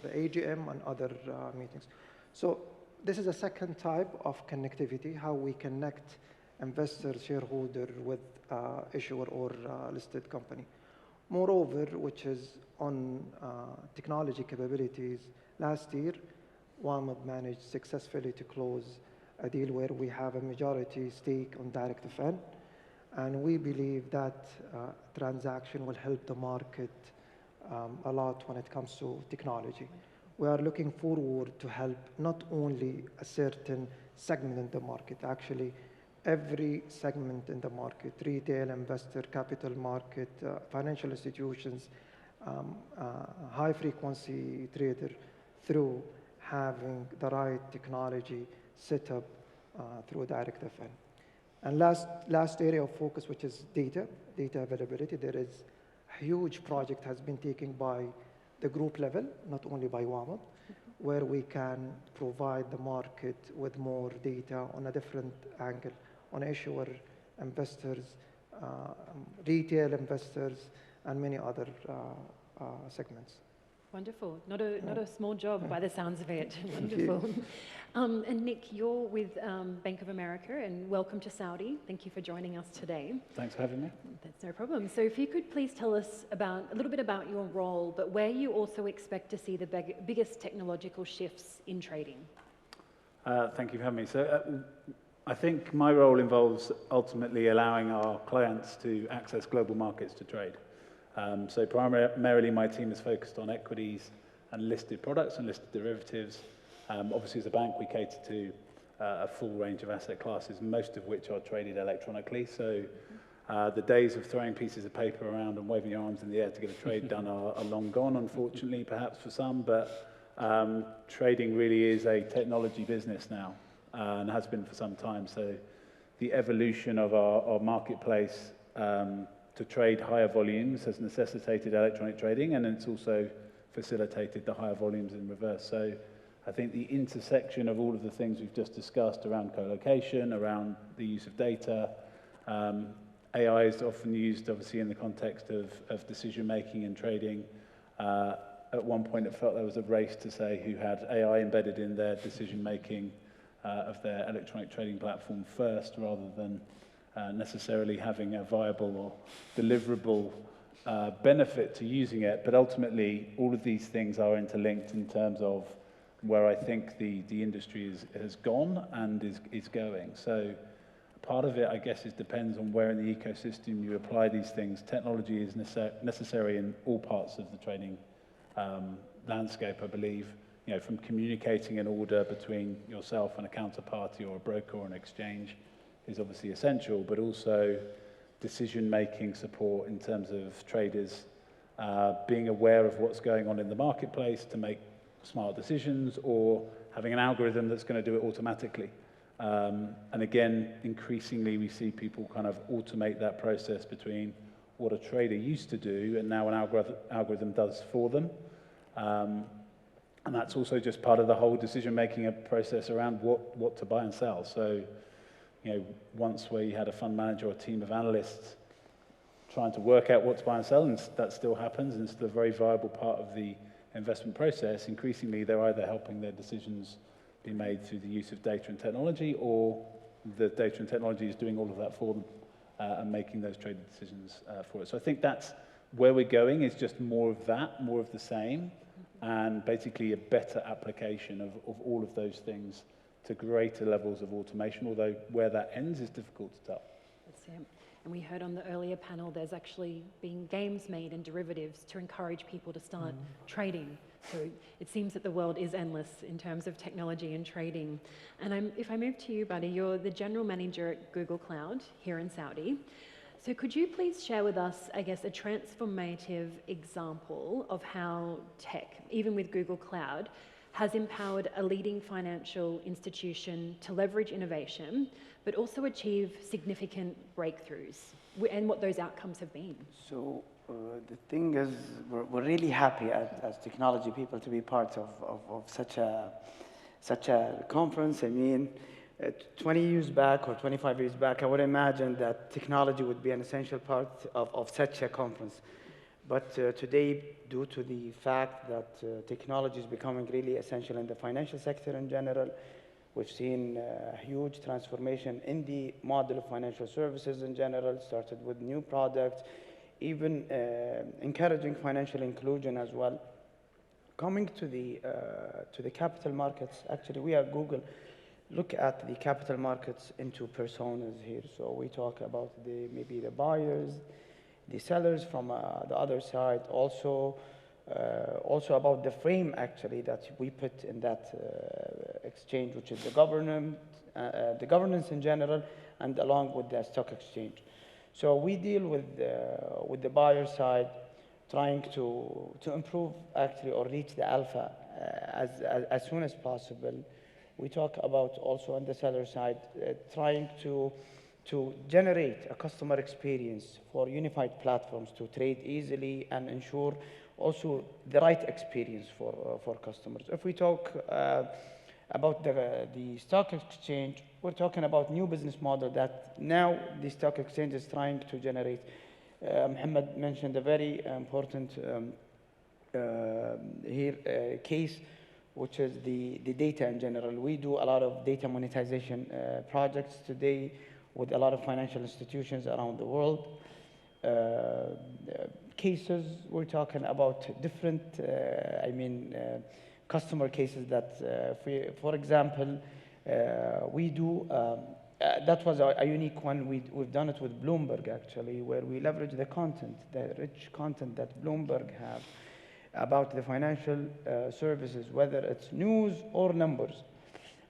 the AGM and other meetings. So this is a second type of connectivity, how we connect investor, shareholder with issuer or listed company. Moreover, which is on technology capabilities, last year, WAMB managed successfully to close a deal where we have a majority stake on DirectFN, and we believe that transaction will help the market a lot when it comes to technology. We are looking forward to help not only a certain segment in the market, actually every segment in the market, retail, investor, capital market, financial institutions, high frequency trader, through having the right technology set up through DirectFN. And last area of focus, which is data availability. There is a huge project has been taken by the group level, not only by WAMB, where we can provide the market with more data on a different angle, on issuer, investors, retail investors, and many other segments. Wonderful. Not a small job by the sounds of it. Wonderful. And Nick, you're with Bank of America, and welcome to Saudi. Thank you for joining us today. Thanks for having me. That's no problem. So if you could please tell us a little bit about your role, but where you also expect to see the biggest technological shifts in trading. Thank you for having me. So I think my role involves ultimately allowing our clients to access global markets to trade. So primarily my team is focused on equities and listed products and listed derivatives. Obviously as a bank we cater to a full range of asset classes, most of which are traded electronically. So the days of throwing pieces of paper around and waving your arms in the air to get a trade done are long gone, unfortunately, perhaps for some, but trading really is a technology business now and has been for some time. So the evolution of our marketplace to trade higher volumes has necessitated electronic trading, and it's also facilitated the higher volumes in reverse. So I think the intersection of all of the things we've just discussed around co-location, around the use of data, AI is often used obviously in the context of decision making and trading. At one point it felt there was a race to say who had AI embedded in their decision making of their electronic trading platform first, rather than necessarily having a viable or deliverable benefit to using it. But ultimately, all of these things are interlinked in terms of where I think the industry has gone and is going. So part of it, I guess, depends on where in the ecosystem you apply these things. Technology is necessary in all parts of the trading landscape, I believe. You know, from communicating an order between yourself and a counterparty or a broker or an exchange is obviously essential, but also decision-making support in terms of traders being aware of what's going on in the marketplace to make smart decisions, or having an algorithm that's going to do it automatically. And again, increasingly we see people kind of automate that process between what a trader used to do and now an algorithm does for them. And that's also just part of the whole decision-making process around what to buy and sell. So, you know, once where you had a fund manager or a team of analysts trying to work out what to buy and sell, and that still happens, and it's still a very viable part of the investment process, increasingly they're either helping their decisions be made through the use of data and technology, or the data and technology is doing all of that for them and making those trading decisions for it. So I think that's where we're going, is just more of that, more of the same, and basically a better application of all of those things to greater levels of automation, although where that ends is difficult to tell. That's it. And we heard on the earlier panel, there's actually been games made and derivatives to encourage people to start trading. So it seems that the world is endless in terms of technology and trading. And if I move to you, Buddy, you're the general manager at Google Cloud here in Saudi. So could you please share with us, I guess, a transformative example of how tech, even with Google Cloud, has empowered a leading financial institution to leverage innovation, but also achieve significant breakthroughs, and what those outcomes have been? So the thing is, we're really happy as technology people to be part of such a conference. I mean, 20 years back or 25 years back, I would imagine that technology would be an essential part of such a conference. But today, due to the fact that technology is becoming really essential in the financial sector in general, we've seen a huge transformation in the model of financial services in general, started with new products, even encouraging financial inclusion as well. Coming to the capital markets, actually we at Google look at the capital markets in two personas here. So we talk about maybe the buyers, the sellers from the other side, also about the frame actually that we put in that exchange, which is the governance in general, and along with the stock exchange. So we deal with the buyer side, trying to improve actually or reach the alpha as soon as possible. We talk about also on the seller side, trying to generate a customer experience for unified platforms to trade easily and ensure also the right experience for customers. If we talk about the stock exchange, we're talking about new business model that now the stock exchange is trying to generate. Mohammed mentioned a very important case, which is the data in general. We do a lot of data monetization projects today with a lot of financial institutions around the world. Cases, we're talking about different, customer cases that, for example, we do, that was a unique one. We've done it with Bloomberg, actually, where we leverage the content, the rich content that Bloomberg have about the financial services, whether it's news or numbers,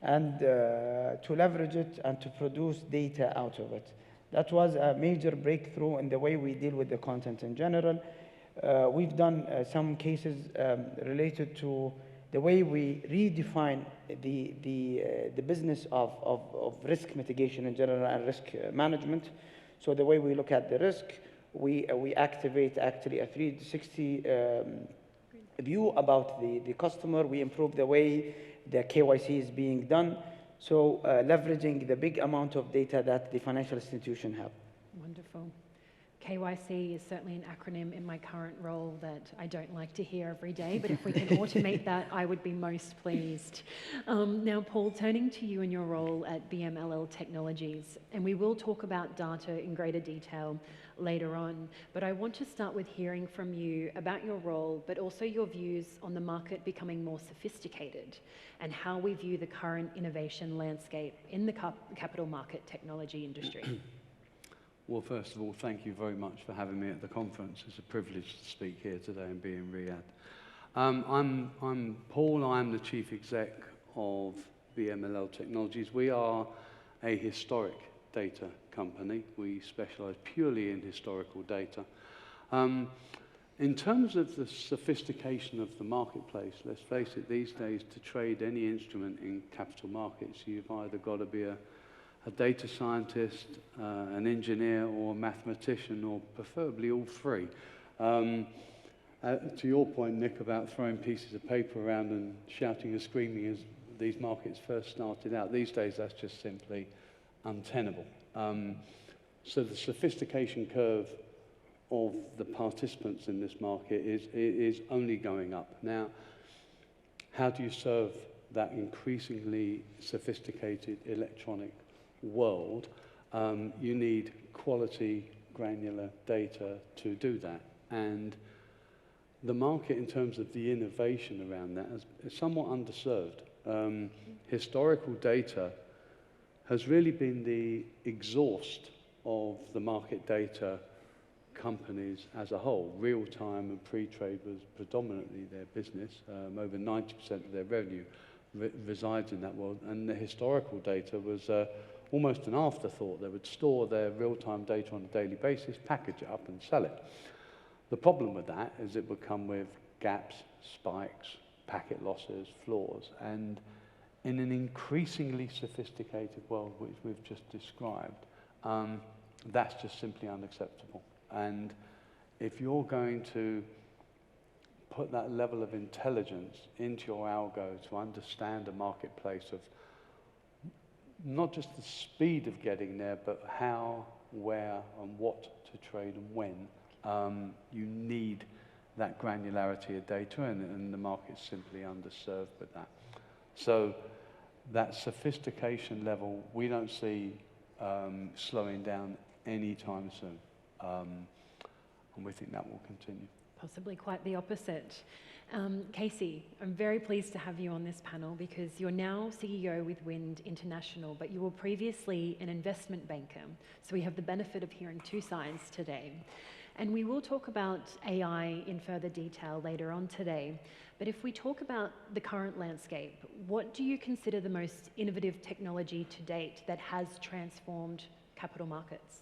and to leverage it and to produce data out of it. That was a major breakthrough in the way we deal with the content in general. We've done some cases related to the way we redefine the business of risk mitigation in general and risk management. So the way we look at the risk, we activate actually a 360 view about the customer. We improve the way the KYC is being done. So leveraging the big amount of data that the financial institution have. Wonderful. KYC is certainly an acronym in my current role that I don't like to hear every day, but if we can automate that, I would be most pleased. Now, Paul, turning to you in your role at BMLL Technologies, and we will talk about data in greater detail later on, but I want to start with hearing from you about your role, but also your views on the market becoming more sophisticated and how we view the current innovation landscape in the capital market technology industry. Well, first of all, thank you very much for having me at the conference. It's a privilege to speak here today and be in Riyadh. I'm Paul. I'm the Chief Exec of BMLL Technologies. We are a historic data company. We specialize purely in historical data. In terms of the sophistication of the marketplace, let's face it, these days to trade any instrument in capital markets, you've either got to be a data scientist, an engineer, or a mathematician, or preferably all three. To your point, Nick, about throwing pieces of paper around and shouting and screaming as these markets first started out, these days that's just simply untenable. So the sophistication curve of the participants in this market is only going up. Now, how do you serve that increasingly sophisticated electronic world? You need quality, granular data to do that. And the market, in terms of the innovation around that, is somewhat underserved. Historical data has really been the exhaust of the market data companies as a whole. Real-time and pre-trade was predominantly their business. Over 90% of their revenue resides in that world. And the historical data was almost an afterthought. They would store their real-time data on a daily basis, package it up and sell it. The problem with that is it would come with gaps, spikes, packet losses, flaws. And in an increasingly sophisticated world, which we've just described, that's just simply unacceptable. And if you're going to put that level of intelligence into your algo to understand a marketplace of not just the speed of getting there, but how, where, and what to trade and when, you need that granularity of data, and the market's simply underserved with that. So that sophistication level, we don't see slowing down anytime soon. And we think that will continue. Possibly quite the opposite. Casey, I'm very pleased to have you on this panel because you're now CEO with Wind International, but you were previously an investment banker. So we have the benefit of hearing two sides today. And we will talk about AI in further detail later on today. But if we talk about the current landscape, what do you consider the most innovative technology to date that has transformed capital markets?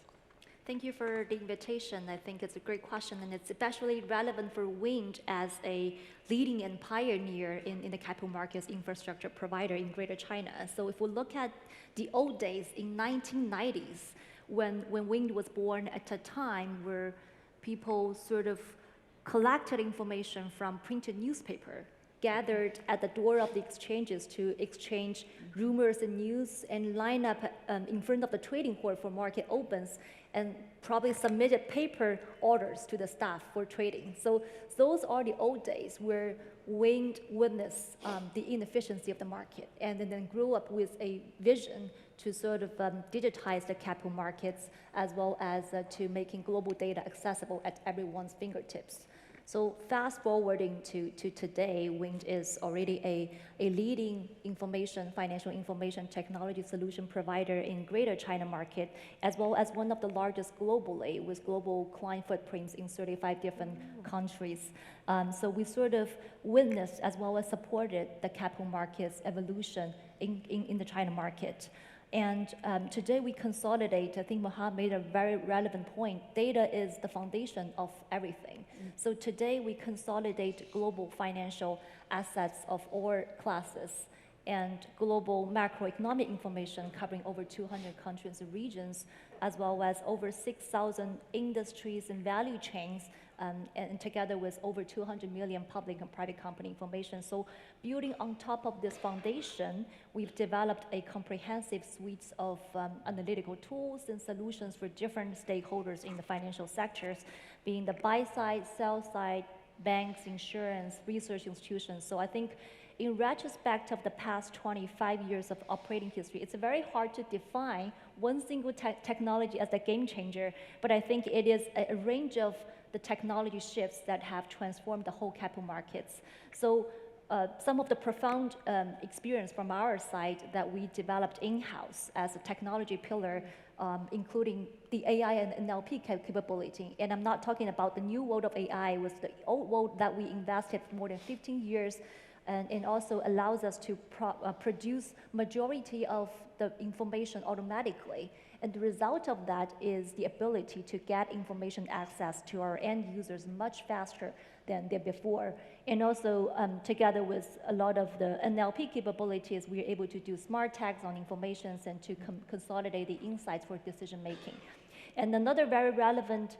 Thank you for the invitation. I think it's a great question, and it's especially relevant for Wind as a leading and pioneer in the capital markets infrastructure provider in Greater China. So if we look at the old days in 1990s, when Wind was born at a time where people sort of collected information from printed newspaper, gathered at the door of the exchanges to exchange rumors and news, and line up in front of the trading hall for market opens, and probably submitted paper orders to the staff for trading. So those are the old days where Wind witnessed the inefficiency of the market, and then grew up with a vision to sort of digitize the capital markets, as well as to making global data accessible at everyone's fingertips. So fast forwarding to today, Wind is already a leading financial information technology solution provider in Greater China market, as well as one of the largest globally with global client footprints in 35 different countries. So we sort of witnessed as well as supported the capital markets evolution in the China market. And today we consolidate. I think Mohammed made a very relevant point. Data is the foundation of everything. So today we consolidate global financial assets of all classes and global macroeconomic information covering over 200 countries and regions, as well as over 6,000 industries and value chains, and together with over 200 million public and private company information. So building on top of this foundation, we've developed a comprehensive suite of analytical tools and solutions for different stakeholders in the financial sectors, being the buy side, sell side, banks, insurance, research institutions. So I think in retrospect of the past 25 years of operating history, it's very hard to define one single technology as a game changer, but I think it is a range of the technology shifts that have transformed the whole capital markets. So some of the profound experience from our side that we developed in-house as a technology pillar, including the AI and NLP capability. And I'm not talking about the new world of AI, it was the old world that we invested for more than 15 years, and also allows us to produce majority of the information automatically. And the result of that is the ability to get information access to our end users much faster than before. And also, together with a lot of the NLP capabilities, we are able to do smart tags on information and to consolidate the insights for decision making. And another very relevant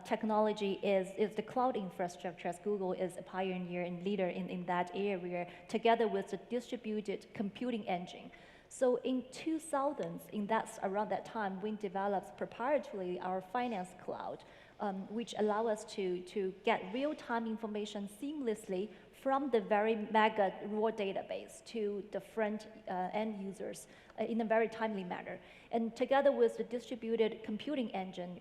technology is the cloud infrastructure, as Google is a pioneer and leader in that area, together with the distributed computing engine. So in 2000s, around that time, we developed proprietarily our finance cloud, which allow us to get real-time information seamlessly from the very mega raw database to the front end users in a very timely manner. And together with the distributed computing engine,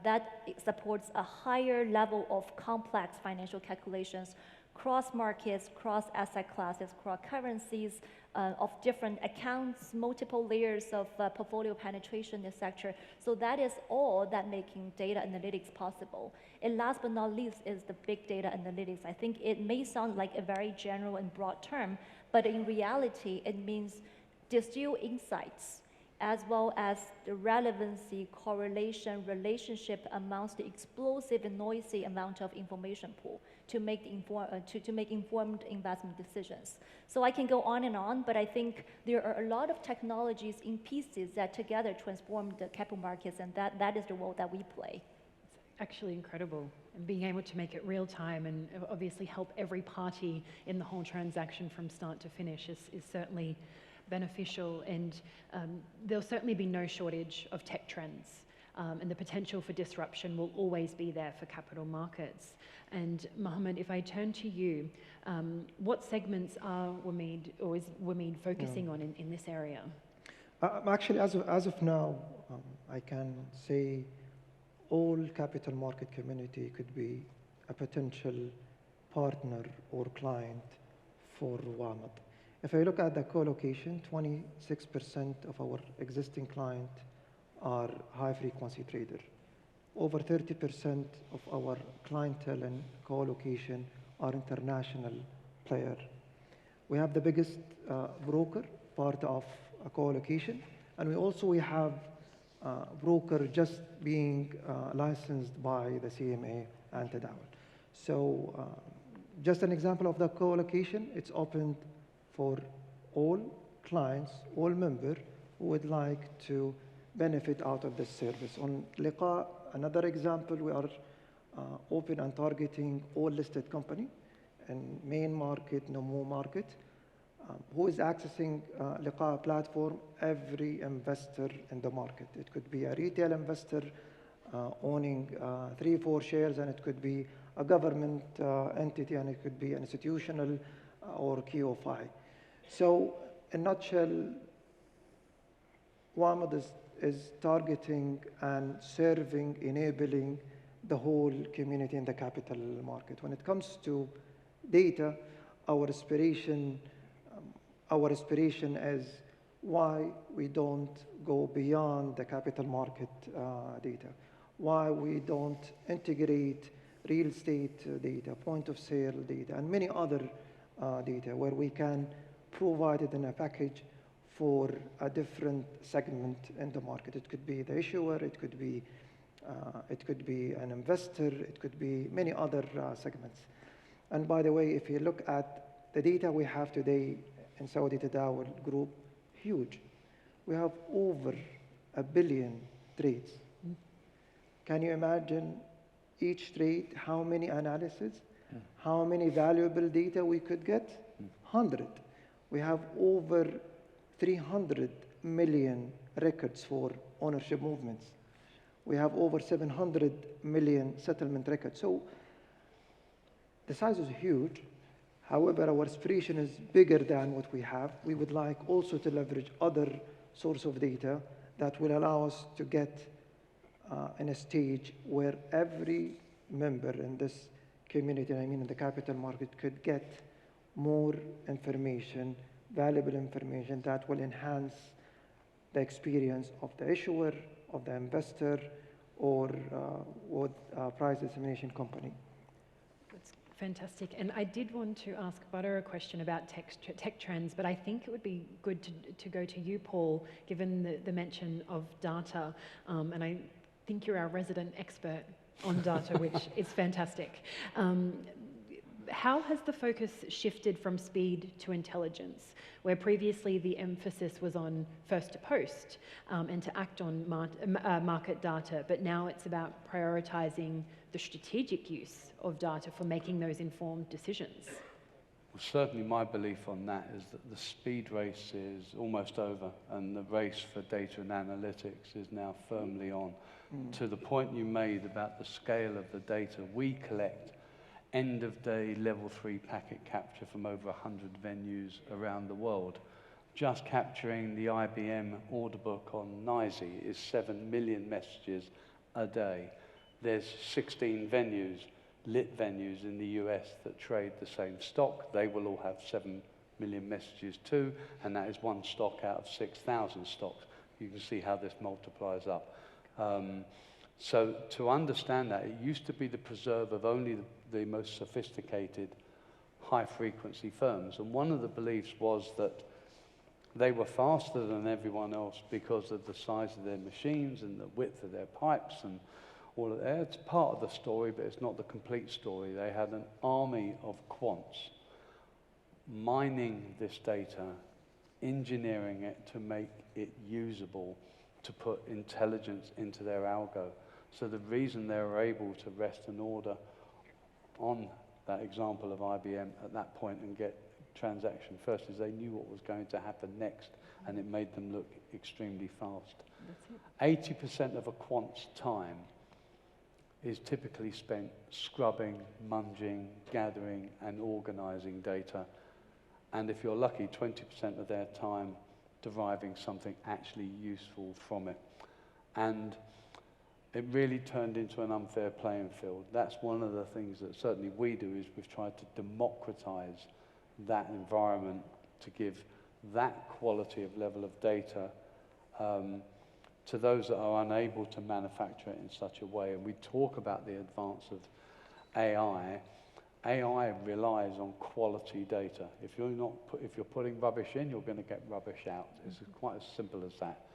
that supports a higher level of complex financial calculations, cross markets, cross asset classes, cross currencies, of different accounts, multiple layers of portfolio penetration, etc. So that is all that making data analytics possible. And last but not least is the big data analytics. I think it may sound like a very general and broad term, but in reality, it means distill insights as well as the relevancy, correlation, relationship amongst the explosive and noisy amount of information pool to make informed investment decisions. So I can go on, but I think there are a lot of technologies in pieces that together transform the capital markets, and that is the role that we play. It's actually incredible. And being able to make it real time and obviously help every party in the whole transaction from start to finish is certainly beneficial, and there'll certainly be no shortage of tech trends, and the potential for disruption will always be there for capital markets. And Mohammed, if I turn to you, what segments are is WMED focusing on in this area? Actually, as of now, I can say all capital market community could be a potential partner or client for WMED. If I look at the co-location, 26% of our existing client are high-frequency trader. Over 30% of our clientele in co-location are international player. We have the biggest broker part of a co-location, and we have broker just being licensed by the CMA and Tadawul. So just an example of the co-location, it's opened for all clients, all members who would like to benefit out of this service. On Liqa, another example, we are open and targeting all listed company in main market, Neom market, who is accessing Liqa platform, every investor in the market. It could be a retail investor owning 3-4 shares, and it could be a government entity, and it could be an institutional or QFI. So, in a nutshell, WMED is targeting and serving, enabling the whole community in the capital market. When it comes to data, our aspiration is why we don't go beyond the capital market data, why we don't integrate real estate data, point of sale data, and many other data where we can provide it in a package for a different segment in the market. It could be the issuer, it could be an investor, it could be many other segments. And by the way, if you look at the data we have today in Saudi Tadawul Group, huge. We have over 1 billion trades. Can you imagine each trade, how many analysis, how many valuable data we could get? 100. We have over 300 million records for ownership movements. We have over 700 million settlement records. So the size is huge. However, our aspiration is bigger than what we have. We would like also to leverage other source of data that will allow us to get in a stage where every member in this community, I mean in the capital market, could get more information, valuable information that will enhance the experience of the issuer, of the investor, or price dissemination company. That's Fantastic. And I did want to ask Butter a question about tech trends, but I think it would be good to go to you, Paul, given the mention of data. And I think you're our resident expert on data, which is fantastic. How has the focus shifted from speed to intelligence, where previously the emphasis was on first to post and to act on market data, but now it's about prioritizing the strategic use of data for making those informed decisions? Well, certainly my belief on that is that the speed race is almost over, and the race for data and analytics is now firmly on. To the point you made about the scale of the data, we collect end-of-day level 3 packet capture from over 100 venues around the world. Just capturing the IBM order book on NYSE is 7 million messages a day. There's 16 venues, lit venues in the US that trade the same stock. They will all have 7 million messages too, and that is one stock out of 6,000 stocks. You can see how this multiplies up. So to understand that, it used to be the preserve of only the most sophisticated high-frequency firms. And one of the beliefs was that they were faster than everyone else because of the size of their machines and the width of their pipes and all of that. It's part of the story, but it's not the complete story. They had an army of quants mining this data, engineering it to make it usable, to put intelligence into their algo. So the reason they were able to rest an order on that example of IBM at that point and get transaction first is they knew what was going to happen next, and it made them look extremely fast. 80% of a quant's time is typically spent scrubbing, munging, gathering, and organizing data. And if you're lucky, 20% of their time deriving something actually useful from it. And it really turned into an unfair playing field. That's one of the things that certainly we do, is we've tried to democratize that environment to give that quality of level of data to those that are unable to manufacture it in such a way. And we talk about the advance of AI. AI relies on quality data. If you're putting rubbish in, you're going to get rubbish out. It's quite as simple as that.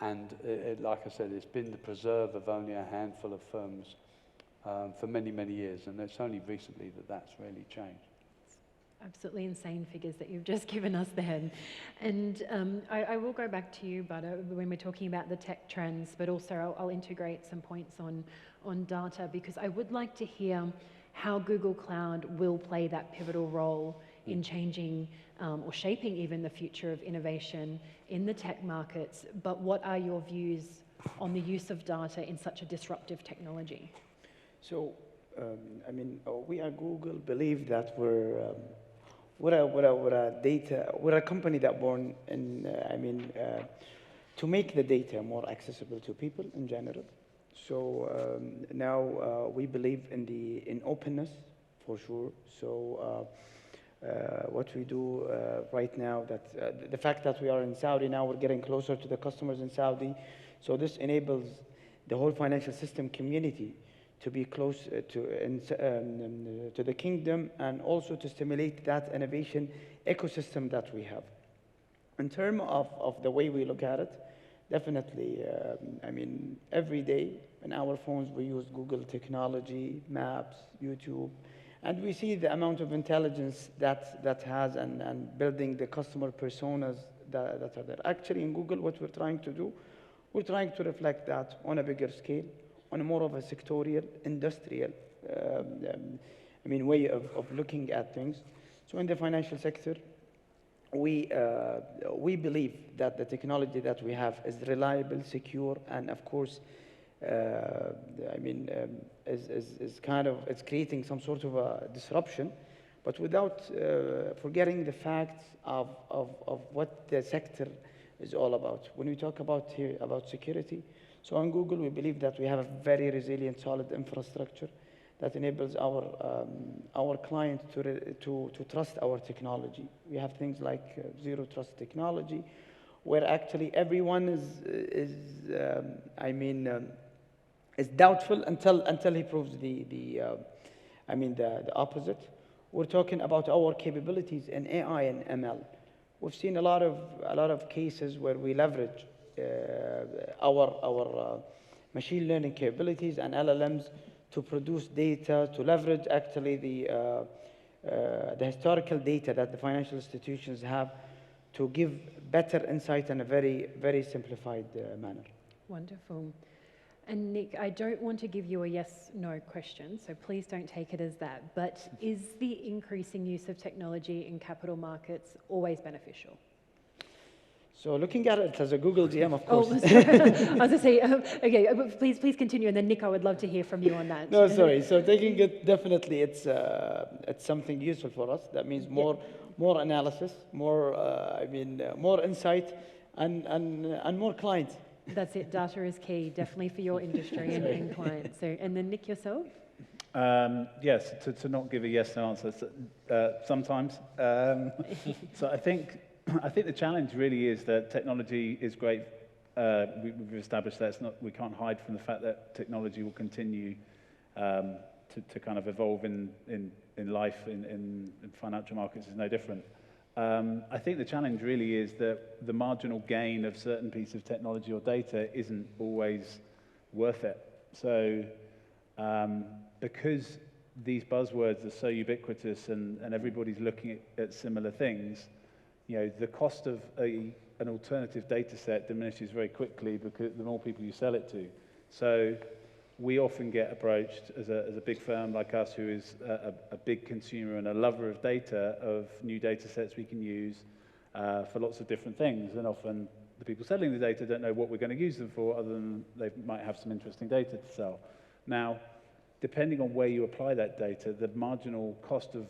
And like I said, it's been the preserve of only a handful of firms for many, many years, and it's only recently that that's really changed. Absolutely insane figures that you've just given us then. And I will go back to you, Butter, when we're talking about the tech trends, but also I'll integrate some points on data, because I would like to hear how Google Cloud will play that pivotal role in changing or shaping even the future of innovation in the tech markets. But what are your views on the use of data in such a disruptive technology? So, I mean, we at Google believe that we're a company that born in, to make the data more accessible to people in general. So now we believe in openness for sure. So what we do right now, that the fact that we are in Saudi now, we're getting closer to the customers in Saudi. So this enables the whole financial system community to be close to the kingdom, and also to stimulate that innovation ecosystem that we have. In terms of the way we look at it, definitely, I mean, every day in our phones we use Google technology, Maps, YouTube, and we see the amount of intelligence that has, and building the customer personas that are there. Actually, in Google, what we're trying to do, we're trying to reflect that on a bigger scale, on a more of a sectorial, industrial, way of looking at things. So in the financial sector, we believe that the technology that we have is reliable, secure, and of course, it's creating some sort of a disruption, but without forgetting the facts of what the sector is all about. When we talk about here about security, so on Google, we believe that we have a very resilient, solid infrastructure that enables our clients to trust our technology. We have things like zero trust technology, where actually everyone is doubtful until he proves I mean the opposite. We're talking about our capabilities in AI and ML. We've seen a lot of cases where we leverage our machine learning capabilities and LLMs to produce data, to leverage actually the historical data that the financial institutions have to give better insight in a very, very simplified manner. Wonderful. And Nick, I don't want to give you a yes/no question, so please don't take it as that, but is the increasing use of technology in capital markets always beneficial? So looking at it as a Google DM, of course. Oh, I was going to say, okay, please continue, and then Nick, I would love to hear from you on that. No, sorry. So taking it, definitely it's something useful for us. That means more analysis, more more insight, and more clients. That's it. Data is key, definitely for your industry and clients. So, and then Nick, yourself? Yes, to not give a yes/no answer sometimes. So I think the challenge really is that technology is great. We've established that we can't hide from the fact that technology will continue to kind of evolve in life, in financial markets is no different. I think the challenge really is that the marginal gain of certain pieces of technology or data isn't always worth it. So because these buzzwords are so ubiquitous and everybody's looking at similar things, the cost of an alternative data set diminishes very quickly because the more people you sell it to. So we often get approached as a big firm like us who is a big consumer and a lover of data, of new data sets we can use for lots of different things. And often the people selling the data don't know what we're going to use them for other than they might have some interesting data to sell. Now, depending on where you apply that data, the marginal cost of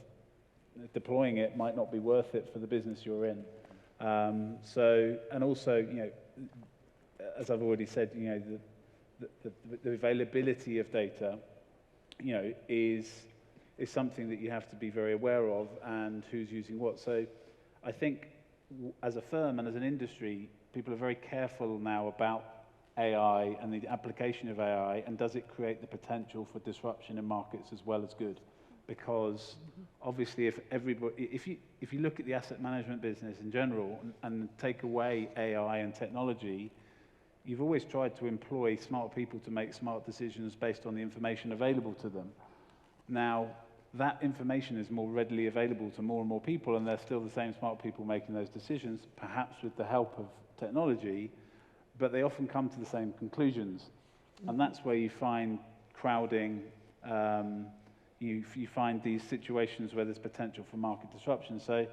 deploying it might not be worth it for the business you're in. And also, as I've already said, the availability of data, is something that you have to be very aware of, and who's using what. So I think as a firm and as an industry, people are very careful now about AI and the application of AI, and does it create the potential for disruption in markets as well as good? Because obviously if you look at the asset management business in general and take away AI and technology, you've always tried to employ smart people to make smart decisions based on the information available to them. Now, that information is more readily available to more and more people, and they're still the same smart people making those decisions, perhaps with the help of technology, but they often come to the same conclusions. And that's where you find crowding, you find these situations where there's potential for market disruption. So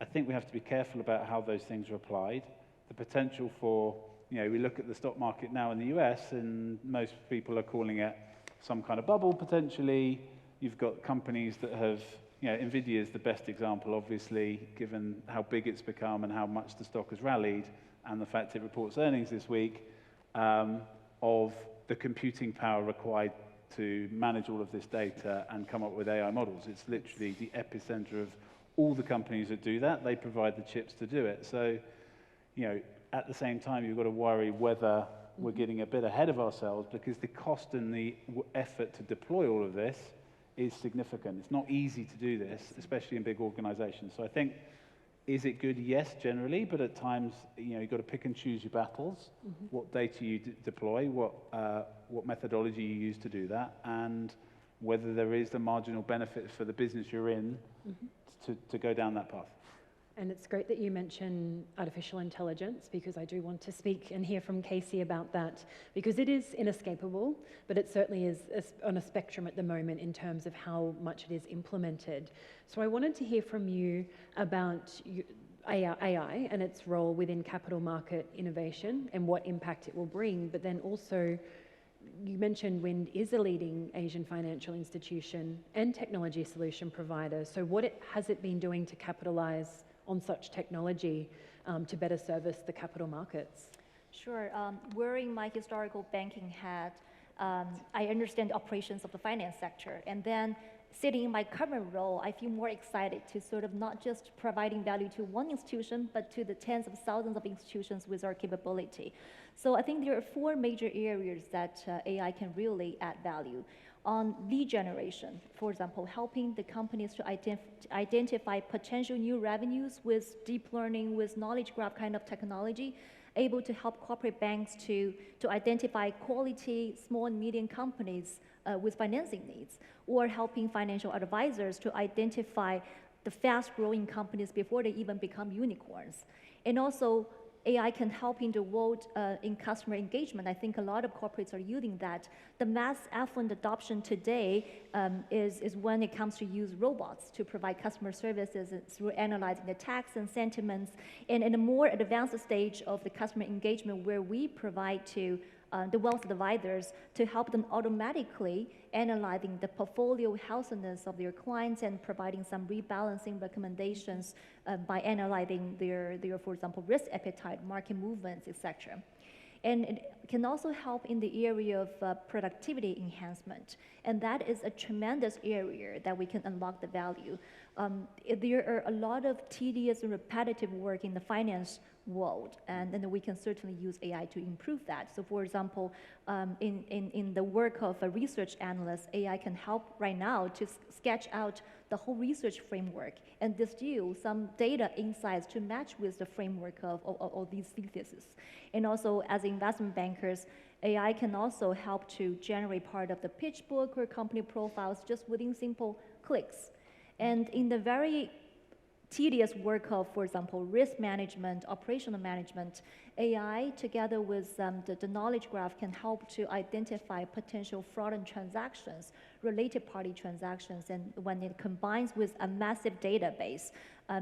I think we have to be careful about how those things are applied. The potential for, we look at the stock market now in the US, and most people are calling it some kind of bubble, potentially. You've got companies that have, NVIDIA is the best example, obviously, given how big it's become and how much the stock has rallied, and the fact it reports earnings this week, of the computing power required to manage all of this data and come up with AI models. It's literally the epicenter of all the companies that do that. They provide the chips to do it. So, at the same time, you've got to worry whether we're getting a bit ahead of ourselves, because the cost and the effort to deploy all of this is significant. It's not easy to do this, especially in big organizations. So I think, is it good? Yes, generally, but at times, you've got to pick and choose your battles, what data you deploy, what methodology you use to do that, and whether there is the marginal benefit for the business you're in to go down that path. And it's great that you mention artificial intelligence, because I do want to speak and hear from Casey about that, because it is inescapable, but it certainly is on a spectrum at the moment in terms of how much it is implemented. So I wanted to hear from you about AI and its role within capital market innovation and what impact it will bring, but then also you mentioned Wind is a leading Asian financial institution and technology solution provider. So what has it been doing to capitalize on such technology to better service the capital markets? Sure. Wearing my historical banking hat, I understand the operations of the finance sector. And then sitting in my current role, I feel more excited to sort of not just providing value to one institution, but to the tens of thousands of institutions with our capability. So I think there are four major areas that AI can really add value. on lead generation, for example, helping the companies to identify potential new revenues with deep learning, with knowledge graph kind of technology, able to help corporate banks to identify quality small and medium companies with financing needs, or helping financial advisors to identify the fast-growing companies before they even become unicorns. And also, AI can help in the world in customer engagement. I think a lot of corporates are using that. The mass affluent adoption today is when it comes to use robots to provide customer services through analyzing the text and sentiments. And in a more advanced stage of the customer engagement, where we provide to the wealth advisors to help them automatically analyzing the portfolio healthiness of their clients and providing some rebalancing recommendations by analyzing their, for example, risk appetite, market movements, etc. And it can also help in the area of productivity enhancement. And that is a tremendous area that we can unlock the value. There are a lot of tedious and repetitive work in the finance world, and then we can certainly use AI to improve that. So for example, in the work of a research analyst, AI can help right now to sketch out the whole research framework and distill some data insights to match with the framework of these theses. And also, as investment bankers, AI can also help to generate part of the pitch book or company profiles just within simple clicks. And in the very tedious work of, for example, risk management, operational management, AI together with the knowledge graph can help to identify potential fraudulent transactions, related party transactions, and when it combines with a massive database,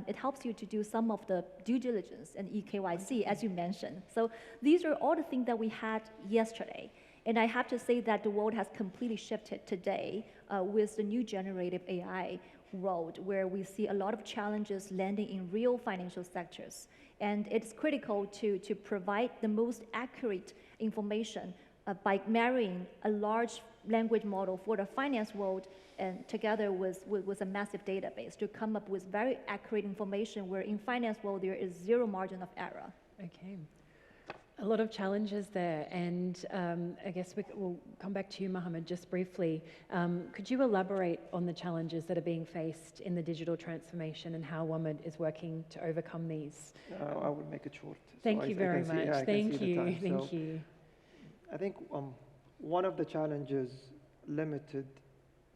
it helps you to do some of the due diligence and EKYC, as you mentioned. So these are all the things that we had yesterday. And I have to say that the world has completely shifted today with the new generative AI world, where we see a lot of challenges landing in real financial sectors. And it's critical to provide the most accurate information by marrying a large language model for the finance world and together with a massive database to come up with very accurate information, where in finance world there is zero margin of error. Okay. A lot of challenges there, and I guess we'll come back to you, Mohammed, just briefly. Could you elaborate on the challenges that are being faced in the digital transformation and how WAMD is working to overcome these? I will make it short. Thank you very much. Thank you. Thank you. I think one of the challenges, limited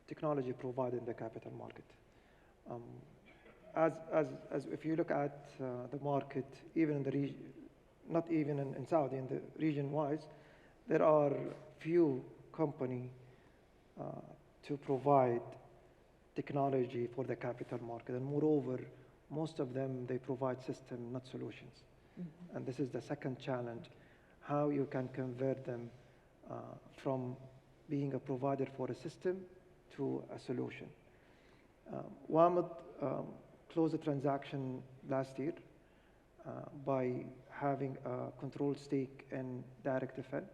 technology provided in the capital market. As if you look at the market, even in the region, not even in Saudi, in the region-wise, there are few companies to provide technology for the capital market. And moreover, most of them, they provide system, not solutions. Mm-hmm. And this is the second challenge, how you can convert them from being a provider for a system to a solution. WAMD closed a transaction last year by having a controlled stake in Direct Defend.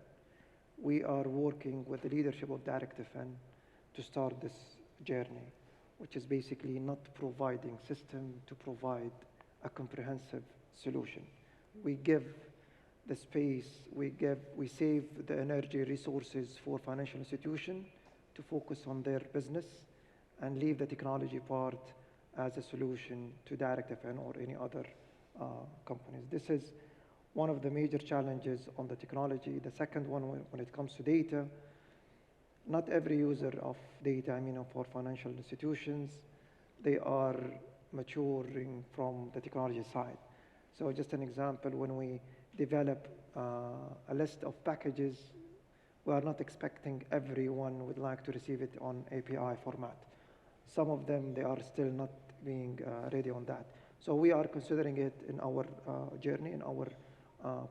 We are working with the leadership of Direct Defend to start this journey, which is basically not providing system to provide a comprehensive solution. We give the space, we save the energy resources for financial institutions to focus on their business and leave the technology part as a solution to Direct Defend or any other companies. This is one of the major challenges on the technology. The second one, when it comes to data, not every user of data, for financial institutions, they are maturing from the technology side. So just an example, when we develop a list of packages, we are not expecting everyone would like to receive it on API format. Some of them, they are still not being ready on that. So we are considering it in our journey, in our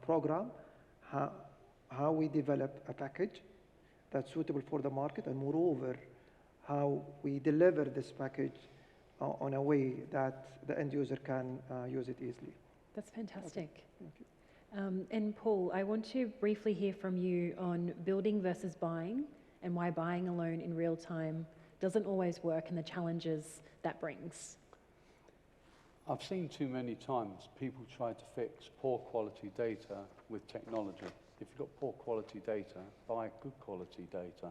program, how we develop a package that's suitable for the market, and moreover, how we deliver this package on a way that the end user can use it easily. That's fantastic. Okay. Thank you. And Paul, I want to briefly hear from you on building versus buying and why buying alone in real time doesn't always work and the challenges that brings. I've seen too many times people try to fix poor quality data with technology. If you've got poor quality data, buy good quality data.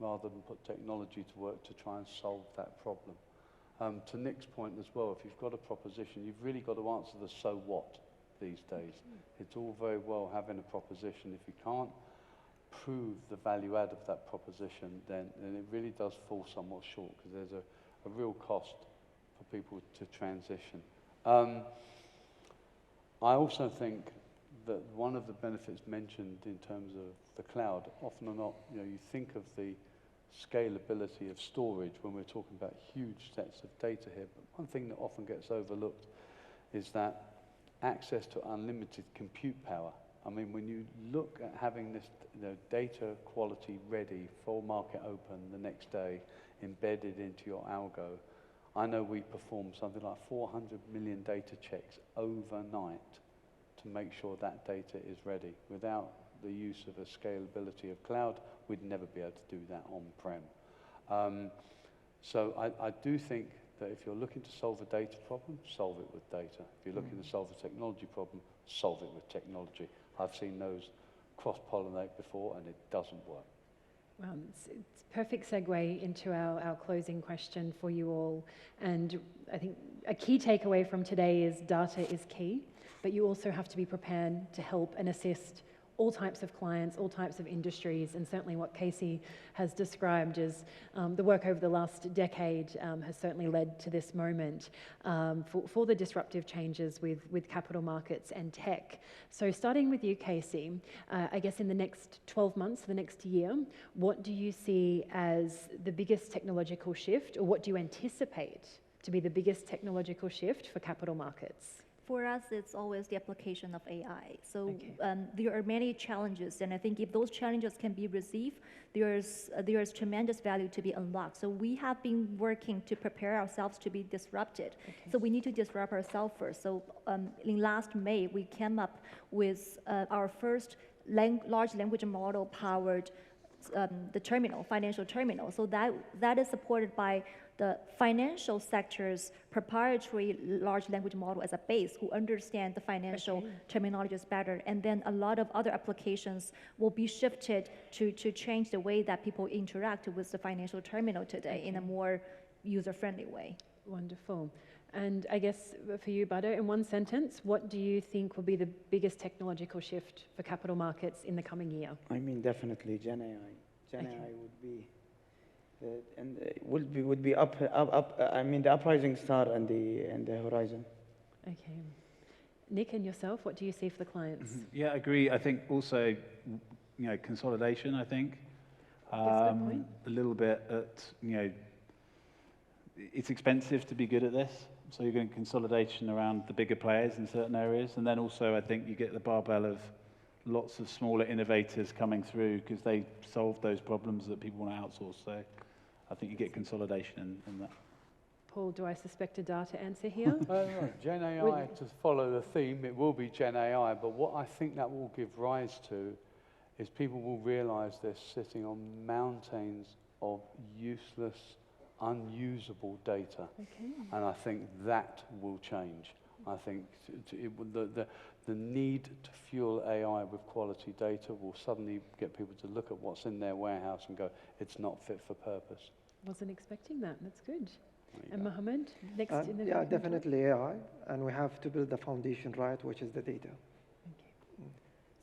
rather than put technology to work to try and solve that problem. To Nick's point as well, if you've got a proposition, you've really got to answer the so what these days. It's all very well having a proposition. If you can't prove the value add of that proposition, then it really does fall somewhat short, because there's a real cost for people to transition. I also think that one of the benefits mentioned in terms of the cloud, often or not, you think of the scalability of storage when we're talking about huge sets of data here, but one thing that often gets overlooked is that access to unlimited compute power. I mean, when you look at having this data quality ready, full market open the next day, embedded into your algo, I know we perform something like 400 million data checks overnight to make sure that data is ready. Without the use of a scalability of cloud, we'd never be able to do that on-prem. So I do think that if you're looking to solve a data problem, solve it with data. If you're looking to solve a technology problem, solve it with technology. I've seen those cross-pollinate before, and it doesn't work. Well, it's a perfect segue into our closing question for you all. And I think a key takeaway from today is data is key, but you also have to be prepared to help and assist all types of clients, all types of industries, and certainly what Casey has described as the work over the last decade has certainly led to this moment for the disruptive changes with capital markets and tech. So starting with you, Casey, I guess in the next 12 months, the next year, what do you see as the biggest technological shift, or what do you anticipate to be the biggest technological shift for capital markets? For us, it's always the application of AI. So there are many challenges, and I think if those challenges can be received, there's tremendous value to be unlocked. So we have been working to prepare ourselves to be disrupted. So we need to disrupt ourselves first. So in last May, we came up with our first large language model powered the terminal, financial terminal. So that is supported by the financial sector's proprietary large language model as a base, who understand the financial terminologies better. And then a lot of other applications will be shifted to change the way that people interact with the financial terminal today in a more user-friendly way. Wonderful. And I guess for you, Badr, in one sentence, what do you think will be the biggest technological shift for capital markets in the coming year? I mean, definitely Gen AI. Gen AI would be, and would be up. I mean, the uprising star and the horizon. Okay, Nick and yourself, what do you see for the clients? Yeah, I agree. I think also, consolidation. I think That's a good point. a little bit at it's expensive to be good at this, so you're getting consolidation around the bigger players in certain areas, and then also I think you get the barbell of lots of smaller innovators coming through because they solve those problems that people want to outsource. So I think you get consolidation in that. Paul, do I suspect a data answer here? No. Gen AI, to follow the theme, it will be Gen AI, but what I think that will give rise to is people will realize they're sitting on mountains of useless, unusable data. And I think that will change. I think the need to fuel AI with quality data will suddenly get people to look at what's in their warehouse and go, it's not fit for purpose. Wasn't expecting that. That's good. And Mohammed, next in the yeah, definitely AI, and we have to build the foundation right, which is the data.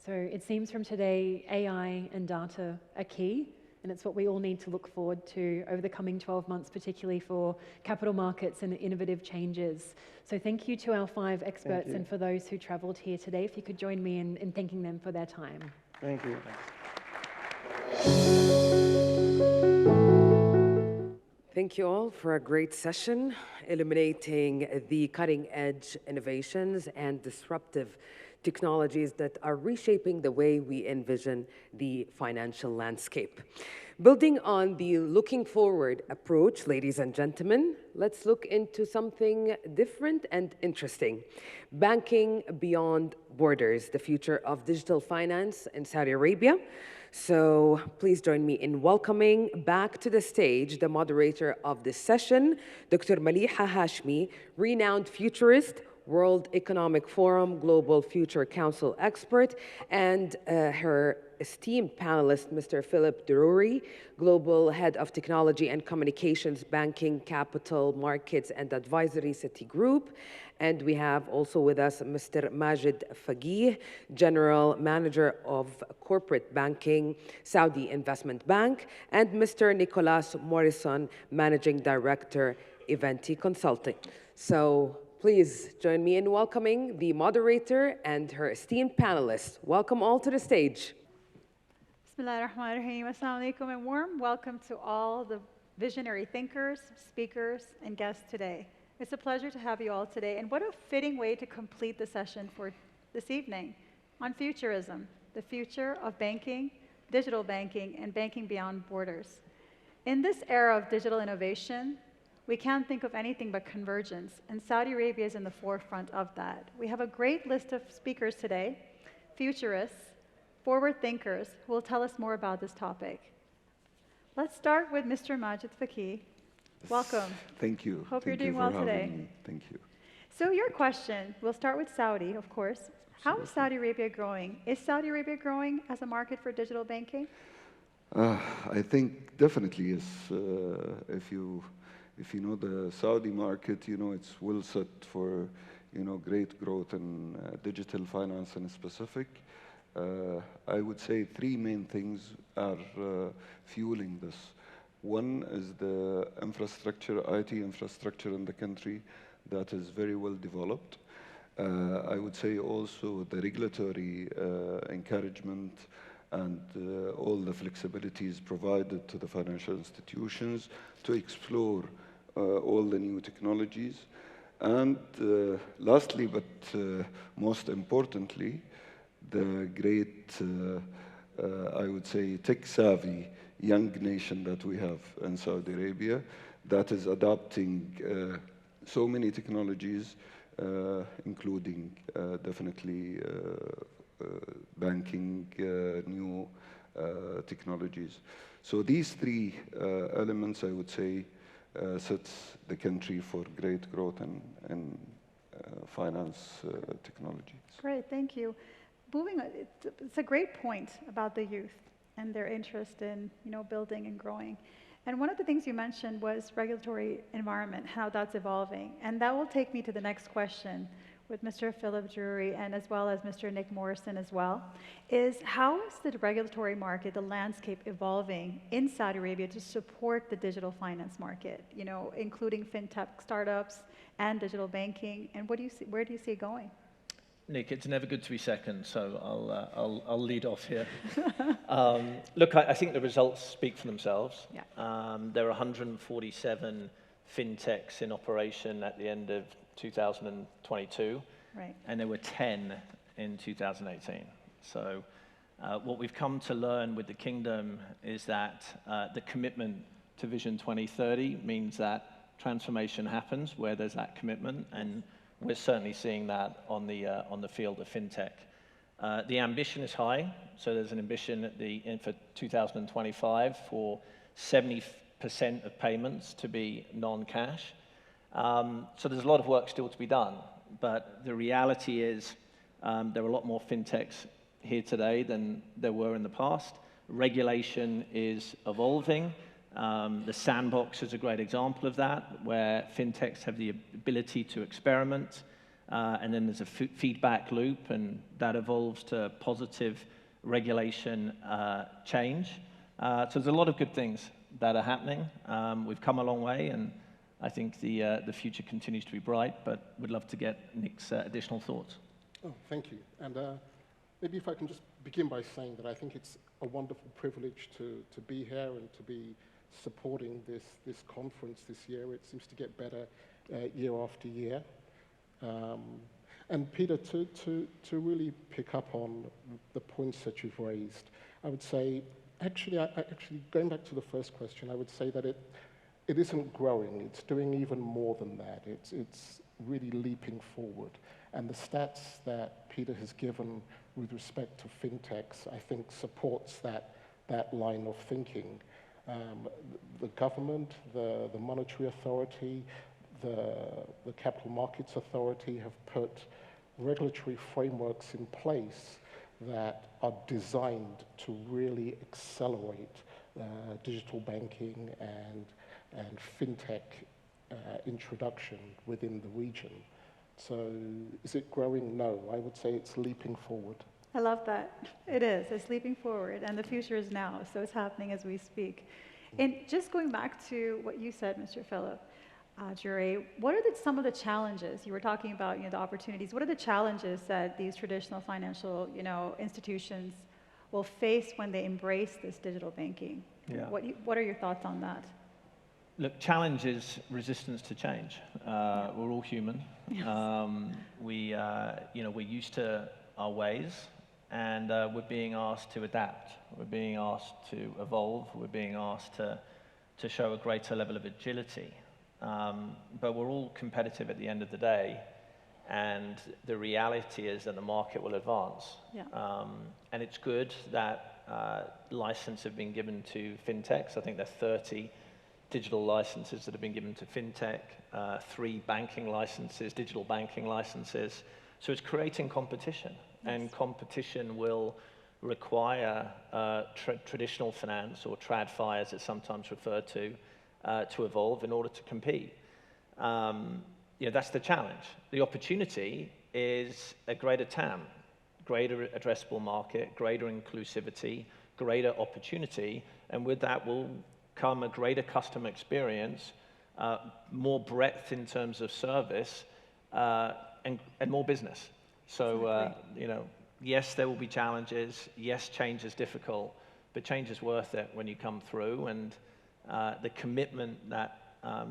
So it seems from today, AI and data are key, and it's what we all need to look forward to over the coming 12 months, particularly for capital markets and innovative changes. So thank you to our 5 experts and for those who traveled here today. If you could join me in thanking them for their time. Thank you. Thank you all for a great session, illuminating the cutting-edge innovations and disruptive technologies that are reshaping the way we envision the financial landscape. Building on the looking forward approach, ladies and gentlemen, let's look into something different and interesting. Banking beyond borders, the future of digital finance in Saudi Arabia. So please join me in welcoming back to the stage the moderator of this session, Dr. Maliha Hashmi, renowned futurist, World Economic Forum Global Future Council expert, and her esteemed panelist, Mr. Philip Drury, Global Head of Technology and Communications, Banking, Capital Markets and Advisory, Citigroup. And we have also with us Mr. Majid Faqih, General Manager of Corporate Banking, Saudi Investment Bank, and Mr. Nicolas Morrison, Managing Director, Eventi Consulting. So please join me in welcoming the moderator and her esteemed panelists. Welcome all to the stage. Bismillahirrahmanirrahim. Assalamu alaikum and warm welcome to all the visionary thinkers, speakers, and guests today. It's a pleasure to have you all today, and what a fitting way to complete the session for this evening on futurism, the future of banking, digital banking, and banking beyond borders. In this era of digital innovation, we can't think of anything but convergence, and Saudi Arabia is in the forefront of that. We have a great list of speakers today, futurists, forward thinkers, who will tell us more about this topic. Let's start with Mr. Majid Faqih. Welcome. Thank you. Hope you're Thank you doing for well today. having me. Thank you. So your question, we'll start with Saudi, of course. How is Saudi Arabia growing? Is Saudi Arabia growing as a market for digital banking? I think definitely is. If you know the Saudi market, you know it's well set for great growth in digital finance in specific. I would say three main things are fueling this. One is the infrastructure, IT infrastructure in the country that is very well developed. I would say also the regulatory encouragement and all the flexibilities provided to the financial institutions to explore all the new technologies. And lastly, but most importantly, the great, I would say, tech-savvy young nation that we have in Saudi Arabia that is adopting so many technologies, including definitely banking, new technologies. So these three elements, I would say, sets the country for great growth in finance technology. Great, thank you. It's a great point about the youth and their interest in building and growing. And one of the things you mentioned was regulatory environment, how that's evolving. And that will take me to the next question with Mr. Philip Drury and as well as Mr. Nick Morrison as well, is how is the regulatory market, the landscape evolving in Saudi Arabia to support the digital finance market, including fintech startups and digital banking, and where do you see it going? Nick, it's never good to be second, so I'll lead off here. Look, I think the results speak for themselves. Yeah. There are 147 fintechs in operation at the end of 2022, right. And there were 10 in 2018. So what we've come to learn with the kingdom is that the commitment to Vision 2030 means that transformation happens where there's that commitment, and we're certainly seeing that on the field of fintech. The ambition is high, so there's an ambition for 2025 for 70% of payments to be non-cash. So there's a lot of work still to be done, but the reality is there are a lot more fintechs here today than there were in the past. Regulation is evolving. The sandbox is a great example of that, where fintechs have the ability to experiment, and then there's a feedback loop, and that evolves to positive regulation change. So there's a lot of good things that are happening. We've come a long way, and I think the future continues to be bright, but would love to get Nick's additional thoughts. Oh, thank you. And maybe if I can just begin by saying that I think it's a wonderful privilege to be here and to be supporting this conference this year. It seems to get better year after year. And Peter, to really pick up on the points that you've raised, I would say, actually going back to the first question, I would say that it isn't growing. It's doing even more than that. It's really leaping forward. And the stats that Peter has given with respect to fintechs, I think supports that line of thinking. The government, the monetary authority, the Capital Markets Authority have put regulatory frameworks in place that are designed to really accelerate digital banking and fintech introduction within the region. So is it growing? No, I would say it's leaping forward. I love that. It is. It's leaping forward, and the future is now, so it's happening as we speak. And just going back to what you said, Mr. Philip, Jure, what are some of the challenges? You were talking about, the opportunities. What are the challenges that these traditional financial, institutions will face when they embrace this digital banking? Yeah. What are your thoughts on that? Look, challenge is resistance to change. We're all human. Yes. We're used to our ways, and we're being asked to adapt. We're being asked to evolve. We're being asked to show a greater level of agility. But we're all competitive at the end of the day, and the reality is that the market will advance. Yeah. And it's good that license have been given to fintechs. I think there are 30 digital licenses that have been given to fintech, 3 banking licenses, digital banking licenses. So it's creating competition, and competition will require traditional finance, or TradFi as it's sometimes referred to evolve in order to compete. That's the challenge. The opportunity is a greater TAM, greater addressable market, greater inclusivity, greater opportunity, and with that will come a greater customer experience, more breadth in terms of service, and more business. So, yes, there will be challenges. Yes, change is difficult, but change is worth it when you come through, and the commitment that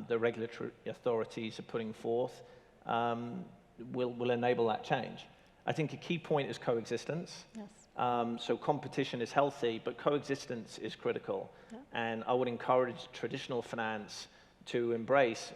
the regulatory authorities are putting forth will enable that change. I think a key point is coexistence. Yes. So competition is healthy, but coexistence is critical. Yeah. And I would encourage traditional finance to embrace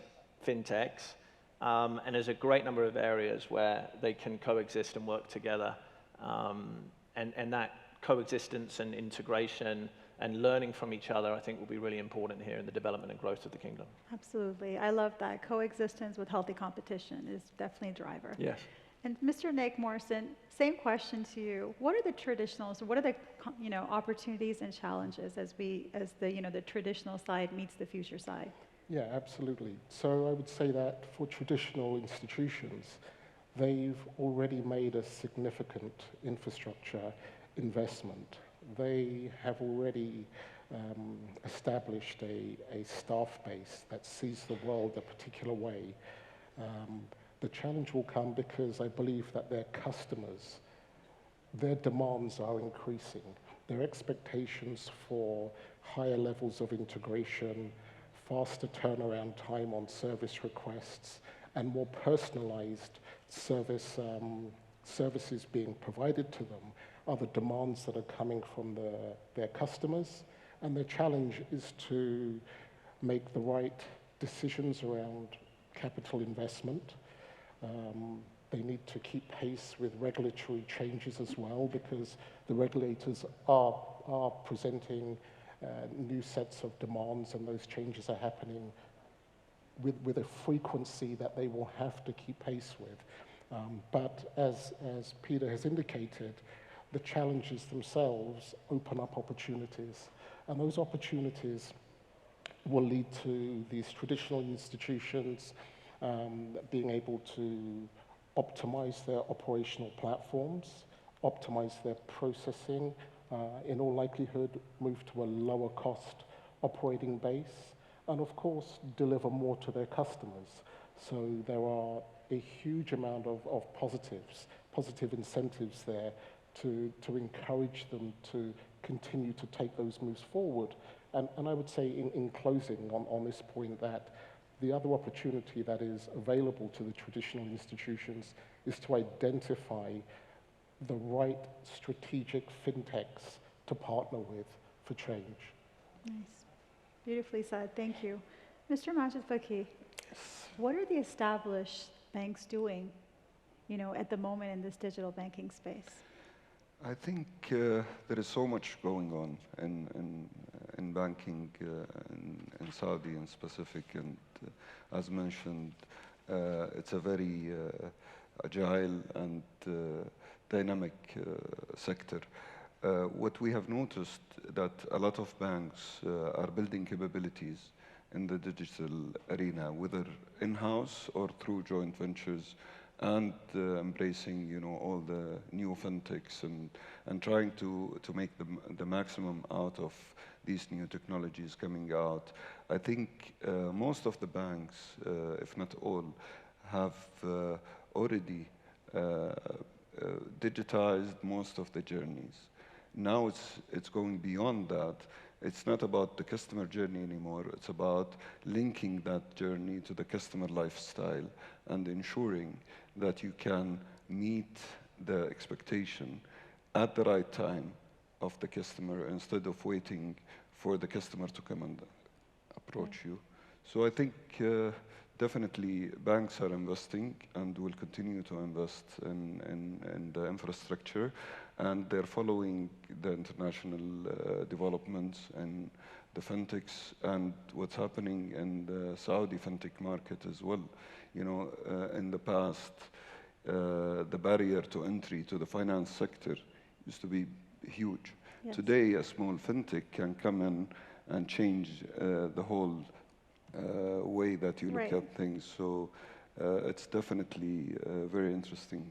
fintechs. And there's a great number of areas where they can coexist and work together. And that coexistence and integration and learning from each other, I think, will be really important here in the development and growth of the kingdom. Absolutely. I love that. Coexistence with healthy competition is definitely a driver. Yes. And Mr. Nick Morrison, same question to you. What are the traditionals, what are the opportunities and challenges as the traditional side meets the future side? Yeah, absolutely. So I would say that for traditional institutions, they've already made a significant infrastructure investment. They have already established a staff base that sees the world a particular way. The challenge will come because I believe that their customers, their demands are increasing. Their expectations for higher levels of integration, faster turnaround time on service requests, and more personalized services being provided to them are the demands that are coming from their customers. And the challenge is to make the right decisions around capital investment. They need to keep pace with regulatory changes as well, because the regulators are presenting new sets of demands, and those changes are happening with a frequency that they will have to keep pace with. But as Peter has indicated, the challenges themselves open up opportunities, and those opportunities will lead to these traditional institutions being able to optimize their operational platforms, optimize their processing, in all likelihood move to a lower cost operating base, and of course deliver more to their customers. So there are a huge amount of positive incentives there to encourage them to continue to take those moves forward. And I would say in closing on this point that the other opportunity that is available to the traditional institutions is to identify the right strategic fintechs to partner with for change. Nice. Beautifully said. Thank you. Mr. Majid Faki, what are the established banks doing, at the moment in this digital banking space? I think there is so much going on, and in banking in Saudi in specific, and as mentioned, it's a very agile and dynamic sector. What we have noticed that a lot of banks are building capabilities in the digital arena, whether in-house or through joint ventures, and embracing, you know, all the new fintechs and trying to make the maximum out of these new technologies coming out. I think most of the banks, if not all, have already digitized most of the journeys. Now it's going beyond that. It's not about the customer journey anymore. It's about linking that journey to the customer lifestyle and ensuring that you can meet the expectation at the right time of the customer instead of waiting for the customer to come and approach you. So I think definitely banks are investing and will continue to invest in the infrastructure, and they're following the international developments and the fintechs and what's happening in the Saudi fintech market as well. You know, in the past, the barrier to entry to the finance sector used to be huge. Yes. Today, a small fintech can come in and change the whole way that you look at things. So it's definitely very interesting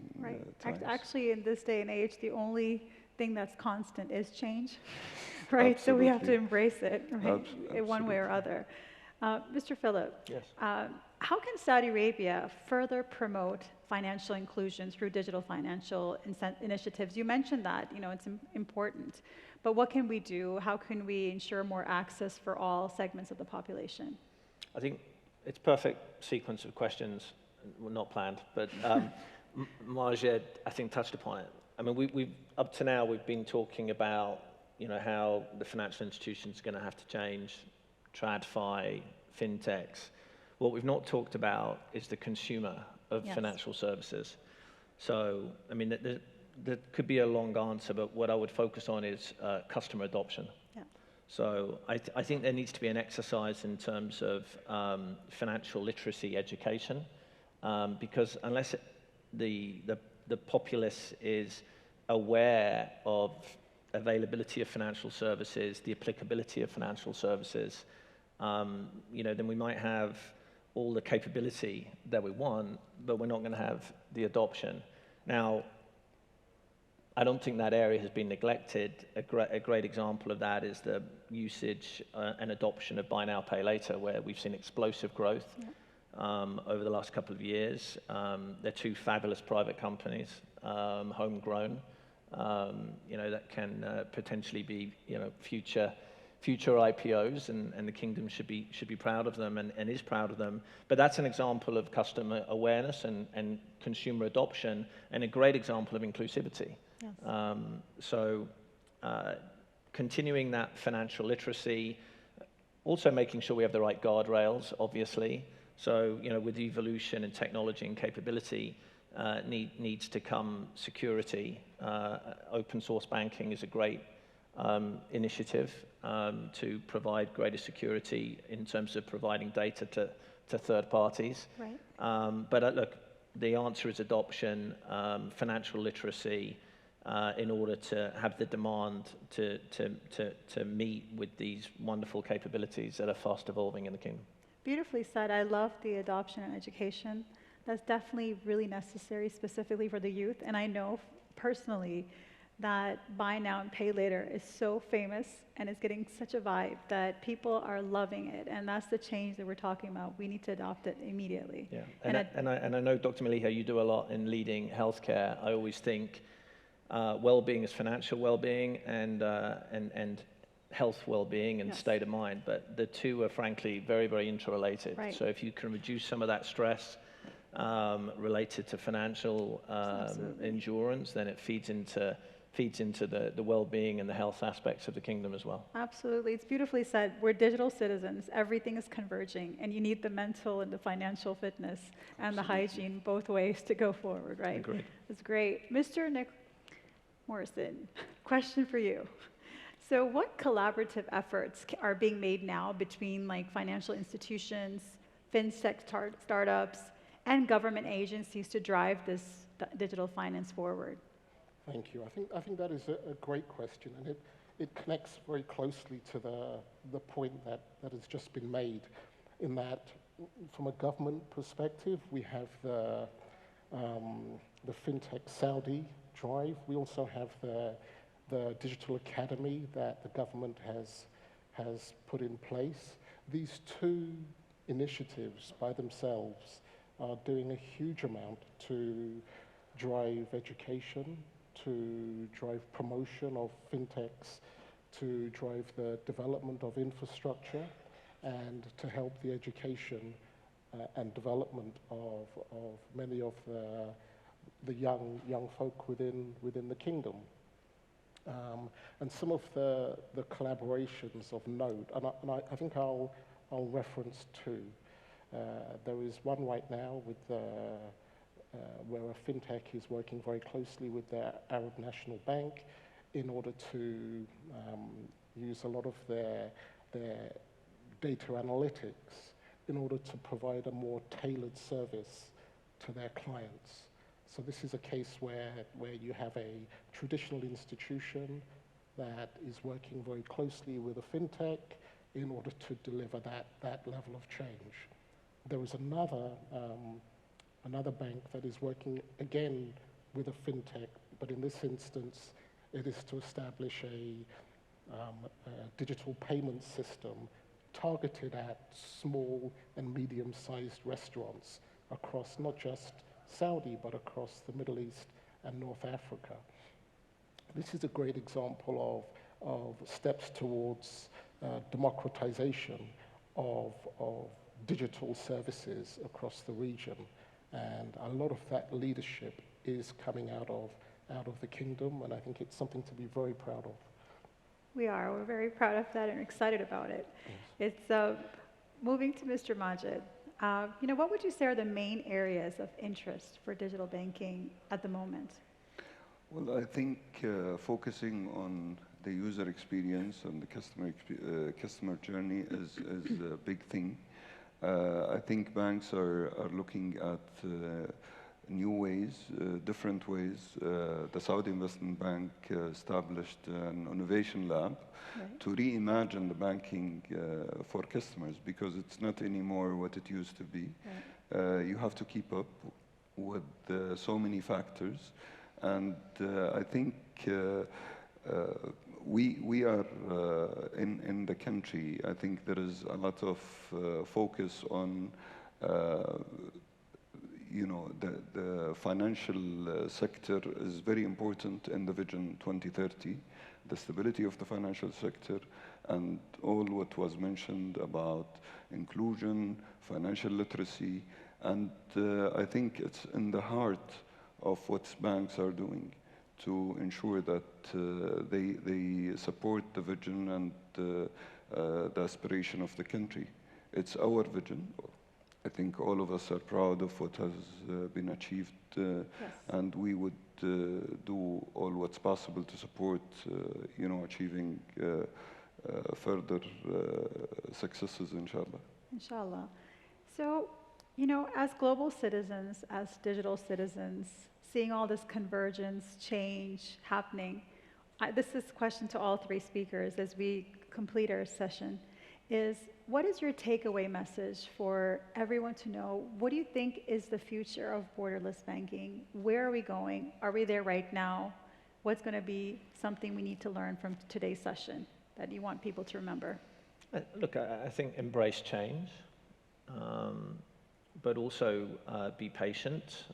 times. Actually, in this day and age, the only thing that's constant is change, right? Absolutely. So we have to embrace it, right? Absolutely. In one way or other. Mr. Philip, yes. How can Saudi Arabia further promote financial inclusion through digital financial initiatives? You mentioned that, you know, it's important, but what can we do? How can we ensure more access for all segments of the population? I think it's perfect sequence of questions, well, not planned, but Majed, I think, touched upon it. I mean, we've up to now, we've been talking about, you know, how the financial institutions are going to have to change, TradFi, fintechs. What we've not talked about is the consumer of financial services. So, I mean, there could be a long answer, but what I would focus on is customer adoption. Yeah. So I think there needs to be an exercise in terms of financial literacy education, because unless the populace is aware of availability of financial services, the applicability of financial services, you know, then we might have all the capability that we want, but we're not going to have the adoption. Now, I don't think that area has been neglected. A great example of that is the usage and adoption of buy now, pay later, where we've seen explosive growth over the last couple of years. They're two fabulous private companies, homegrown, you know, that can potentially be, you know, future IPOs, and the kingdom should be proud of them and is proud of them. But that's an example of customer awareness and consumer adoption, and a great example of inclusivity. Yes. So continuing that financial literacy, also making sure we have the right guardrails, obviously. So, you know, with evolution and technology and capability, needs to come security. Open source banking is a great initiative to provide greater security in terms of providing data to third parties. Right. But look, the answer is adoption, financial literacy, in order to have the demand to meet with these wonderful capabilities that are fast evolving in the kingdom. Beautifully said. I love the adoption and education. That's definitely really necessary, specifically for the youth. And I know personally that buy now and pay later is so famous and it's getting such a vibe that people are loving it. And that's the change that we're talking about. We need to adopt it immediately. Yeah. And I know, Dr. Maliha, you do a lot in leading healthcare. I always think well-being is financial well-being and health well-being and state of mind. But the two are frankly very, very interrelated. Right. So if you can reduce some of that stress related to financial endurance, then it feeds into the well-being and the health aspects of the kingdom as well. Absolutely. It's beautifully said. We're digital citizens. Everything is converging, and you need the mental and the financial fitness and the hygiene both ways to go forward, right? Agreed. That's great. Mr. Nick Morrison, question for you. So what collaborative efforts are being made now between like financial institutions, fintech startups, and government agencies to drive this digital finance forward? Thank you. I think that is a great question, and it connects very closely to the point that has just been made, in that from a government perspective, we have the FinTech Saudi drive. We also have the Digital Academy that the government has put in place. These two initiatives by themselves are doing a huge amount to drive education, to drive promotion of fintechs, to drive the development of infrastructure, and to help the education and development of many of the young folk within the kingdom. And some of the collaborations of note, and I think I'll reference two. There is one right now with where a fintech is working very closely with the Arab National Bank in order to use a lot of their data analytics in order to provide a more tailored service to their clients. So this is a case where you have a traditional institution that is working very closely with a fintech in order to deliver that level of change. There is another bank that is working again with a fintech, but in this instance, it is to establish a digital payment system targeted at small and medium-sized restaurants across not just Saudi, but across the Middle East and North Africa. This is a great example of steps towards democratization of digital services across the region. And a lot of that leadership is coming out of the kingdom, and I think it's something to be very proud of. We're very proud of that and excited about it. Yes. It's moving to Mr. Majid. What would you say are the main areas of interest for digital banking at the moment? Well, I think focusing on the user experience and the customer journey is a big thing. I think banks are looking at new ways, different ways. The Saudi Investment Bank established an innovation lab to reimagine the banking for customers, because it's not anymore what it used to be. You have to keep up with so many factors. And I think we are in the country, I think there is a lot of focus on the financial sector is very important in the Vision 2030, the stability of the financial sector, and all what was mentioned about inclusion, financial literacy, and I think it's in the heart of what banks are doing to ensure that they support the vision and the aspiration of the country. It's our vision. I think all of us are proud of what has been achieved, and we would do all what's possible to support, achieving further successes, inshallah. Inshallah. So, as global citizens, as digital citizens, seeing all this convergence, change happening, this is a question to all three speakers as we complete our session, is what is your takeaway message for everyone to know? What do you think is the future of borderless banking? Where are we going? Are we there right now? What's going to be something we need to learn from today's session that you want people to remember? Look, I think embrace change, but also be patient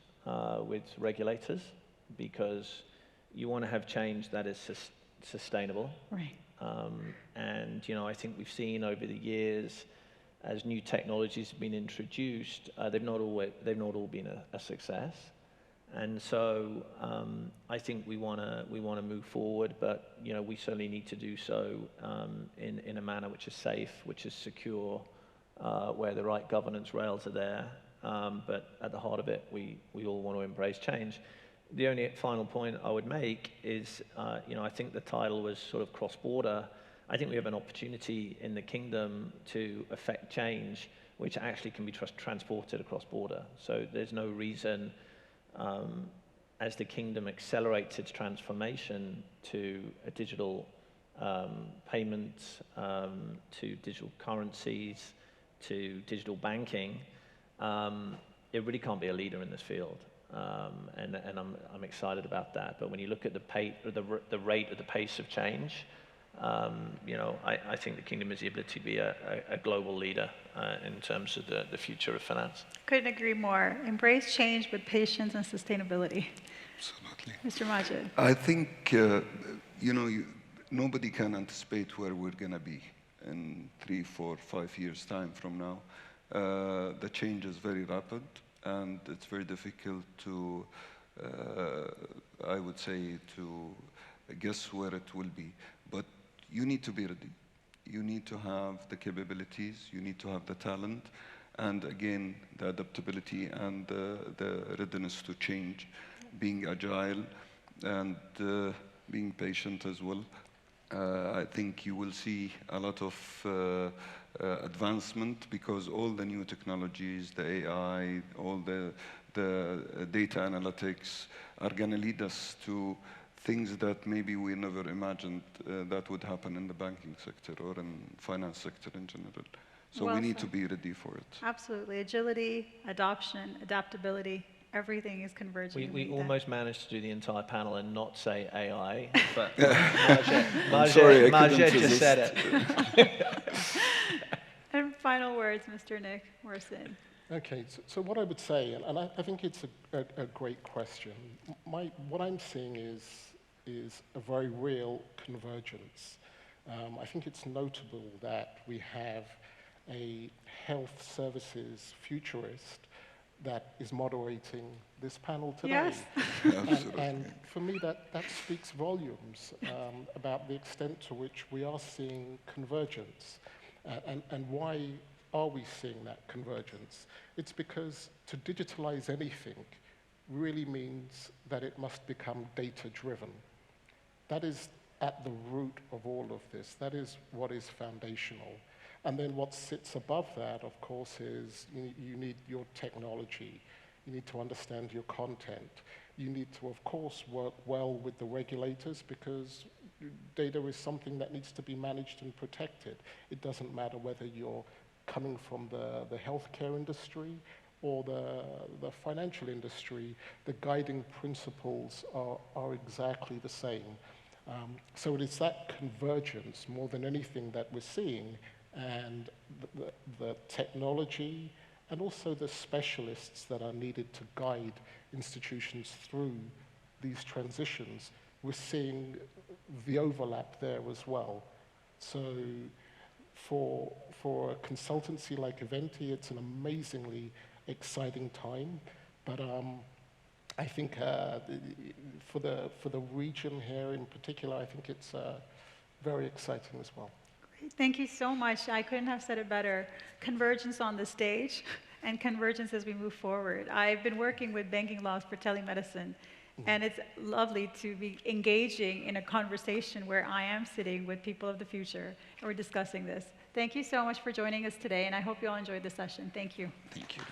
with regulators, because you want to have change that is sustainable. Right. And I think we've seen over the years, as new technologies have been introduced, they've not all been a success. And so I think we want to move forward, but we certainly need to do so in a manner which is safe, which is secure, where the right governance rails are there. But at the heart of it, we all want to embrace change. The only final point I would make is, I think the title was sort of cross-border. I think we have an opportunity in the kingdom to affect change which actually can be transported across border. So there's no reason, as the kingdom accelerates its transformation to a digital payment, to digital currencies, to digital banking, it really can't be a leader in this field. And I'm excited about that. But when you look at the rate of the pace of change, I think the kingdom has the ability to be a global leader in terms of the future of finance. Couldn't agree more. Embrace change with patience and sustainability. Absolutely. Mr. Majid. I think, nobody can anticipate where we're going to be in 3, 4, 5 years' time from now. The change is very rapid, and it's very difficult to, I would say, to guess where it will be. But you need to be ready. You need to have the capabilities, you need to have the talent, and again, the adaptability and the readiness to change, being agile and being patient as well. I think you will see a lot of advancement because all the new technologies, the AI, all the data analytics are going to lead us to things that maybe we never imagined that would happen in the banking sector or in finance sector in general. So Well we need said. to be ready for it. Absolutely. Agility, adoption, adaptability, everything is converging. We to meet that. almost managed to do the entire panel and not say AI, but sorry, I Majid couldn't just resist. said it. And final words, Mr. Nick Morrison. Okay, so what I would say, and I think it's a great question. What I'm seeing is a very real convergence. I think it's notable that we have a health services futurist that is moderating this panel today. Yes. And for me, that speaks volumes about the extent to which we are seeing convergence. And why are we seeing that convergence? It's because to digitalize anything really means that it must become data-driven. That is at the root of all of this. That is what is foundational. And then what sits above that, of course, is you need your technology. You need to understand your content. You need to, of course, work well with the regulators because data is something that needs to be managed and protected. It doesn't matter whether you're coming from the healthcare industry or the financial industry. The guiding principles are exactly the same. So it is that convergence more than anything that we're seeing, and the technology and also the specialists that are needed to guide institutions through these transitions. We're seeing the overlap there as well. So for a consultancy like Eventi, it's an amazingly exciting time. But I think for the region here in particular, I think it's very exciting as well. Great. Thank you so much. I couldn't have said it better. Convergence on the stage and convergence as we move forward. I've been working with banking laws for telemedicine, and it's lovely to be engaging in a conversation where I am sitting with people of the future, and we're discussing this. Thank you so much for joining us today, and I hope you all enjoyed the session. Thank you. Thank you.